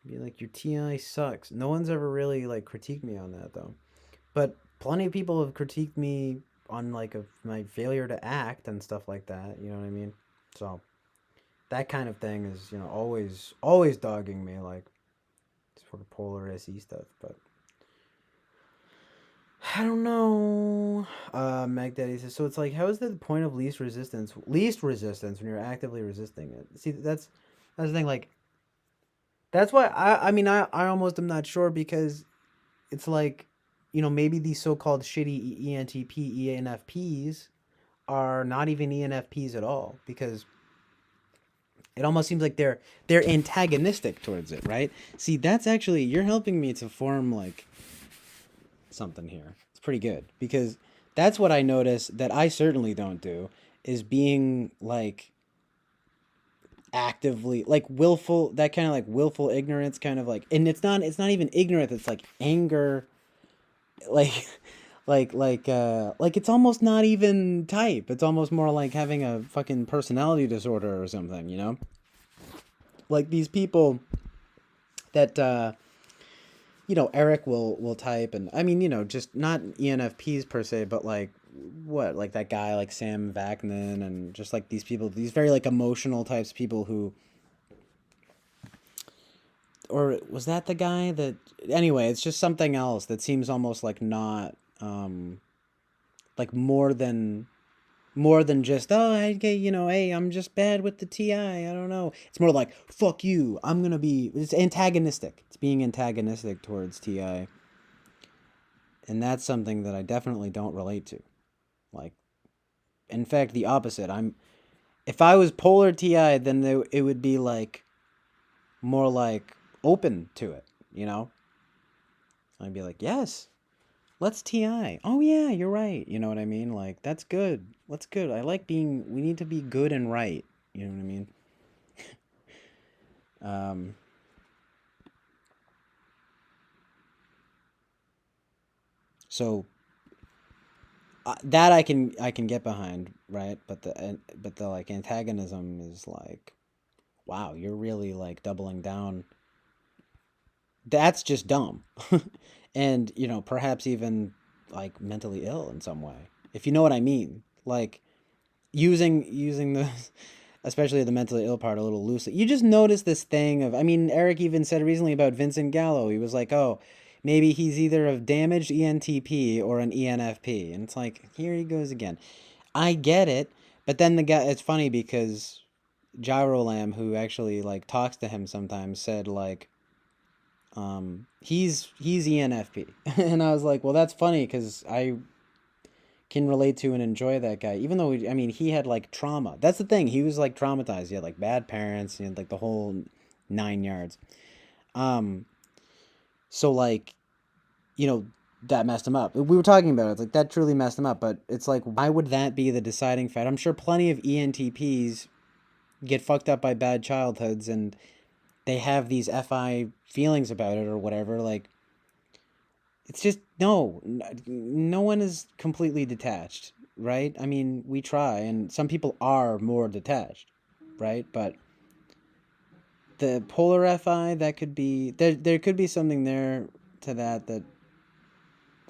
Speaker 1: be like your TI sucks. No one's ever really like critiqued me on that though. But plenty of people have critiqued me on like my failure to act and stuff like that. You know what I mean? So that kind of thing is always dogging me, like sort of polar SE stuff. But I don't know. Meg Daddy says, so it's like, how is the point of least resistance? Least resistance when you're actively resisting it. See, that's the thing. Like, that's why I mean, I almost am not sure because it's like, maybe these so-called shitty ENTP ENFPs are not even ENFPs at all because it almost seems like they're antagonistic towards it, right? See, that's actually you're helping me to form like something here. It's pretty good because that's what I notice that I certainly don't do is being like actively like willful, that kind of like willful ignorance kind of like, and it's not even ignorance, it's like anger, like like it's almost not even type, it's almost more like having a fucking personality disorder or something, like these people that Eric will type, and I mean, just not ENFPs per se, but like what, like that guy, like Sam Vaknin, and just like these people, these very like emotional types, people who, or was that the guy that, anyway, it's just something else that seems almost like not, like more than just, oh, hey, hey, I'm just bad with the TI, I don't know. It's more like, fuck you, it's antagonistic. It's being antagonistic towards TI. And that's something that I definitely don't relate to. Like, in fact, the opposite. If I was polar TI, then it would be like more like open to it, I'd be like, yes, let's TI. Oh yeah, you're right. You know what I mean? Like, that's good. What's good? We need to be good and right. You know what I mean? Um, so that I can get behind, right? But the like antagonism is like, wow, you're really like doubling down. That's just dumb. And perhaps even like mentally ill in some way, if you know what I mean, like using the especially the mentally ill part a little loosely. You just notice this thing of, I mean, Eric even said recently about Vincent Gallo. He was like, oh, maybe he's either a damaged ENTP or an ENFP. And it's like, here he goes again. I get it. But then the guy, it's funny because Gyro Lamb, who actually like talks to him sometimes, said like, he's ENFP. And I was like, well, that's funny because I can relate to and enjoy that guy, even though I mean he had like trauma. That's the thing. He was like traumatized. He had like bad parents. He had like the whole 9 yards. Um, so like, you know, that messed him up. We were talking about it. It's like that truly messed him up. But it's like, why would that be the deciding factor? I'm sure plenty of ENTPs get fucked up by bad childhoods and they have these FI feelings about it or whatever. Like, it's just no one is completely detached, right? I mean, we try, and some people are more detached, right? But the polar FI, that could be there could be something there to that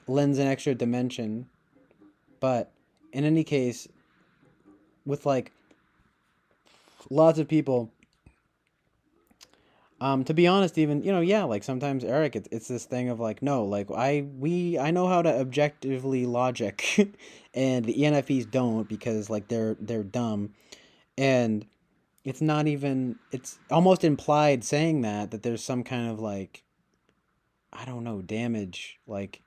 Speaker 1: lends an extra dimension. But in any case, with like lots of people, to be honest, even yeah, like sometimes Eric, it's this thing of like, no, like I know how to objectively logic, and the ENFPs don't because like they're dumb, and it's not even, it's almost implied saying that there's some kind of like I don't know, damage, like,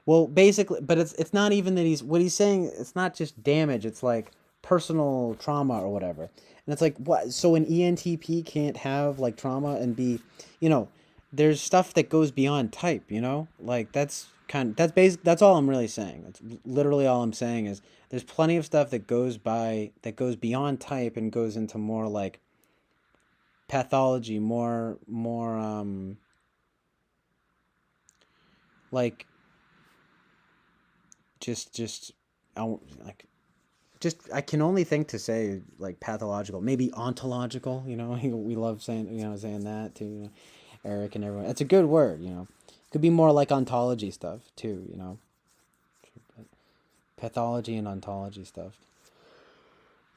Speaker 1: well, basically, but it's not even that he's what he's saying. It's not just damage. It's like personal trauma or whatever. And it's like what? So an ENTP can't have like trauma and be, you know, there's stuff that goes beyond type. You know, like that's basic. That's all I'm really saying. That's literally all I'm saying is there's plenty of stuff that goes beyond type and goes into more like pathology, more like just I won't- like just I can only think to say like pathological, maybe ontological. You know, we love saying saying that too. You know, Eric and everyone. It's a good word. You know, could be more like ontology stuff too. You know, pathology and ontology stuff.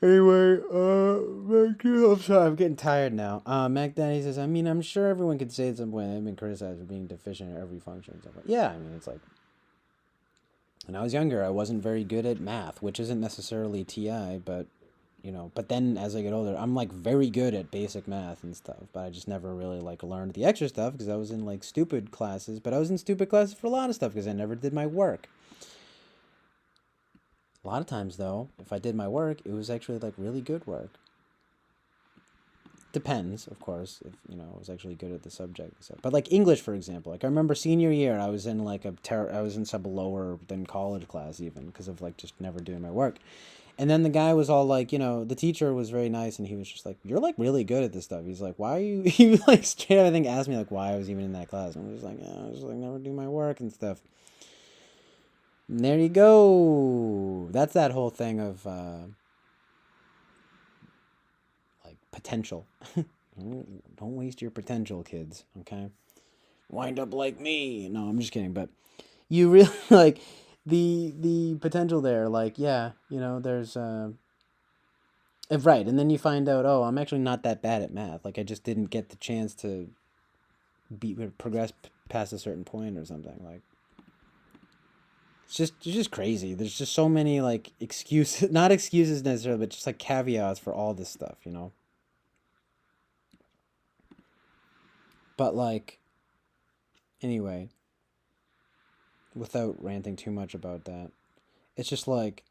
Speaker 1: Anyway, I'm sorry, I'm getting tired now. Mac Daddy says, I mean, I'm sure everyone could say at some point they've been criticized for being deficient in every function. So, yeah, I mean, it's like when I was younger, I wasn't very good at math, which isn't necessarily TI, but but then as I get older, I'm like very good at basic math and stuff, but I just never really like learned the extra stuff because I was in like stupid classes, but I was in stupid classes for a lot of stuff because I never did my work. A lot of times though, if I did my work, it was actually like really good work. Depends, of course, if I was actually good at the subject and stuff. But like English, for example, like I remember senior year, I was in like I was in some lower than college class even because of like just never doing my work. And then the guy was all like, the teacher was very nice, and he was just like, "You're like really good at this stuff." He's like, "Why are you?" He was like straight up, I think, asked me like why I was even in that class, and I was like, "Yeah, I was like never do my work and stuff." And there you go. That's that whole thing of like potential. Don't waste your potential, kids. Okay, wind up like me. No, I'm just kidding, but you really like the potential there. Like, yeah, there's right, and then you find out, oh, I'm actually not that bad at math. Like, I just didn't get the chance to progress past a certain point or something. Like, it's just crazy. There's just so many like excuses, not excuses necessarily, but just like caveats for all this stuff. But like, anyway, without ranting too much about that, it's just like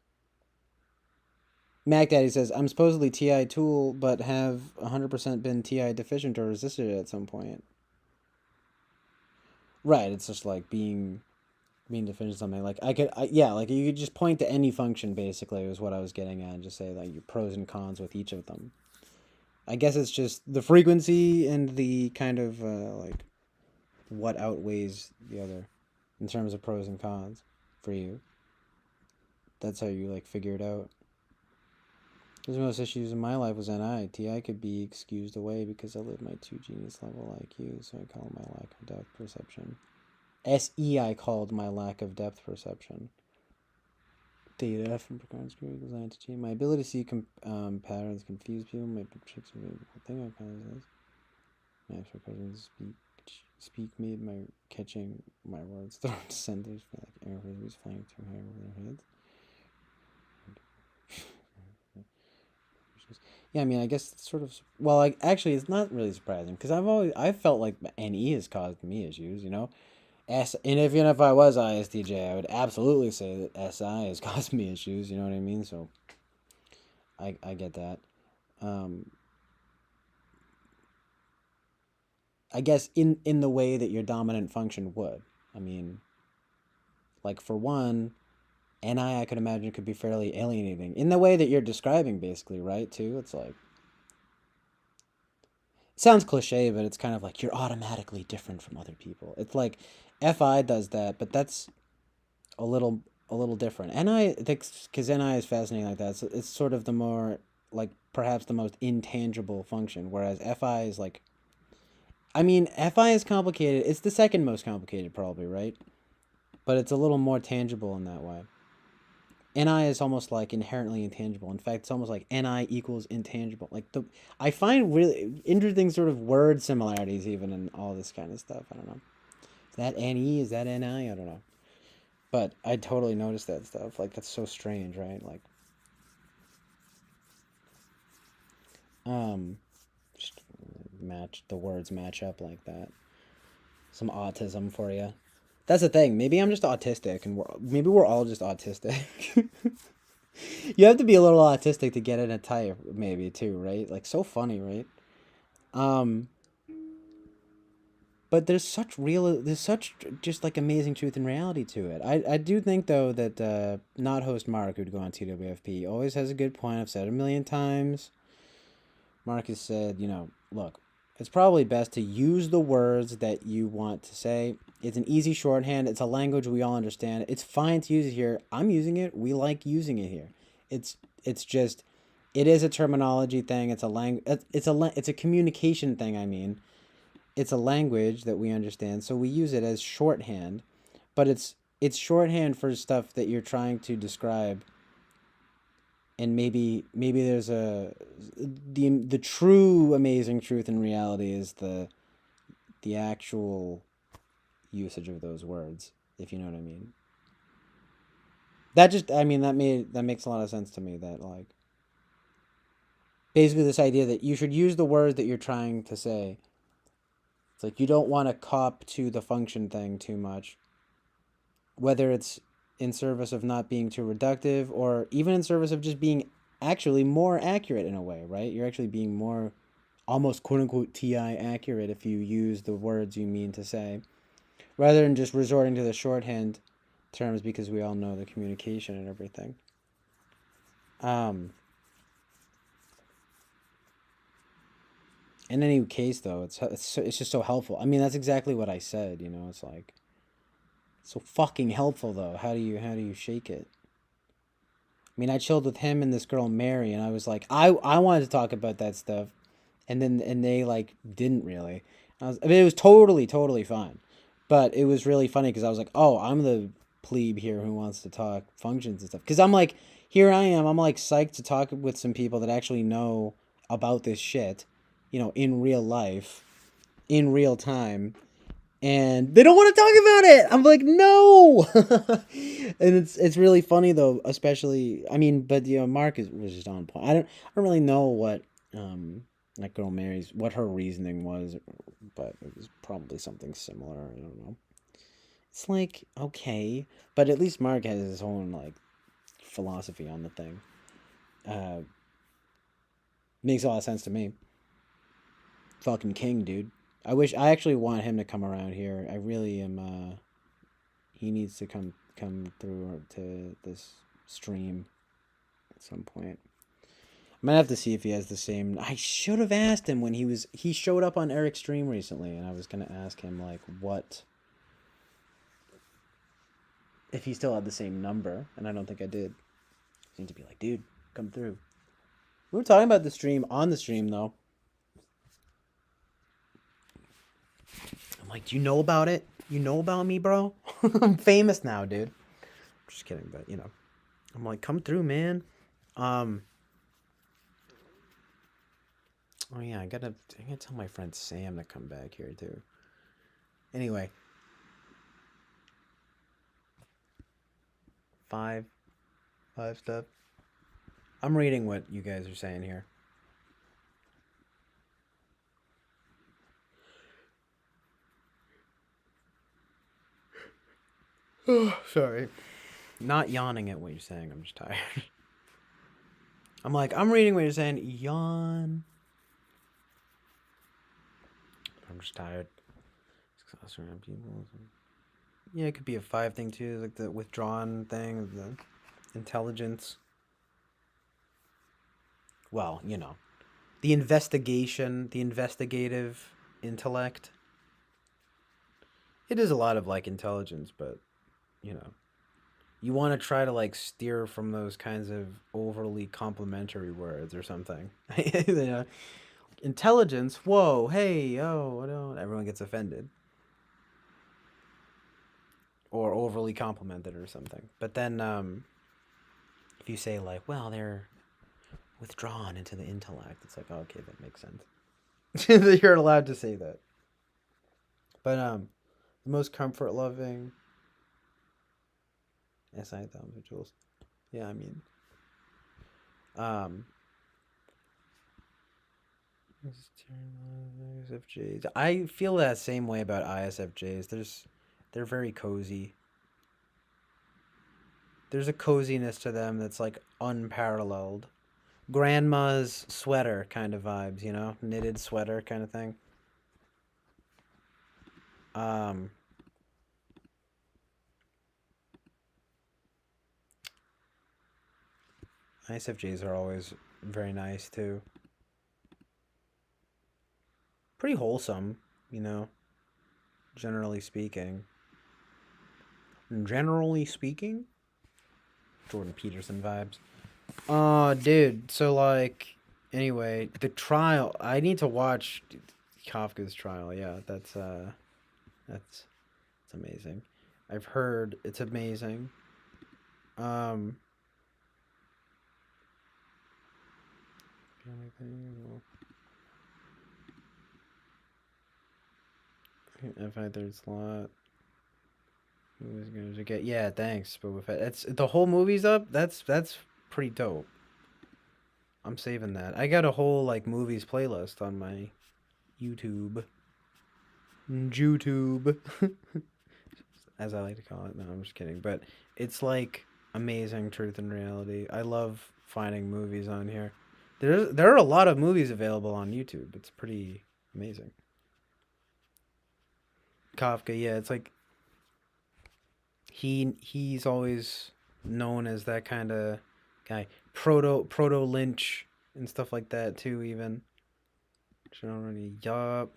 Speaker 1: Mac Daddy says, I'm supposedly TI tool, but have 100% been TI deficient or resisted it at some point. Right, it's just like being deficient in something. Like yeah, like you could just point to any function basically was what I was getting at and just say like your pros and cons with each of them. I guess it's just the frequency and the kind of like what outweighs the other in terms of pros and cons for you. That's how you like figure it out. Because most issues in my life was NI. TI could be excused away because I live my 2 genius level IQ, so I call my lack of depth perception. SE I called my lack of depth perception. Data from Picard's group designed to change my ability to see patterns, confuse people. My tricks are really cool thing. I kind of this. Maps for cousins speak made my catching my words thrown to centers feel like air frisbees flying too high over their heads. Yeah, I mean, I guess it's sort of well, like actually, it's not really surprising because I felt like NE has caused me issues. And even if I was ISTJ, I would absolutely say that SI has caused me issues. You know what I mean? So I get that. Um, I guess in the way that your dominant function would. I mean, like for one, NI I could imagine could be fairly alienating in the way that you're describing, basically, right? Too, it's like it sounds cliche, but it's kind of like you're automatically different from other people. It's like FI does that, but that's a little different. NI, because NI is fascinating like that. So it's sort of the more like perhaps the most intangible function, whereas FI is like, I mean, FI is complicated. It's the second most complicated, probably, right? But it's a little more tangible in that way. NI is almost like inherently intangible. In fact, it's almost like NI equals intangible. I find really interesting sort of word similarities even in all this kind of stuff. I don't know. Is that NE? Is that NI? I don't know. But I totally noticed that stuff. Like that's so strange, right? Like, just the words match up like that. Some autism for you. That's the thing. Maybe I'm just autistic, and maybe we're all just autistic. You have to be a little autistic to get in a type, maybe too, right? Like so funny, right? Um, but there's such just like amazing truth and reality to it. I do think though that not host Mark who'd go on TWFP always has a good point. I've said it a million times. Mark has said, look, it's probably best to use the words that you want to say. It's an easy shorthand. It's a language we all understand. It's fine to use it here. I'm using it. We like using it here. It's just it is a terminology thing. It's a it's a communication thing, I mean. It's a language that we understand, so we use it as shorthand, but it's shorthand for stuff that you're trying to describe, and maybe there's the true amazing truth and reality is the actual usage of those words, if you know what I mean. That just I mean that makes a lot of sense to me, that like basically this idea that you should use the words that you're trying to say. It's like you don't want to cop to the function thing too much, whether it's in service of not being too reductive or even in service of just being actually more accurate in a way, right? You're actually being more almost quote unquote TI accurate if you use the words you mean to say, rather than just resorting to the shorthand terms because we all know the communication and everything. Um, in any case, though, it's just so helpful. I mean, that's exactly what I said. It's like so fucking helpful though. How do you shake it? I mean, I chilled with him and this girl Mary, and I was like, I wanted to talk about that stuff, and they like didn't really. I mean, it was totally fine, but it was really funny because I was like, oh, I'm the plebe here who wants to talk functions and stuff. Because I'm like, here I am, I'm like psyched to talk with some people that actually know about this shit, in real life, in real time, and they don't want to talk about it. I'm like, no. And it's really funny though, especially I mean, but Mark was just on point. I don't really know what that girl Mary's what her reasoning was, but it was probably something similar. I don't know. It's like okay, but at least Mark has his own like philosophy on the thing. Uh, Makes a lot of sense to me. Fucking king, dude. I actually want him to come around here. I really am. He needs to come through to this stream at some point. I'm gonna have to see if he has the same. I should have asked him when he showed up on Eric's stream recently, and I was gonna ask him like what if he still had the same number, and I don't think I did. I need to be like, dude, come through. We were talking about the stream on the stream though. I'm like, do you know about it? You know about me, bro? I'm famous now, dude. Just kidding, but I'm like, come through, man. Um. Oh yeah, I gotta tell my friend Sam to come back here too. Anyway, five stuff. I'm reading what you guys are saying here. Oh, sorry. Not yawning at what you're saying. I'm just tired. I'm like, I'm reading what you're saying. Yawn. I'm just tired. Yeah, it could be a 5 thing too, like the withdrawn thing, the intelligence. Well, the investigation, the investigative intellect. It is a lot of like intelligence, but you know, you want to try to like steer from those kinds of overly complimentary words or something. Intelligence, whoa, hey, oh, I don't. Everyone gets offended or overly complimented or something. But then, if you say like, well, they're withdrawn into the intellect, it's like, oh, okay, that makes sense. You're allowed to say that. But the most comfort loving SI thumbs or tools. Yeah, I mean, um, ISFJs. I feel that same way about ISFJs. They're very cozy. There's a coziness to them that's like unparalleled. Grandma's sweater kind of vibes, you know, knitted sweater kind of thing. Um, ISFJs are always very nice too. Pretty wholesome, you know, generally speaking. Generally speaking, Jordan Peterson vibes. Dude. So like, anyway, the trial. I need to watch Kafka's trial. Yeah, that's it's amazing. I've heard it's amazing. Um, F5 third slot. Who's gonna get? Yeah, thanks, Boba Fett. It's the whole movie's up. That's pretty dope. I'm saving that. I got a whole like movies playlist on my YouTube. YouTube, as I like to call it. No, I'm just kidding. But it's like amazing truth and reality. I love finding movies on here. There are a lot of movies available on YouTube. It's pretty amazing. Kafka, yeah, it's like he's always known as that kind of guy. Proto Lynch and stuff like that too. Even shit already. Yup.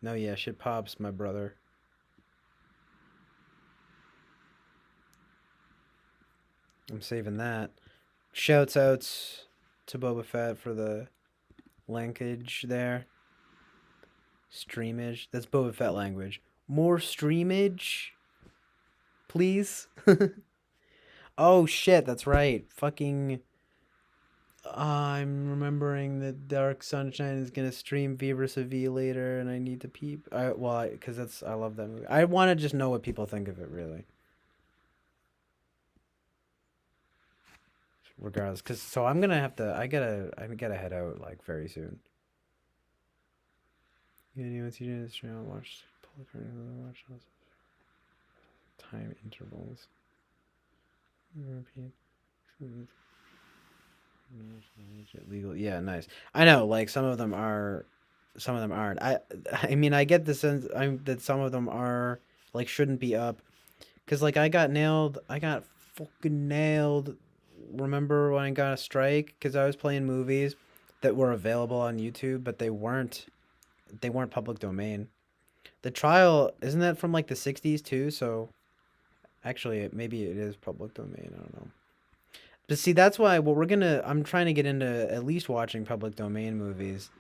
Speaker 1: No, yeah, shit pops, my brother. I'm saving that. Shouts outs to Boba Fett for the linkage there. Streamage. That's Boba Fett language. More streamage, please. Oh shit, that's right. Fucking. I'm remembering that Dark Sunshine is gonna stream Viva V later, and I need to peep. Because that's I love that movie. I want to just know what people think of it, really. Regardless, because so I'm gonna have to. I gotta head out like very soon. Yeah, you know what you do this channel? Watch watch time intervals. Repeat. Legal. Yeah, nice. I know. Like some of them are, some of them aren't. I mean, I get the sense that some of them are like shouldn't be up, cause like I got nailed. I got fucking nailed. Remember when I got a strike? Cause I was playing movies that were available on YouTube, but they weren't. They weren't public domain. The trial isn't that from like the '60s too? So actually, maybe it is public domain. I don't know. But see, that's why. Well, I'm trying to get into at least watching public domain movies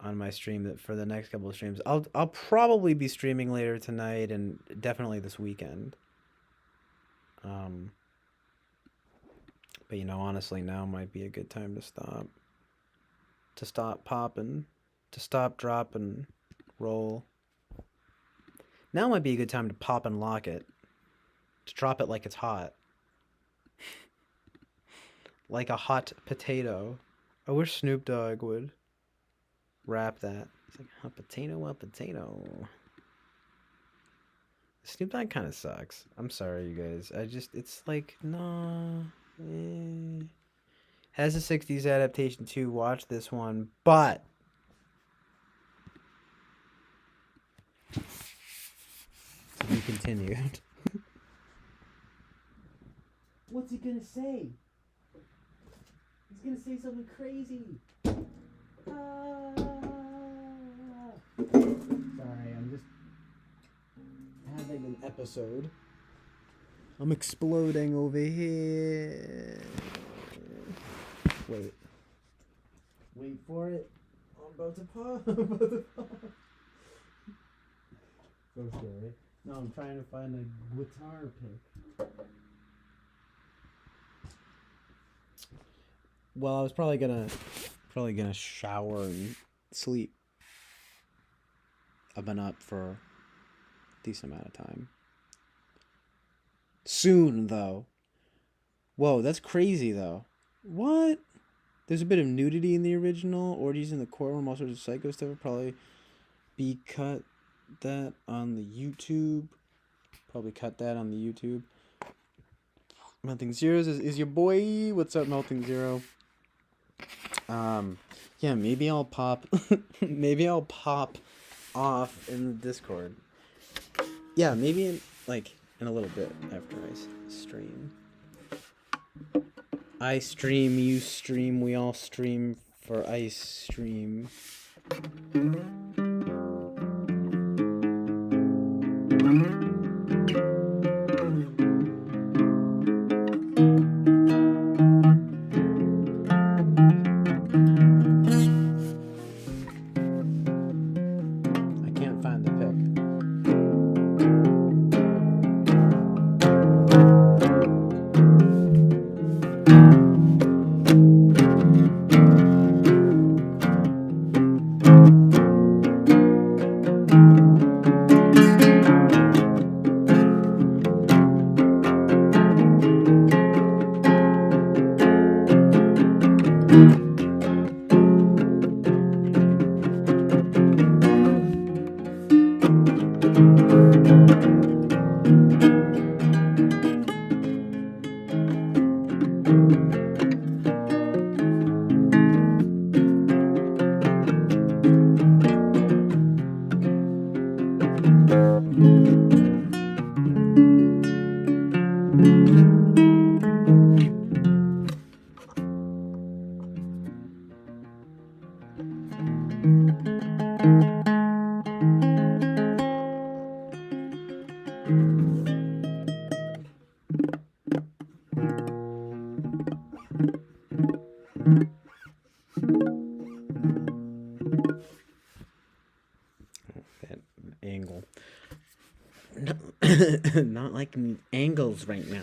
Speaker 1: on my stream for the next couple of streams. I'll probably be streaming later tonight and definitely this weekend. Um, but honestly, now might be a good time to stop popping, to stop, drop, and roll. Now might be a good time to pop and lock it, to drop it like it's hot, like a hot potato. I wish Snoop Dogg would rap that. It's like a potato, a potato. Snoop Dogg kind of sucks. I'm sorry, you guys. It's like, nah. Has a '60s adaptation too. Watch this one, but to be continued. What's he gonna say? He's gonna say something crazy. Sorry, I'm just having an episode. I'm exploding over here. Wait for it. I'm about to pop. So scary. No, I'm trying to find a guitar pick. Well, I was probably gonna shower and sleep. I've been up for a decent amount of time. Soon, though. Whoa, that's crazy, though. What? There's a bit of nudity in the original. Orgies in the courtroom, all sorts of psycho stuff. Would probably be cut that on the YouTube. Probably cut that on the YouTube. Melting Zeros is your boy. What's up, Melting Zero? Yeah, maybe I'll pop. Maybe I'll pop off in the Discord. Yeah, maybe in a little bit after I stream. I stream, you stream, we all stream for ice stream. Not liking angles right now.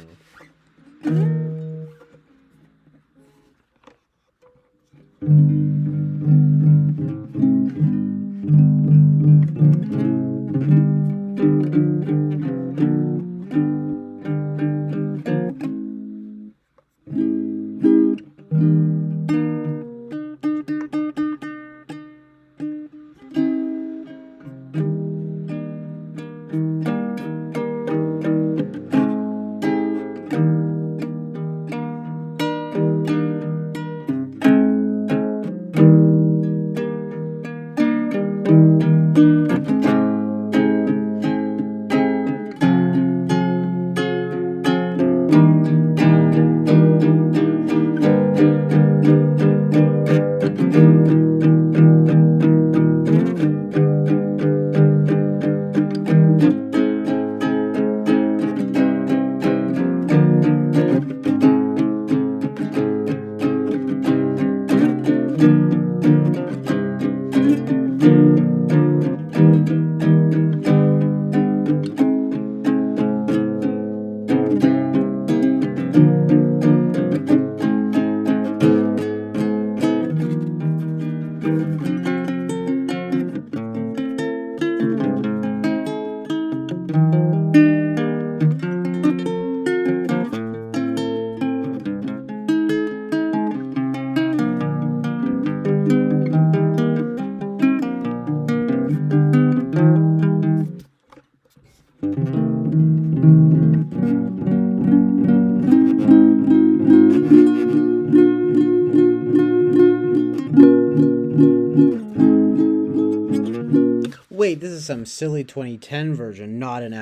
Speaker 1: Wait, this is some silly 2010 version, not an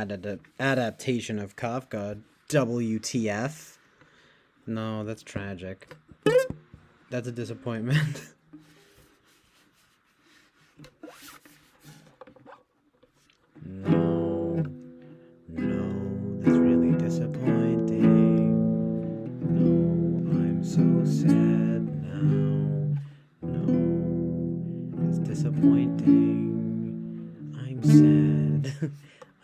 Speaker 1: adaptation of Kafka. WTF? No, that's tragic. That's a disappointment. No, that's really disappointing. No, I'm so sad now. No, it's disappointing. I'm sad.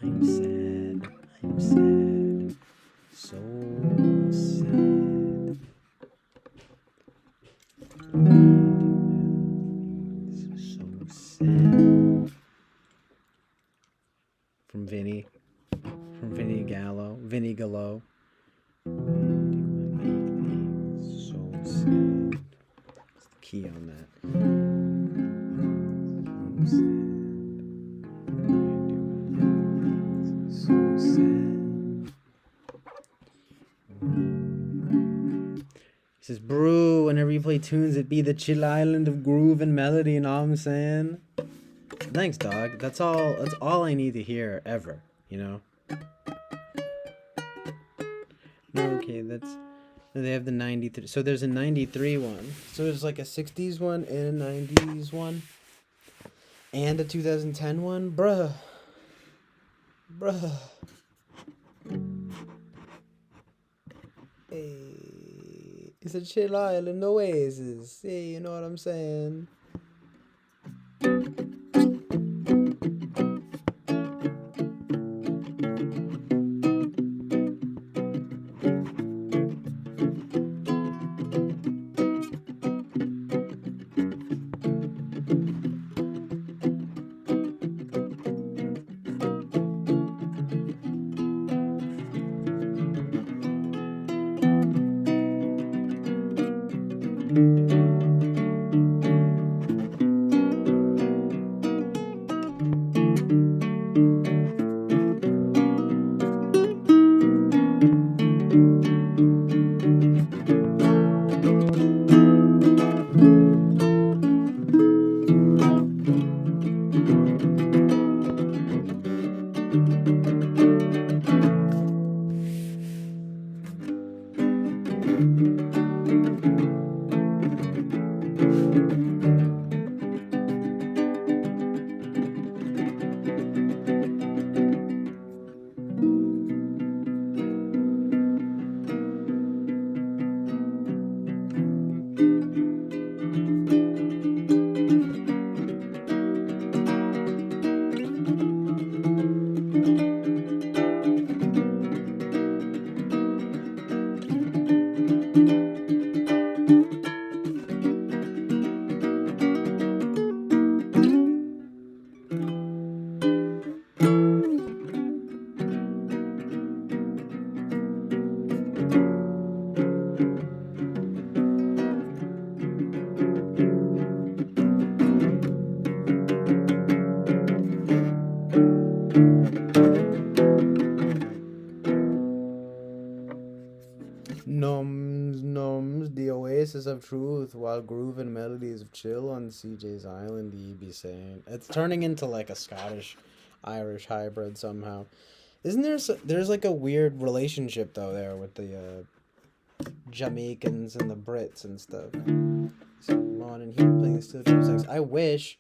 Speaker 1: I'm sad. I'm sad. So sad. So sad. From Vinny. From Vinny Gallo. Vinny Gallo. So sad. key on that. So sad. He says, "Brew, whenever you play tunes, it be the chill island of groove and melody." You know what I'm saying? Thanks, dog. That's all I need to hear ever. You know. Okay, that's. They have the 93. So there's a 93 one. So there's like a 60s one and a 90s one. And a 2010 one. Bruh. Hey. It's a chill island Oasis. Hey, you know what I'm saying? Noms, the Oasis of truth, while groove and melodies of chill on CJ's island, ye be saying. It's turning into like a Scottish-Irish hybrid somehow. Isn't there's like a weird relationship though there with the Jamaicans and the Brits and stuff. So Lon and Hugh playing steel drum sax. I wish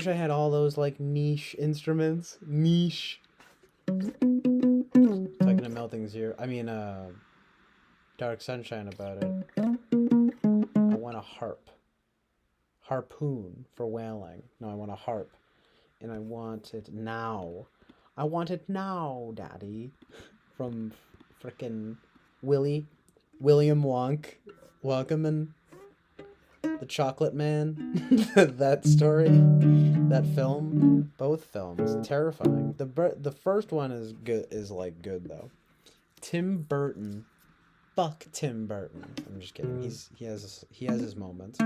Speaker 1: I had all those like niche instruments. Niche. Talking to Melting's here. I mean, Dark Sunshine about it. I want a harp. Harpoon for whaling. No, I want a harp. And I want it now. I want it now, Daddy. From frickin' William Wonk. Welcome and the Chocolate Man. That story. That film. Both films. Terrifying. The first one is good. Is like good though. Tim Burton. Fuck Tim Burton. I'm just kidding. He has his moments.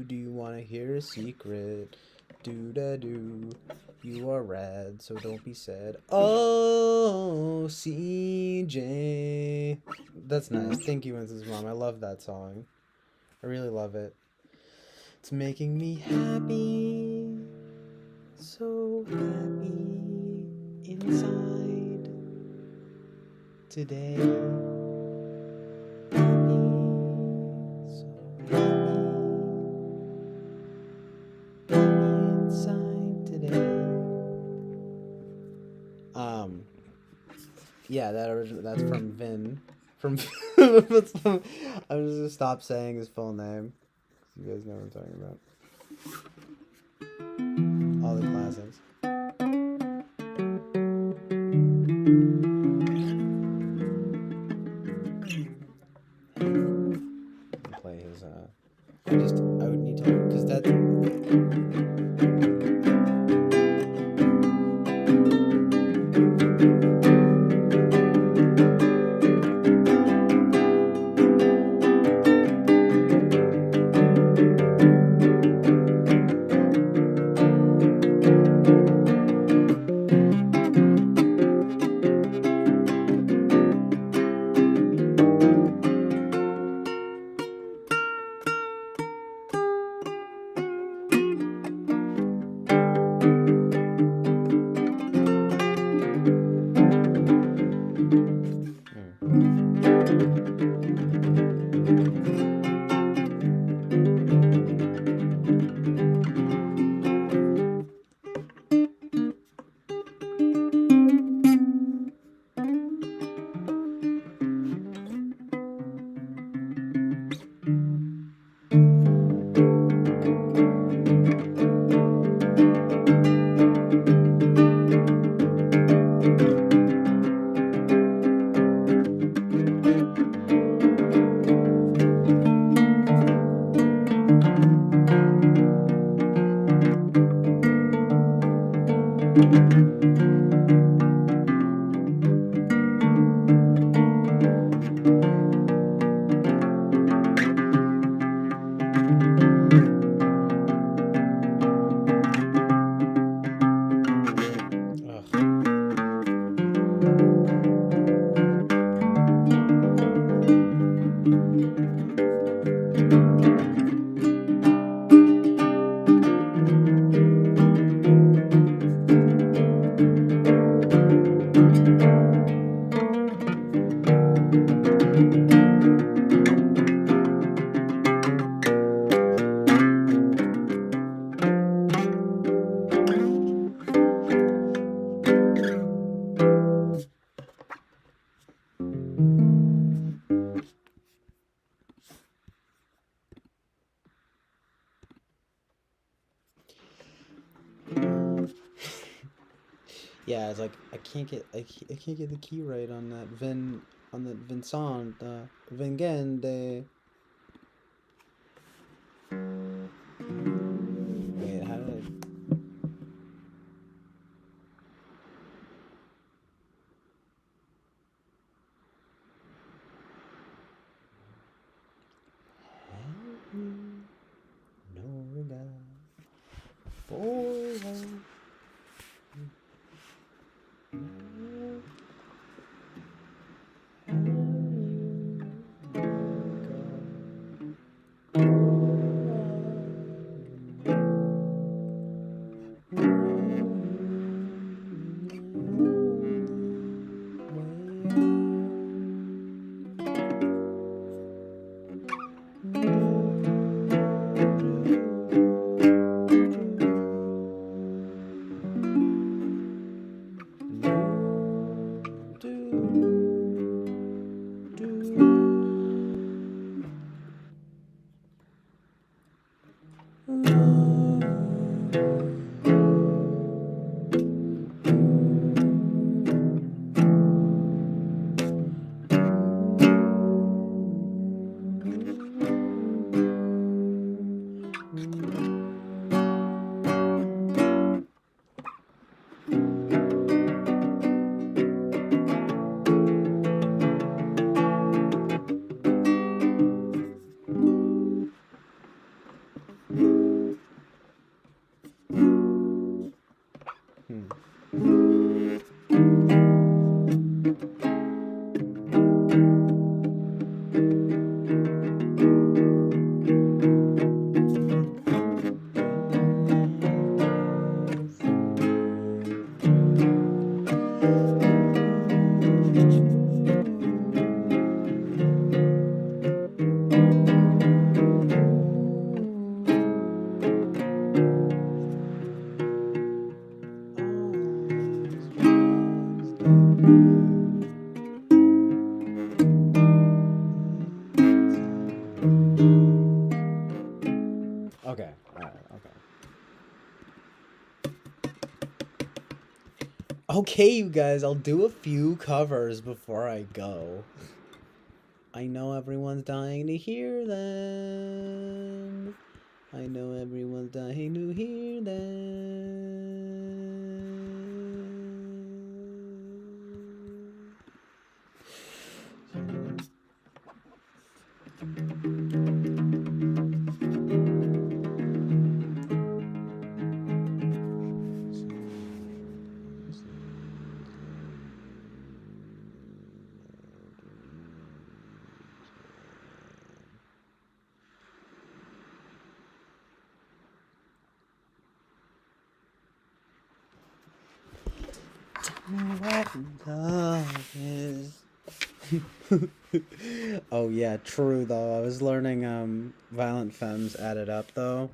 Speaker 1: Do you want to hear a secret? Do you are rad, so don't be sad. Oh, CJ. That's nice. Thank you, Winston's mom. I love that song. I really love it. It's making me happy. So happy inside today. Happy, so happy. Yeah, that's from Vin. From I'm just gonna stop saying his full name. You guys know what I'm talking about. All the classics. Play his I would need to, because that's yeah, it's like I can't get the key right on that Vincent Vingende. Wait, how did I? No regard for Okay, you guys, I'll do a few covers before I go. I know everyone's dying to hear them. I know everyone's dying to hear them. What love is. Oh yeah, true though. I was learning Violent Femmes added up though.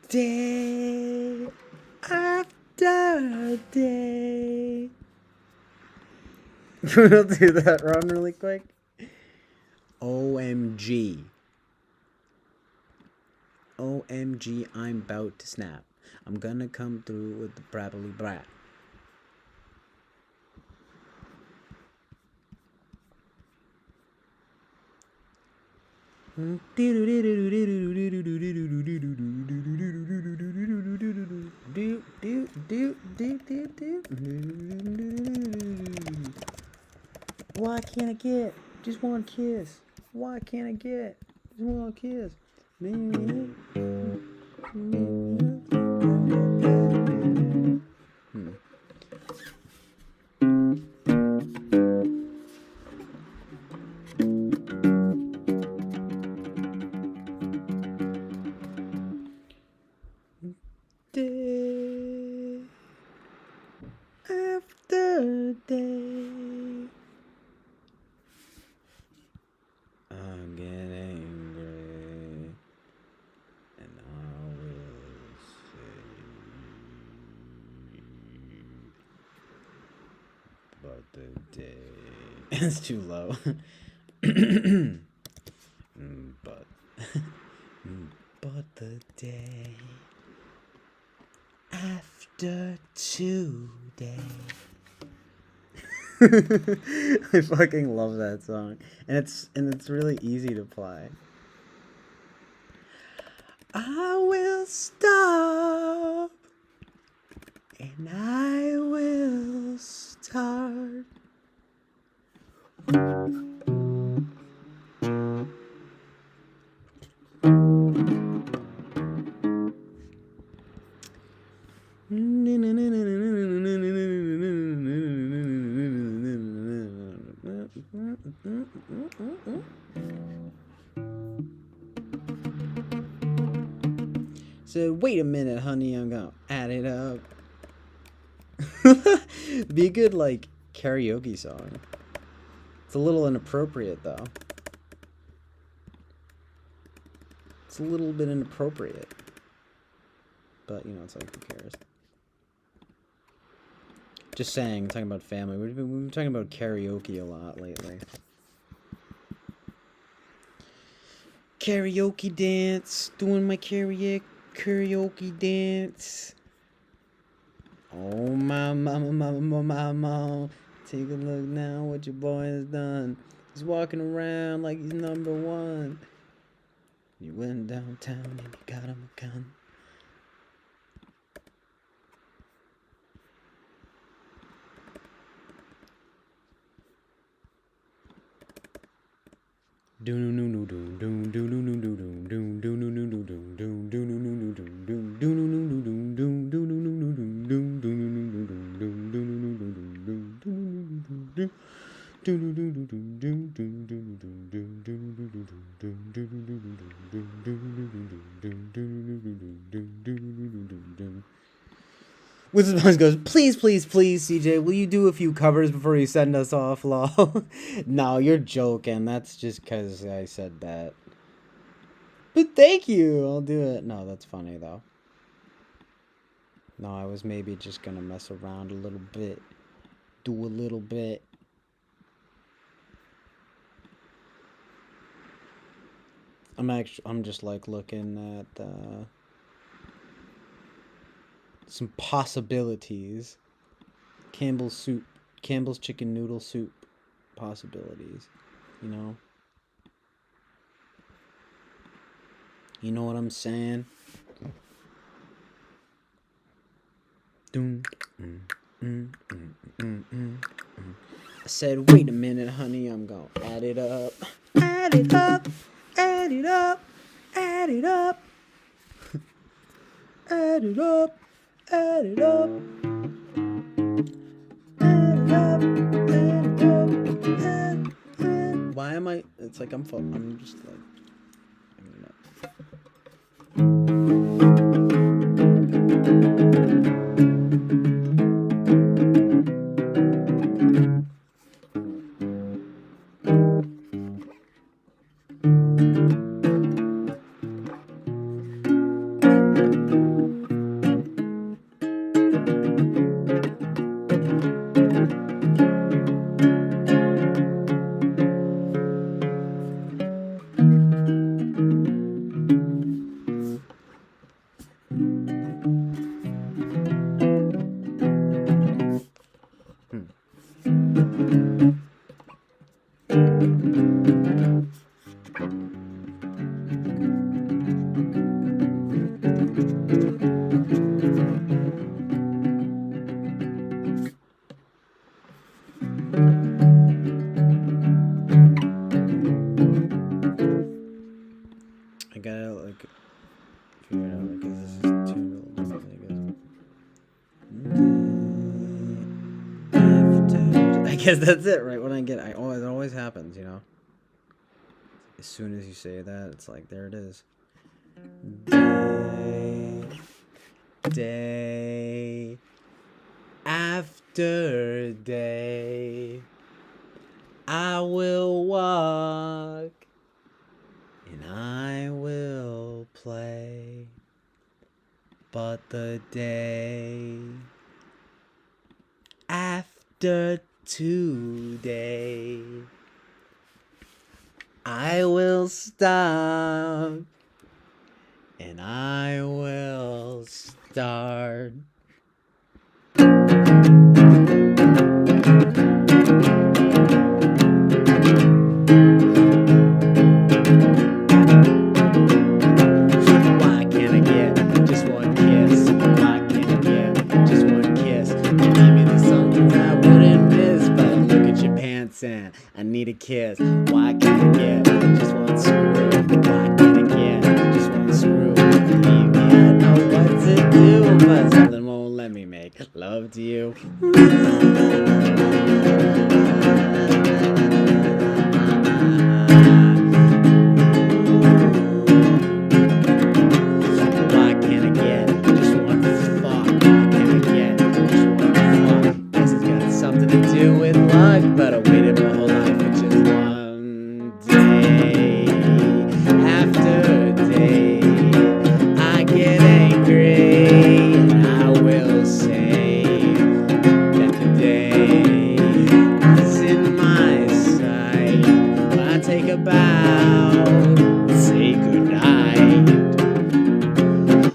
Speaker 1: Day after day. We'll do that run really quick. OMG. OMG, I'm about to snap. I'm gonna come through with the brabbly brat. Why can't I get just one kiss? Why can't I get just one kiss? Day after day, I'm getting angry, and I will say, but the day it's too low. but but the day after today. I fucking love that song, and it's really easy to play. I will stop, and I will start. So wait a minute, honey, I'm gonna add it up. Be a good like karaoke song. It's a little inappropriate though. It's a little bit inappropriate. But you know, it's like who cares? Just saying, talking about family. We've been talking about karaoke a lot lately. Karaoke dance, doing my karaoke dance. Oh my mama, take a look now what your boy has done. He's walking around like he's number one. You went downtown and you got him a gun. Wizard goes, please, please, please, CJ, will you do a few covers before you send us off, lol? No, you're joking. That's just because I said that. But thank you. I'll do it. No, that's funny, though. No, I was maybe just going to mess around a little bit. Do a little bit. I'm just like looking at some possibilities. Campbell's soup, Campbell's chicken noodle soup possibilities, you know? You know what I'm saying? I said, wait a minute, honey, I'm gonna add it up. Add it up, add it up, add it up. Add it up, add it up. Add it up, add it up, Why am I? It's like I'm just like. I gotta like figure it out because this is too I guess that's it, right? When it always happens, you know. As soon as you say that, it's like there it is. Day after day, I will walk and I will play, but the day after today, I will stop and I will start. Why can't I get just one kiss? Why can't I get just one kiss? Give me the something I wouldn't miss, but look at your pants and I need a kiss. Why can't I get just one screw? Why can't I get just one screw? Believe me, I know what to do, but something won't let me make love to you. Why can't I get just one fuck? Why can't I get just one fuck? Guess it's got something to do with luck, but I waited my whole life for just one day. After day, I get angry and I will say that the day is in my sight. When I take a bow and say goodnight.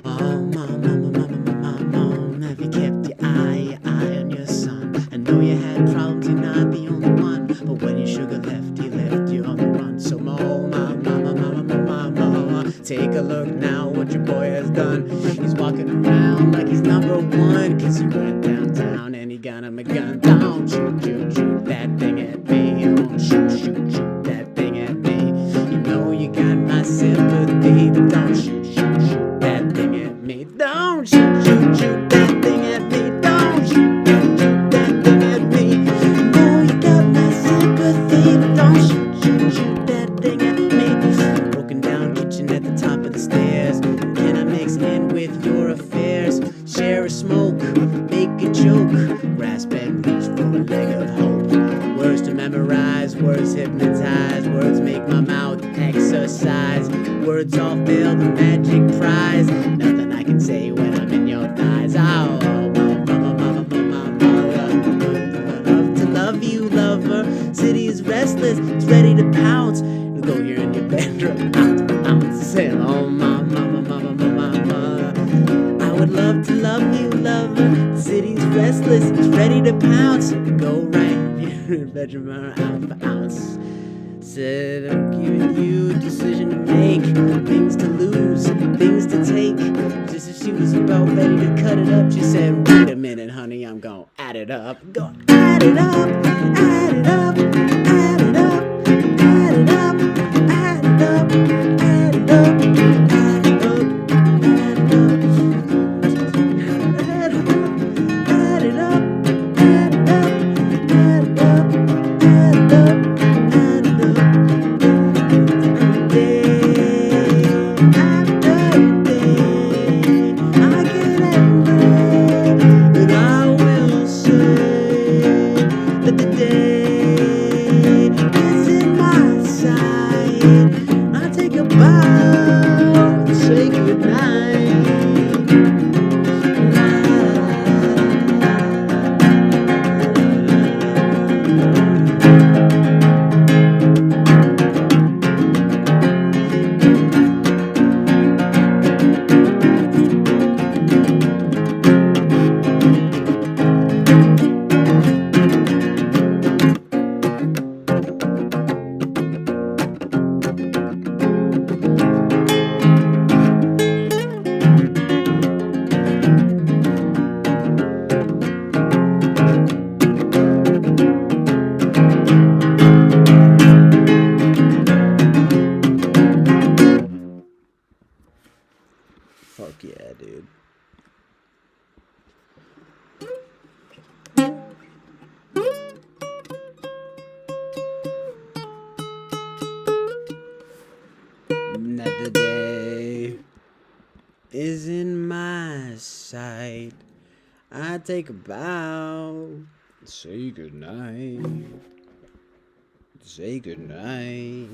Speaker 1: Oh, mom, have you kept your eye on your son? I know you had problems, you're not the only one, but when your sugar left, he left you on the run. So mama, take a look now what your boy has done. He's walking around like he's number one, cause he went downtown and he got him a gun. Don't shoot that thing at me. Don't shoot that thing at me. You know you got my sympathy, but don't shoot that thing at me. Don't shoot that thing at me. Don't shoot that thing at me. You know you got my sympathy, but don't shoot that thing at me. Broken down kitchen at the top of the stairs. Can I mix in with your affairs? Share a smoke, make a joke, grasp and reach for a leg of hope. Words to memorize, words hypnotize, words make my mouth exercise. Words all fill the magic prize. Nothing I can say when I'm in your thighs. Oh, mama, love to love you, lover. City is restless, it's ready to pounce. We'll go here in your bedroom, ounce for ounce. Say, oh, mama. I would love to love you, love. restless, he's ready to pounce. Go right, bedroom ounce for ounce. Said I'm giving you a decision to make, things to lose, things to take. Just as she was about ready to cut it up, she said, wait a minute, honey, I'm gonna add it up. Go add it up, add it up, add it up, add it up, add it up, add it up, add it up, add it up, add it up, add it up, add it up, add it up, add it up. Fuck yeah, dude. Another day is in my sight. I take a bow, say goodnight, say goodnight.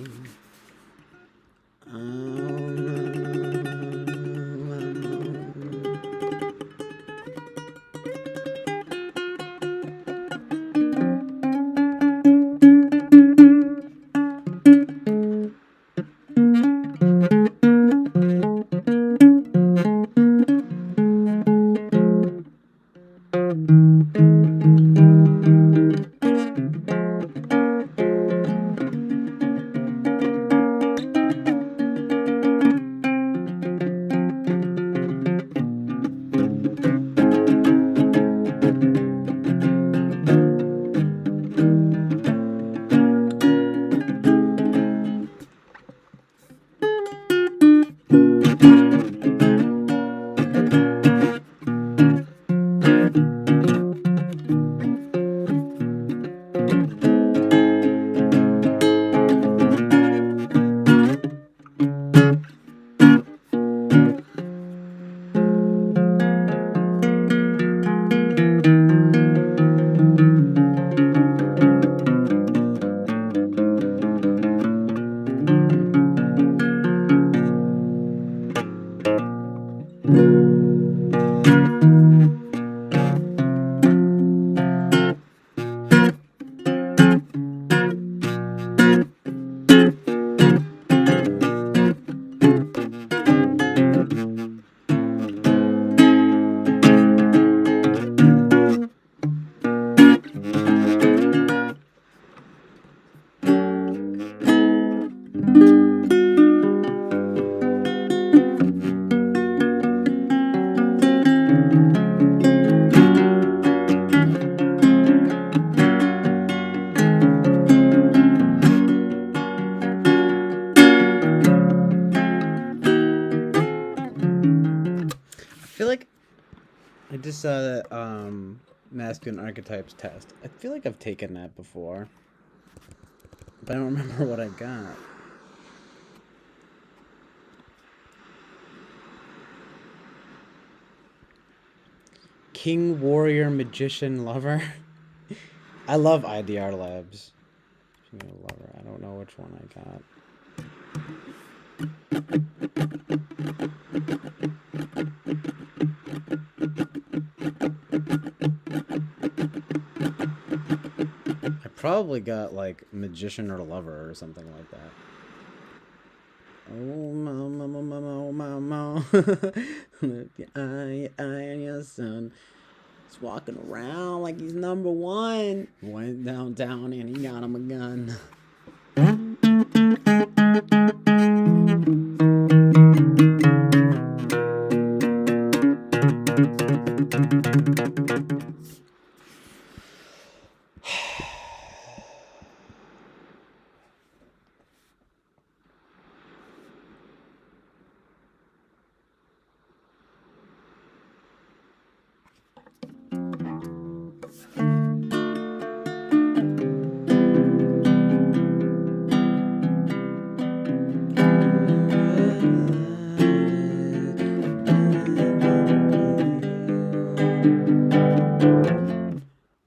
Speaker 1: I just saw that masculine archetypes test. I feel like I've taken that before, but I don't remember what I got. King, warrior, magician, lover. I love IDR Labs. Lover. I don't know which one I got. I probably got like magician or lover or something like that. Oh, mama, mama, mama, mama. I and your son. He's walking around like he's number one. Went downtown and he got him a gun.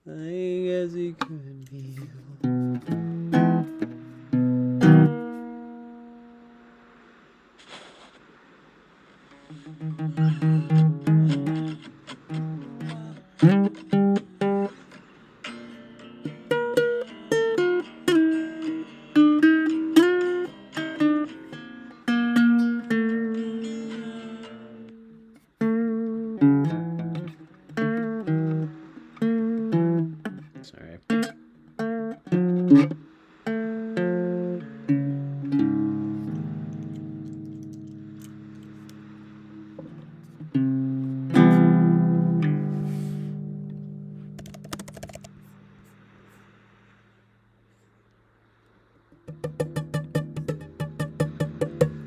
Speaker 1: I guess he could be. Sorry.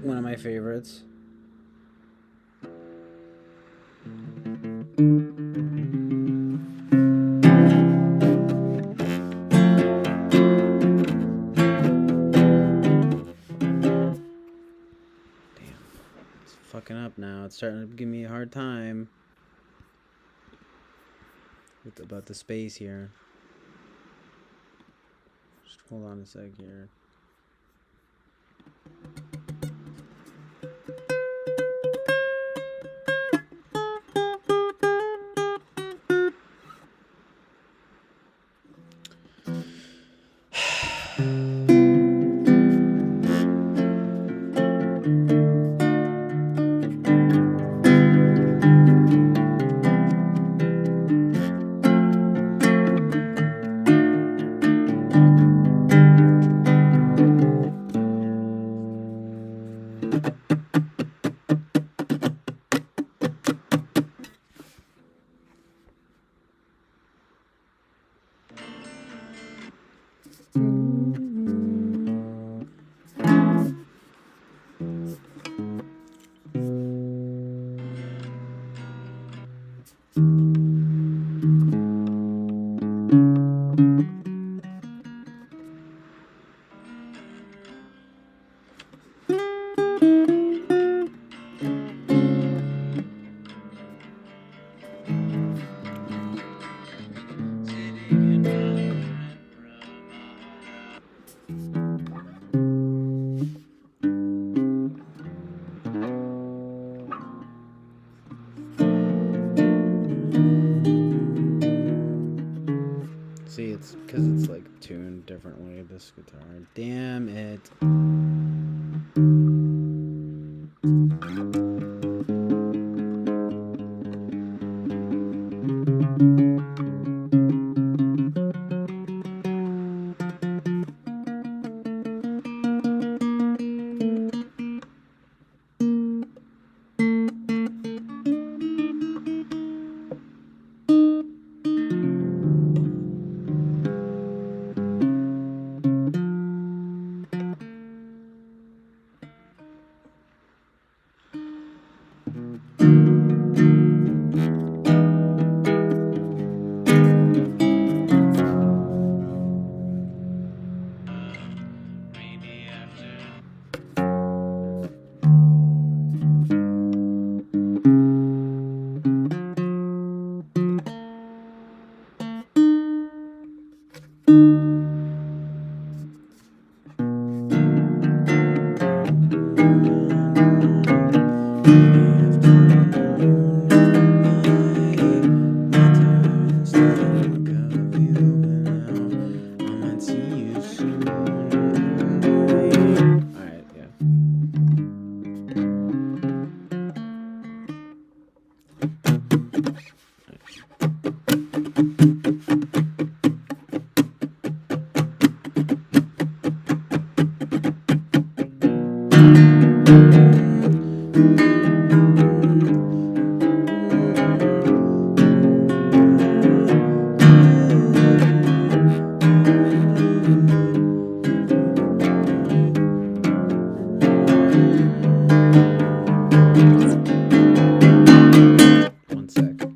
Speaker 1: One of my favorites. Fucking up now. It's starting to give me a hard time about the space here. Just hold on a sec here. See, it's because it's like tuned differently, this guitar. Damn it. One sec.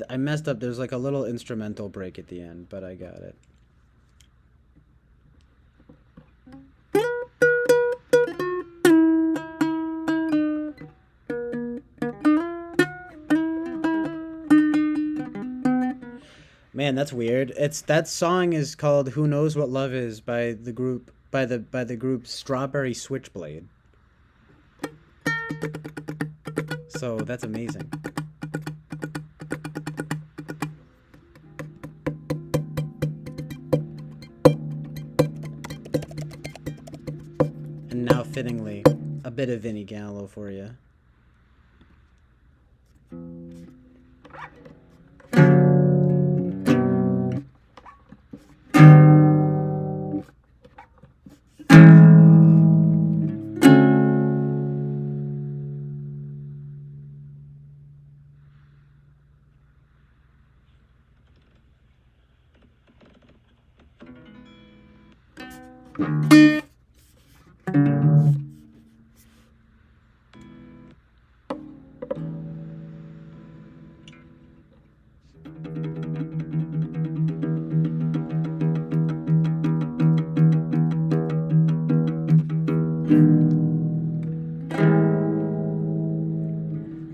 Speaker 1: I messed up. There's like a little instrumental break at the end, but I got it. Man, that's weird. It's that song is called "Who Knows What Love Is" by the group Strawberry Switchblade. So that's amazing. And now, fittingly, a bit of Vinnie Gallo for you.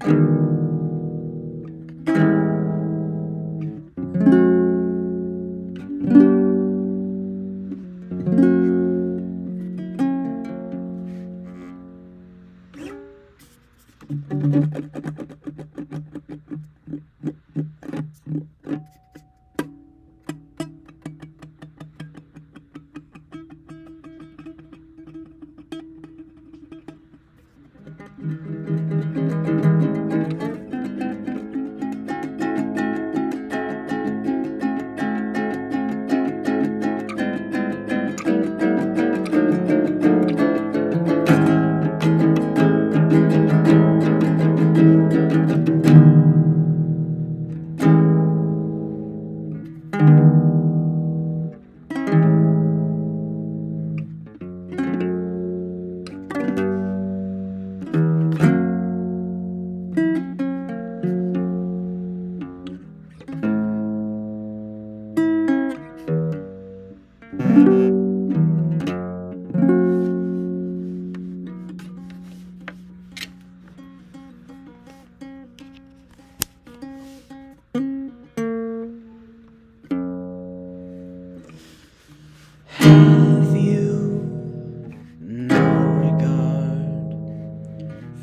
Speaker 1: Have you no regard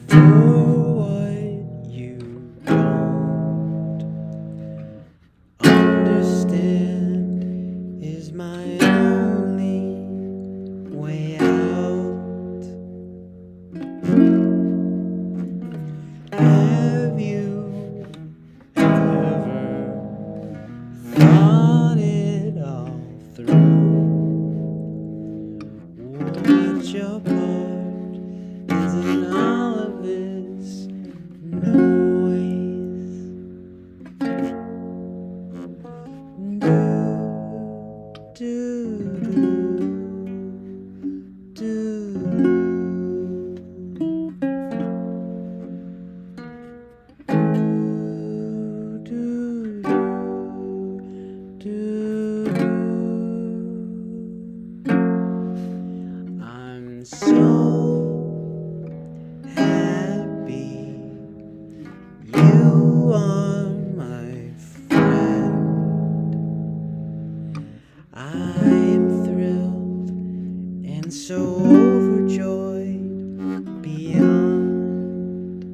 Speaker 1: for what you don't understand is my only way out. Have you ever thought it all through? What your part is in all of this noise? I'm so happy you are my friend. I'm thrilled and so overjoyed beyond.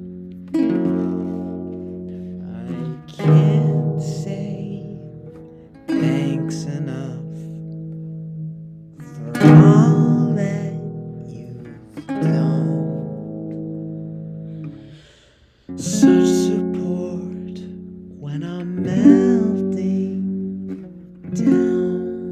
Speaker 1: I can't say thanks enough for all that you've done. Such support when I'm melting down.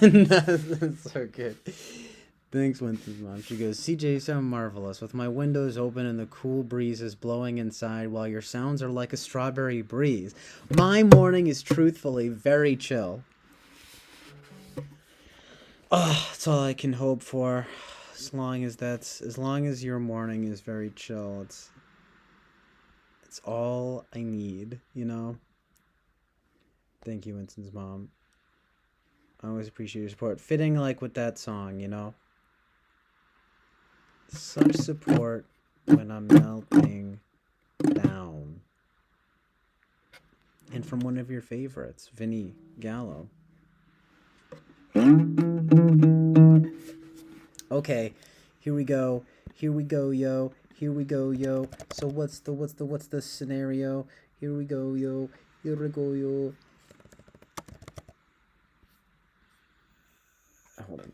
Speaker 1: That's so good. Thanks, Winston's mom. She goes, CJ, you sound marvelous. With my windows open and the cool breeze is blowing inside while your sounds are like a strawberry breeze. My morning is truthfully very chill. That's all I can hope for. As long as your morning is very chill, it's all I need, you know? Thank you, Winston's mom. I always appreciate your support. Fitting like with that song, you know? Such support when I'm melting down. And from one of your favorites, Vinny Gallo. Okay, here we go, yo. Here we go, yo. So what's the scenario? Here we go, yo. Here we go, yo. Hold on.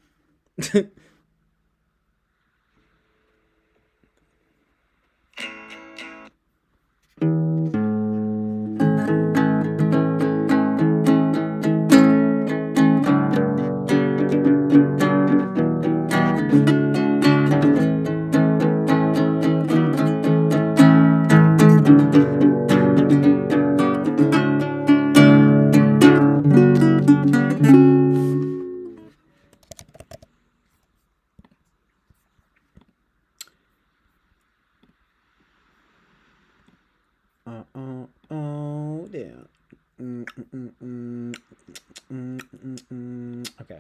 Speaker 1: Okay.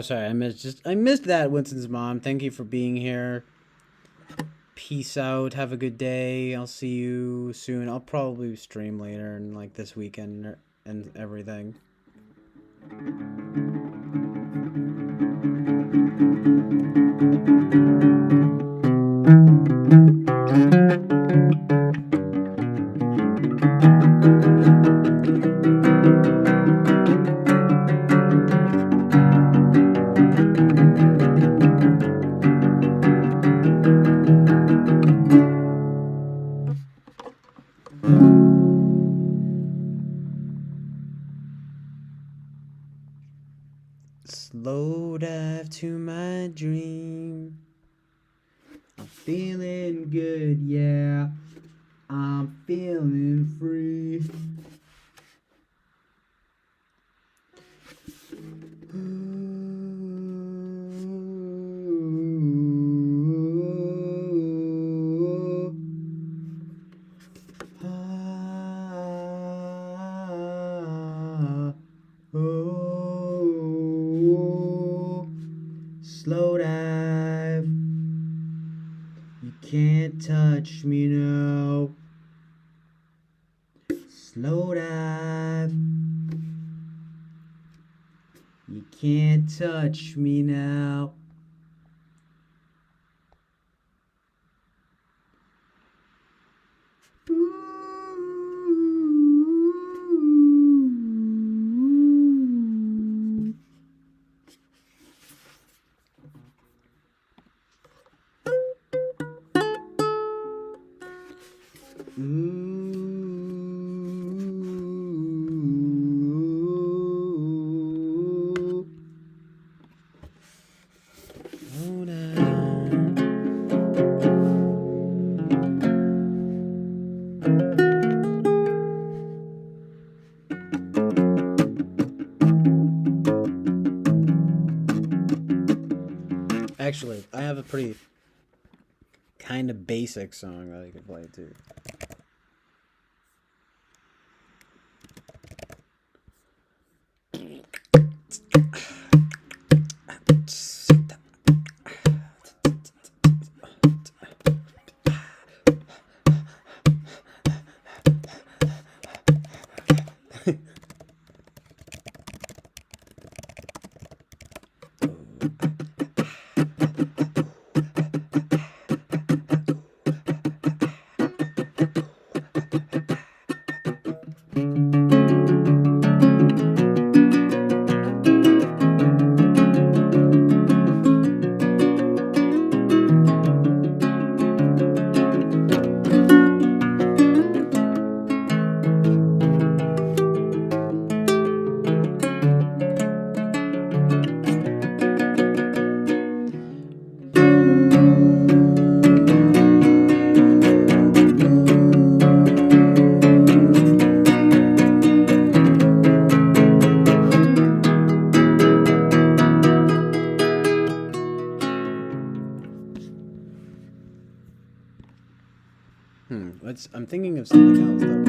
Speaker 1: sorry. I missed that, Winston's mom. Thank you for being here. Peace out. Have a good day. I'll see you soon. I'll probably stream later and like this weekend and everything. Slow dive to my dream. I'm feeling good, yeah. I'm feeling free. Slow dive. You can't touch me now. Slow dive. You can't touch me now. Actually, I have a pretty kind of basic song that I could play too. I'm thinking of something else though.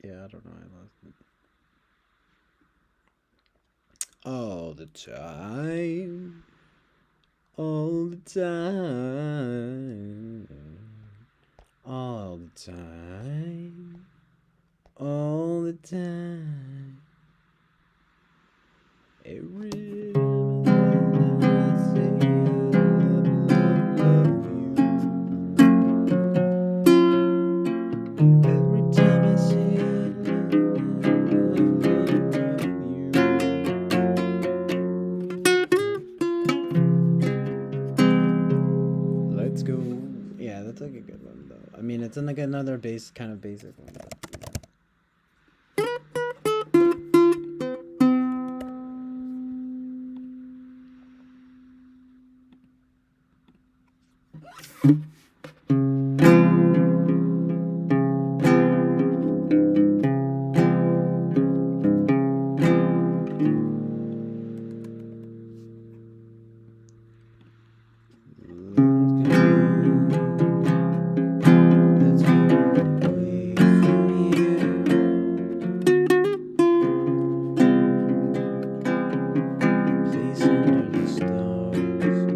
Speaker 1: Yeah, I don't know. I lost it. All the time. All the time. All the time. All the time. Every time I say I love you. Every time I say I love you. Let's go. Yeah, that's like a good one though. I mean, it's in like another kind of basic one. But, let's go away from here. Place under the stars.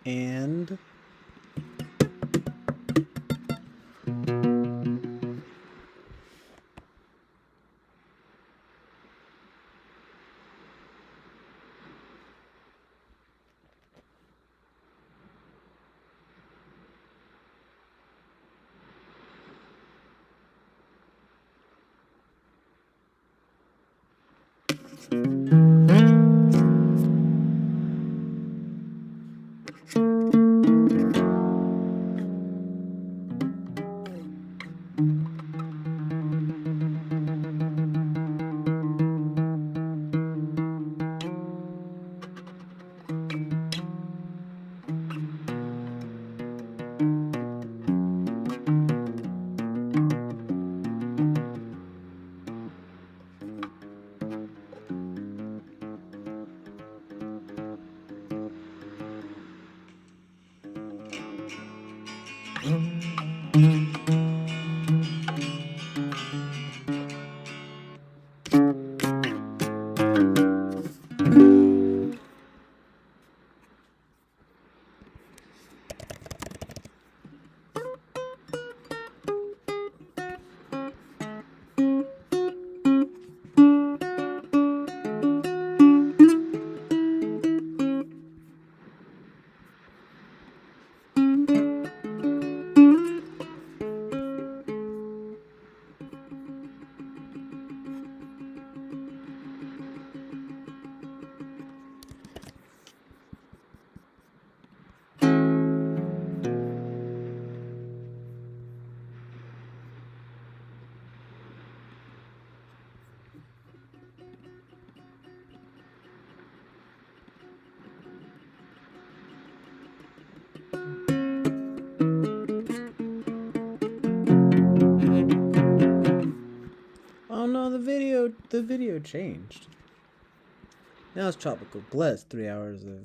Speaker 1: And the video changed. Now it's tropical bliss. 3 hours of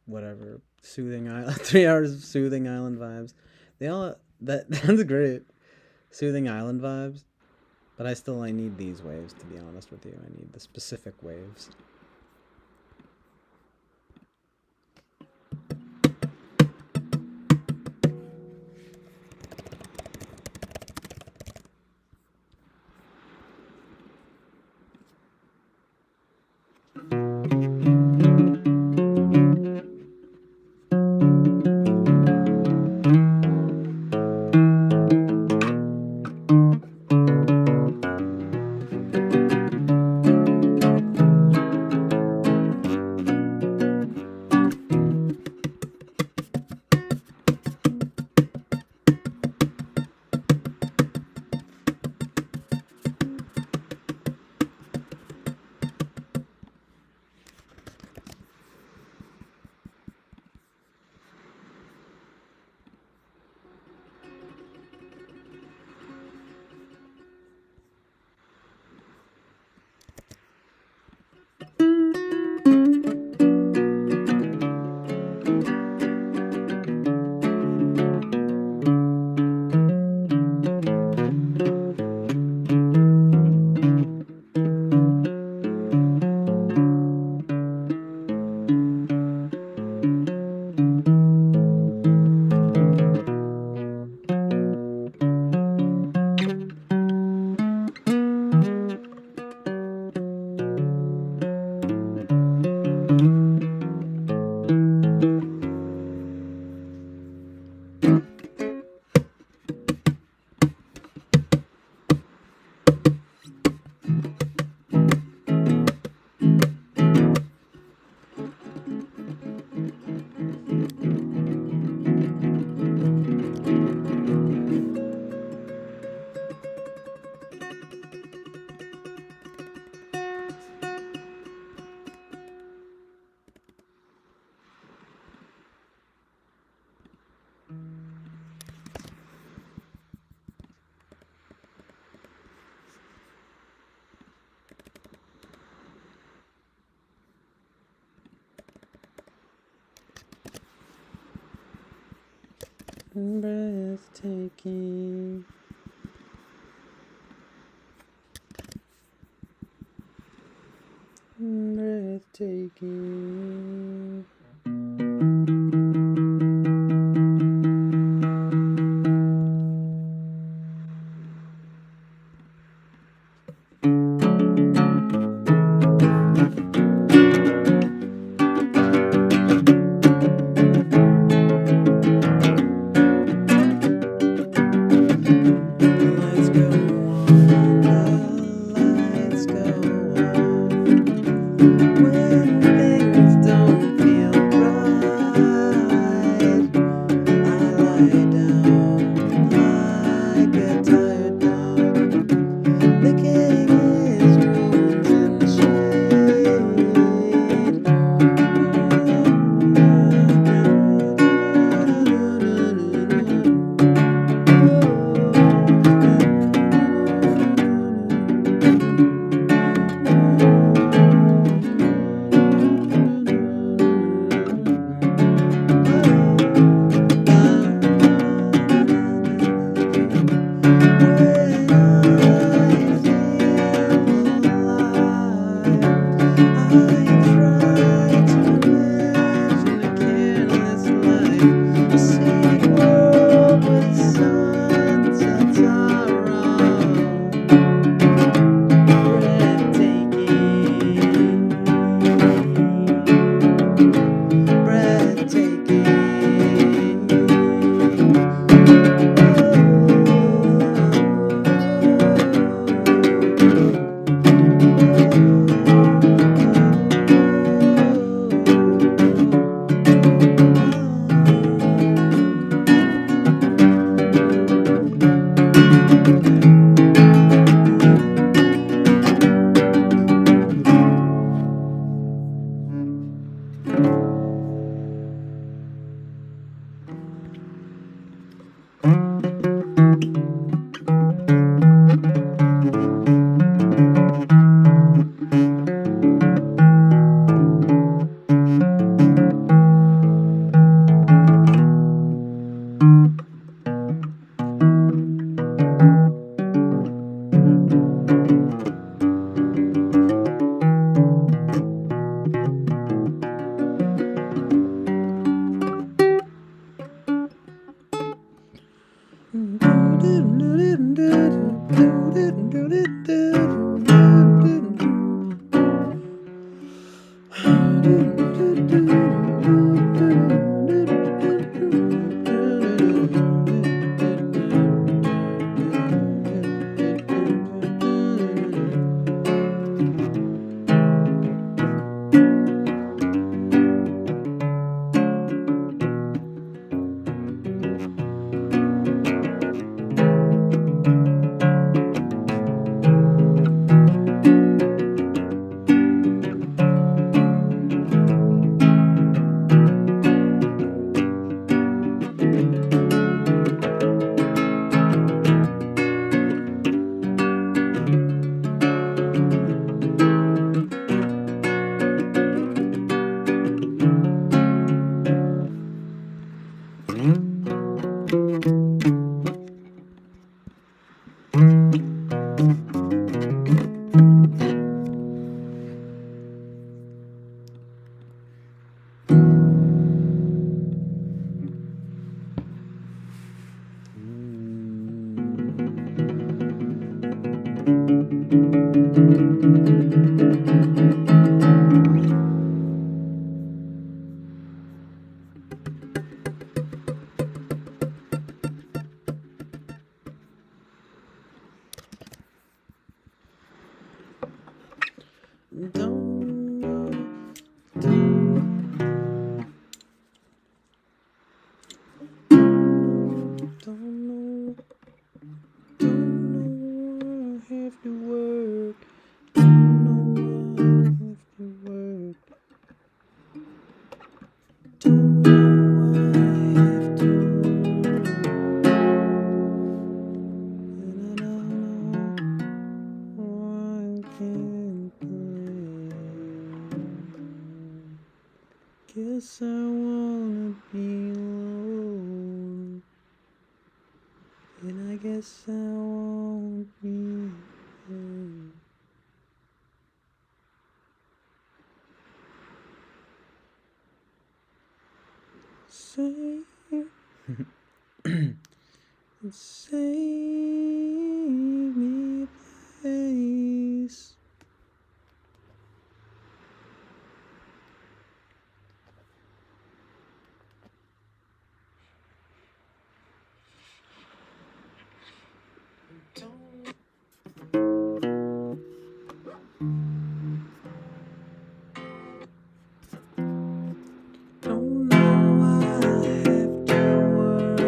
Speaker 1: whatever soothing island. 3 hours of soothing island vibes. That's great. Soothing island vibes. But I need these waves, to be honest with you. I need the specific waves. Breathtaking. Breathtaking. Guess I wanna be alone, and I guess I won't be alone. Save me a place. Don't know why I have to work,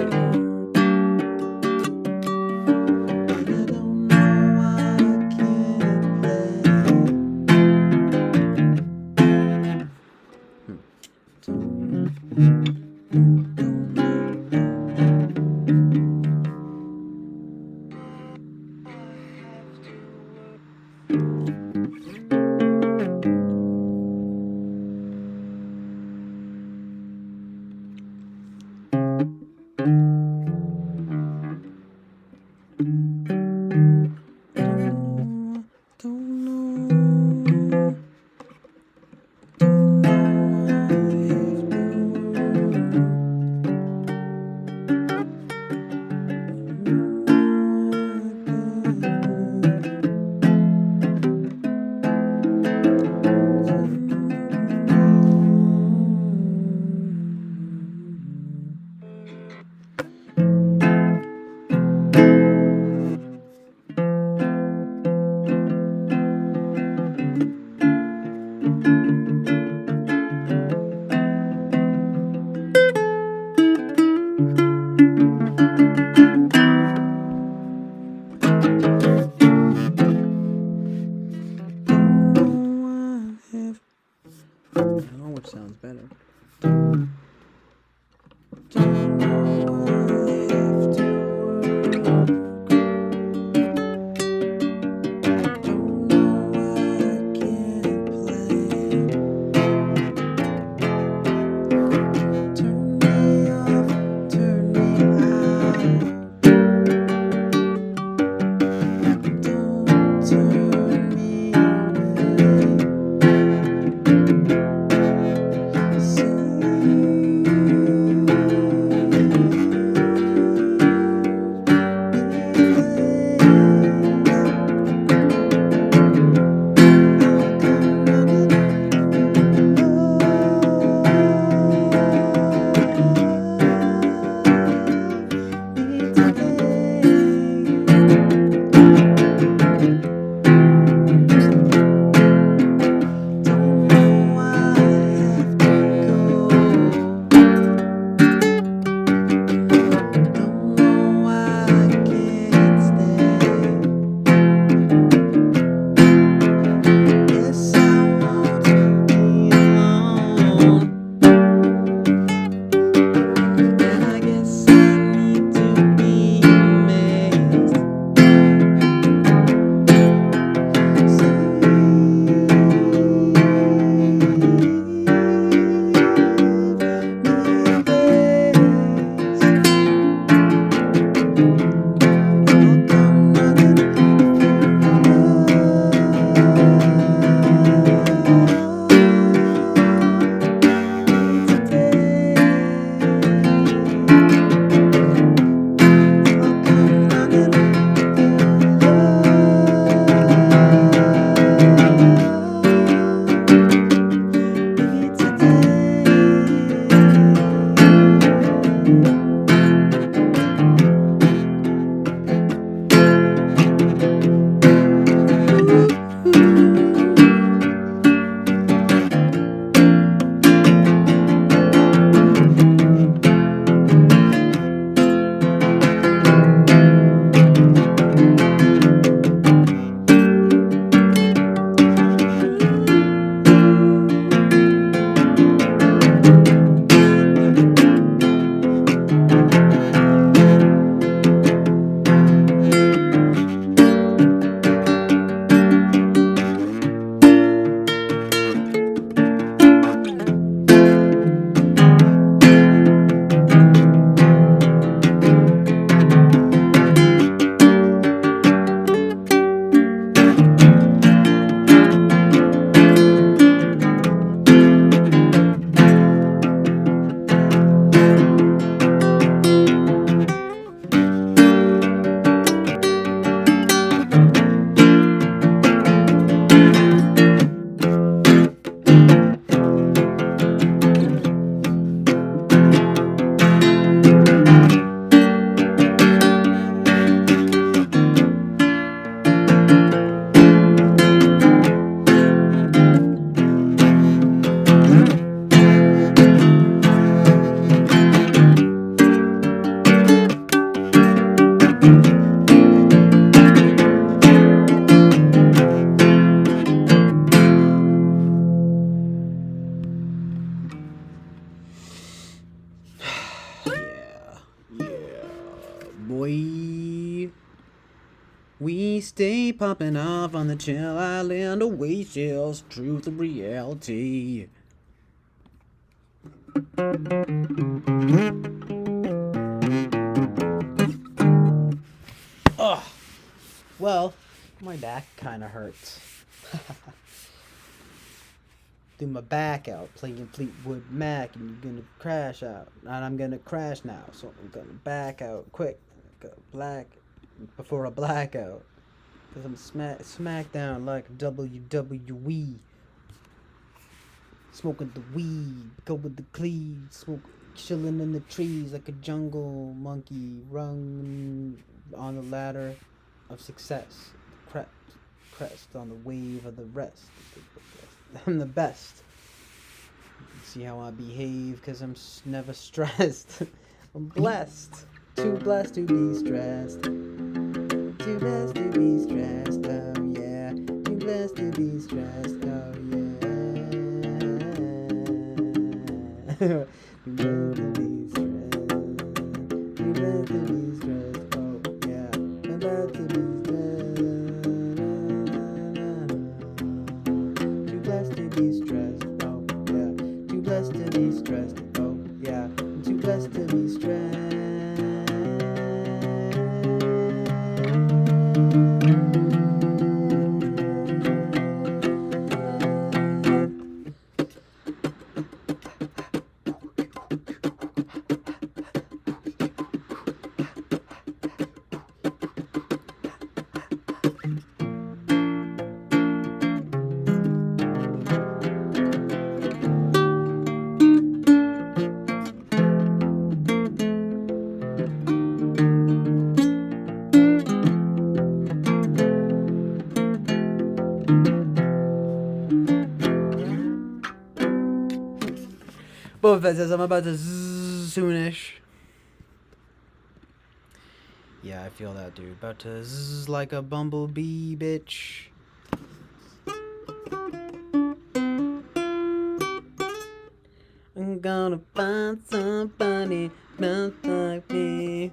Speaker 1: and I don't know why I can't play. I don't know which sounds better. Don't know why I have to work. Don't know why I can't play. Turn me off, turn me out. Don't turn me away. Save me stay popping off on the chill island. Oasis, truth and reality. Ugh. Well, my back kind of hurts. Do my back out playing Fleetwood Mac, and you're gonna crash out, and I'm gonna crash now, so I'm gonna back out quick, go black before a blackout, cause I'm smack down like WWE, smoking the weed, go with the cleave, chilling in the trees like a jungle monkey, rung on the ladder of success, crest on the wave of the rest. I'm the best. See how I behave, cause I'm never stressed. I'm blessed. Too blessed to be stressed. Too blessed to be stressed, oh yeah. Too blessed to be stressed, oh yeah. Too blessed to be stressed. Too blessed to be stressed, oh yeah. Too blessed to be stressed. Too blessed to be stressed, oh yeah. Too blessed to be stressed, oh yeah. I'm too blessed to be stressed. Boba Fett says I'm about to zzz soonish. Yeah, I feel that, dude. About to zzz like a bumblebee, bitch. I'm gonna find somebody just like me.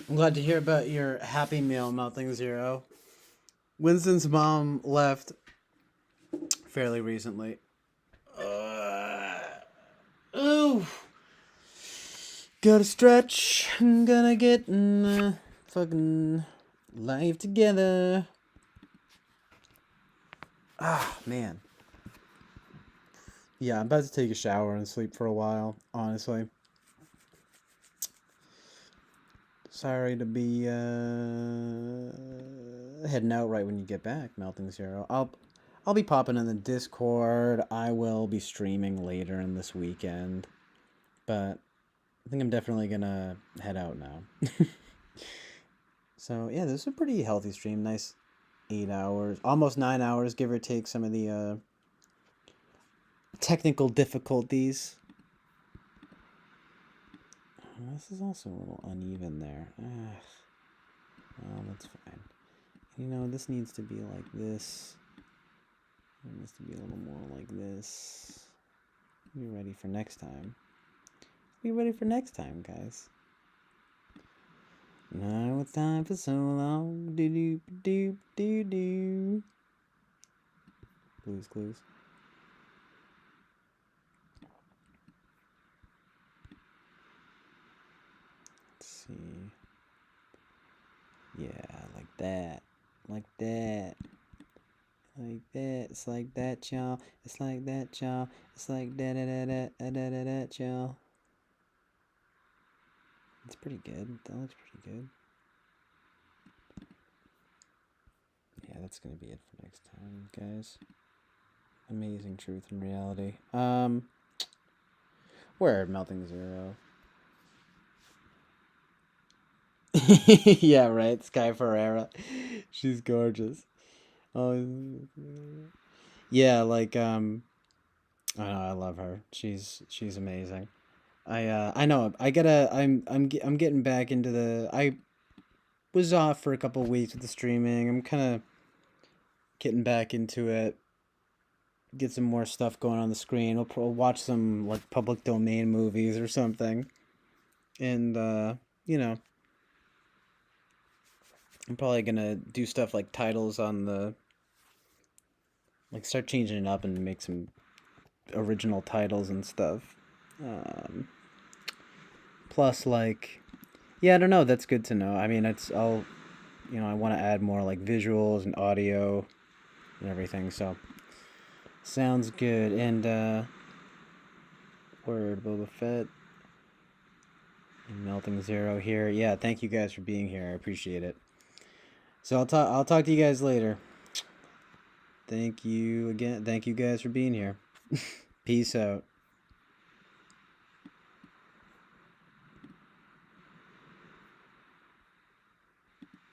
Speaker 1: I'm glad to hear about your Happy Meal melting zero. Winston's mom left fairly recently. Ooh. Gotta stretch. I'm gonna get fucking life together. Ah, man. Yeah, I'm about to take a shower and sleep for a while, honestly. Sorry to be heading out right when you get back, Melting Zero. I'll be popping in the Discord. I will be streaming later in this weekend. But I think I'm definitely gonna head out now. So yeah, this is a pretty healthy stream. Nice 8 hours, almost 9 hours, give or take some of the technical difficulties. This is also a little uneven there. Well, that's fine. You know, this needs to be like this. It needs to be a little more like this. Be ready for next time. Be ready for next time, guys. Now it's time for so long. Do do do do do. Blues Clues. Let's see. Yeah, like that. Like that. Like that. It's like that, y'all. It's like that, y'all. It's like da da da da da da da da, y'all. It's pretty good. That looks pretty good. Yeah, that's gonna be it for next time, guys. Amazing Truth and Reality. Where Melting Zero. Yeah, right. Sky Ferreira. She's gorgeous. Oh, yeah. Like I know. I love her. She's amazing. I know. I'm getting back into the. I was off for a couple of weeks with the streaming. I'm kind of getting back into it. Get some more stuff going on the screen. We'll watch some like public domain movies or something, and you know, I'm probably gonna do stuff like titles on the like start changing it up and make some original titles and stuff. Um, Plus, like, yeah, I don't know. That's good to know. I mean, I want to add more like visuals and audio and everything. So sounds good. And word Boba Fett and Melting Zero here. Yeah, thank you guys for being here. I appreciate it. So I'll talk to you guys later. Thank you again. Thank you guys for being here. Peace out.